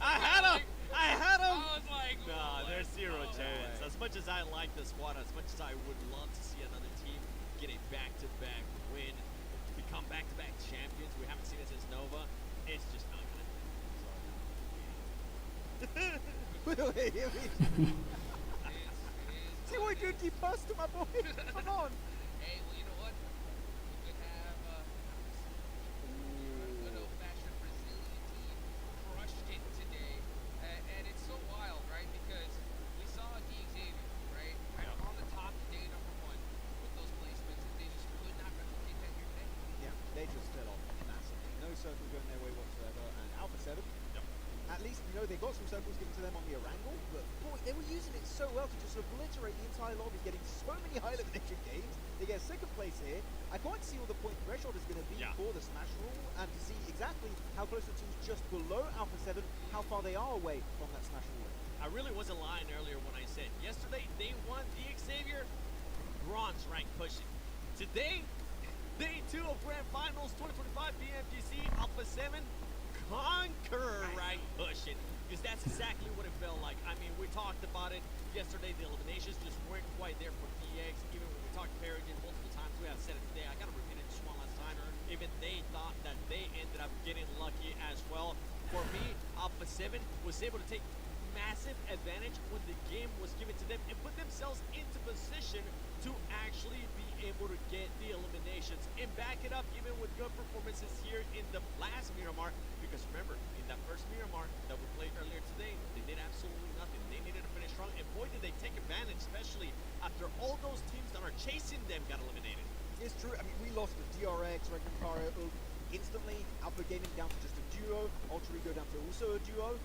I had him. I was like, nah, there's zero oh, chance. As much as I like the squad, as much as I would love to see another team get a back-to-back win, become back-to-back champions, we haven't seen it since Nova. It's just not gonna happen. See what you did first to my boy. Come on. Hey, well, you know what? We could have a good old-fashioned Brazilian team crushed it today, and it's so wild, right? Because we saw Xavier, right, on the top today, #1 with those placements, and they just could not replicate that here today. Yeah, they just fell off massively. No circles going their way whatsoever. And Alpha 7, at least, you know, they got some circles given to them on the Orangle, but boy, they were using it so well to just obliterate the entire lobby, getting so many high elimination games. They get second place here. I can't see what the point threshold is going to be for the Smash rule, and to see exactly how close the teams just below Alpha 7, how far they are away from that Smash rule. I really wasn't lying earlier when I said yesterday they won the Xavier bronze rank pushing. Today, day 2 of Grand Finals 2025 PMGC Alpha 7 conqueror rank pushing. Because that's exactly what it felt like. I mean, we talked about it yesterday. The eliminations just weren't quite there for DX. Even when we talked Paragon multiple times, we have said it today. I gotta repeat it just one last time. Even they thought that they ended up getting lucky as well. For me, Alpha 7 was able to take massive advantage when the game was given to them and put themselves into position to actually be able to get the eliminations and back it up even with good performances here in the last Miramar. Because remember, in that first Miramar that we played earlier today, they did absolutely nothing. They needed to finish strong, and boy did they take advantage, especially after all those teams that are chasing them got eliminated. It's true. I mean, we lost with DRX, Regnum Cario instantly, Alpha Gaming down to just a duo, Ultra Ego down to also a duo.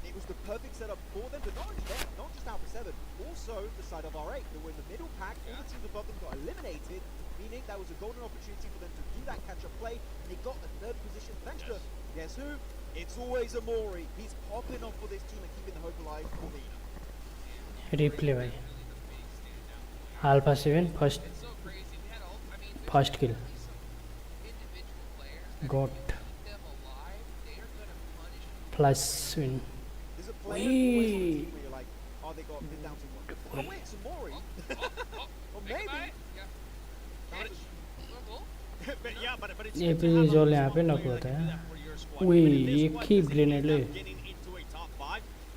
It was the perfect setup for them, but not only them, not just Alpha 7, also the side of R8, that were in the middle pack, all the teams above them got eliminated, meaning that was a golden opportunity for them to do that catch-up play, and they got a third position thanks to, guess who? It's always Amori. He's popping off for this team and keeping the hope alive for the replay भाई Alpha 7 first kill got plus win. There's a player always on the team where you're like, oh, they got it down to 1. Oh, wait, it's Amori. Or maybe. but it's ये पे जो ले यहाँ पे knock होता है वही ये keep grenade ले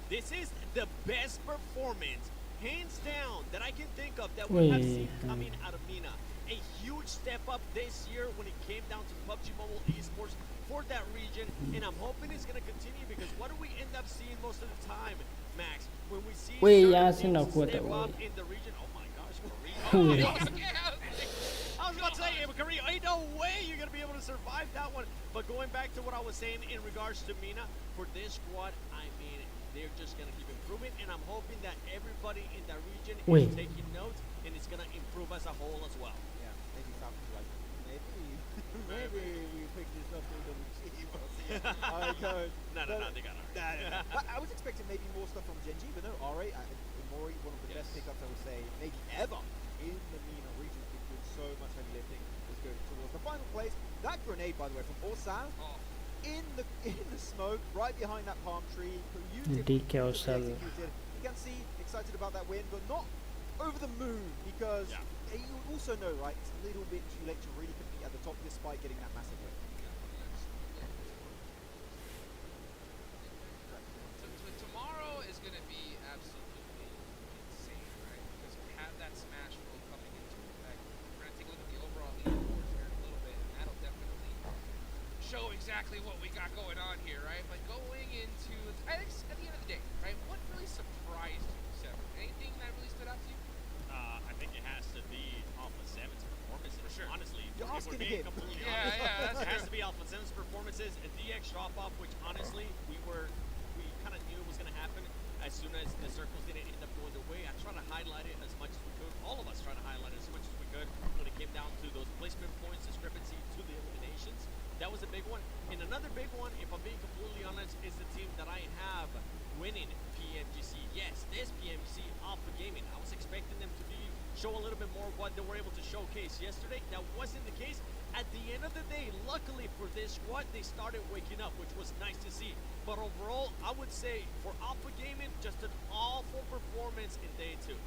This is the best performance, hands down, that I can think of that we have seen coming out of Mina. A huge step up this year when it came down to PUBG Mobile esports for that region, and I'm hoping it's going to continue because what do we end up seeing most of the time, Max? When we see certain teams step up in the region, oh my gosh, Korea. I was about to say, Korea, ain't no way you're going to be able to survive that one. But going back to what I was saying in regards to Mina, for this squad, I mean, they're just going to keep improving, and I'm hoping that everybody in that region is taking notes, and it's going to improve as a whole as well. Yeah, maybe Falcons like, maybe we pick this up in the Alright, guys. No, they got it. But I was expecting maybe more stuff from Genji, but no, R8, Mori, one of the best pickups I would say, maybe ever in the MENA region. Been doing so much heavy lifting. Is going towards the final place. That grenade, by the way, from Orsan, in the smoke, right behind that palm tree. DK Orsal. You can see excited about that win, but not over the moon because you also know, right? It's a little bit too late to really compete at the top, despite getting that massive win. Tomorrow is going to be absolutely insane, right? Because we have that Smash rule coming into effect. We're going to take a look at the overall leaderboards here in a little bit, and that'll definitely show exactly what we got going on here, right? But going into, I think at the end of the day, right, what really surprised you, Seven? Anything that really stood out to you? I think it has to be Alpha 7's performances. For sure. Honestly, you're asking being again. Completely honest, it has to be Alpha 7's performances. A DX drop-off, which honestly, we kind of knew was going to happen as soon as the circles didn't end up going their way. I tried to highlight it as much as we could. All of us tried to highlight it as much as we could when it came down to those placement points, discrepancy to the eliminations. That was a big one. And another big one, if I'm being completely honest, is the team that I have winning PMGC. Yes, this PMGC Alpha Gaming. I was expecting them to be show a little bit more of what they were able to showcase yesterday. That wasn't the case. At the end of the day, luckily for this squad, they started waking up, which was nice to see. But overall, I would say for Alpha Gaming, just an awful performance in day 2.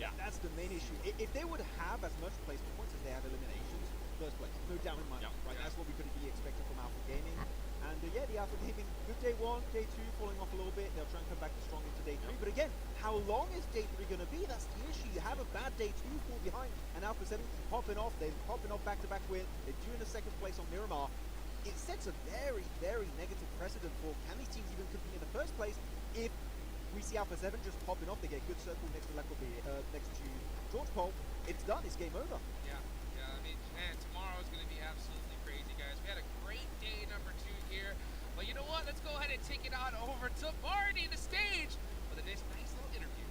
Yeah, that's the main issue. If they would have as much placement points as they have eliminations, first place, no doubt in my mind, right? That's what we could be expecting from Alpha Gaming. And yeah, the Alpha Gaming, good day 1, day 2, falling off a little bit. They'll try and come back strong into day 3. But again, how long is day 3 going to be? That's the issue. You have a bad day 2, fall behind, and Alpha 7 popping off. They're popping off back-to-back win. They're doing a second place on Miramar. It sets a very, very negative precedent for can these teams even compete in the first place if we see Alpha 7 just popping off. They get a good circle next to next to George Pole. It's done. It's game over. Yeah. I mean, man, tomorrow's going to be absolutely crazy, guys. We had a great day number 2 here. But you know what? Let's go ahead and take it on over to Barney, the stage, for the nice little interview.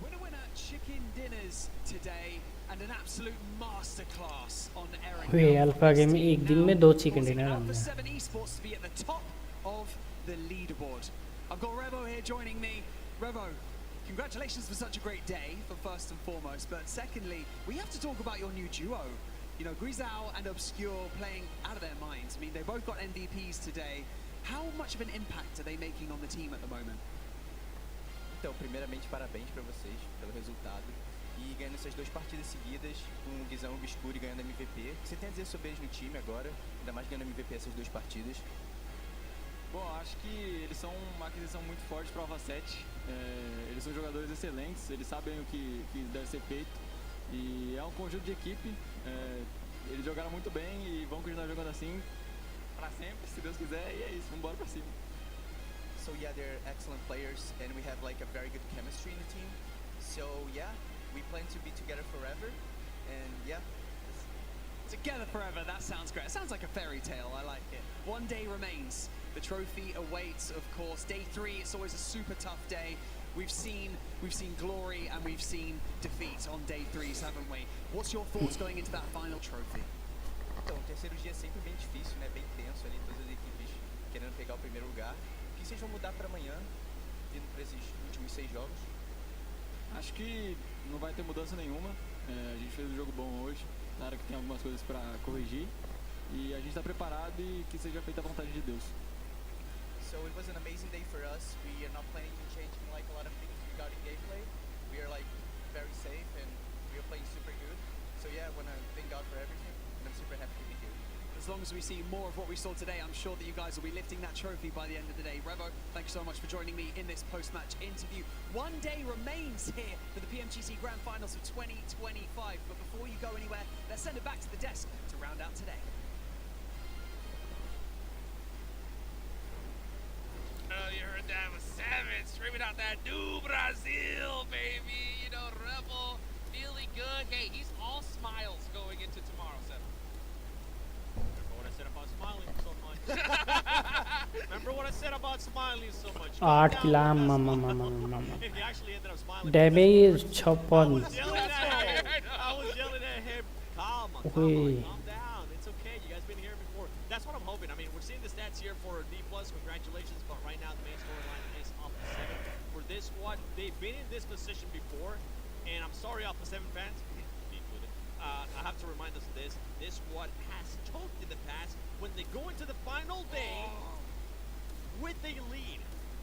Winner chicken dinners today and an absolute masterclass on Aaron. Way alpha game में एक दिन में 2 chicken dinner Alpha हमने 7 Esports to be at the top of the leaderboard. I've got Revo here joining me. Revo, congratulations for such a great day, for first and foremost. But secondly, we have to talk about your new duo. You know, Grisao and Obscure playing out of their minds. I mean, they both got MVPs today. How much of an impact are they making on the team at the moment? Então, primeiramente, parabéns para vocês pelo resultado. E ganhando essas 2 partidas seguidas, com o Guizão e o Obscure ganhando MVP. O que você tem a dizer sobre eles no time agora? Ainda mais ganhando MVP essas 2 partidas. Bom, acho que eles são uma aquisição muito forte para a Alpha 7. Eles são jogadores excelentes, eles sabem o que deve ser feito. E é um conjunto de equipe. Eles jogaram muito bem e vão continuar jogando assim para sempre, se Deus quiser. E é isso, vamos embora para cima. So yeah, they're excellent players, and we have like a very good chemistry in the team. So yeah, we plan to be together forever, and yeah. Together forever, that sounds great. It sounds like a fairy tale, I like it. One day remains. The trophy awaits, of course. Day 3, it's always a super tough day. We've seen glory and we've seen defeat on day 3s, haven't we? What's your thoughts going into that final trophy? Então, o terceiro dia é sempre bem difícil, né? Bem tenso ali, todas as equipes querendo pegar o primeiro lugar. O que vocês vão mudar para amanhã, vindo para esses últimos 6 jogos? Acho que não vai ter mudança nenhuma. A gente fez um jogo bom hoje. Claro que tem algumas coisas para corrigir. E a gente está preparado e que seja feita a vontade de Deus. So it was an amazing day for us. We are not planning to change like a lot of things regarding gameplay. We are like very safe and we are playing super good. So yeah, I want to thank God for everything and I'm super happy to be here. As long as we see more of what we saw today, I'm sure that you guys will be lifting that trophy by the end of the day. Revo, thank you so much for joining me in this post-match interview. One day remains here for the PMGC Grand Finals of 2025. But before you go anywhere, let's send it back to the desk to round out today. You heard that was Savage streaming out that do Brazil, baby. You know, Rebel feeling good. Hey, he's all smiles going into tomorrow, Seven. Remember what I said about smiling so much? Remember what I said about smiling so much? 8 Qila mama And he actually ended up smiling. Damage 56 I was yelling at him. Calm down. It's okay. You guys been here before. That's what I'm hoping. I mean, we're seeing the stats here for D+. Congratulations. But right now, the main storyline is Alpha 7. For this squad, they've been in this position before. And I'm sorry, Alpha 7 fans. I have to remind us of this. This squad has choked in the past. When they go into the final day with a lead,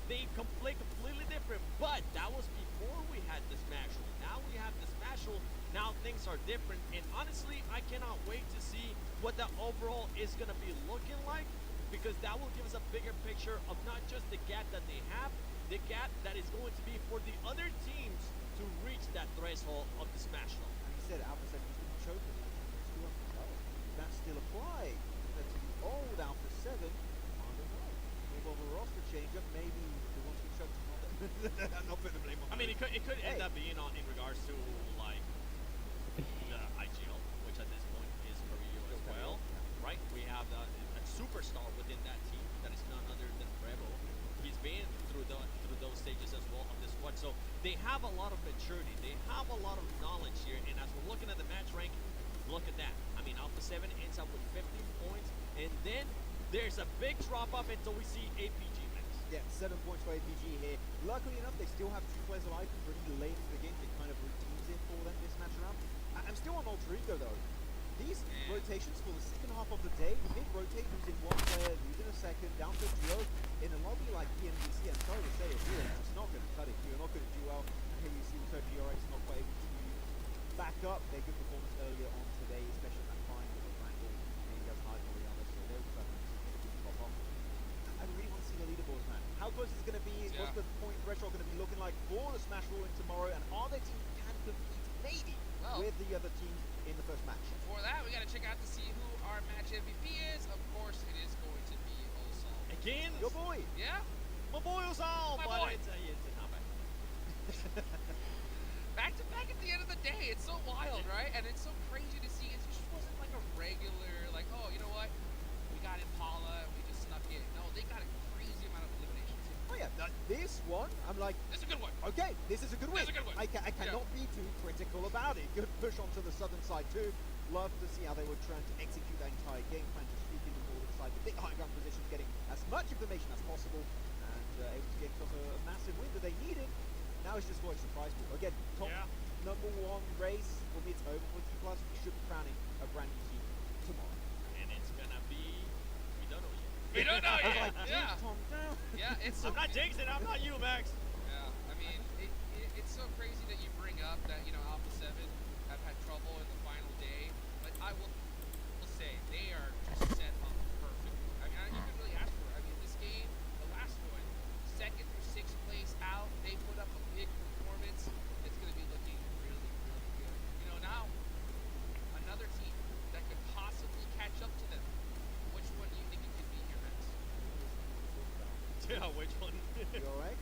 they play completely different. But that was before we had the Smashal. Now we have the Smashal. Now things are different. And honestly, I cannot wait to see what the overall is going to be looking like. Because that will give us a bigger picture of not just the gap that they have, the gap that is going to be for the other teams to reach that threshold of the Smashal. And he said Alpha 7 has been choking. That still apply to the old Alpha 7. I don't know. Maybe on the roster change up, maybe the ones who choked not putting the blame on. I mean, it could end up being in regards to like the IGL, which at this point is Korea as well, right? We have a superstar within that team that is none other than Rebel. He's been through those stages as well of this squad, so they have a lot of maturity. They have a lot of knowledge here, and as we're looking at the match rank, look at that. I mean, Alpha 7 ends up with 15 points, and then there's a big drop-off until we see APG next. Yeah, 7 points for APG here. Luckily enough, they still have 2 players alive pretty late in the game. It kind of routines it for them this match round. I'm still on Alter Ego though. These rotations for the second half of the day, you mid-rotate, losing 1 player, losing a second, down to a duo in a lobby like PMGC. I'm sorry to say it, you're just not going to cut it. You're not going to do well. And here you see also GRX not quite able to back up their good performance earlier on today, especially in that final with Wrangle. There you go, hard for Rihanna, so they're also having a significant drop off. I really want to see the leaderboards, man. How close is it going to be? What's the point threshold going to be looking like for the Smash Ruling tomorrow? And are their teams can compete maybe with the other teams in the first match? For that, we got to check out to see who our match MVP is. Of course, it is going to be Osal. Again? Your boy. Yeah. My boy Osal. My boy. It's not bad. Back to back at the end of the day. It's so wild, right? And it's so crazy to see. It just wasn't like a regular, like, oh, you know what? We got Impala and we just snuck in. No, they got a crazy amount of eliminations. Oh yeah, this one, I'm like, this is a good one. Okay, this is a good win. This is a good one. I cannot be too critical about it. Good push onto the southern side too. Love to see how they were trying to execute that entire game plan, just speaking the northern side, the big high ground positions, getting as much information as possible, and able to get across a massive win that they needed. Now it's just for a surprise ball. Again, top number 1 race. For me, it's over for T+. We should be crowning a brand new team tomorrow. And it's gonna be, we don't know yet. We don't know yet. Like, Yeah. calm down. Yeah, it's so I'm not jinxing. I'm not you, Max. Yeah, I mean, it's so crazy that you bring up that, you know, Alpha 7 have had trouble in the final day, but I will say they are just set up perfect. I mean, you can really ask for it. I mean, this game, the last one, 2nd through 6th place out, they put up a big performance. It's going to be looking really, really good. You know, now, another team that could possibly catch up to them. Which one do you think it could be here, Max? Yeah, which one? DRX?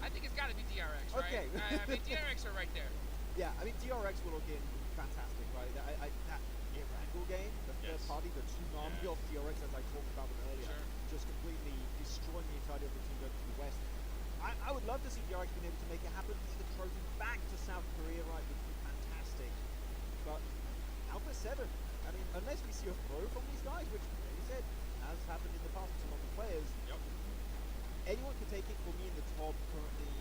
I think it's got to be DRX, right? Okay. I mean, DRX are right there. Yeah, I mean, DRX will look in fantastic, right? That Wrangle game, the first party, the tsunami of DRX, as I talked about them earlier, just completely destroying the entirety of the team going to the west. I would love to see DRX being able to make it happen, lead the trophy back to South Korea, right, would be fantastic. But Alpha 7, I mean, unless we see a throw from these guys, which, as you said, has happened in the past with some of the players, anyone can take it. For me in the top currently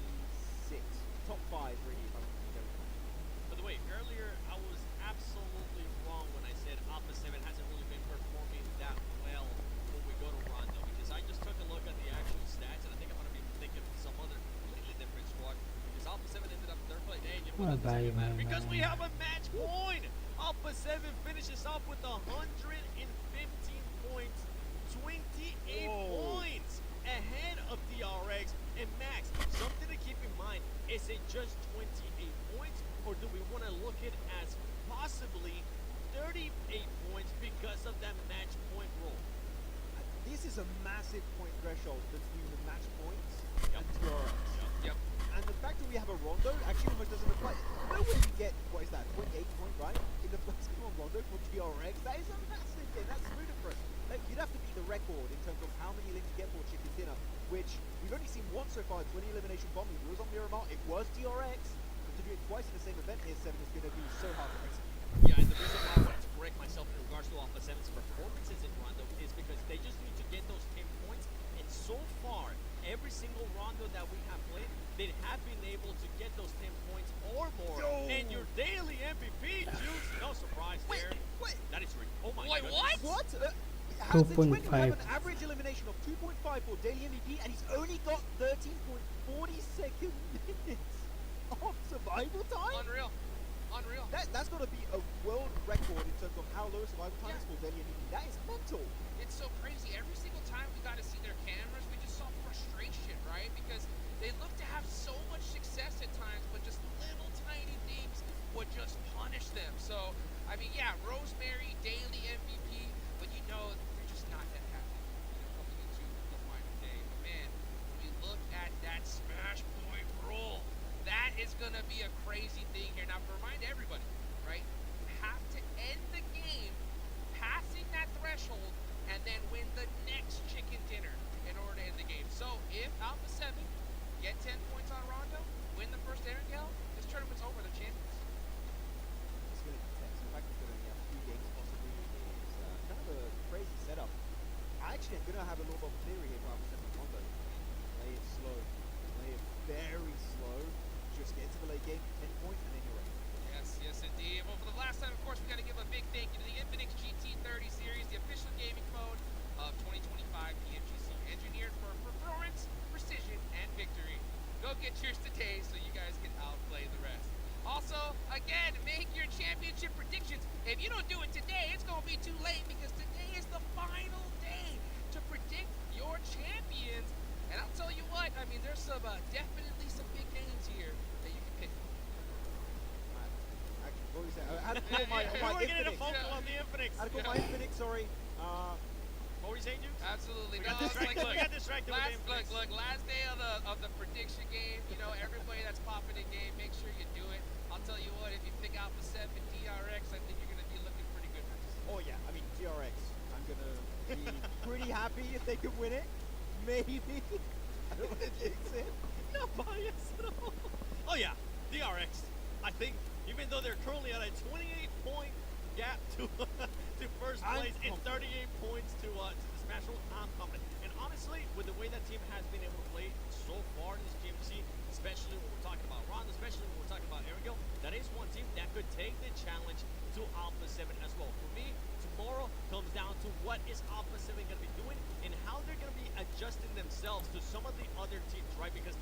6, top 5 really, if I'm being very honest. By the way, earlier I was absolutely wrong when I said Alpha 7 hasn't really been performing that well when we go to Rondo, because I just took a look at the actual stats and I think I'm going to be thinking of some other completely different squad, because Alpha 7 ended up 3rd place. Hey, because we have a match point! Alpha 7 finishes off with 115 points, 28 points ahead of DRX. And Max, something to keep in mind, is it just 28 points, or do we want to look at it as possibly 38 points because of that match point rule? This is a massive point threshold between the match points and DRX. Yep. And the fact that we have a Rondo actually almost doesn't apply. Nowhere you get, what is that, 0.8 point, right? In the first game on Rondo for DRX, that is a massive game. That's ludicrous. Like, you'd have to beat the record in terms of how many elims you get for Chicken Dinner, which we've only seen once so far, 20 elimination bombing. It was on Miramar, it was DRX. But to do it twice in the same event here, 7 is going to be so hard to execute. Yeah, and the reason why I wanted to correct myself in regards to Alpha 7's performances in Rondo is because they just need to get those 10 points, and so far, every single Rondo that we have played, they have been able to get those 10 points or more. And your daily MVP, Juice, no surprise there. Wait. That is ridiculous. Oh my Wait, goodness. what? How's it 20? 2.5. We have an average elimination of 2.5 for daily MVP, and he's only got 13.40 second minutes of survival time? Unreal. That's got to be a world record in terms of how low survival time is for daily MVP. That is mental. It's so crazy. Every single time we got to see their cameras, we just saw frustration, right? Because they look to have so much success at times, but just little tiny things would just punish them. So, I mean, yeah, Rosemary, daily MVP, but you know, they're just not that happy, coming into the final day. But man, when we look at that smash point rule, that is going to be a crazy thing here. Now, to remind everybody, right, you have to end the game passing that threshold and then win the next chicken dinner in order to end the game. So if Alpha 7 get 10 points on Rondo, win the first Erangel, this tournament's over, they're champions. It's going to be tense. The fact that we only have 2 games possibly is kind of a crazy setup. Actually, I'm going to have a little bit of theory here for Alpha 7 Combo. Play it slow. Play it very slow. Just get into the late game, 10 points, and then you're ready. Yes, yes indeed. Well, for the last time, of course, we got to give a big thank you to the Infinix GT30 series, the official gaming phone of 2025 PMGC, engineered for performance, precision, and victory. Go get yours today so you guys can outplay the rest. Also, again, make your championship predictions. If you don't do it today, it's going to be too late because today is the final day to predict your champions. And I'll tell you what, I mean, there's some definitely some big names here that you can pick. Actually, what was that? I had to call my Infinix. On the Infinix. I had to call my Infinix, sorry. What were you saying, Juice? Absolutely. We got distracted with the Infinix. Look, last day of the prediction game, you know, everybody that's popping in game, make sure you do it. I'll tell you what, if you pick Alpha 7 DRX, I think you're going to be looking pretty good. Oh, yeah. I mean, DRX. I'm going to be pretty happy if they could win it. Maybe. I don't want to jinx it. Not biased at all. Oh, yeah. DRX. I think, even though they're currently at a 28-point gap to first place and 38 points to the Smash Roll, I'm confident. And honestly, with the way that team has been able to play so far in this GMC, especially when we're talking about Ron, especially when we're talking about Erangel, that is one team that could take the challenge to Alpha 7 as well. For me, tomorrow comes down to what is Alpha 7 going to be doing and how they're going to be adjusting themselves to some of the other teams, right? Because